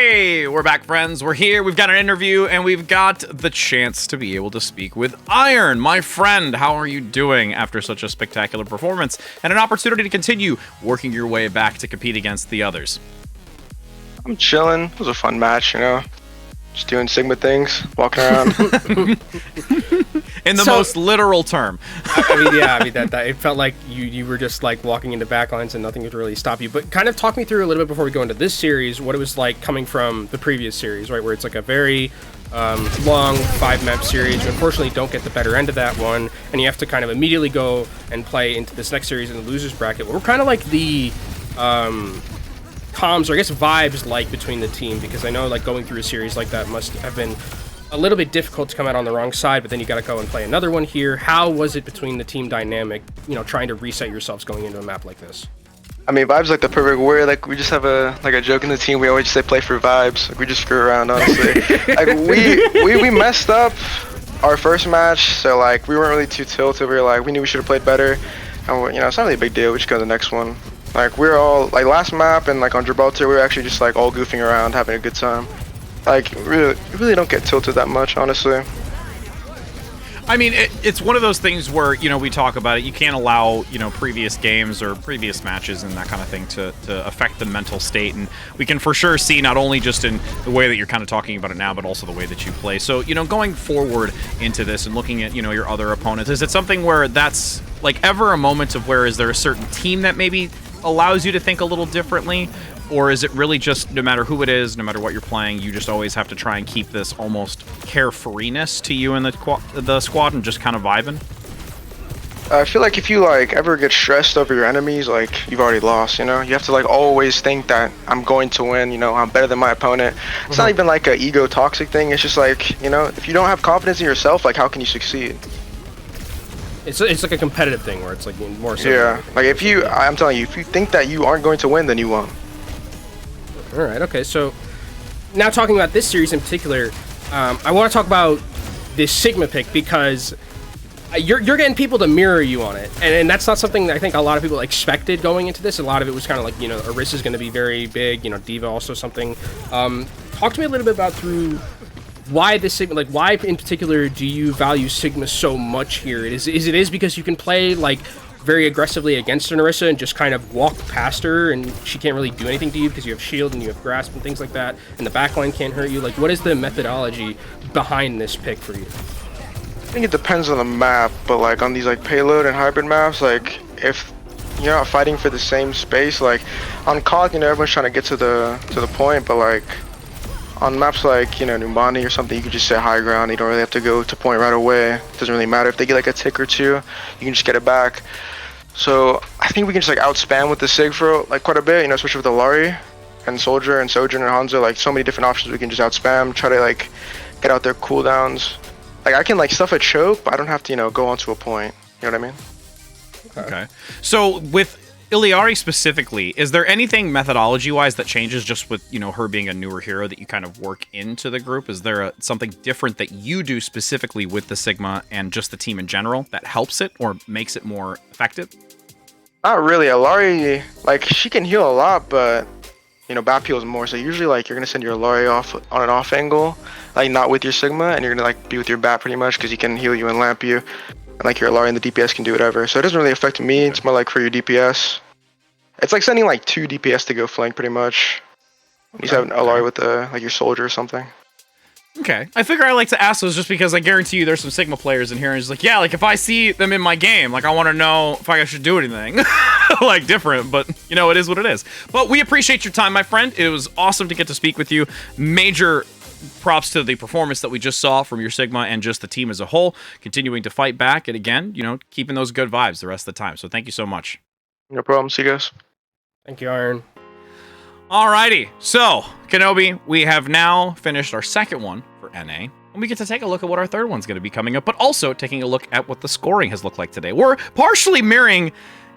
Hey, we're back, friends. We're here. We've got an interview, and we've got the chance to be able to speak with Iron. My friend, how are you doing after such a spectacular performance and an opportunity to continue working your way back to compete against the others? I'm chilling. It was a fun match, you know. Just doing Sigma things, walking around. In the most literal term. I mean that it felt like you were just like walking into backlines and nothing could really stop you. But kind of talk me through a little bit before we go into this series, what it was like coming from the previous series, right? Where it's like a very long 5-map series. You unfortunately don't get the better end of that one, and you have to kind of immediately go and play into this next series in the losers bracket. What were kind of like the comms, or I guess vibes, like between the team? Because I know like going through a series like that must have been a little bit difficult to come out on the wrong side, but then you got to go and play another one here. How was it between the team dynamic, you know, trying to reset yourselves going into a map like this? I mean, vibes like the perfect word. Like, we just have a joke in the team. We always say play for vibes. Like, we just screw around, honestly. Like, we messed up our first match, so like we weren't really too tilted. We were like, we knew we should have played better, and you know, it's not really a big deal. We just go to the next one. Like, we were all like last map and like on Gibraltar, we were actually just like all goofing around, having a good time. Like, really don't get tilted that much, honestly. I mean, it's one of those things where, you know, we talk about it. You can't allow, you know, previous games or previous matches and that kind of thing to affect the mental state. And we can for sure see not only just in the way that you're kind of talking about it now, but also the way that you play. So, you know, going forward into this and looking at, you know, your other opponents, is it something where that's like ever a moment of where is there a certain team that maybe allows you to think a little differently? Or is it really just no matter who it is, no matter what you're playing, you just always have to try and keep this almost carefreeness to you and the squad and just kind of vibing? I feel like if you like ever get stressed over your enemies, like you've already lost, you know? You have to like always think that I'm going to win, you know, I'm better than my opponent. It's not even like a ego toxic thing. It's just like, you know, if you don't have confidence in yourself, like how can you succeed? It's like a competitive thing where it's like more so. Yeah, like if you, I'm telling you, if you think that you aren't going to win, then you won't. All right, okay, so now talking about this series in particular, I want to talk about this Sigma pick because you're getting people to mirror you on it, and that's not something that I think a lot of people expected going into this. A lot of it was kind of like, you know, Orisa's going to be very big, you know, D.Va also something. Talk to me a little bit about through why this Sigma, like why in particular do you value Sigma so much here? Is it because you can play like very aggressively against an Orisa and just kind of walk past her and she can't really do anything to you because you have shield and you have grasp and things like that, and the backline can't hurt you? Like, what is the methodology behind this pick for you? I think it depends on the map, but like on these like payload and hybrid maps, like if you're not fighting for the same space, like on COD, you know, everyone's trying to get to the point, but like on maps like, you know, Numbani or something, you can just sit high ground. You don't really have to go to point right away. It doesn't really matter if they get like a tick or two, you can just get it back. So I think we can just like outspam with the Sig for like quite a bit, you know, especially with the Lari and Soldier and Sojourn and Hanzo, like so many different options we can just outspam, try to like get out their cooldowns. Like I can like stuff a choke, but I don't have to, you know, go onto a point. You know what I mean? Okay. So with Iliari specifically, is there anything methodology-wise that changes just with, you know, her being a newer hero that you kind of work into the group? Is there something different that you do specifically with the Sigma and just the team in general that helps it or makes it more effective? Not really. Alari, like, she can heal a lot, but, you know, BAP heals more. So usually, like, you're going to send your Alari off on an off angle, like, not with your Sigma, and you're going to, like, be with your BAP pretty much because he can heal you and lamp you. And, like, your Alari and the DPS can do whatever. So it doesn't really affect me. It's more like for your DPS. It's like sending, like, 2 DPS to go flank pretty much. You just have an Alari with, like, your Soldier or something. Okay. I figure I like to ask those just because I guarantee you there's some Sigma players in here and it's like, yeah, like if I see them in my game, like I want to know if I should do anything like different, but you know, it is what it is. But we appreciate your time, my friend. It was awesome to get to speak with you. Major props to the performance that we just saw from your Sigma and just the team as a whole, continuing to fight back and again, you know, keeping those good vibes the rest of the time. So thank you so much. No problem. See you guys. Thank you, Iron. Alrighty, so Kenobi, we have now finished our second one for NA, and we get to take a look at what our third one's going to be coming up, but also taking a look at what the scoring has looked like today. We're partially mirroring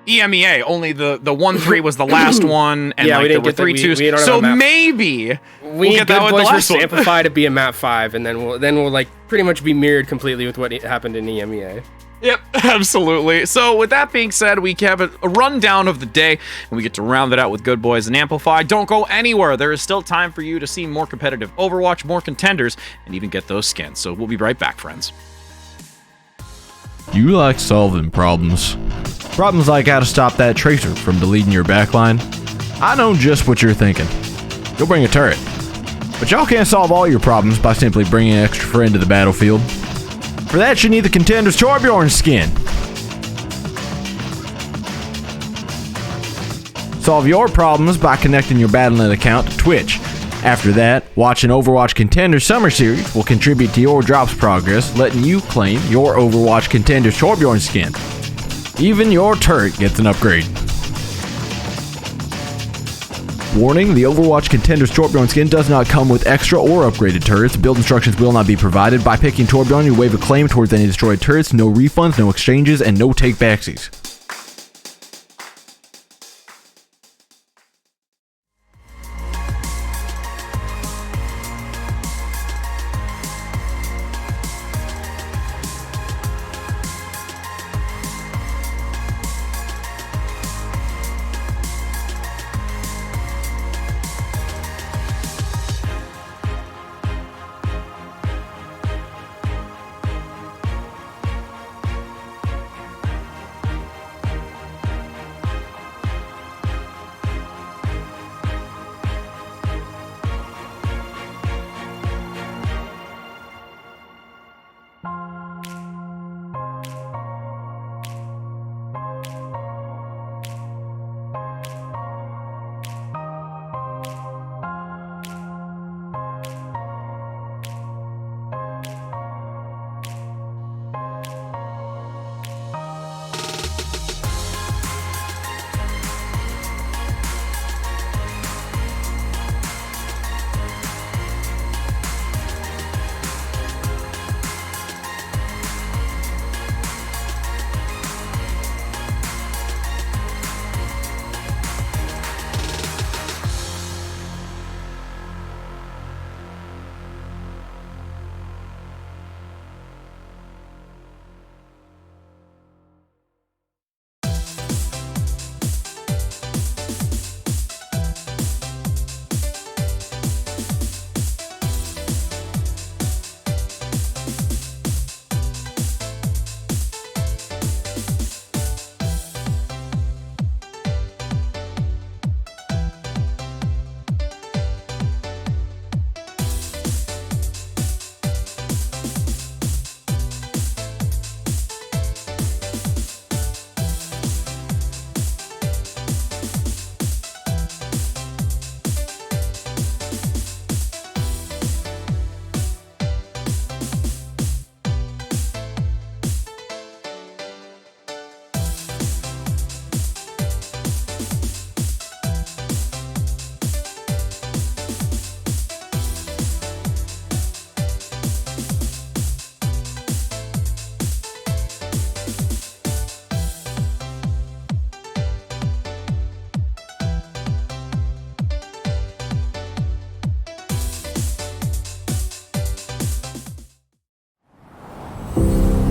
EMEA, only the 1-3 was the last one, and yeah, like, we didn't there were get 3-2s, so maybe we we'll get that with the last one. Amplify to be a map 5, and then we'll like pretty much be mirrored completely with what happened in EMEA. Yep, absolutely. So with that being said, we have a rundown of the day, and we get to round it out with Good Boys and Amplify. Don't go anywhere. There is still time for you to see more competitive Overwatch, more contenders, and even get those skins. So we'll be right back, friends. You like solving problems. Problems like how to stop that tracer from deleting your backline. I know just what you're thinking. You'll bring a turret. But y'all can't solve all your problems by simply bringing an extra friend to the battlefield. For that, you need the Contenders Torbjorn skin. Solve your problems by connecting your Battle.net account to Twitch. After that, watching Overwatch Contenders Summer Series will contribute to your drops progress, letting you claim your Overwatch Contenders Torbjorn skin. Even your turret gets an upgrade. Warning, the Overwatch Contenders Torbjorn skin does not come with extra or upgraded turrets. Build instructions will not be provided. By picking Torbjorn, you waive a claim towards any destroyed turrets. No refunds, no exchanges, and no take-backsies.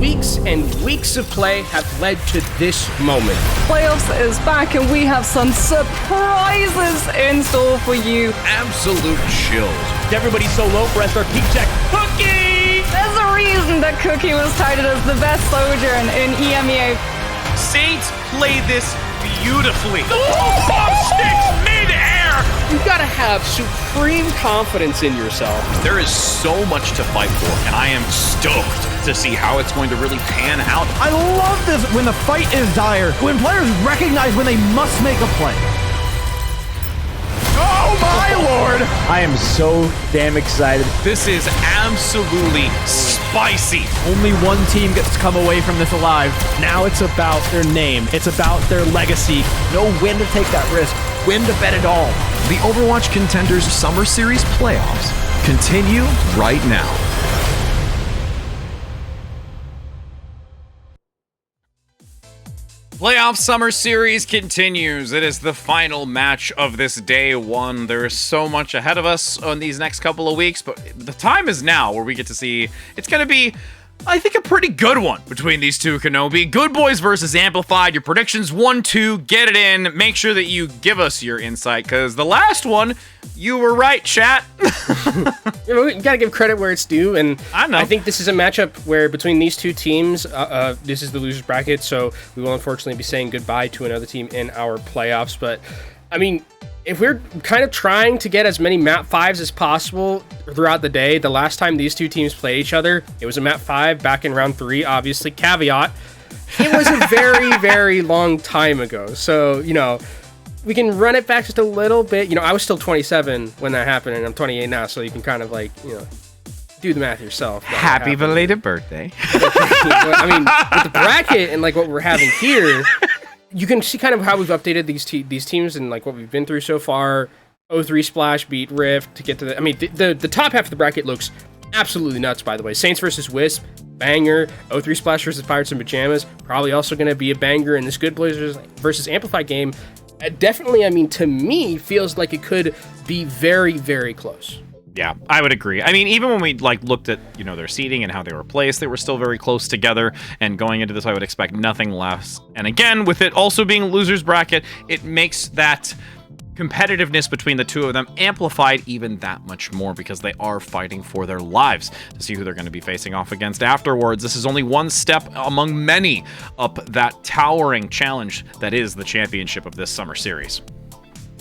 Weeks and weeks of play have led to this moment. Playoffs is back and we have some surprises in store for you. Absolute chills. Everybody's so low for our peak check. Cookie! There's a reason that Cookie was touted as the best soldier in EMEA. Saints play this beautifully. The bomb sticks mid-air! You gotta have supreme confidence in yourself. There is so much to fight for, and I am stoked to see how it's going to really pan out. I love this when the fight is dire, when players recognize when they must make a play. Oh my lord! I am so damn excited. This is absolutely spicy. Only one team gets to come away from this alive. Now it's about their name. It's about their legacy. Know when to take that risk. When to bet it all. The Overwatch Contenders Summer Series playoffs continue right now. Playoff Summer Series continues. It is the final match of this day one. There is so much ahead of us on these next couple of weeks, but the time is now where we get to see it's going to be I think a pretty good one between these two, Kenobi. Good Boys versus Amplified. Your predictions 1-2. Get it in. Make sure that you give us your insight, because the last one, you were right, chat. We gotta give credit where it's due, and I think this is a matchup where between these two teams, this is the losers bracket, so we will unfortunately be saying goodbye to another team in our playoffs. But I mean, if we're kind of trying to get as many map 5s as possible throughout the day, the last time these two teams played each other, it was a map 5 back in round 3, obviously, caveat. It was a very, very long time ago. So, you know, we can run it back just a little bit. You know, I was still 27 when that happened, and I'm 28 now, so you can kind of like, you know, do the math yourself. Happy belated birthday. But, I mean, with the bracket and like what we're having here, you can see kind of how we've updated these teams and like what we've been through so far. 0-3 Splash beat Rift to get to the... I mean, the top half of the bracket looks absolutely nuts, by the way. Saints versus Wisp, banger. 0-3 Splash versus Pirates and Pajamas, probably also going to be a banger. And this Good Boys versus Amplify game, definitely, I mean, to me, feels like it could be very, very close. Yeah, I would agree. I mean, even when we like looked at, you know, their seeding and how they were placed, they were still very close together. And going into this, I would expect nothing less. And again, with it also being a losers bracket, it makes that competitiveness between the two of them amplified even that much more, because they are fighting for their lives to see who they're going to be facing off against afterwards. This is only one step among many up that towering challenge that is the championship of this summer series.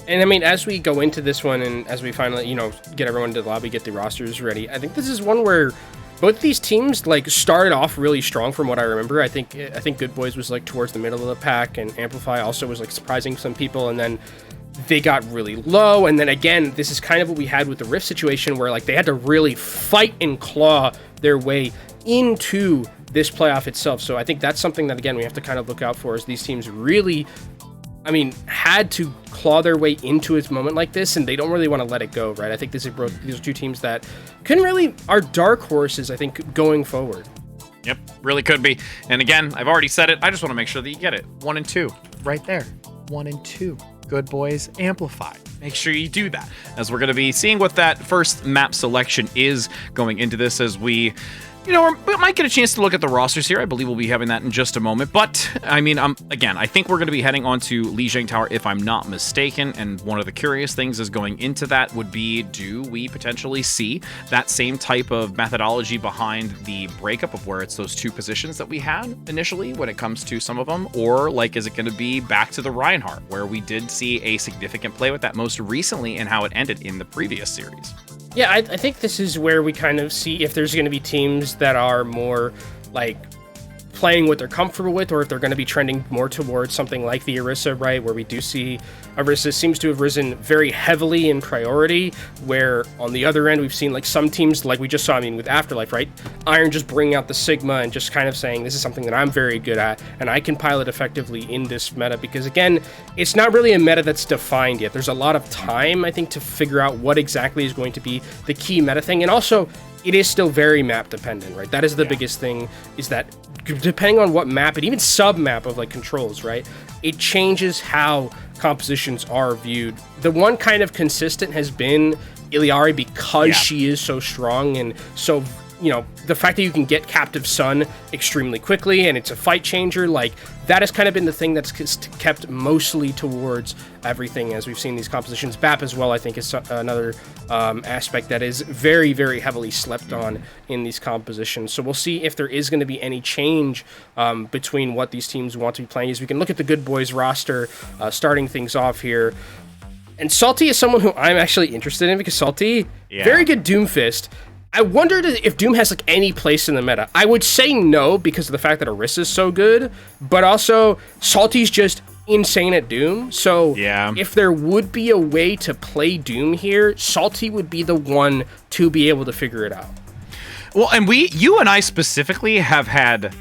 And I mean, as we go into this one and as we finally, you know, get everyone to the lobby, get the rosters ready, I think this is one where both these teams like started off really strong from what I remember. I think Good Boys was like towards the middle of the pack, and Amplify also was like surprising some people, and then they got really low. And then again, this is kind of what we had with the Rift situation, where like they had to really fight and claw their way into this playoff itself. So I think that's something that, again, we have to kind of look out for, as these teams really, I mean, had to claw their way into a moment like this, and they don't really want to let it go, right? I think these are two teams that can really are dark horses, I think, going forward. Yep, really could be. And again, I've already said it. I just want to make sure that you get it. 1 and 2, right there. 1 and 2. Good Boys Amplify. Make sure you do that, as we're going to be seeing what that first map selection is going into this, as we, you know, we might get a chance to look at the rosters here. I believe we'll be having that in just a moment. But, I mean, again, I think we're going to be heading on to Lijiang Tower, if I'm not mistaken. And one of the curious things is going into that would be, do we potentially see that same type of methodology behind the breakup of where it's those two positions that we had initially when it comes to some of them? Or, like, is it going to be back to the Reinhardt, where we did see a significant play with that most recently and how it ended in the previous series? Yeah, I think this is where we kind of see if there's going to be teams that are more like playing what they're comfortable with, or if they're going to be trending more towards something like the Orisa, right? Where we do see Orisa seems to have risen very heavily in priority, where on the other end, we've seen like some teams, like we just saw, I mean, with Afterlife, right? Iron just bringing out the Sigma and just kind of saying, this is something that I'm very good at, and I can pilot effectively in this meta, because again, it's not really a meta that's defined yet. There's a lot of time, I think, to figure out what exactly is going to be the key meta thing. And also, it is still very map dependent, right? That is the biggest thing, is that depending on what map and even sub map of like controls, right? It changes how compositions are viewed. The one kind of consistent has been Iliari, because she is so strong and so, you know, the fact that you can get Captive Sun extremely quickly and it's a fight changer, like that has kind of been the thing that's kept mostly towards everything as we've seen these compositions. BAP as well, I think, is another aspect that is very, very heavily slept on in these compositions. So we'll see if there is going to be any change between what these teams want to be playing. As we can look at the Good Boys roster, starting things off here. And Salty is someone who I'm actually interested in, because Salty, very good Doomfist. I wondered if Doom has like any place in the meta. I would say no, because of the fact that Orisa is so good, but also Salty's just insane at Doom. So if there would be a way to play Doom here, Salty would be the one to be able to figure it out. Well, and you and I specifically have had,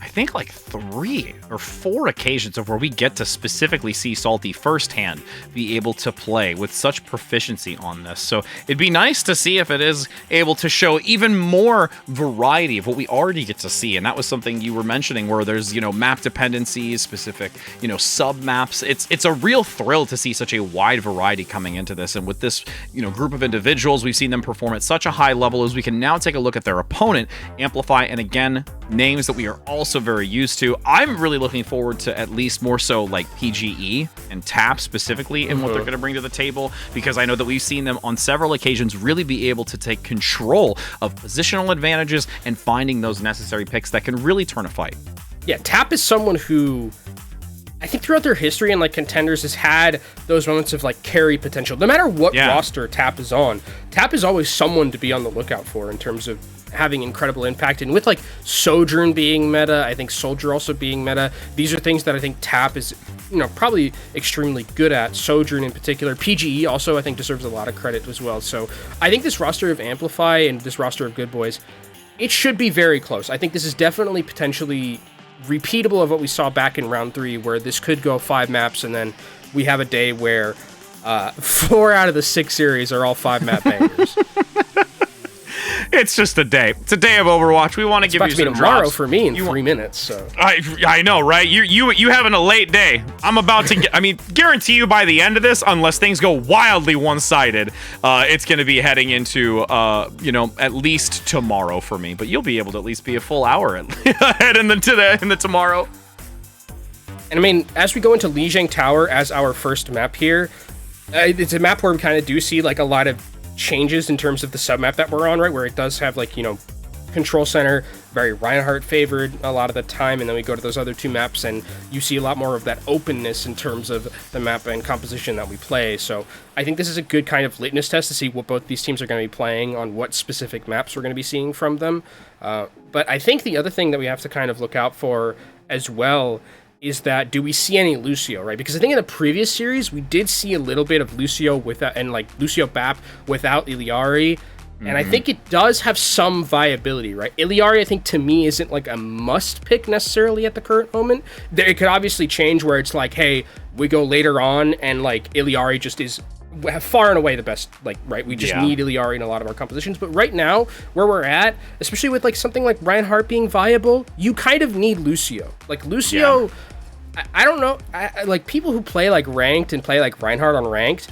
I think, like 3 or 4 occasions of where we get to specifically see Salty firsthand be able to play with such proficiency on this. So it'd be nice to see if it is able to show even more variety of what we already get to see. And that was something you were mentioning, where there's, you know, map dependencies, specific, you know, sub maps. It's a real thrill to see such a wide variety coming into this. And with this, you know, group of individuals, we've seen them perform at such a high level, as we can now take a look at their opponent, Amplify, and again, names that we are also very used to. I'm really looking forward to at least more so like PGE and TAP specifically in what they're going to bring to the table, because I know that we've seen them on several occasions really be able to take control of positional advantages and finding those necessary picks that can really turn a fight. Yeah, TAP is someone who I think throughout their history and like Contenders has had those moments of like carry potential. No matter what roster TAP is on, TAP is always someone to be on the lookout for in terms of having incredible impact. And with like Sojourn being meta, I think Soldier also being meta, these are things that I think TAP is, you know, probably extremely good at. Sojourn in particular. PGE also I think deserves a lot of credit as well. So I think this roster of Amplify and this roster of Good Boys, it should be very close. I think this is definitely potentially repeatable of what we saw back in round 3, where this could go 5 maps and then we have a day where 4 out of the 6 series are all 5 map bangers. It's just a day. It's a day of Overwatch. We want to give you some drops. It's about to be tomorrow for me in 3 minutes. So I know, right? You having a late day. I'm about to get. I mean, guarantee you by the end of this, unless things go wildly one-sided, it's going to be heading into you know, at least tomorrow for me. But you'll be able to at least be a full hour ahead in the tomorrow. And I mean, as we go into Lijiang Tower as our first map here, it's a map where we kind of do see like a lot of changes in terms of the submap that we're on, right? Where it does have like, you know, control center, very Reinhardt favored a lot of the time, and then we go to those other 2 maps and you see a lot more of that openness in terms of the map and composition that we play. So I think this is a good kind of litmus test to see what both these teams are going to be playing on, what specific maps we're going to be seeing from them. But I think the other thing that we have to kind of look out for as well is that, do we see any Lucio, right? Because I think in the previous series, we did see a little bit of Lucio without, and like Lucio BAP without Iliari. And I think it does have some viability, right? Iliari, I think, to me, isn't like a must pick necessarily at the current moment. It could obviously change where it's like, hey, we go later on and like Iliari just is far and away the best, like, right? We just need Iliari in a lot of our compositions. But right now, where we're at, especially with like something like Reinhardt being viable, you kind of need Lucio. Like Lucio, I don't know, like people who play like ranked and play like Reinhardt on ranked,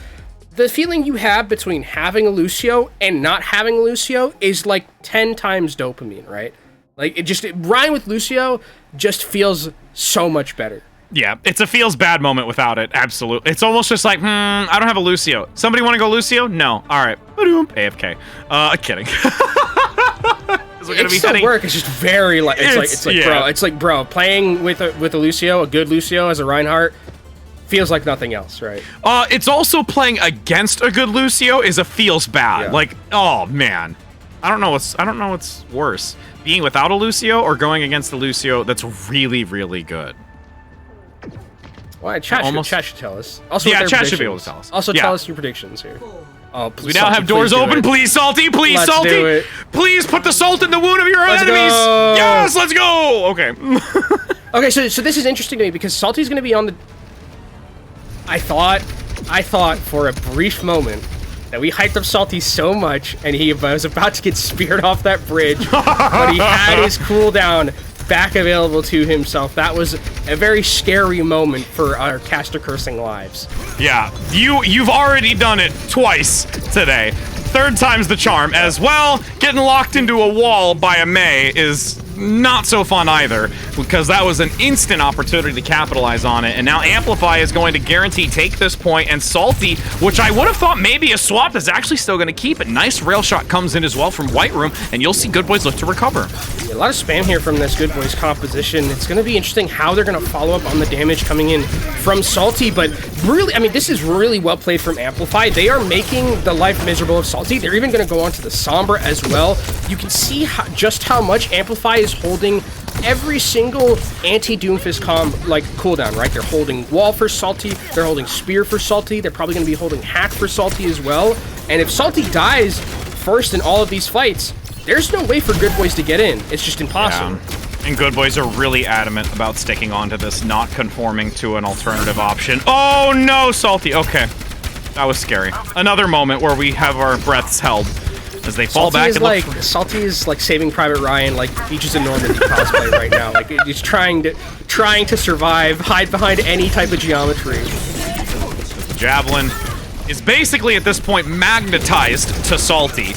the feeling you have between having a Lucio and not having a Lucio is like 10 times dopamine, right? Like Ryan with Lucio just feels so much better. Yeah, it's a feels bad moment without it. Absolutely. It's almost just like, I don't have a Lucio. Somebody want to go Lucio? No. All right. AFK. Kidding. It still work. It's just very like it's like bro, playing with a Lucio, a good Lucio as a Reinhardt, feels like nothing else, right? It's also playing against a good Lucio is a feels bad. Yeah. Like, oh man, I don't know what's worse, being without a Lucio or going against a Lucio that's really, really good. Well, chat should tell us. Also, chat should be able to tell us. Also, tell us your predictions here. Oh, please, we now have doors open. Please, Salty. Please, let's Salty. Please put the salt in the wound of your enemies. Go. Yes, let's go. Okay. Okay, so this is interesting to me because Salty's going to be on the... I thought for a brief moment that we hyped up Salty so much and he was about to get speared off that bridge, but he had his cooldown back available to himself. That was a very scary moment for our caster cursing lives. Yeah, you've already done it twice today. 3rd time's the charm. As well, getting locked into a wall by a Mei is not so fun either, because that was an instant opportunity to capitalize on it, and now Amplify is going to guarantee take this point, and Salty, which I would have thought maybe a swap, is actually still going to keep it. Nice rail shot comes in as well from White Room, and you'll see Good Boys look to recover. Yeah, a lot of spam here from this Good Boys composition. It's going to be interesting how they're going to follow up on the damage coming in from Salty, but really, I mean, this is really well played from Amplify. They are making the life miserable of Salty. They're even going to go on to the Sombra as well. You can see just how much Amplify is holding every single anti-Doomfist cooldown, right? They're holding Wall for Salty, they're holding Spear for Salty, they're probably going to be holding Hack for Salty as well. And if Salty dies first in all of these fights, there's no way for Good Boys to get in. It's just impossible. And Good Boys are really adamant about sticking onto this, not conforming to an alternative option. Oh no, Salty. Okay. That was scary. Another moment where we have our breaths held as they fall back and look for... Salty is like Saving Private Ryan, like Beaches in Normandy cosplay right now. Like he's trying to survive, hide behind any type of geometry. The Javelin is basically at this point magnetized to Salty.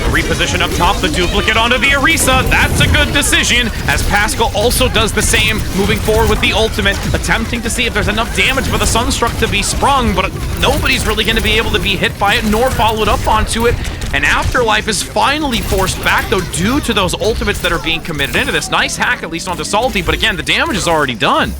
Reposition up top, the duplicate onto the Orisa. That's a good decision, as Pascal also does the same, moving forward with the ultimate, attempting to see if there's enough damage for the Sunstruck to be sprung, but nobody's really going to be able to be hit by it, nor followed up onto it. And Afterlife is finally forced back, though, due to those ultimates that are being committed into this. Nice hack, at least onto Salty, but again, the damage is already done.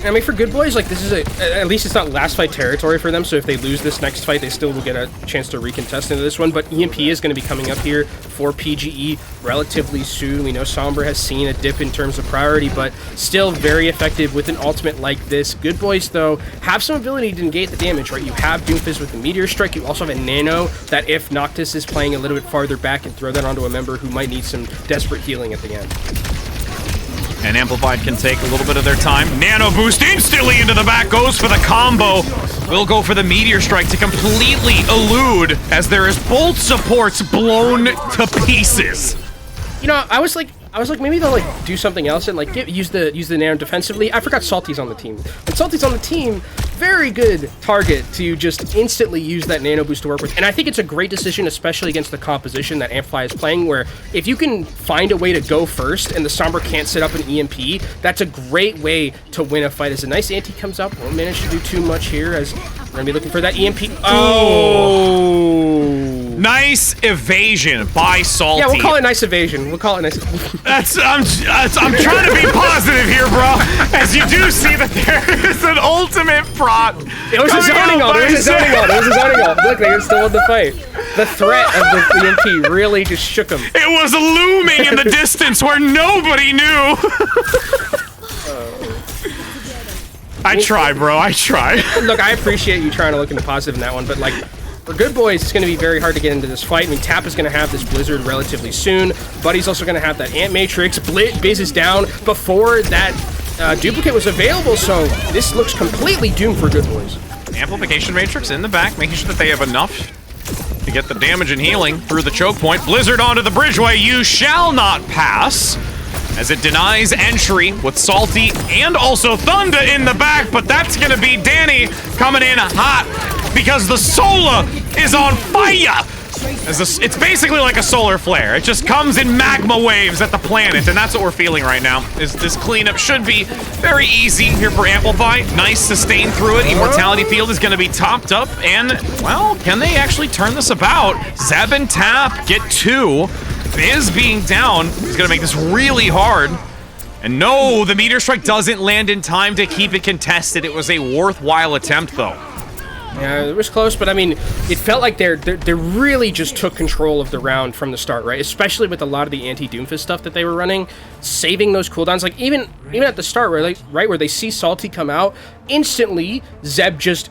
I mean, for Good Boys, like, this is at least it's not last fight territory for them, so if they lose this next fight, they still will get a chance to recontest into this one, but EMP is going to be coming up here for PGE relatively soon. We know Sombra has seen a dip in terms of priority, but still very effective with an ultimate like this. Good Boys, though, have some ability to negate the damage, right? You have Doomfist with the Meteor Strike, you also have a Nano that if Noctis is playing a little bit farther back and throw that onto a member who might need some desperate healing at the end. And Amplified can take a little bit of their time. Nano boost instantly into the back, goes for the combo. Will go for the Meteor Strike to completely elude as there is both supports blown to pieces. You know, I was like maybe they'll like do something else and like use the Nano defensively. I forgot Salty's on the team. When Salty's on the team, very good target to just instantly use that Nano boost to work with. And I think it's a great decision, especially against the composition that Amplify is playing, where if you can find a way to go first and the Sombra can't set up an EMP, that's a great way to win a fight. As a nice anti comes up, won't manage to do too much here as we're gonna be looking for that EMP. Oh! Nice evasion by Salty. Yeah, we'll call it nice evasion. We'll call it nice. I'm trying to be positive here, bro. As you do see that there is an ultimate prot. It was a zoning ult. It was a zoning ult. It was a zoning ult. Look, they still won the fight. The threat of the EMP really just shook him. It was looming in the distance where nobody knew. I try, bro. I try. Look, I appreciate you trying to look into positive in that one, but like, for Good Boys, it's going to be very hard to get into this fight. I mean, Tap is going to have this Blizzard relatively soon. Buddy's also going to have that Ant Matrix. Biz is down before that duplicate was available, so this looks completely doomed for Good Boys. Amplification Matrix in the back, making sure that they have enough to get the damage and healing through the choke point. Blizzard onto the bridgeway. You shall not pass, as it denies entry with Salty and also Thunder in the back, but that's going to be Danny coming in hot because the Solar is on fire. It's basically like a solar flare. It just comes in magma waves at the planet, and that's what we're feeling right now. This cleanup should be very easy here for Amplify. Nice sustain through it. Immortality Field is going to be topped up, and, well, can they actually turn this about? Zeb and Tap get two. Biz being down is going to make this really hard. And no, the Meteor Strike doesn't land in time to keep it contested. It was a worthwhile attempt, though. Yeah, it was close, but I mean, it felt like they really just took control of the round from the start, right? Especially with a lot of the anti-Doomfist stuff that they were running, saving those cooldowns. Like even at the start, where they see Salty come out, instantly Zeb just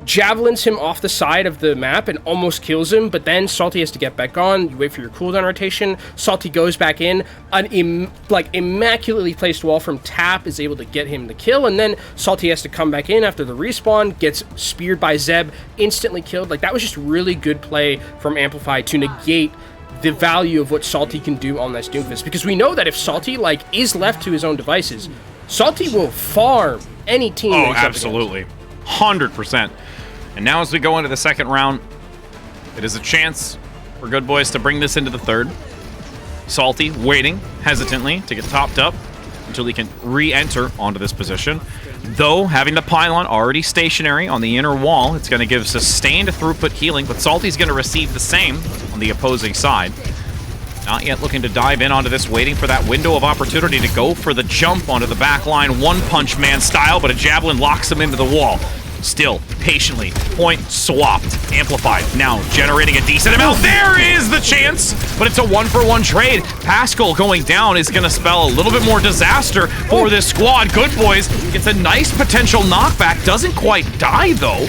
javelins him off the side of the map and almost kills him, but then Salty has to get back on. You wait for your cooldown rotation. Salty goes back in. An immaculately placed wall from Tap is able to get him the kill, and then Salty has to come back in after the respawn, gets speared by Zeb, instantly killed. Like, that was just really good play from Amplify to negate the value of what Salty can do on this Doomfist, because we know that if Salty is left to his own devices, Salty will farm any team. Oh, absolutely. 100%. And now as we go into the second round, it is a chance for Good Boys to bring this into the third. Salty waiting hesitantly to get topped up until he can re-enter onto this position. Though, having the pylon already stationary on the inner wall, it's going to give sustained throughput healing, but Salty's going to receive the same on the opposing side. Not yet looking to dive in onto this, waiting for that window of opportunity to go for the jump onto the back line, One Punch Man style, but a Javelin locks him into the wall. Still, patiently, point swapped, Amplified, now generating a decent amount. There is the chance, but it's a 1-for-1 trade. Pascal going down is going to spell a little bit more disaster for this squad. Good Boys gets a nice potential knockback, doesn't quite die though.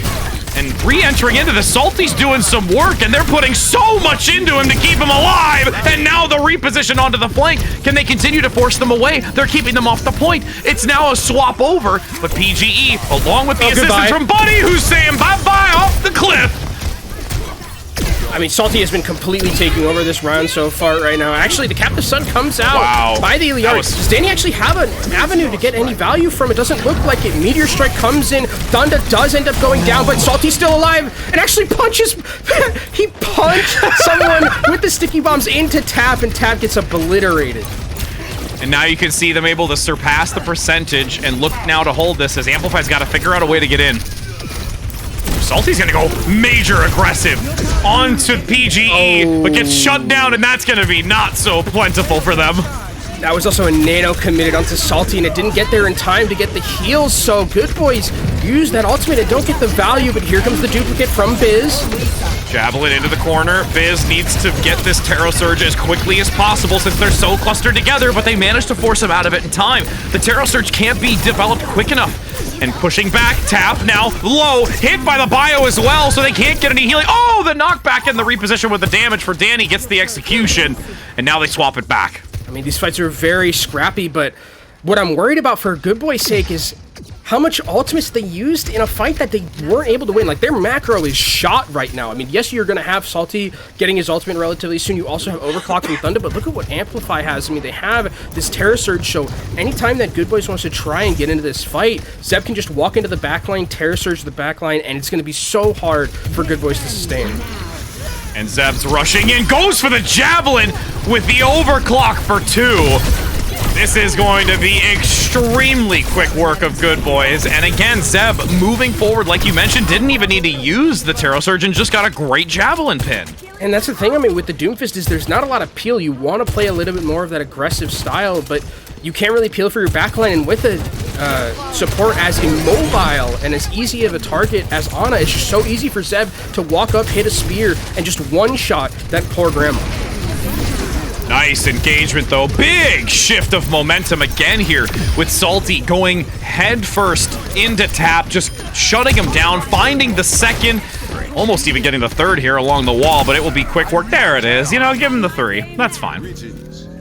And re-entering into the Salty's doing some work, and they're putting so much into him to keep him alive. And now the reposition onto the flank. Can they continue to force them away? They're keeping them off the point. It's now a swap over, but PGE, along with the assistance from Buddy, who's saying bye-bye off the cliff. I mean, Salty has been completely taking over this round so far right now. Actually, the Captive Sun comes out by the Iliari. Does Danny actually have an avenue to get any value from it? Doesn't look like it. Meteor Strike comes in. Thunda does end up going down, but Salty's still alive and actually punches. He punched someone with the sticky bombs into Tap, and Tap gets obliterated. And now you can see them able to surpass the percentage and look now to hold this as Amplify's got to figure out a way to get in. Salty's gonna go major aggressive onto PGE, but gets shut down, and that's gonna be not so plentiful for them. That was also a nano committed onto Salty, and it didn't get there in time to get the heals, so Good Boys use that ultimate and don't get the value, but here comes the duplicate from Biz. Javelin into the corner. Biz needs to get this Terror Surge as quickly as possible since they're so clustered together, but they managed to force him out of it in time. The Terror Surge can't be developed quick enough. And pushing back, Tap now low, hit by the bio as well, so they can't get any healing. Oh, the knockback and the reposition with the damage for Danny gets the execution, and now they swap it back. I mean, these fights are very scrappy, but what I'm worried about for Good Boy's sake is how much ultimates they used in a fight that they weren't able to win. Like, their macro is shot right now. I mean, yes, you're going to have Salty getting his ultimate relatively soon. You also have Overclock from Thunda, but look at what Amplify has. I mean, they have this Terror Surge, so anytime that Good Boys wants to try and get into this fight, Zeb can just walk into the backline, Terror Surge the backline, and it's going to be so hard for Good Boys to sustain. And Zeb's rushing in, goes for the Javelin with the Overclock for 2. This is going to be extremely quick work of Good Boys. And again, Zeb moving forward, like you mentioned, didn't even need to use the Terror Surge and just got a great Javelin pin. And that's the thing, I mean, with the Doomfist is there's not a lot of peel. You want to play a little bit more of that aggressive style, but you can't really peel for your backline. And with the support as immobile and as easy of a target as Ana, it's just so easy for Zeb to walk up, hit a spear, and just one-shot that poor grandma. Nice engagement, though. Big shift of momentum again here with Salty going head first into Tap, just shutting him down, finding the second, almost even getting the third here along the wall, but it will be quick work. There it is. You know, give him the 3. That's fine.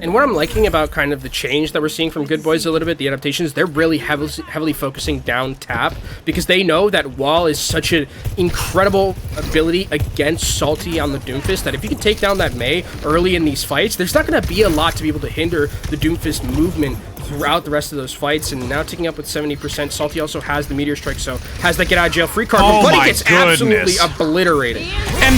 And what I'm liking about kind of the change that we're seeing from Good Boys a little bit, the adaptations, they're really heavily focusing down Tap because they know that Wall is such an incredible ability against Salty on the Doomfist that if you can take down that Mei early in these fights, there's not going to be a lot to be able to hinder the Doomfist movement throughout the rest of those fights. And now ticking up with 70%, Salty also has the Meteor Strike, so has that get out of jail free card, but he gets absolutely obliterated. And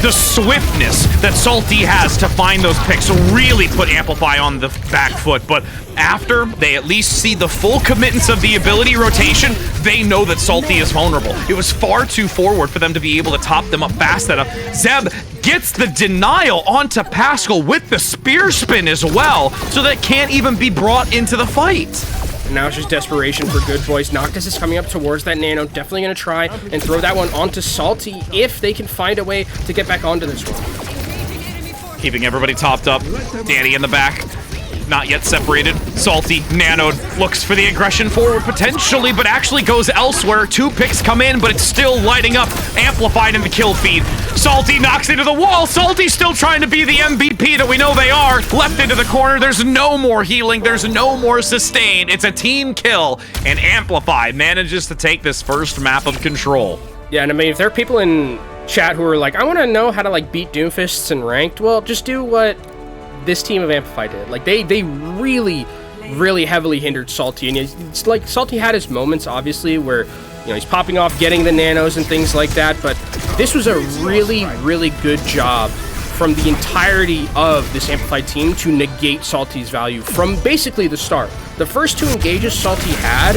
the swiftness that Salty has to find those picks really put Amplify on the back foot, but after they at least see the full committance of the ability rotation, they know that Salty is vulnerable. It was far too forward for them to be able to top them up fast enough. Zeb gets the denial onto Pascal with the spear spin as well, so that can't even be brought into the fight. And now it's just desperation for Good Boys. Noctis is coming up towards that Nano, definitely going to try and throw that one onto Salty if they can find a way to get back onto this one. Keeping everybody topped up. Danny in the back. Not yet separated. Salty, nanoed, looks for the aggression forward potentially, but actually goes elsewhere. 2 picks come in, but it's still lighting up. Amplified in the kill feed. Salty knocks into the wall. Salty's still trying to be the MVP that we know they are. Left into the corner. There's no more healing. There's no more sustain. It's a team kill, and Amplify manages to take this first map of control. Yeah, and I mean, if there are people in chat who are like, I want to know how to like beat Doomfists in ranked, well, just do what this team of Amplify did. Like, they really heavily hindered Salty, and it's like Salty had his moments, obviously, where, you know, he's popping off, getting the nanos and things like that, but this was a really good job from the entirety of this Amplify team to negate Salty's value from basically the start. The first 2 engages Salty had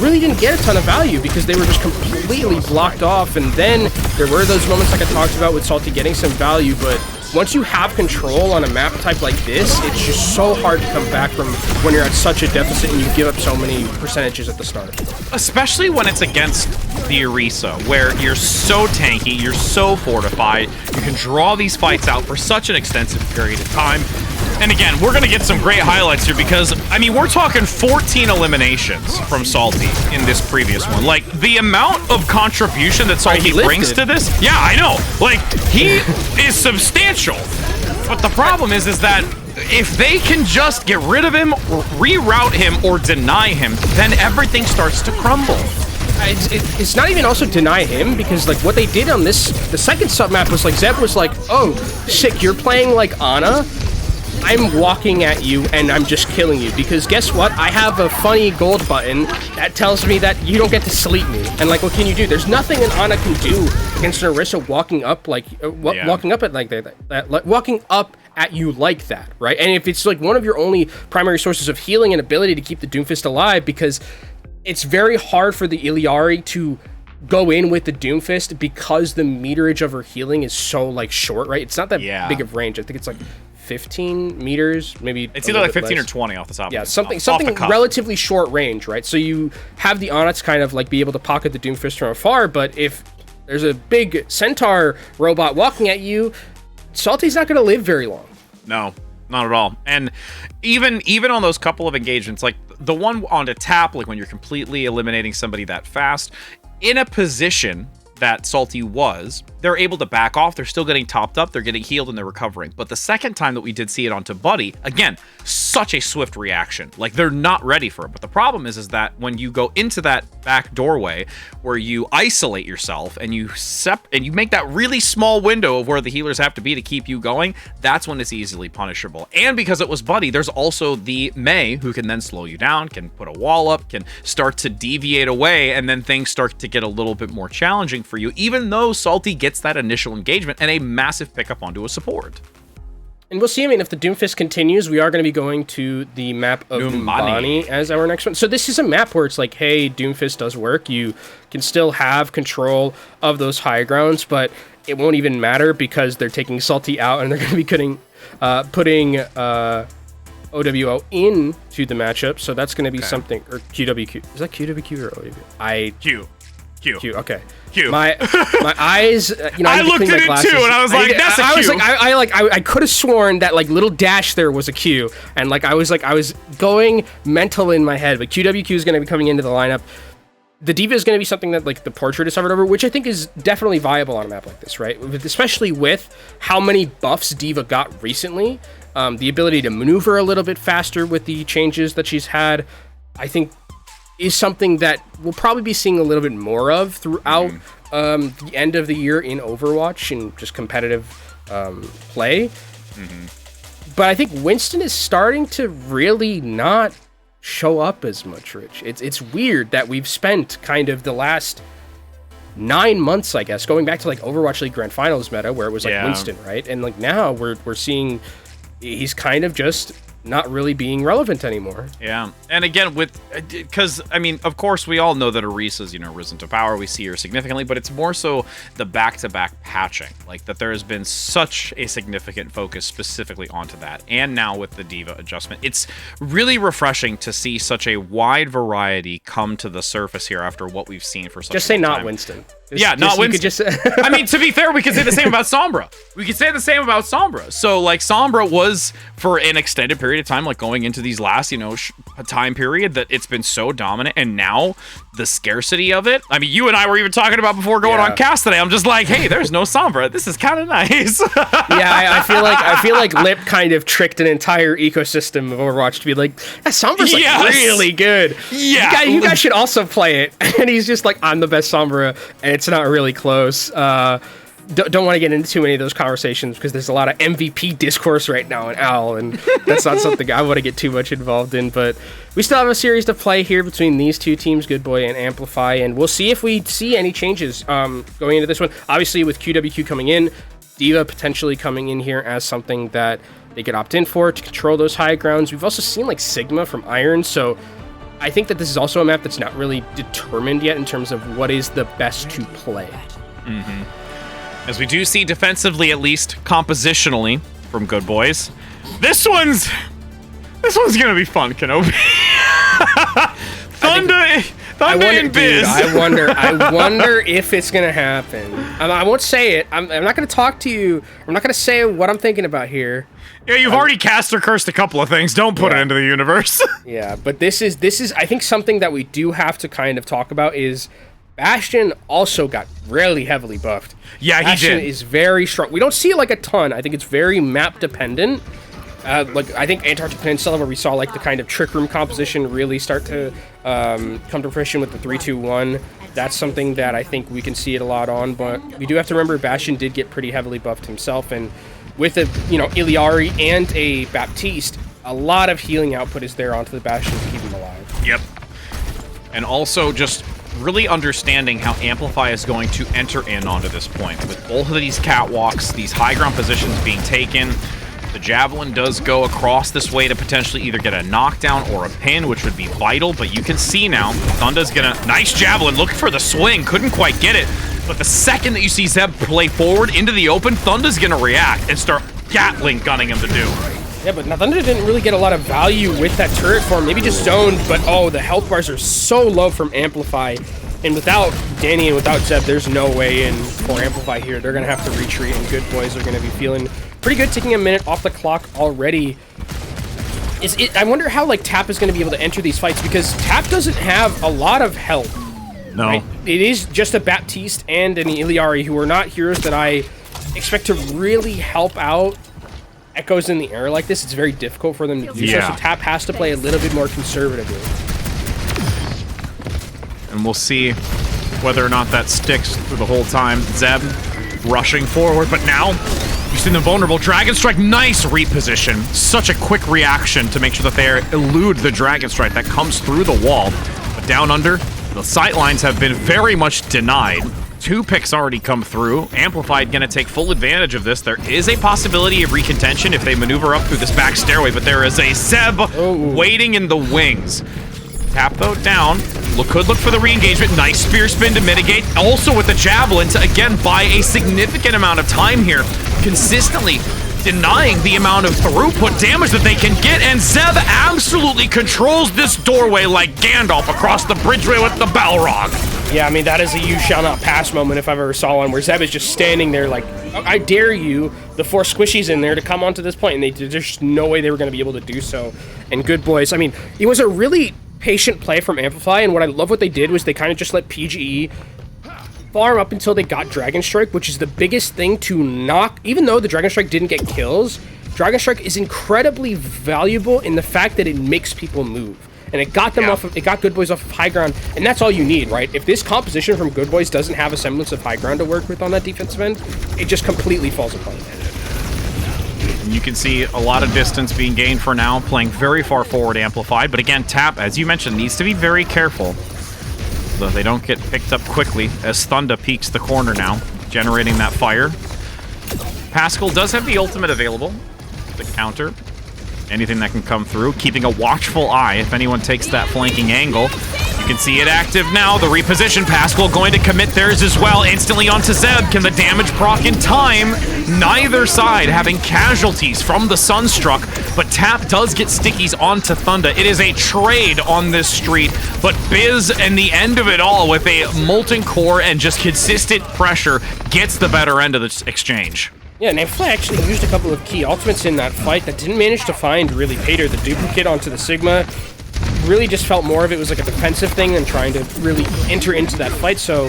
really didn't get a ton of value because they were just completely blocked off, and then there were those moments like I talked about with Salty getting some value, but once you have control on a map type like this, it's just so hard to come back from when you're at such a deficit and you give up so many percentages at the start. Especially when it's against the Orisa, where you're so tanky, you're so fortified, you can draw these fights out for such an extensive period of time. And again, we're going to get some great highlights here because, I mean, we're talking 14 eliminations from Salty in this previous one. Like, the amount of contribution that Salty brings to this, yeah, I know. Like, he is substantial. But the problem is that if they can just get rid of him, or reroute him, or deny him, then everything starts to crumble. It's not even also deny him, because like what they did on this, the second submap was like, Zeb was like, oh, sick, you're playing like Ana? I'm walking at you and I'm just killing you, because guess what? I have a funny gold button that tells me that you don't get to sleep me. And like, what can you do? There's nothing an Ana can do against an Orisa walking up like, walking up at like that, walking up at you like that, right? And if it's like one of your only primary sources of healing and ability to keep the Doomfist alive, because it's very hard for the Iliari to go in with the Doomfist because the meterage of her healing is so like short, right? It's not that big of range. I think it's like 15 meters, maybe. It's either like 15 or 20 off the top. Yeah, something relatively short range, right? So you have the Onyx kind of like be able to pocket the Doomfist from afar, but if there's a big Centaur robot walking at you, Salty's not going to live very long. No, not at all. And even on those couple of engagements, like the one on a tap, like when you're completely eliminating somebody that fast, in a position that Salty was, they're able to back off. They're still getting topped up. They're getting healed and they're recovering. But the second time that we did see it onto Buddy, again, such a swift reaction. Like they're not ready for it. But the problem is that when you go into that back doorway where you isolate yourself and you make that really small window of where the healers have to be to keep you going, that's when it's easily punishable. And because it was Buddy, there's also the Mei who can then slow you down, can put a wall up, can start to deviate away, and then things start to get a little bit more challenging for you, even though Salty gets that initial engagement and a massive pickup onto a support. And we'll see. I mean, if the Doomfist continues, we are going to be going to the map of Numbani as our next one. So this is a map where it's like, hey, Doomfist does work. You can still have control of those high grounds, but it won't even matter because they're taking Salty out and they're going to be putting OWO into the matchup. So that's going to be something, or QWQ. Is that QWQ or OWO? Q. Okay. Q. My eyes. You know, I looked at it too, and I was like, "That's a Q." I could have sworn that like little dash there was a Q, and like I was going mental in my head. But QWQ is going to be coming into the lineup. The Diva is going to be something that like the Portrait is covered over, which I think is definitely viable on a map like this, right? Especially with how many buffs Diva got recently, the ability to maneuver a little bit faster with the changes that she's had, I think, is something that we'll probably be seeing a little bit more of throughout the end of the year in Overwatch and just competitive play. But I think Winston is starting to really not show up as much, Rich. It's weird that we've spent kind of the last 9 months, I guess, going back to like Overwatch League Grand Finals meta where it was like Winston, right? And like now we're seeing he's kind of just not really being relevant anymore. Yeah. And again, because I mean, of course, we all know that Orisa's, risen to power. We see her significantly, but it's more so the back-to-back patching, like that there has been such a significant focus specifically onto that. And now with the Diva adjustment, it's really refreshing to see such a wide variety come to the surface here after what we've seen for such a long time. Just say not Winston. Not Winston. I mean, to be fair, we could say the same about Sombra. So, like, Sombra was, for an extended period of time, like, going into these last, time period, that it's been so dominant, and now the scarcity of it. I mean, you and I were even talking about before going on cast today. I'm just like, hey, there's no Sombra. This is kind of nice. I feel like Lip kind of tricked an entire ecosystem of Overwatch to be like, Sombra's really good. Yeah. You guys should also play it. And he's just like, I'm the best Sombra, and it's not really close. Don't want to get into too many of those conversations because there's a lot of MVP discourse right now in OWL, and that's not something I want to get too much involved in. But we still have a series to play here between these two teams, Good Boy and Amplify, and we'll see if we see any changes going into this one. Obviously, with QWQ coming in, Diva potentially coming in here as something that they could opt in for to control those high grounds. We've also seen like Sigma from Iron, so I think that this is also a map that's not really determined yet in terms of what is the best to play. As we do see defensively, at least compositionally, from Good Boys. This one's gonna be fun, Kenobi. Thunder and Biz. Dude, I wonder if it's gonna happen. I won't say it. I'm not gonna talk to you. I'm not gonna say what I'm thinking about here. Yeah, you've already cast or cursed a couple of things. Don't put it into the universe. Yeah, but this is I think something that we do have to kind of talk about is Bastion also got really heavily buffed. Yeah, Bastion he did. is very strong. We don't see it like a ton. I think it's very map dependent. Like I think Antarctic Peninsula, where we saw like the kind of trick room composition really start to come to fruition with the 3-2-1. That's something that I think we can see it a lot on. But we do have to remember Bastion did get pretty heavily buffed himself, and with a Iliari and a Baptiste, a lot of healing output is there onto the Bastion to keep him alive. Yep. And also just really understanding how Amplify is going to enter in onto this point. With both of these catwalks, these high ground positions being taken, the Javelin does go across this way to potentially either get a knockdown or a pin, which would be vital, but you can see now, Thunda's gonna... Nice Javelin, looking for the swing, couldn't quite get it, but the second that you see Zeb play forward into the open, Thunda's gonna react and start Gatling gunning him to do. Yeah, but Thunder didn't really get a lot of value with that turret form. Maybe just zoned, but oh, the health bars are so low from Amplify. And without Danny and without Zeb, there's no way in for Amplify here. They're going to have to retreat, and Good Boys are going to be feeling pretty good, taking a minute off the clock already. I wonder how like Tap is going to be able to enter these fights, because Tap doesn't have a lot of help. No. Right? It is just a Baptiste and an Iliari, who are not heroes that I expect to really help out Echoes in the air like this. It's very difficult for them to do so Tap has to play a little bit more conservatively. And we'll see whether or not that sticks through the whole time. Zeb rushing forward, but now you've seen the vulnerable Dragon Strike. Nice reposition. Such a quick reaction to make sure that they elude the Dragon Strike that comes through the wall. But down under, the sight lines have been very much denied. 2 picks already come through. Amplified gonna take full advantage of this. There is a possibility of recontention if they maneuver up through this back stairway, but there is a Zeb waiting in the wings. Tap though down. Could look for the re-engagement. Nice spear spin to mitigate. Also with the Javelin to again buy a significant amount of time here. Consistently denying the amount of throughput damage that they can get, and Zeb absolutely controls this doorway like Gandalf across the bridgeway with the Balrog. Yeah, I mean, that is a you shall not pass moment if I've ever saw one, where Zeb is just standing there like, I dare you, the 4 squishies in there, to come onto this point, and there's no way they were going to be able to do so. And Good Boys, I mean, it was a really patient play from Amplify, and what I love what they did was they kind of just let PGE farm up until they got Dragon Strike, which is the biggest thing to knock. Even though the Dragon Strike didn't get kills, Dragon Strike is incredibly valuable in the fact that it makes people move. And it got them off of, it got Good Boys off of high ground, and that's all you need, right? If this composition from Good Boys doesn't have a semblance of high ground to work with on that defensive end, it just completely falls apart. And you can see a lot of distance being gained for now, playing very far forward Amplified, but again, Tap, as you mentioned, needs to be very careful so they don't get picked up quickly as Thunda peeks the corner now, generating that fire. Pascal does have the ultimate available to counter anything that can come through, keeping a watchful eye if anyone takes that flanking angle. You can see it active now. The reposition, Pascal going to commit theirs as well. Instantly onto Zeb. Can the damage proc in time? Neither side having casualties from the Sunstruck, but Tap does get stickies onto Thunda. It is a trade on this street, but Biz and the end of it all with a molten core and just consistent pressure gets the better end of this exchange. Yeah, and Amplify actually used a couple of key ultimates in that fight that didn't manage to find really Pater. The duplicate onto the Sigma really just felt more of it was like a defensive thing than trying to really enter into that fight. So,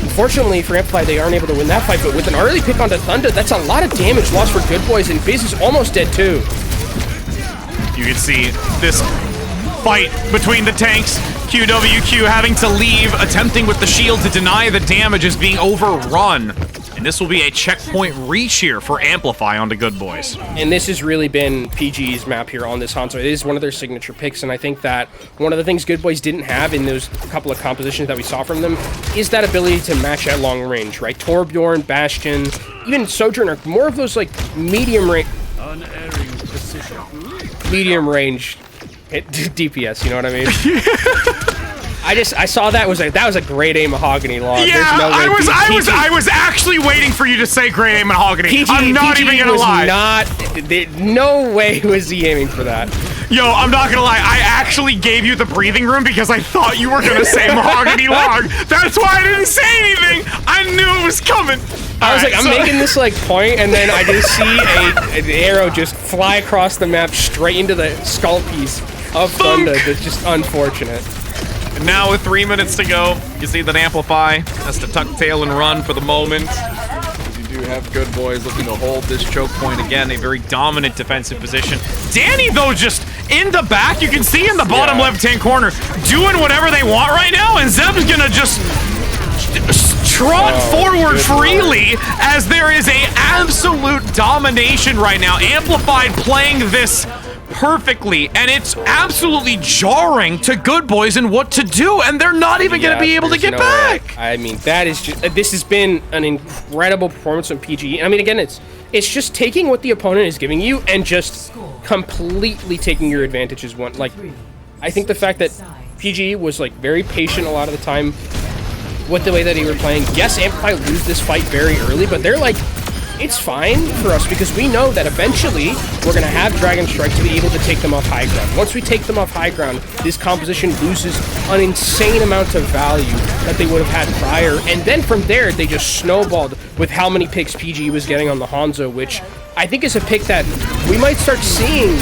unfortunately for Amplify, they aren't able to win that fight. But with an early pick onto Thunda, that's a lot of damage lost for Good Boys, and Biz is almost dead too. You can see this fight between the tanks. QWQ having to leave, attempting with the shield to deny the damage is being overrun. And this will be a checkpoint reach here for Amplify onto Good Boys. And this has really been PG's map here on this Hanzo. It is one of their signature picks, and I think that one of the things Good Boys didn't have in those couple of compositions that we saw from them is that ability to match at long range, right? Torbjorn, Bastion, even Sojourner, more of those like medium range DPS, you know what I mean? I saw that was a grade A mahogany log. Yeah, There's no way I was actually waiting for you to say grade A mahogany. I'm not even gonna lie. No way was he aiming for that. Yo, I'm not gonna lie. I actually gave you the breathing room because I thought you were gonna say mahogany log. That's why I didn't say anything. I knew it was coming. I was like, I'm making this like point, and then I just see an arrow just fly across the map straight into the skull piece of Thunder. That's just unfortunate. And now with 3 minutes to go, you see that Amplify has to tuck tail and run for the moment. You do have good boys looking to hold this choke point again, a very dominant defensive position. Danny, though, just in the back, you can see in the bottom left-hand corner, doing whatever they want right now, and Zeb's gonna just trot forward freely as there is a absolute domination right now. Amplified playing this perfectly, and it's absolutely jarring to good boys and what to do, and they're not even going to be able to get back. I mean, that is just, this has been an incredible performance from PGE. I mean, again, it's just taking what the opponent is giving you and just completely taking your advantages. Like, I think the fact that PGE was like very patient a lot of the time with the way that they were playing. Yes, Amplify lose this fight very early, but they're like, it's fine for us because we know that eventually we're going to have Dragon Strike to be able to take them off high ground. Once we take them off high ground, this composition loses an insane amount of value that they would have had prior. And then from there, they just snowballed with how many picks PG was getting on the Hanzo, which I think is a pick that we might start seeing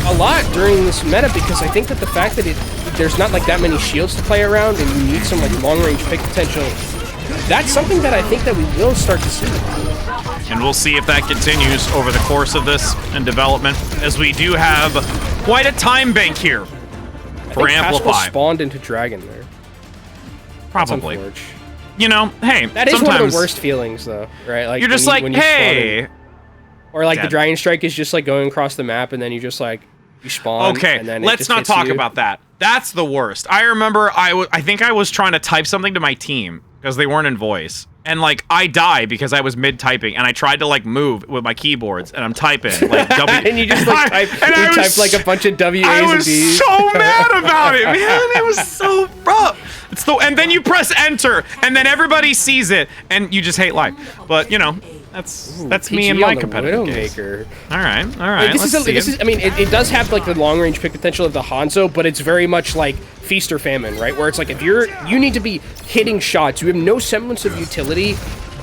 a lot during this meta, because I think that the fact that there's not like that many shields to play around and you need some like long-range pick potential, that's something that I think that we will start to see. And we'll see if that continues over the course of this and development, as we do have quite a time bank here for Amplify. Pascal spawned into Dragon there. Probably. You know, hey, that is one of the worst feelings, though, right? Like you're just like, hey. Or like the Dragon Strike is just like going across the map, and then you just like you spawn. Okay, and then let's not talk about that. That's the worst. I remember I think I was trying to type something to my team because they weren't in voice. And like I die because I was mid-typing, and I tried to like move with my keyboards, and I'm typing like W. And you just like typed like a bunch of W's and D's. I was so mad about it, man. It was so rough. And then you press enter, and then everybody sees it, and you just hate life. But you know, that's me and my competitive games. All right. Like, this is. I mean, it does have like the long range pick potential of the Hanzo, but it's very much like feast or famine, right? Where it's like if you need to be hitting shots, you have no semblance of utility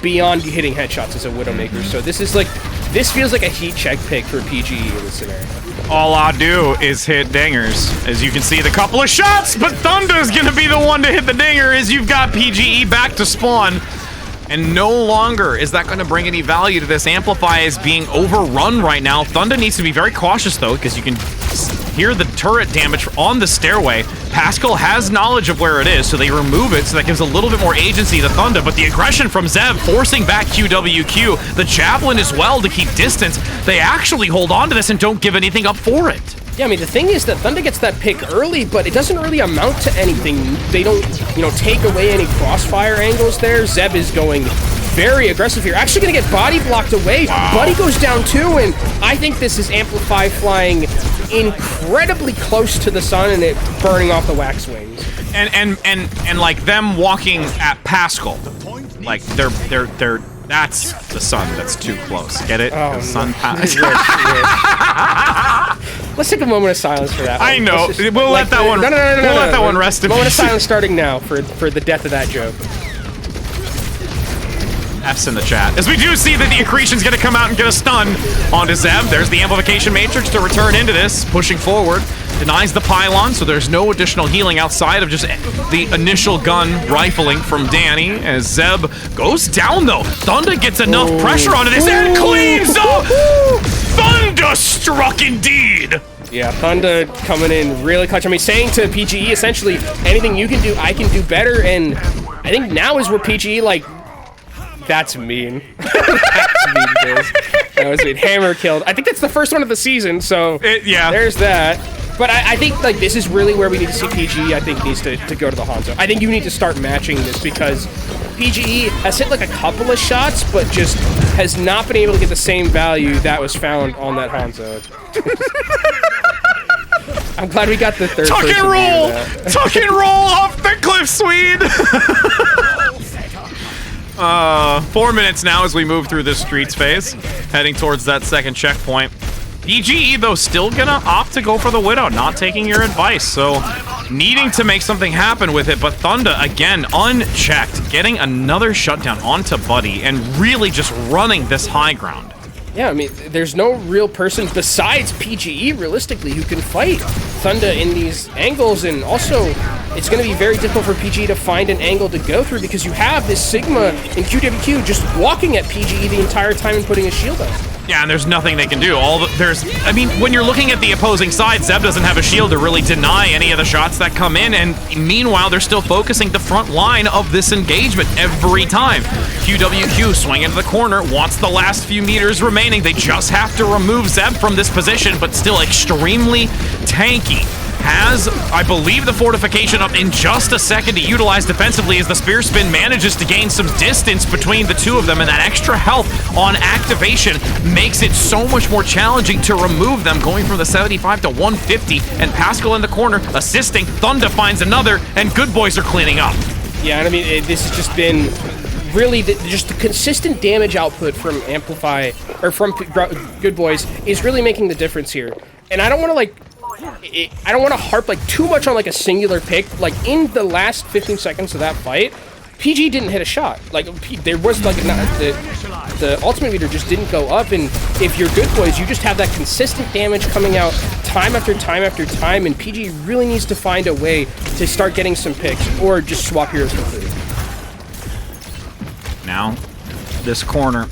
beyond you hitting headshots as a Widowmaker. So this feels like a heat check pick for PGE in this scenario. All I do is hit dingers. As you can see, the couple of shots, but Thunder's gonna be the one to hit the dinger as you've got PGE back to spawn. And no longer is that going to bring any value to this. Amplify is being overrun right now. Thunder needs to be very cautious, though, because you can hear the turret damage on the stairway. Pascal has knowledge of where it is, so they remove it, so that gives a little bit more agency to Thunder. But the aggression from Zeb forcing back QWQ, the Javelin as well to keep distance. They actually hold on to this and don't give anything up for it. Yeah, I mean, the thing is that Thunder gets that pick early, but it doesn't really amount to anything. They don't, take away any crossfire angles there. Zeb is going very aggressive here. Actually going to get body blocked away. Wow. Buddy goes down too, and I think this is Amplify flying incredibly close to the sun and it burning off the wax wings. And like them walking at Pascal, like they're that's the sun that's too close. Get it? Oh, the sun Let's take a moment of silence for that one. I know. We'll let that one. No. We'll let that one rest in peace. Moment of silence starting now for the death of that joke. F's in the chat. As we do see that the Accretion's going to come out and get a stun onto Zeb. There's the Amplification Matrix to return into this, pushing forward. Denies the pylon, so there's no additional healing outside of just the initial gun rifling from Danny. As Zeb goes down, though. Thunder gets enough pressure onto this and cleans up! Thunderstruck indeed! Yeah, Thunder coming in really clutch. I mean, saying to PGE, essentially, anything you can do, I can do better. And I think now is where PGE, like, that's mean. That's mean, Biz. That was mean. Hammer killed. I think that's the first one of the season, so yeah. There's that. But I think like this is really where we need to see PGE, I think, needs to go to the Hanzo. I think you need to start matching this because PGE has hit like a couple of shots, but just has not been able to get the same value that was found on that Hanzo. I'm glad we got the third Tuck person and roll! to do that. Tuck and roll off the cliff, Swede! 4 minutes now as we move through this streets phase, heading towards that second checkpoint. PGE, though, still gonna opt to go for the Widow, not taking your advice, so needing to make something happen with it, but Thunda, again, unchecked, getting another shutdown onto Buddy, and really just running this high ground. Yeah, I mean, there's no real person besides PGE, realistically, who can fight Thunda in these angles, and also, it's going to be very difficult for PGE to find an angle to go through because you have this Sigma and QWQ just walking at PGE the entire time and putting a shield up. Yeah, and there's nothing they can do. I mean, when you're looking at the opposing side, Zeb doesn't have a shield to really deny any of the shots that come in, and meanwhile, they're still focusing the front line of this engagement every time. QWQ swinging into the corner, wants the last few meters remaining. They just have to remove Zeb from this position, but still extremely tanky. Has, I believe, the fortification up in just a second to utilize defensively as the spear spin manages to gain some distance between the two of them, and that extra health on activation makes it so much more challenging to remove them, going from the 75 to 150, and Pascal in the corner assisting. Thunda finds another, and Good Boys are cleaning up. Yeah, and I mean, this has just been really just the consistent damage output from Amplify, or from Good Boys, is really making the difference here. And I don't want to, I don't want to harp too much on a singular pick. In the last 15 seconds of that fight, PG didn't hit a shot. There was the ultimate meter just didn't go up, and if you're Good Boys, you just have that consistent damage coming out time after time after time, and PG really needs to find a way to start getting some picks or just swap heroes completely. Now, this corner,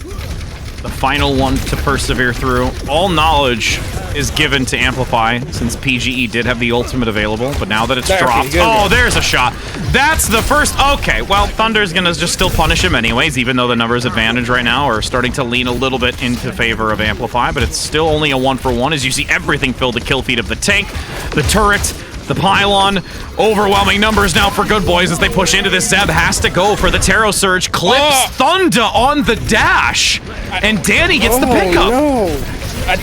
the final one to persevere through. All knowledge is given to Amplify, since PGE did have the ultimate available, but now that it's dropped... Oh, there's a shot. That's the first... Okay, well, Thunder's gonna just still punish him anyways, even though the numbers advantage right now are starting to lean a little bit into favor of Amplify, but it's still only a 1-for-1 as you see everything fill the kill feed of the tank, the turret, the pylon. Overwhelming numbers now for Good Boys as they push into this. Zeb has to go for the Tarot Surge, clips Thunda on the dash, and Danny gets the pickup. No.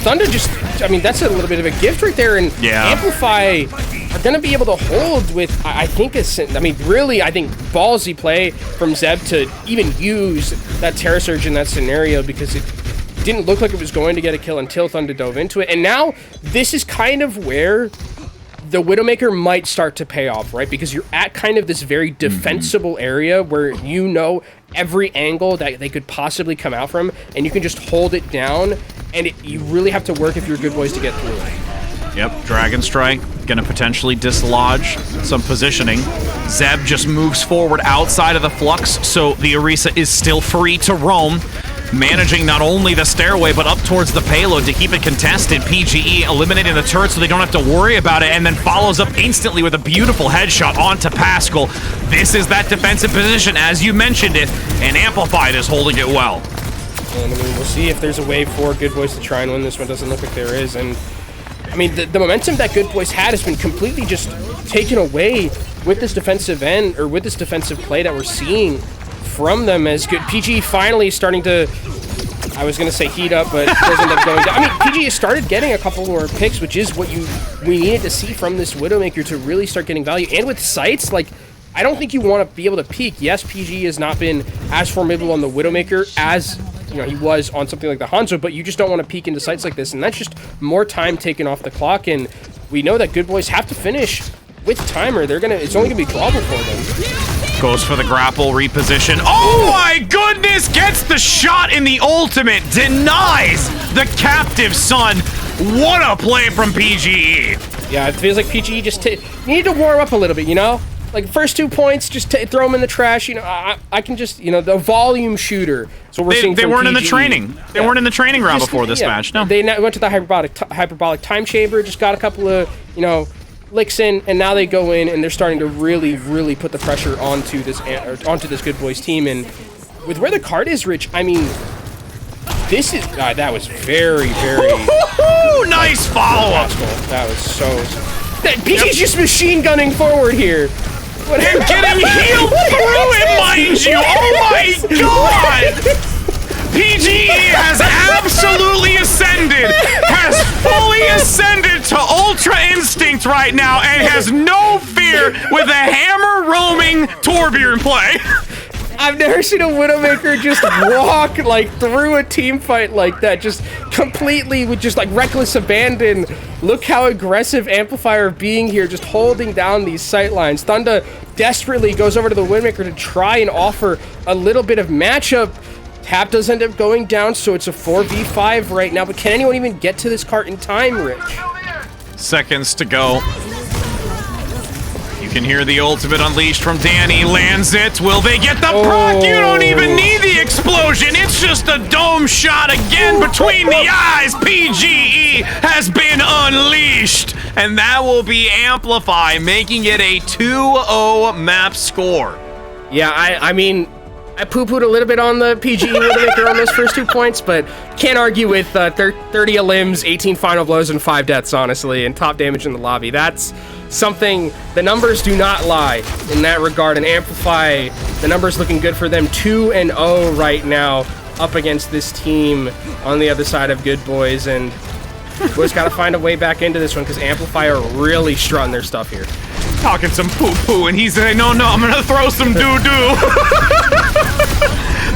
Thunda just, I mean, that's a little bit of a gift right there, and Amplify are going to be able to hold with, I think, really, I think, ballsy play from Zeb to even use that Terror Surge in that scenario, because it didn't look like it was going to get a kill until Thunda dove into it. And now, this is kind of where the Widowmaker might start to pay off, right? Because you're at kind of this very defensible area where you know every angle that they could possibly come out from, and you can just hold it down, and you really have to work if you're Good Boys to get through it. Yep, Dragon Strike gonna potentially dislodge some positioning. Zeb just moves forward outside of the flux, so the Orisa is still free to roam, managing not only the stairway, but up towards the payload to keep it contested. PGE eliminating the turret so they don't have to worry about it, and then follows up instantly with a beautiful headshot onto Pascal. This is that defensive position, as you mentioned it, and Amplified is holding it well. And I mean, we'll see if there's a way for Good Boys to try and win this one. Doesn't look like there is, and I mean, the momentum that Good Boys had has been completely just taken away with this defensive end, or with this defensive play that we're seeing from them, as good PG finally starting to, I was gonna say heat up, but doesn't end up going down. I mean, PG has started getting a couple more picks, which is what we needed to see from this Widowmaker to really start getting value. And with sights, I don't think you want to be able to peek. Yes, PG has not been as formidable on the Widowmaker as he was on something like the Hanzo, but you just don't want to peek into sights like this, and that's just more time taken off the clock. And we know that Good Boys have to finish with timer. It's only gonna be drawable for them. Goes for the grapple reposition. Oh my goodness! Gets the shot in the ultimate. Denies the captive son. What a play from PGE. Yeah, it feels like PGE just need to warm up a little bit, first 2 points, just throw them in the trash. I can just, the volume shooter. So we're seeing. They weren't PGE. in the training. They weren't in the training round before this match. No, they went to the hyperbolic time chamber. Just got a couple of licks in, and now they go in and they're starting to really, really put the pressure onto this Good Boys team. And with where the card is, Rich, I mean, this is that was very, very nice follow up. That was so. PG's just machine gunning forward here. And getting healed through it, mind you. Oh my god! PGE has absolutely ascended, has fully ascended to Ultra Instinct pumped right now and has no fear with a hammer roaming Torbjorn play. I've never seen a Widowmaker just walk like through a team fight like that, just completely with just like reckless abandon. Look how aggressive Amplify are being here, just holding down these sight lines. Thunda desperately goes over to the Widowmaker to try and offer a little bit of matchup. Tap does end up going down, so it's a 4v5 right now, but can anyone even get to this cart in time, Rich? Seconds to go. You can hear the ultimate unleashed from Danny. Lands it. Will they get the proc? You don't even need the explosion. It's just a dome shot again between the eyes. PGE has been unleashed. And that will be Amplify, making it a 2-0 map score. Yeah, I mean, I poo-pooed a little bit on the PGE Widowmaker on those first 2 points, but can't argue with 30 limbs, 18 final blows, and 5 deaths, honestly, and top damage in the lobby. That's something, the numbers do not lie in that regard, and Amplify, the numbers looking good for them, 2-0 right now, up against this team on the other side of Good Boys, and Boys got to find a way back into this one, because Amplify are really strutting their stuff here. Talking some poo-poo, and he's saying, no, I'm gonna throw some doo-doo.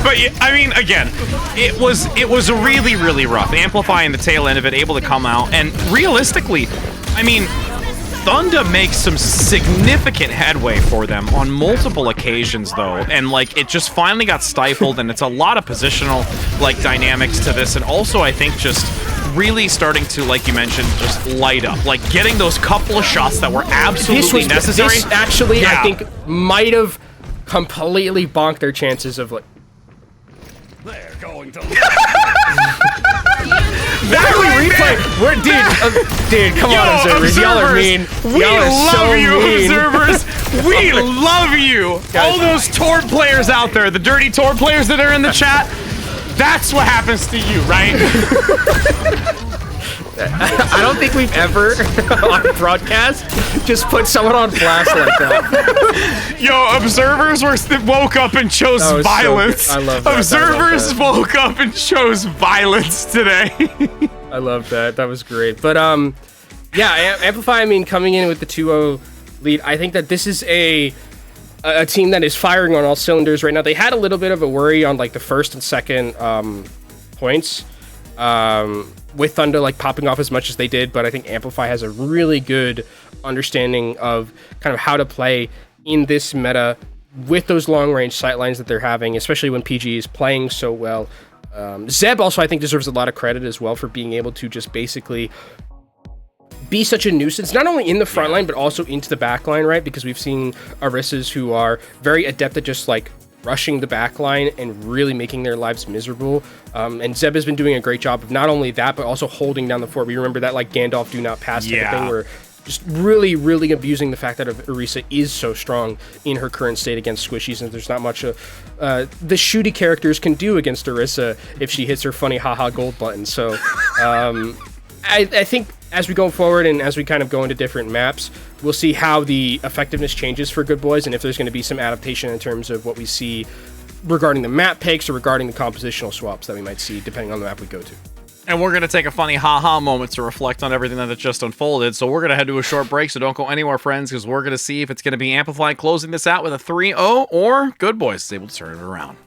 But, I mean, again, it was really, really rough. Amplify in the tail end of it, able to come out, and realistically, I mean, Thunda makes some significant headway for them on multiple occasions, though, and, like, it just finally got stifled, and it's a lot of positional, like, dynamics to this, and also, I think, just really starting to, like you mentioned, just light up. Like, getting those couple of shots that were absolutely necessary. This actually, yeah. I think, might have completely bonked their chances of, like... They're going to... Literally replay. Dude, come on, observers. Y'all are mean. We love you, observers. We love you. Guys. All those Tor players out there, the dirty Tor players that are in the chat, that's what happens to you, right? I don't think we've ever, on broadcast, just put someone on blast like that. Yo, observers woke up and chose violence. So I love that. Observers woke up and chose violence today. I love that. That was great. But, yeah, Amplify, I mean, coming in with the 2-0 lead, I think that this is a team that is firing on all cylinders right now. They had a little bit of a worry on, like, the first and second points. With Thunda like popping off as much as they did, but I think Amplify has a really good understanding of kind of how to play in this meta with those long range sightlines that they're having, especially when PG is playing so well. Zeb also I think deserves a lot of credit as well for being able to just basically be such a nuisance, not only in the front line, but also into the back line, right? Because we've seen Orysas who are very adept at just like rushing the back line and really making their lives miserable. And Zeb has been doing a great job of not only that, but also holding down the fort. We remember that like Gandalf do not pass type of thing, where just really, really abusing the fact that Orisa is so strong in her current state against squishies, and there's not much the shooty characters can do against Orisa if she hits her funny haha gold button. So I think as we go forward and as we kind of go into different maps, we'll see how the effectiveness changes for Good Boys and if there's going to be some adaptation in terms of what we see regarding the map picks or regarding the compositional swaps that we might see depending on the map we go to. And we're going to take a funny haha moment to reflect on everything that just unfolded. So we're going to head to a short break, so don't go anywhere, friends, because we're going to see if it's going to be Amplify closing this out with a 3-0 or Good Boys is able to turn it around.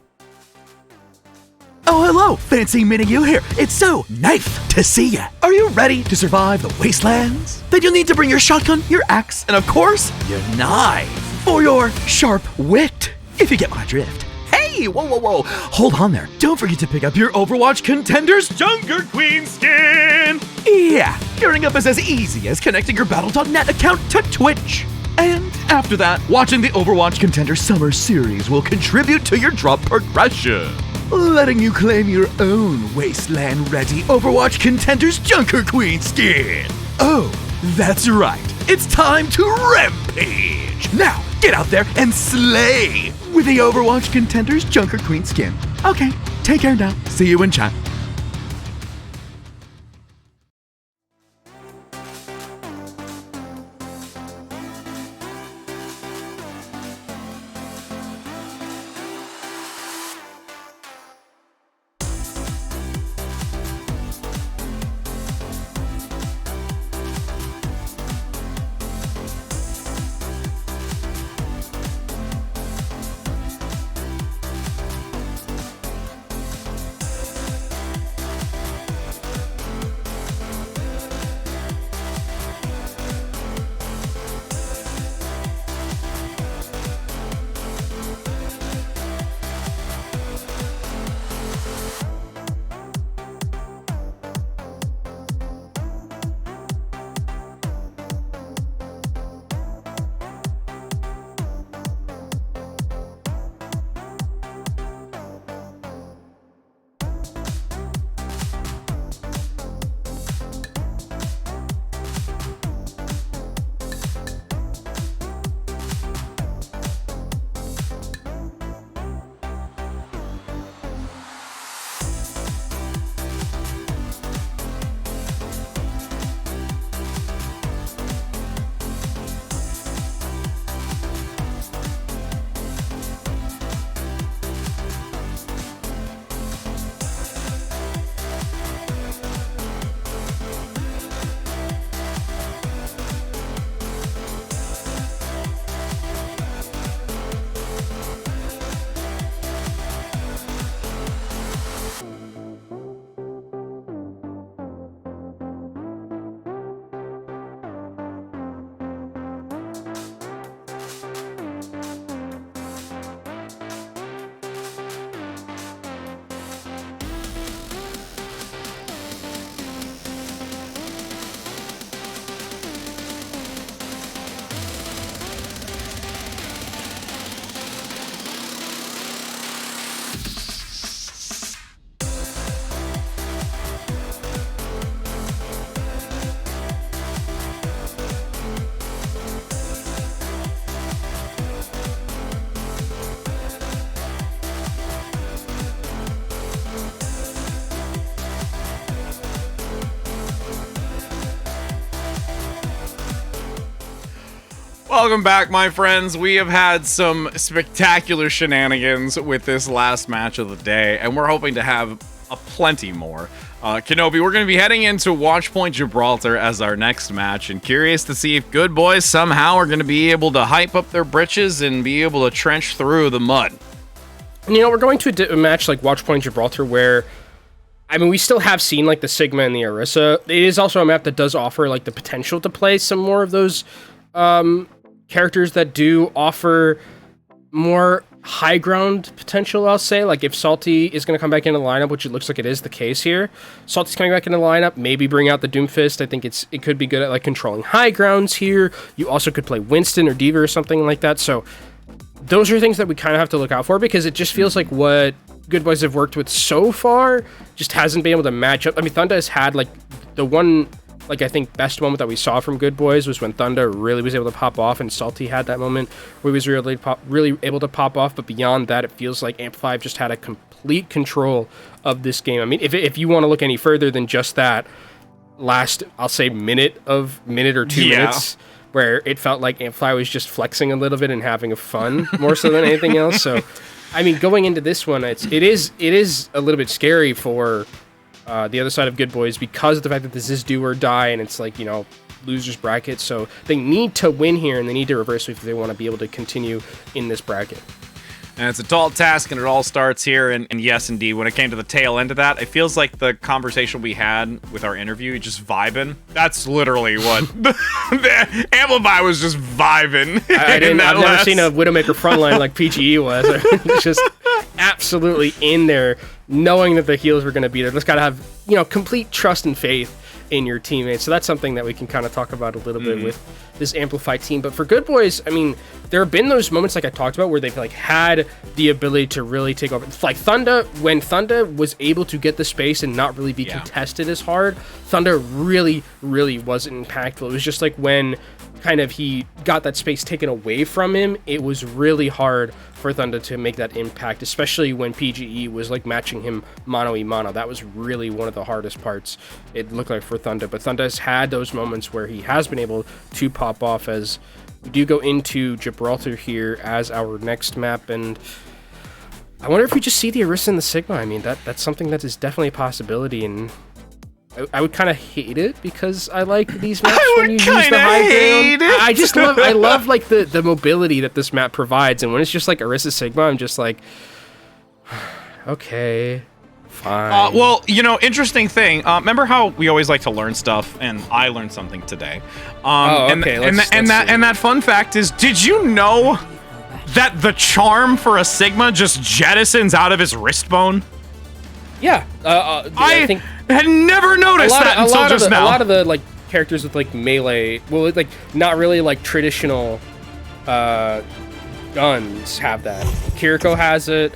Oh, hello! Fancy meeting you here. It's so nice to see ya. Are you ready to survive the wastelands? Then you'll need to bring your shotgun, your axe, and of course, your knife. For your sharp wit, if you get my drift. Hey, whoa. Hold on there. Don't forget to pick up your Overwatch Contenders Junker Queen skin. Yeah, gearing up is as easy as connecting your Battle.net account to Twitch. And after that, watching the Overwatch Contenders Summer Series will contribute to your drop progression, letting you claim your own wasteland-ready Overwatch Contenders Junker Queen skin. Oh, that's right. It's time to rampage. Now, get out there and slay with the Overwatch Contenders Junker Queen skin. Okay, take care now. See you in chat. Welcome back, my friends. We have had some spectacular shenanigans with this last match of the day, and we're hoping to have a plenty more. Kenobi, we're going to be heading into Watchpoint Gibraltar as our next match, and curious to see if Good Boys somehow are going to be able to hype up their britches and be able to trench through the mud. And, you know, we're going to a match like Watchpoint Gibraltar where, I mean, we still have seen, like, the Sigma and the Orisa. It is also a map that does offer, like, the potential to play some more of those, characters that do offer more high ground potential, I'll say. Like, if Salty is going to come back into the lineup, which it looks like it is the case here, Salty's coming back into the lineup, maybe bring out the Doomfist. I think it could be good at, like, controlling high grounds here. You also could play Winston or Diva or something like that. So those are things that we kind of have to look out for, because it just feels like what Good Boys have worked with so far just hasn't been able to match up. I mean, Thunder has had, like, the one, like, I think best moment that we saw from Good Boys was when Thunder really was able to pop off, and Salty had that moment where he was really able to pop off. But beyond that, it feels like Amplify just had a complete control of this game. I mean, if you want to look any further than just that last, I'll say, minute or 2 minutes, where it felt like Amplify was just flexing a little bit and having fun more so than anything else. So, I mean, going into this one, it is a little bit scary for the other side of Good Boys, because of the fact that this is do or die, and it's like, you know, losers bracket. So they need to win here, and they need to reverse if they want to be able to continue in this bracket. And it's a tall task, and it all starts here. And yes, indeed, when it came to the tail end of that, it feels like the conversation we had with our interview, just vibing. That's literally what the Amplify was, just vibing. I've never seen a Widowmaker frontline like PGE was. It's just absolutely in there, knowing that the heals were going to be there. Just got to have, you know, complete trust and faith in your teammates. So that's something that we can kind of talk about a little bit with this Amplify team. But for Good Boys, I mean, there have been those moments like I talked about where they've, like, had the ability to really take over. Like Thunder, when Thunder was able to get the space and not really be contested as hard, Thunder really, really wasn't impactful. It was just like when kind of he got that space taken away from him, it was really hard for Thunder to make that impact, especially when PGE was, like, matching him mano-a-mano. That was really one of the hardest parts, it looked like, for Thunder. But Thunder has had those moments where he has been able to pop off, as we do go into Gibraltar here as our next map. And I wonder if we just see the Orisa and the Sigma. I mean, that's something that is definitely a possibility, and I would kind of hate it, because I like these maps when you use the high ground. I love like the mobility that this map provides, and when it's just like Orisa Sigma, I'm just like, okay, fine. Well, you know, interesting thing. Remember how we always like to learn stuff, and I learned something today. Okay. And that fun fact is, did you know that the charm for a Sigma just jettisons out of his wrist bone? Yeah, I think had never noticed that until just now. A lot of the, like, characters with, like, melee, well, like, not really, like, traditional guns have that. Kiriko has it.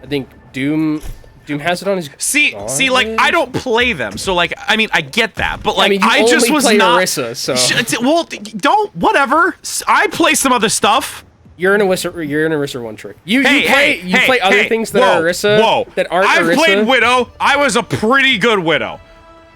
I think Doom has it on his. See, like, I don't play them, so, like, I mean, I get that, but, like, I mean, I just was not. Orisa, so. Well, don't, whatever. I play some other stuff. You're an Orisa one trick. You play other things that are Orisa. Whoa. That aren't I've Orisa. played Widow. I was a pretty good Widow.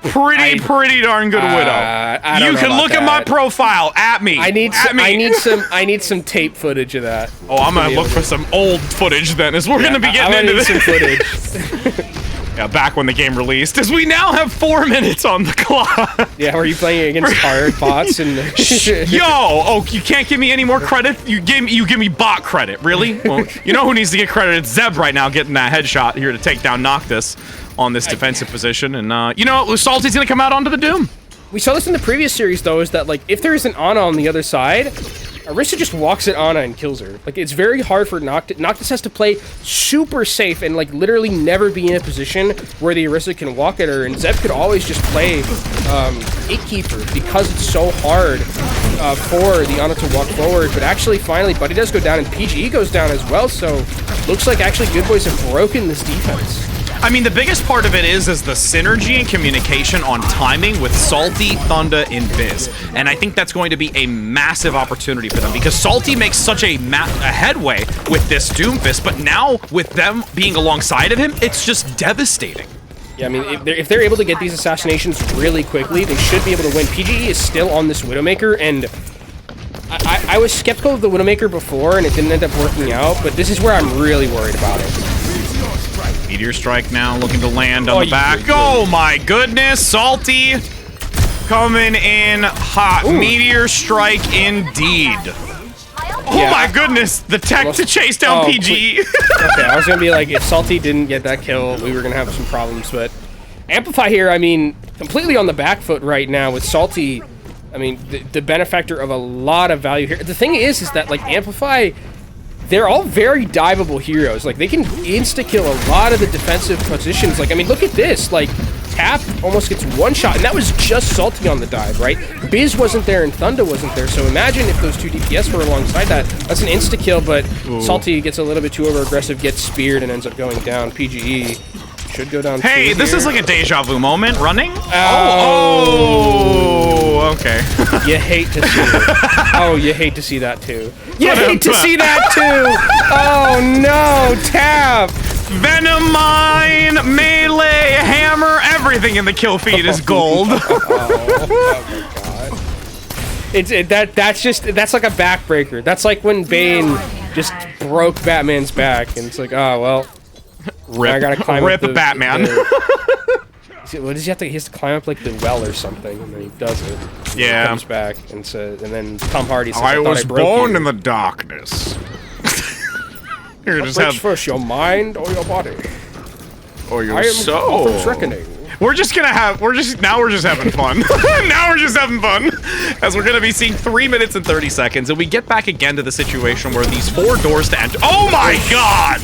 Pretty darn good Widow. I don't you know can about look that. at my profile. At me. I need some tape footage of that. Oh, I'm gonna look for some old footage then, as we're gonna be getting into this. Some footage. Yeah, back when the game released, as we now have 4 minutes on the clock. Yeah, were you playing against hard bots and? You can't give me any more credit. You give me bot credit, really? Well, you know who needs to get credit? It's Zeb right now, getting that headshot here to take down Noctis on this defensive position, and you know, Salty's gonna come out onto the Doom. We saw this in the previous series, though, is that, like, if there is an Ana on the other side, Orisa just walks at Ana and kills her. Like, it's very hard for Noctis. Noctis has to play super safe and, like, literally never be in a position where the Orisa can walk at her, and Zeb could always just play Gatekeeper, because it's so hard for the Ana to walk forward. But actually, finally, Buddy does go down, and PGE goes down as well, so looks like actually Good Boys have broken this defense. I mean, the biggest part of it is the synergy and communication on timing with Salty, Thunder, and Biz. And I think that's going to be a massive opportunity for them, because Salty makes such a headway with this Doomfist, but now with them being alongside of him, it's just devastating. Yeah, I mean, if they're able to get these assassinations really quickly, they should be able to win. PGE is still on this Widowmaker, and I was skeptical of the Widowmaker before, and it didn't end up working out, but this is where I'm really worried about it. Meteor Strike now looking to land on the back. Oh my goodness, Salty coming in hot. Ooh. Meteor Strike indeed. Oh my goodness, the tech to chase down PGE. Okay, I was gonna be like, if Salty didn't get that kill, we were gonna have some problems, but Amplify here, I mean, completely on the back foot right now with Salty. I mean, the benefactor of a lot of value here. The thing is that, like, Amplify, they're all very diveable heroes. Like, they can insta-kill a lot of the defensive positions. Like, I mean, look at this. Like, Tap almost gets one shot, and that was just Salty on the dive, right? Biz wasn't there and Thunder wasn't there, so imagine if those two DPS were alongside that. That's an insta-kill, but Salty gets a little bit too over-aggressive, gets speared, and ends up going down. PGE should go down. Hey, this is like a deja vu moment. Running? Okay. You hate to see it. Oh, you hate to see that too. You hate to see that too! Oh no, Tap! Venom Mine, Melee, Hammer, everything in the kill feed is gold. Oh my god. That's like a backbreaker. That's like when Bane just broke Batman's back, and it's like, oh well. Rip. I gotta climb Rip up Batman. What does he have to? He has to climb up like the well or something, and then he does it. Yeah. He comes back and says, and then Tom Hardy says, I was born you. in the darkness. You're What just breaks first, your mind or your body? Or your I am soul. Gotham's reckoning. We're just having fun. Now we're just having fun. As we're gonna be seeing 3 minutes and 30 seconds, and we get back again to the situation where these 4 doors to enter. Oh my god!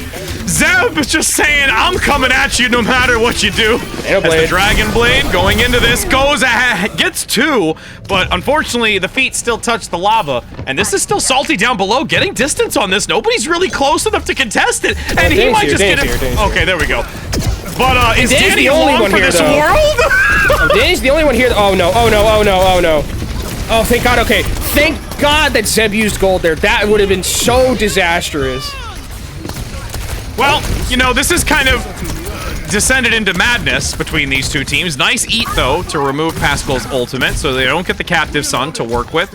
Zeb is just saying, I'm coming at you no matter what you do. As the Dragon Blade going into this goes ahead, gets 2, but unfortunately the feet still touch the lava, and this is still Salty down below, getting distance on this. Nobody's really close enough to contest it, and he might just get it. Okay, there we go. But is Danny the only along one for here, this though. world? Danny's the only one here. Oh no! Oh no! Oh no! Oh no! Oh, thank God. Okay, thank God that Zeb used gold there. That would have been so disastrous. Well, you know, this is kind of descended into madness between these two teams. Nice eat, though, to remove Pascal's ultimate, so they don't get the captive sun to work with.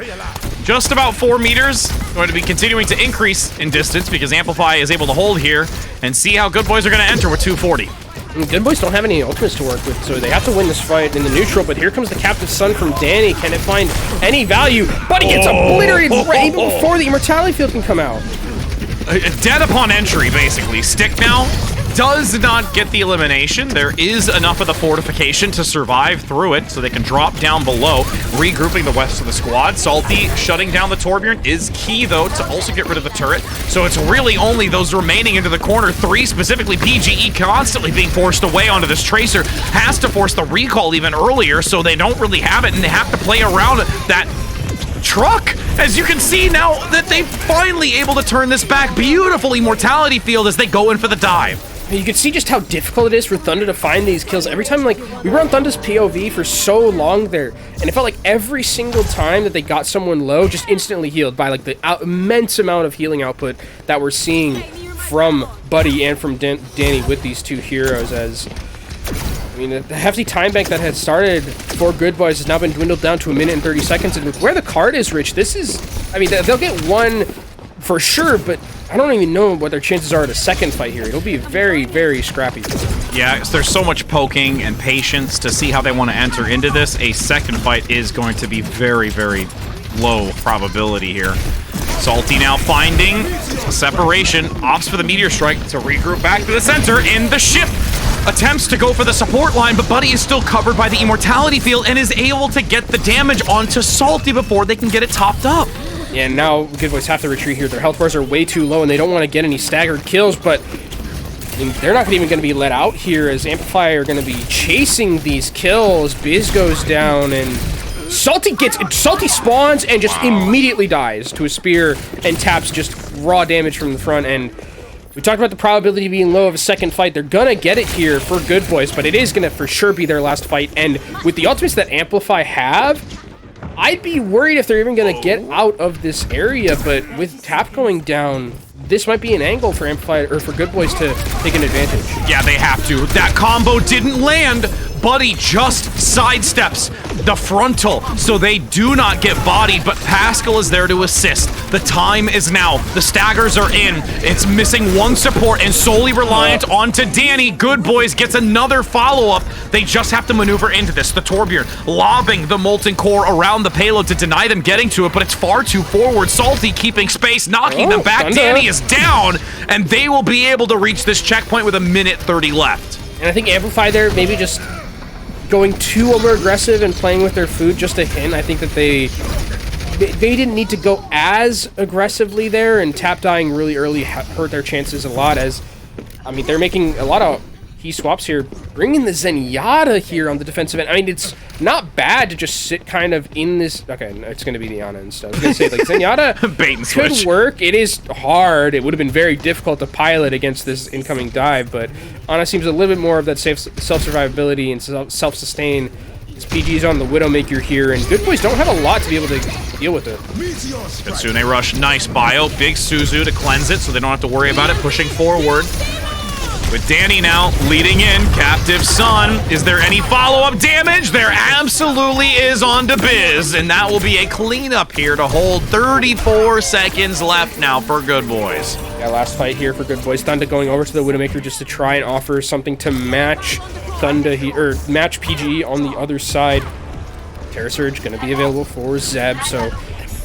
Just about 4 meters. Going to be continuing to increase in distance because Amplify is able to hold here and see how Good Boys are going to enter with 240. Good Boys don't have any ultimates to work with, so they have to win this fight in the neutral, but here comes the captive sun from Danny. Can it find any value? But he gets obliterated right even before the immortality field can come out. Dead upon entry, basically. Stick now does not get the elimination. There is enough of the fortification to survive through it, so they can drop down below, regrouping the rest of the squad. Salty shutting down the Torbjorn is key, though, to also get rid of the turret. So it's really only those remaining into the corner. 3, specifically PGE, constantly being forced away onto this Tracer. Has to force the recall even earlier, so they don't really have it, and they have to play around that truck. As you can see now that they're finally able to turn this back. Beautiful immortality field as they go in for the dive. You can see just how difficult it is for Thunder to find these kills. Every time, like, we were on Thunder's POV for so long there, and it felt like every single time that they got someone low, just instantly healed by, like, the immense amount of healing output that we're seeing from Buddy and from Danny with these two heroes. As, I mean, the hefty time bank that had started for Good Boys has now been dwindled down to 1 minute and 30 seconds, and with where the card is, Rich, this is, I mean, they'll get one for sure, but I don't even know what their chances are at a second fight here. It'll be very, very scrappy. Yeah, there's so much poking and patience to see how they want to enter into this. A second fight is going to be very, very low probability here. Salty now finding a separation. Opts for the Meteor Strike to regroup back to the center in the ship. Attempts to go for the support line, but Buddy is still covered by the immortality field and is able to get the damage onto Salty before they can get it topped up. Yeah, and now Good Boys have to retreat here. Their health bars are way too low, and they don't want to get any staggered kills, but I mean, they're not even going to be let out here, as Amplify are going to be chasing these kills. Biz goes down, and Salty spawns and just immediately dies to a spear and taps just raw damage from the front end. We talked about the probability being low of a second fight. They're gonna get it here for Good Boys, but it is gonna for sure be their last fight. And with the ultimates that Amplify have, I'd be worried if they're even gonna get out of this area. But with Tap going down, this might be an angle for Amplify or for Good Boys to take an advantage. Yeah, they have to. That combo didn't land, Buddy just sidesteps the frontal, so they do not get bodied, but Pascal is there to assist. The time is now. The staggers are in. It's missing one support and solely reliant onto Danny. Good Boys gets another follow-up. They just have to maneuver into this. The Torbjorn lobbing the Molten Core around the payload to deny them getting to it, but it's far too forward. Salty keeping space, knocking them back. Thunder. Danny is down, and they will be able to reach this checkpoint with 1:30 left. And I think Amplify there maybe just going too over aggressive and playing with their food just a hint. I think that they didn't need to go as aggressively there, and tap dying really early hurt their chances a lot, as I mean they're making a lot of key swaps here, bringing the Zenyatta here on the defensive end. I mean, it's not bad to just sit kind of in this. Okay, no, it's going to be the Ana instead. I was going to say, like, Zenyatta Bait and could switch. work. It is hard. It would have been very difficult to pilot against this incoming dive, but Ana seems a little bit more of that self-survivability and self-sustain. This PG's on the Widowmaker here, and Good Boys don't have a lot to be able to deal with it. Kitsune Rush, nice bio. Big Suzu to cleanse it, so they don't have to worry about it. Pushing forward. With Danny now leading in, Captive Son. Is there any follow-up damage? There absolutely is on to Biz, and that will be a cleanup here to hold 34 seconds left now for Good Boys. Yeah, last fight here for Good Boys. Thunder going over to the Widowmaker just to try and offer something to match Thunder or match PGE on the other side. Terra Surge going to be available for Zeb, so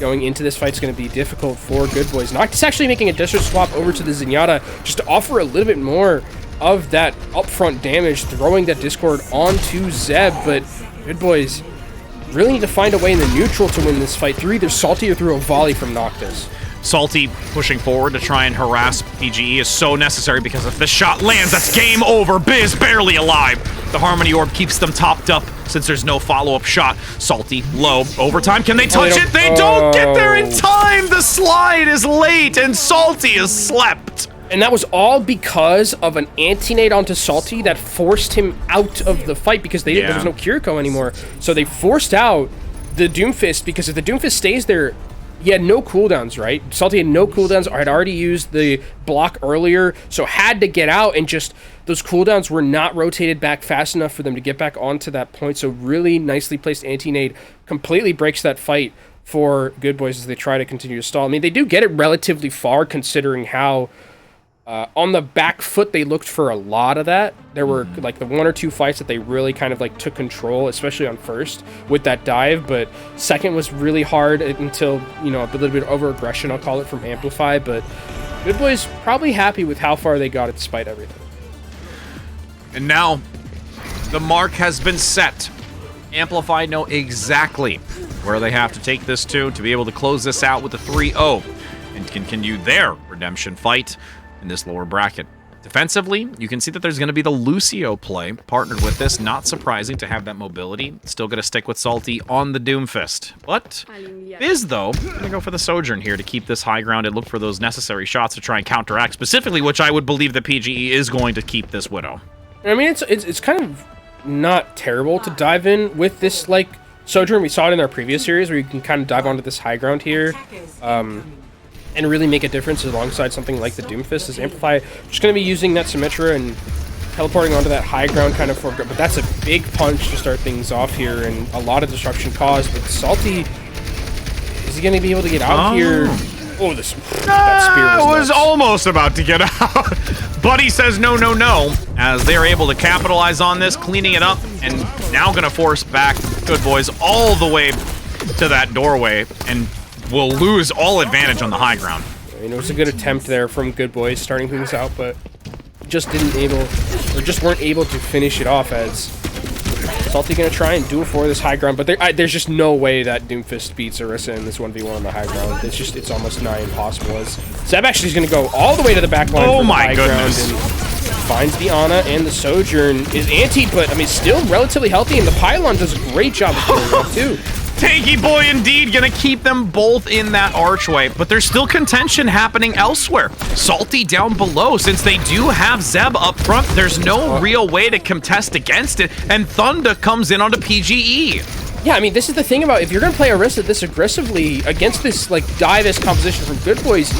going into this fight is going to be difficult for Good Boys. Noctis actually making a Desert swap over to the Zenyatta just to offer a little bit more of that upfront damage, throwing that Discord onto Zeb, but Good Boys really need to find a way in the neutral to win this fight through either Salty or through a volley from Noctis. Salty pushing forward to try and harass PGE is so necessary, because if this shot lands, that's game over. Biz barely alive. The Harmony Orb keeps them topped up since there's no follow-up shot. Salty, low, overtime. Can they touch it? They don't get there in time. The slide is late, and Salty is slept. And that was all because of an anti-nade onto Salty that forced him out of the fight, because there was no Kiriko anymore. So they forced out the Doomfist, because if the Doomfist stays there, he had no cooldowns, right? Salty had no cooldowns, had already used the block earlier, so had to get out, and just those cooldowns were not rotated back fast enough for them to get back onto that point. So really nicely placed anti-nade completely breaks that fight for Good Boys as they try to continue to stall. I mean, they do get it relatively far, considering how on the back foot they looked for a lot of that. There were like the 1 or 2 fights that they really kind of like took control, especially on first with that dive, but second was really hard until, you know, a little bit of over aggression, I'll call it, from Amplify. But Good Boys probably happy with how far they got it despite everything. And now the mark has been set. Amplify know exactly where they have to take this to be able to close this out with a 3-0 and continue their redemption fight in this lower bracket. Defensively, you can see that there's going to be the Lucio play partnered with this. Not surprising to have that mobility. Still going to stick with Salty on the Doomfist. But Biz, though, going to go for the Sojourn here to keep this high ground and look for those necessary shots to try and counteract, specifically, which I would believe the PGE is going to keep this Widow. I mean, it's kind of not terrible to dive in with this, like, Sojourn. We saw it in our previous series where you can kind of dive onto this high ground here. And really make a difference alongside something like the Doomfist. As Amplify just going to be using that Symmetra and teleporting onto that high ground kind of foreground. But that's a big punch to start things off here, and a lot of disruption caused. But Salty, is he going to be able to get out here? Oh, that spear was almost about to get out. Buddy says no, no, no, as they're able to capitalize on this, cleaning it up, and now going to force back Good Boys all the way to that doorway, and will lose all advantage on the high ground. I mean, it was a good attempt there from Good Boys starting things out, but just weren't able to finish it off, as Salty gonna try and duel for this high ground, but there's just no way that Doomfist beats Orisa in this 1v1 on the high ground. It's almost nigh impossible, as Zeb actually is gonna go all the way to the back line for the high ground and finds the Ana, and the Sojourn is antied, but I mean still relatively healthy, and the Pylon does a great job of killing up too. Tanky boy indeed, gonna keep them both in that archway, but there's still contention happening elsewhere. Salty down below, since they do have Zeb up front, there's no real way to contest against it, and Thunder comes in onto PGE. Yeah, I mean, this is the thing about, if you're gonna play Orisa this aggressively against this, like, dive-esque composition from Good Boys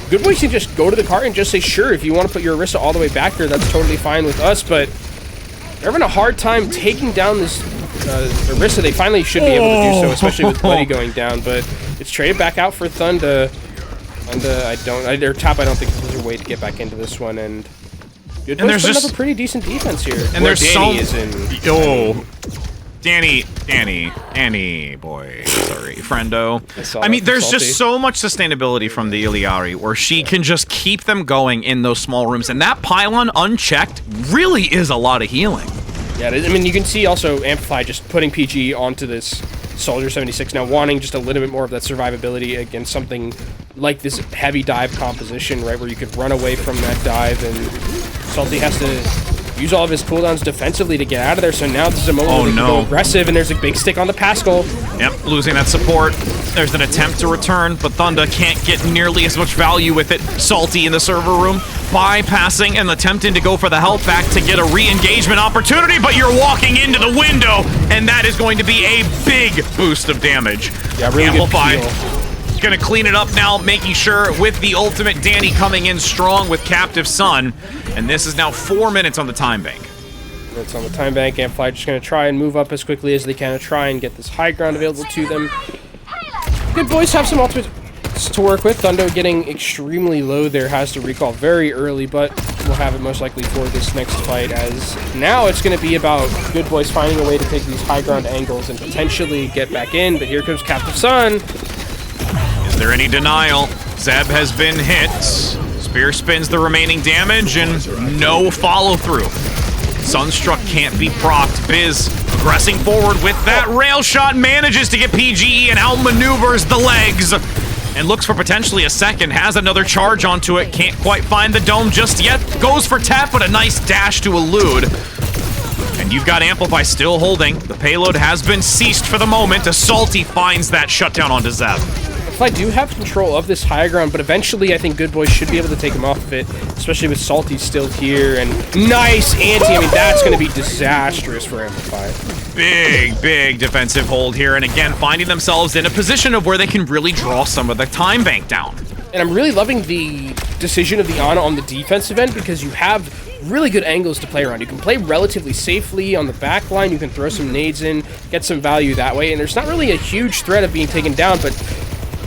can just go to the cart and just say, sure, if you want to put your Orisa all the way back there, that's totally fine with us, but They're having a hard time taking down this Orisa. They finally should be able to do so, especially with Bloody going down, but it's traded back out for Thunda. Thunda, their top, I don't think there's a way to get back into this one, and Good Boys putting up a pretty decent defense here. And there's Danny is in. Danny, boy, sorry, friendo. I mean, there's just so much sustainability from the Iliari where she can just keep them going in those small rooms, and that pylon unchecked really is a lot of healing. Yeah, I mean, you can see also Amplify just putting PG onto this Soldier 76 now, wanting just a little bit more of that survivability against something like this heavy dive composition, right, where you could run away from that dive, and Salty has to use all of his cooldowns defensively to get out of there, so now this is a moment where they can go aggressive, and there's a big stick on the Pascal. Yep, losing that support. There's an attempt to return, but Thunda can't get nearly as much value with it. Salty in the server room, bypassing and attempting to go for the health back to get a re-engagement opportunity, but you're walking into the window, and that is going to be a big boost of damage. Yeah, really Amplify. good peel. Gonna clean it up now, making sure with the ultimate, Danny coming in strong with Captive Sun, and this is now 4 minutes on the time bank. It's on the time bank. Amplify just gonna try and move up as quickly as they can to try and get this high ground available to them. Good Boys have some ultimates to work with. Thundo getting extremely low there, has to recall very early, but we'll have it most likely for this next fight, as now it's going to be about Good Boys finding a way to take these high ground angles and potentially get back in, but here comes Captive Sun. Is there any denial? Zeb has been hit. Spear spins the remaining damage, and no follow-through. Sunstruck can't be procced. Biz pressing forward with that rail shot, manages to get PGE and outmaneuvers the legs. And looks for potentially a second, has another charge onto it, can't quite find the dome just yet. Goes for tap, but a nice dash to elude. And you've got Amplify still holding. The payload has been ceased for the moment as Salty finds that shutdown onto Zeb. I do have control of this high ground, but eventually I think Good Boys should be able to take him off of it, especially with Salty still here, and nice anti. I mean, that's going to be disastrous for Amplify. Big defensive hold here, and again, finding themselves in a position of where they can really draw some of the time bank down. And I'm really loving the decision of the Ana on the defensive end, because you have really good angles to play around. You can play relatively safely on the back line, you can throw some nades in, get some value that way, and there's not really a huge threat of being taken down, but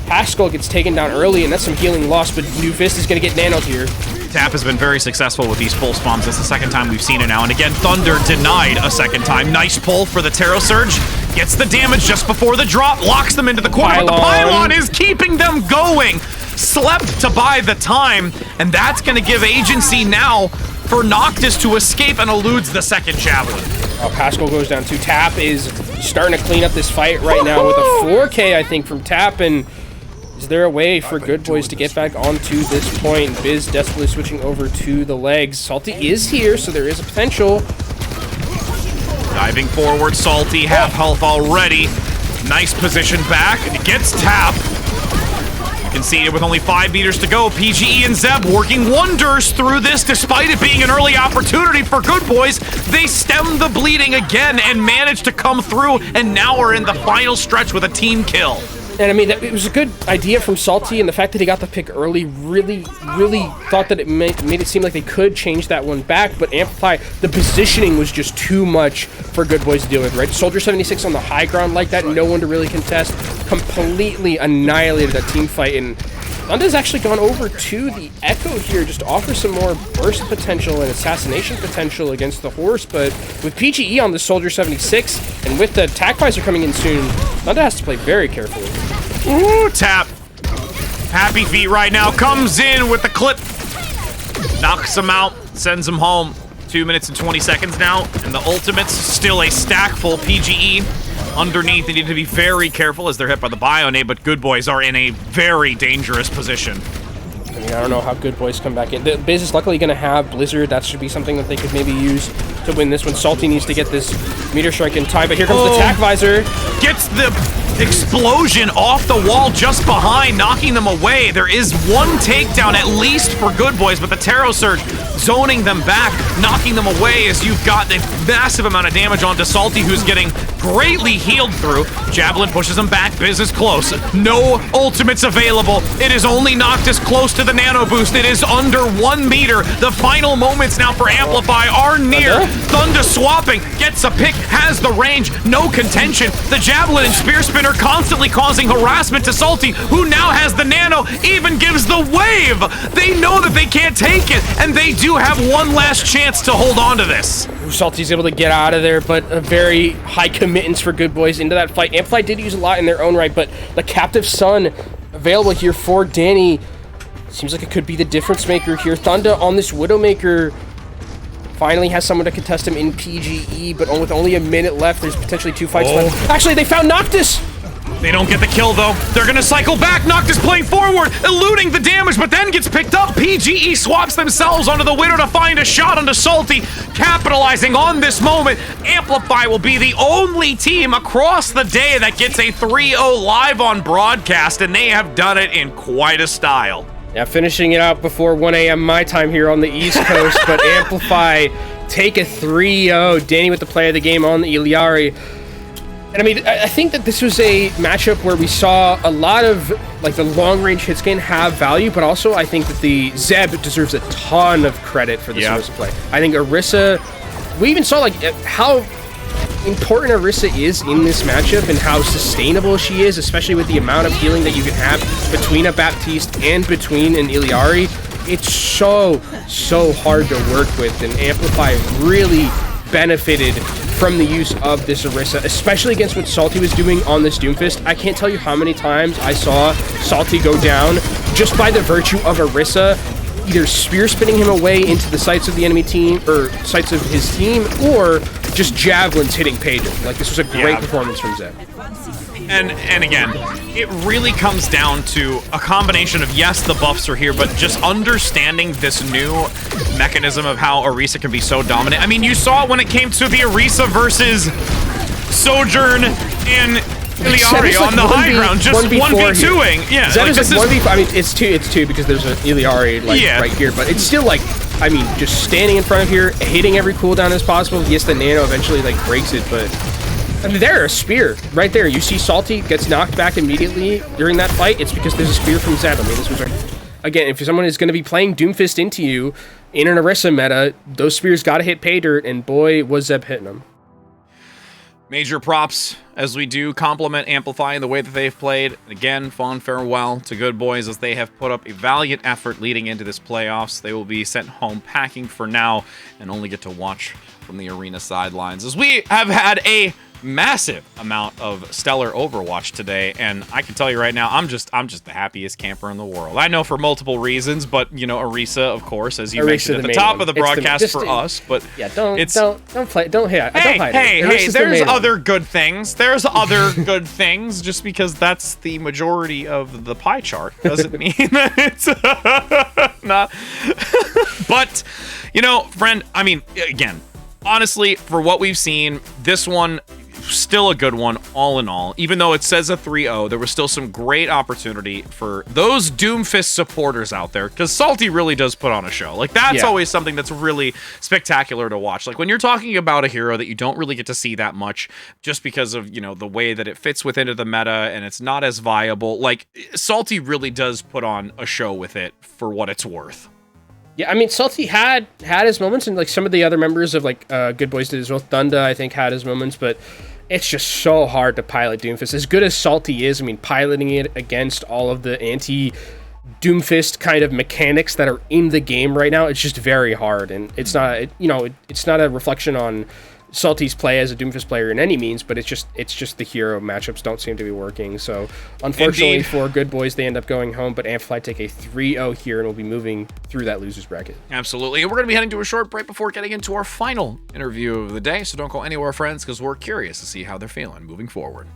Pascal gets taken down early, and that's some healing loss, but New Fist is going to get nanoed here. Tap has been very successful with these pulse bombs. That's the second time we've seen it now. And again, Thunder denied a second time. Nice pull for the Terror Surge. Gets the damage just before the drop. Locks them into the corner. But the pylon is keeping them going. Slept to buy the time. And that's going to give agency now for Noctis to escape and eludes the second Javelin. Pascal goes down too. Tap is starting to clean up this fight right now with a 4K, I think, from Tap. And is there a way for Good Boys to get back onto this point? Biz desperately switching over to the legs. Salty is here, so there is a potential. Diving forward, Salty, half health already. Nice position back. It gets Tap. You can see it with only 5 meters to go. PGE and Zeb working wonders through this, despite it being an early opportunity for Good Boys. They stem the bleeding again and manage to come through, and now are in the final stretch with a team kill. And I mean, it was a good idea from Salty, and the fact that he got the pick early really thought that it made it seem like they could change that one back, but Amplify, the positioning was just too much for Good Boys to deal with, right? Soldier 76 on the high ground like that, no one to really contest, completely annihilated that team fight, and Thunda's actually gone over to the Echo here just to offer some more burst potential and assassination potential against the horse, but with PGE on the Soldier 76, and with the attack visor coming in soon, Thunda has to play very carefully. Ooh, Tap. Happy Feet right now comes in with the clip. Knocks him out, sends him home. 2 minutes and 20 seconds now, and the ultimate's still a stack full. PGE underneath. They need to be very careful as they're hit by the Bionade, but Good Boys are in a very dangerous position. I mean, I don't know how Good Boys come back in. The Biz is luckily going to have Blizzard. That should be something that they could maybe use to win this one. Salty needs to get this meteor strike in time, but here comes the attack visor. Gets the explosion off the wall just behind, knocking them away. There is one takedown at least for Good Boys, but the Terror Surge zoning them back, knocking them away as you've got a massive amount of damage onto Salty, who's getting greatly healed through. Javelin pushes him back, business close. No ultimates available. It is only Noctis close to the nano boost. It is under 1 meter. The final moments now for Amplify are near. Thunder swapping, gets a pick, has the range, no contention. The Javelin and Spear Spinner constantly causing harassment to Salty, who now has the nano, even gives the wave. They know that they can't take it, and they do have one last chance to hold on to this. Salty's able to get out of there, but a very high committance for Good Boys into that fight. Amplify did use a lot in their own right, but the Captive Sun available here for Danny seems like it could be the difference maker here. Thunder on this Widowmaker finally has someone to contest him in PGE, but with only a minute left, there's potentially 2 fights left. Actually, they found Noctis! They don't get the kill, though. They're gonna cycle back. Noctis playing forward, eluding the damage, but then gets picked up. PGE swaps themselves onto the Widow to find a shot onto Salty. Capitalizing on this moment, Amplify will be the only team across the day that gets a 3-0 live on broadcast, and they have done it in quite a style. Yeah, finishing it out before 1 a.m. my time here on the East Coast, but Amplify take a 3-0. Danny with the play of the game on the Iliari. And I mean, I think that this was a matchup where we saw a lot of, like, the long-range hit scan have value, but also I think that the Zeb deserves a ton of credit for this Orisa play. I think Orisa, we even saw, like, how important Orisa is in this matchup and how sustainable she is, especially with the amount of healing that you can have between a Baptiste and between an Iliari. It's so hard to work with, and Amplify really benefited from the use of this Orisa, especially against what Salty was doing on this Doomfist. I can't tell you how many times I saw Salty go down just by the virtue of Orisa either spear spinning him away into the sights of the enemy team, or sights of his team, or just javelins hitting Pager. Like, this was a great performance from Zeb. And again, it really comes down to a combination of, yes, the buffs are here, but just understanding this new mechanism of how Orisa can be so dominant. I mean, you saw when it came to the Orisa versus Sojourn and Iliari on the high ground, just 1v2ing. Yeah, Zeb is like 1v4. I mean, it's two because there's an Iliari right here, but it's still like, I mean, just standing in front of here, hitting every cooldown as possible. Yes, the nano eventually like breaks it, but I mean, there, a spear right there. You see Salty gets knocked back immediately during that fight. It's because there's a spear from Zeb. I mean, this was again, if someone is going to be playing Doomfist into you in an Orisa meta, those spears got to hit pay dirt, and boy, was Zeb hitting them. Major props as we do compliment Amplify in the way that they've played. Again, fond farewell to Good Boys as they have put up a valiant effort leading into this playoffs. They will be sent home packing for now and only get to watch from the arena sidelines as we have had a massive amount of stellar Overwatch today, and I can tell you right now, I'm just the happiest camper in the world. I know for multiple reasons, but you know, Orisa, of course, as you mentioned at the top of the broadcast for us. But yeah, don't hit. Hey, there's other good things. There's other good things. Just because that's the majority of the pie chart doesn't mean that it's not. But you know, friend, I mean, again, honestly, for what we've seen, this one still a good one all in all. Even though it says a 3-0, there was still some great opportunity for those Doomfist supporters out there, because Salty really does put on a show. Like, that's always something that's really spectacular to watch. Like, when you're talking about a hero that you don't really get to see that much just because of, you know, the way that it fits within the meta and it's not as viable, like, Salty really does put on a show with it for what it's worth. Yeah, I mean, Salty had his moments, and like some of the other members of like Good Boys did as well. Thunda, I think, had his moments, but it's just so hard to pilot Doomfist. As good as Salty is, I mean, piloting it against all of the anti-Doomfist kind of mechanics that are in the game right now, it's just very hard, and it's not, it's not a reflection on Salty's play as a Doomfist player in any means, but it's just the hero matchups don't seem to be working. So unfortunately for Good Boys, they end up going home, but Amplify take a 3-0 here and will be moving through that losers bracket. Absolutely. And we're going to be heading to a short break before getting into our final interview of the day, so don't go anywhere, friends, because we're curious to see how they're feeling moving forward.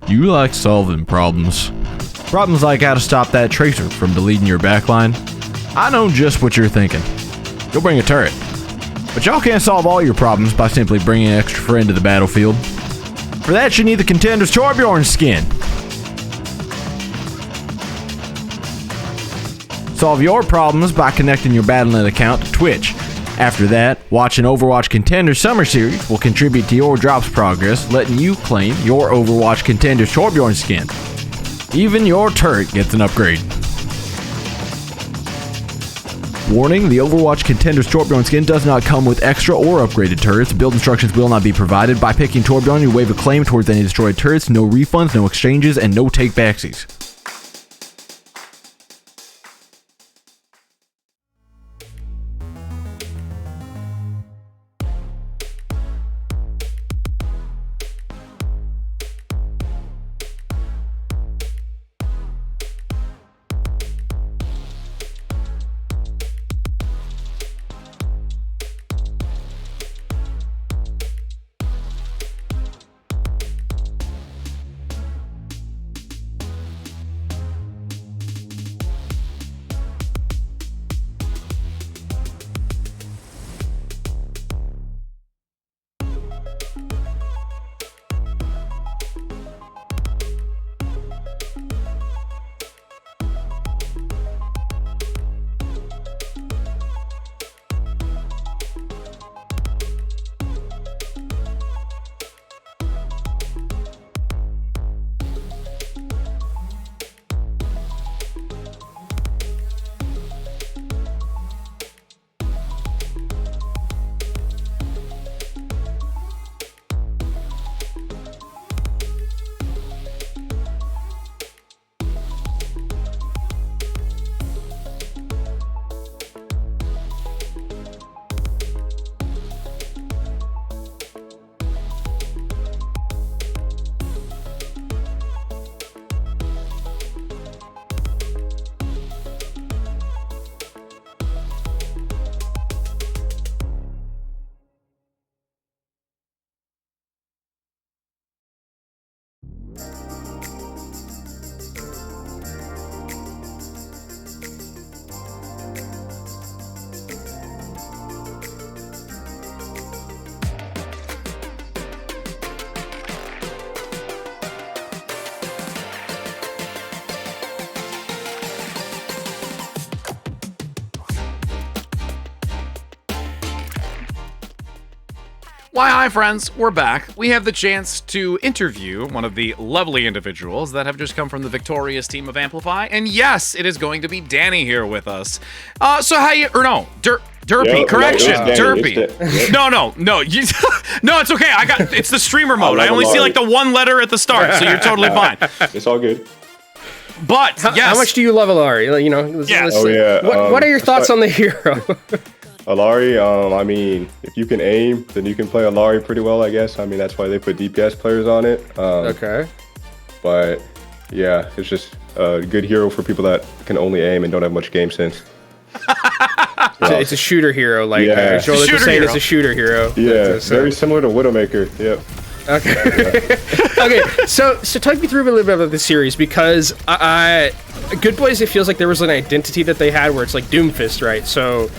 You like solving problems. Problems like how to stop that tracer from deleting your backline. I know just what you're thinking. Go bring a turret. But y'all can't solve all your problems by simply bringing an extra friend to the battlefield. For that, you need the Contenders Torbjorn skin. Solve your problems by connecting your Battle.net account to Twitch. After that, watching Overwatch Contenders Summer Series will contribute to your drops progress, letting you claim your Overwatch Contenders Torbjorn skin. Even your turret gets an upgrade. Warning, the Overwatch Contenders Torbjorn skin does not come with extra or upgraded turrets. Build instructions will not be provided. By picking Torbjorn, you waive a claim towards any destroyed turrets, no refunds, no exchanges, and no take-backsies. Why, hi friends, we're back. We have the chance to interview one of the lovely individuals that have just come from the victorious team of Amplify, and yes, it is going to be Danny here with us. So how you, or no, Derpy, Yep, correction, yeah, it's Derpy. Yep. No, no, it's okay. It's the streamer mode. I only see like the one letter at the start, so you're totally fine. It's all good. But yes, how much do you love Alari? You know, what are your thoughts on the hero? Alari, I mean, if you can aim, then you can play Alari pretty well, I guess. I mean, that's why they put DPS players on it. Okay. But yeah, it's just a good hero for people that can only aim and don't have much game sense. It's a shooter hero, like Yeah. Joel was saying, it's a shooter hero. Yeah, very similar to Widowmaker. Yep. Okay. Okay. So talk me through a little bit about the series, because Good Boys, it feels like there was an identity that they had where it's like Doomfist, right? So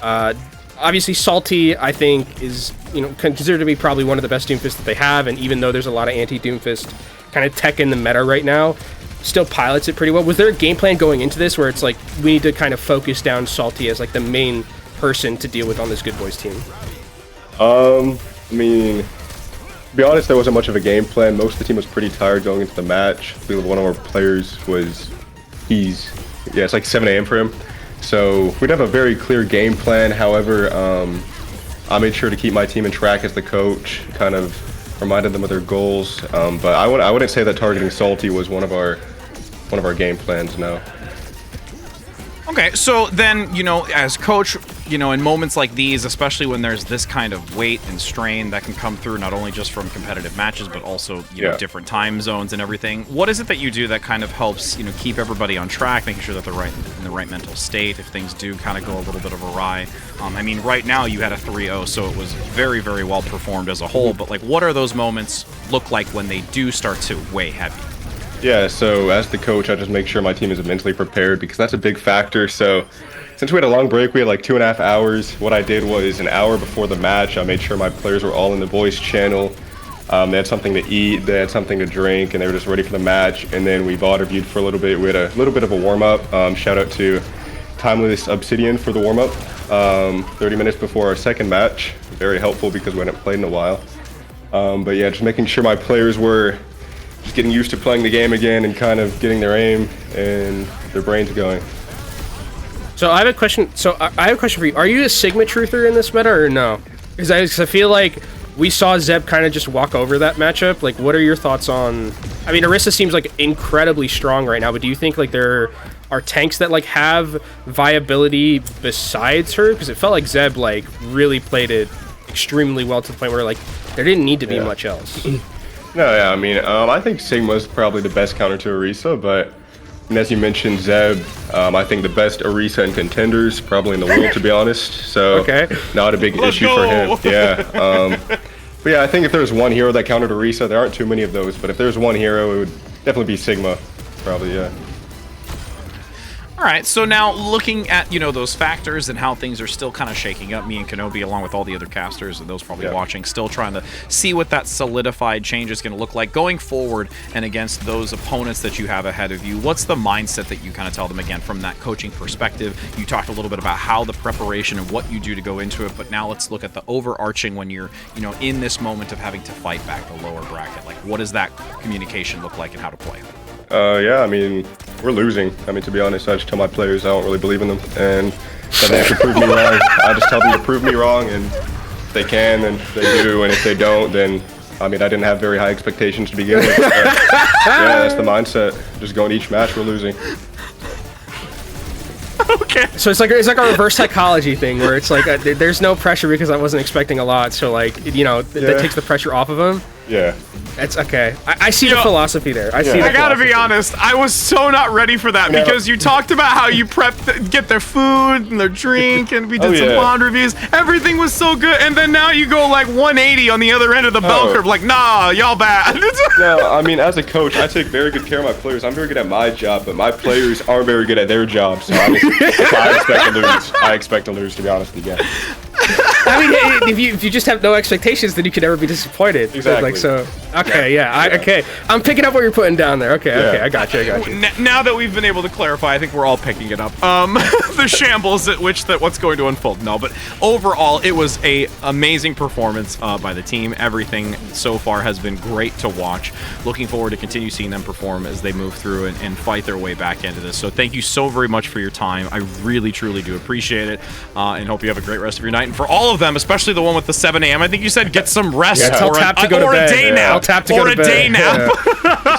obviously Salty, I think, is considered to be probably one of the best Doomfists that they have, and even though there's a lot of anti-Doomfist kind of tech in the meta right now, still pilots it pretty well. Was there a game plan going into this where it's like we need to kind of focus down Salty as like the main person to deal with on this Good Boys team? I mean, to be honest, there wasn't much of a game plan. Most of the team was pretty tired going into the match. I believe one of our players it's like 7 a.m. for him. So we didn't have a very clear game plan. However, I made sure to keep my team in track as the coach, kind of reminded them of their goals. But I wouldn't say that targeting Salty was one of our game plans, no. Okay, so then, as coach, in moments like these, especially when there's this kind of weight and strain that can come through not only just from competitive matches, but also, know, different time zones and everything, what is it that you do that kind of helps, keep everybody on track, making sure that they're in the right mental state if things do kind of go a little bit of awry? I mean, right now you had a 3-0, so it was very, very well performed as a whole, but like, what are those moments look like when they do start to weigh heavy? Yeah, so as the coach, I just make sure my team is mentally prepared because that's a big factor. So since we had a long break, we had like 2.5 hours. What I did was an hour before the match, I made sure my players were all in the voice channel. They had something to eat, they had something to drink, and they were just ready for the match. And then we VOD reviewed for a little bit. We had a little bit of a warm-up. Shout out to Timeless Obsidian for the warm-up. 30 minutes before our second match. Very helpful because we hadn't played in a while. But yeah, just making sure my players were just getting used to playing the game again and kind of getting their aim and their brains going. So I have a question. For you. Are you a Sigma truther in this meta or no? Because I feel like we saw Zeb kind of just walk over that matchup. Like, what are your thoughts on? I mean, Orisa seems like incredibly strong right now, but do you think like there are tanks that like have viability besides her? Because it felt like Zeb like really played it extremely well to the point where like there didn't need to be much else. No, yeah, I mean, I think Sigma's probably the best counter to Orisa, but as you mentioned, Zeb, I think the best Orisa and Contenders probably in the world, to be honest. So, not a big issue for him. Yeah. But yeah, I think if there's one hero that countered Orisa, there aren't too many of those, but if there's one hero, it would definitely be Sigma, probably, yeah. All right, so now looking at, you know, those factors and how things are still kind of shaking up, me and Kenobi, along with all the other casters and those probably watching, still trying to see what that solidified change is going to look like going forward and against those opponents that you have ahead of you. What's the mindset that you kind of tell them, again, from that coaching perspective? You talked a little bit about how the preparation and what you do to go into it, but now let's look at the overarching when you're, you know, in this moment of having to fight back the lower bracket. Like, what does that communication look like and how to play? Yeah, I mean, we're losing. I mean, to be honest, I just tell my players I don't really believe in them, and that they have to prove me wrong. I just tell them to prove me wrong, and if they can, then they do, and if they don't, then, I mean, I didn't have very high expectations to begin with. Yeah, that's the mindset. Just going each match, we're losing. Okay. So it's like a reverse psychology thing where it's like there's no pressure because I wasn't expecting a lot, so like, you know, that takes the pressure off of them. Yeah. It's okay. I see the philosophy there. I gotta be honest, I was so not ready for that because you talked about how you get their food and their drink, and we did some bond reviews. Everything was so good, and then now you go like 180 on the other end of the bell curve. Like, nah, y'all bad. No, I mean, as a coach, I take very good care of my players. I'm very good at my job, but my players aren't very good at their job. So I expect to lose. I expect to lose, to be honest with you. I mean, if you just have no expectations, then you can never be disappointed. Exactly. Like, so, okay, okay. I'm picking up what you're putting down there. Okay, I got you. Now that we've been able to clarify, I think we're all picking it up. The shambles at which what's going to unfold. No, but overall, it was a amazing performance by the team. Everything so far has been great to watch. Looking forward to continue seeing them perform as they move through and fight their way back into this. So thank you so very much for your time. I really, truly do appreciate it, and hope you have a great rest of your night. And for all of them, especially the one with the 7 a.m., I think you said get some rest or a day nap. Or a day nap.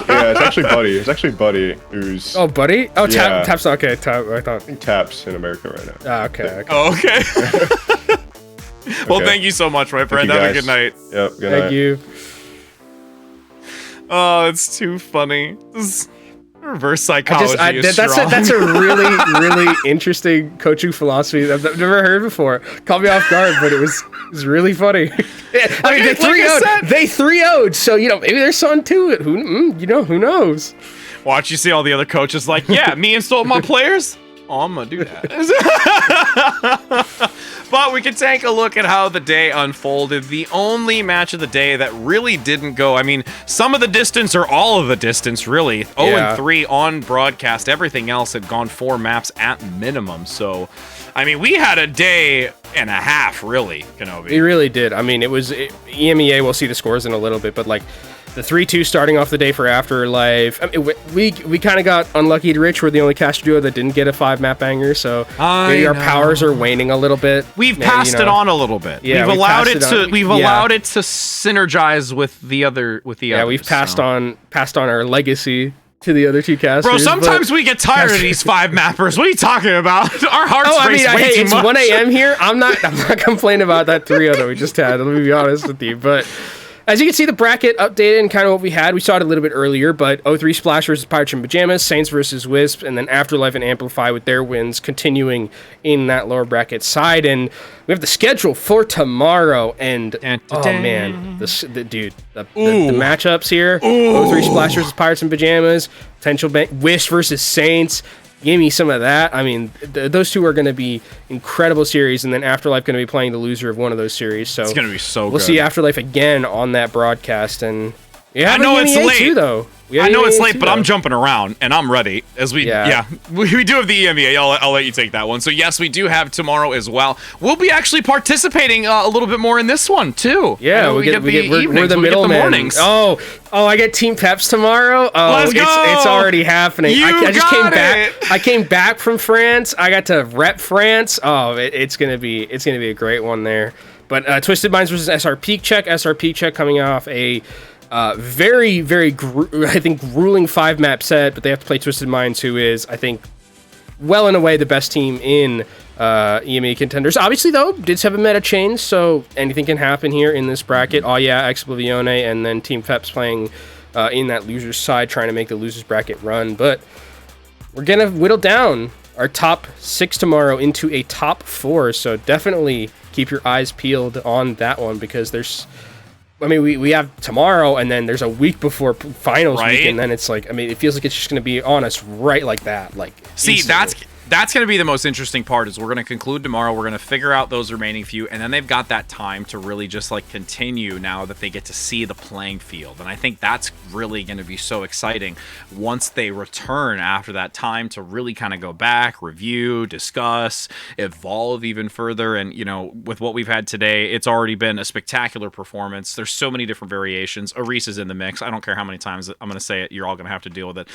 Yeah, it's actually Buddy. It's actually Buddy who's... Oh, Buddy? Oh, Tap's okay. Tap, I thought. Tap's in America right now. Ah, okay. Oh, okay. Well, thank you so much, my friend. Have a good night. Yep, good night. Thank you. Oh, it's too funny. This reverse psychology is strong. That's a really, really interesting coaching philosophy that I've never heard before. Caught me off guard, but it was really funny. I mean, they 3-0'd, so, you know, maybe there's something to it. Who knows? Watch, you see all the other coaches like, yeah, me insult my players? Oh, I'm gonna do that. But we can take a look at how the day unfolded. The only match of the day that really didn't go, I mean, some of the distance or all of the distance, really. 0-3 on broadcast. Everything else had gone 4 maps at minimum. So, I mean, we had a day and a half, really, Kenobi. We really did. I mean, EMEA, we'll see the scores in a little bit, but like, the 3-2 starting off the day for Afterlife. I mean, we kind of got unlucky to Rich. We're the only caster duo that didn't get a 5-map banger, so maybe our powers are waning a little bit. We've passed it on a little bit. Yeah, we've allowed it to synergize with the other. Yeah, we've passed on our legacy to the other two casters. Bro, sometimes we get tired of these 5-mappers. What are you talking about? Our hearts race way too much. It's 1 a.m. here. I'm not complaining about that 3-0 that we just had. Let me be honest with you, but. As you can see, the bracket updated and kind of what we had. We saw it a little bit earlier, but 03 Splash versus Pirates in Pajamas, Saints versus Wisp, and then Afterlife and Amplify with their wins continuing in that lower bracket side. And we have the schedule for tomorrow. And oh man, the matchups here: 03 Splash versus Pirates in Pajamas, potential Wish versus Saints. Give me some of that. I mean, those two are going to be incredible series, and then Afterlife going to be playing the loser of one of those series. So it's going to be so good. We'll see Afterlife again on that broadcast, and Yeah, I know it's late. too, though. I know it's late, but I'm jumping around and I'm ready. As we we do have the EMEA. I'll let you take that one. So yes, we do have tomorrow as well. We'll be actually participating a little bit more in this one too. Yeah, we're the middlemen. Mornings. Oh, I get Team Peps tomorrow. Oh, Let's go! It's already happening. I just came back. it. I came back from France. I got to rep France. Oh, it's gonna be a great one there. But Twisted Minds versus SRP Check. SRP Check coming off a very, very, I think, grueling 5-map set, but they have to play Twisted Minds, who is, I think, well and away the best team in EMEA Contenders. Obviously, though, did have a meta change, so anything can happen here in this bracket. Oh, yeah, Explosione, and then Team Feps playing in that loser's side, trying to make the loser's bracket run. But we're going to whittle down our top 6 tomorrow into a top 4, so definitely keep your eyes peeled on that one, because there's... I mean, we have tomorrow, and then there's a week before finals week, and then it's like, I mean, it feels like it's just going to be on us right like that. Like, see, instantly. that's going to be the most interesting part. Is we're going to conclude tomorrow. We're going to figure out those remaining few, and then they've got that time to really just like continue now that they get to see the playing field. And I think that's really going to be so exciting once they return after that time to really kind of go back, review, discuss, evolve even further. And you know, with what we've had today, it's already been a spectacular performance. There's so many different variations. Aris is in the mix. I don't care how many times I'm going to say it. You're all going to have to deal with it.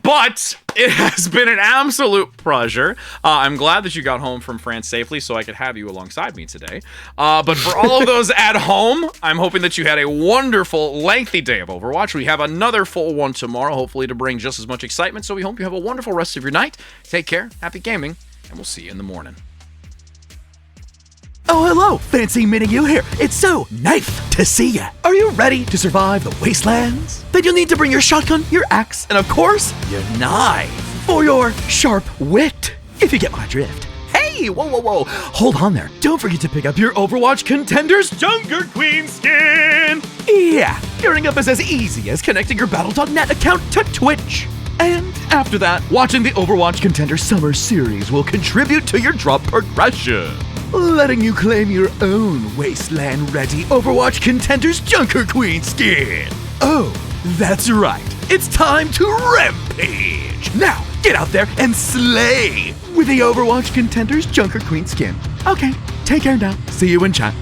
But it has been an absolute pleasure. I'm glad that you got home from France safely so I could have you alongside me today. But for all of those at home, I'm hoping that you had a wonderful, lengthy day of Overwatch. We have another full one tomorrow, hopefully to bring just as much excitement. So we hope you have a wonderful rest of your night. Take care, happy gaming, and we'll see you in the morning. Oh, hello! Fancy meeting you here. It's so nice to see ya. Are you ready to survive the wastelands? Then you'll need to bring your shotgun, your axe, and of course, your knife for your sharp wit, if you get my drift. Hey, whoa. Hold on there. Don't forget to pick up your Overwatch Contenders Junker Queen skin. Yeah, gearing up is as easy as connecting your Battle.net account to Twitch. And after that, watching the Overwatch Contenders Summer Series will contribute to your drop progression, letting you claim your own wasteland-ready Overwatch Contenders Junker Queen skin. Oh, that's right. It's time to rampage. Now, get out there and slay with the Overwatch Contenders Junker Queen skin. Okay, take care now. See you in chat.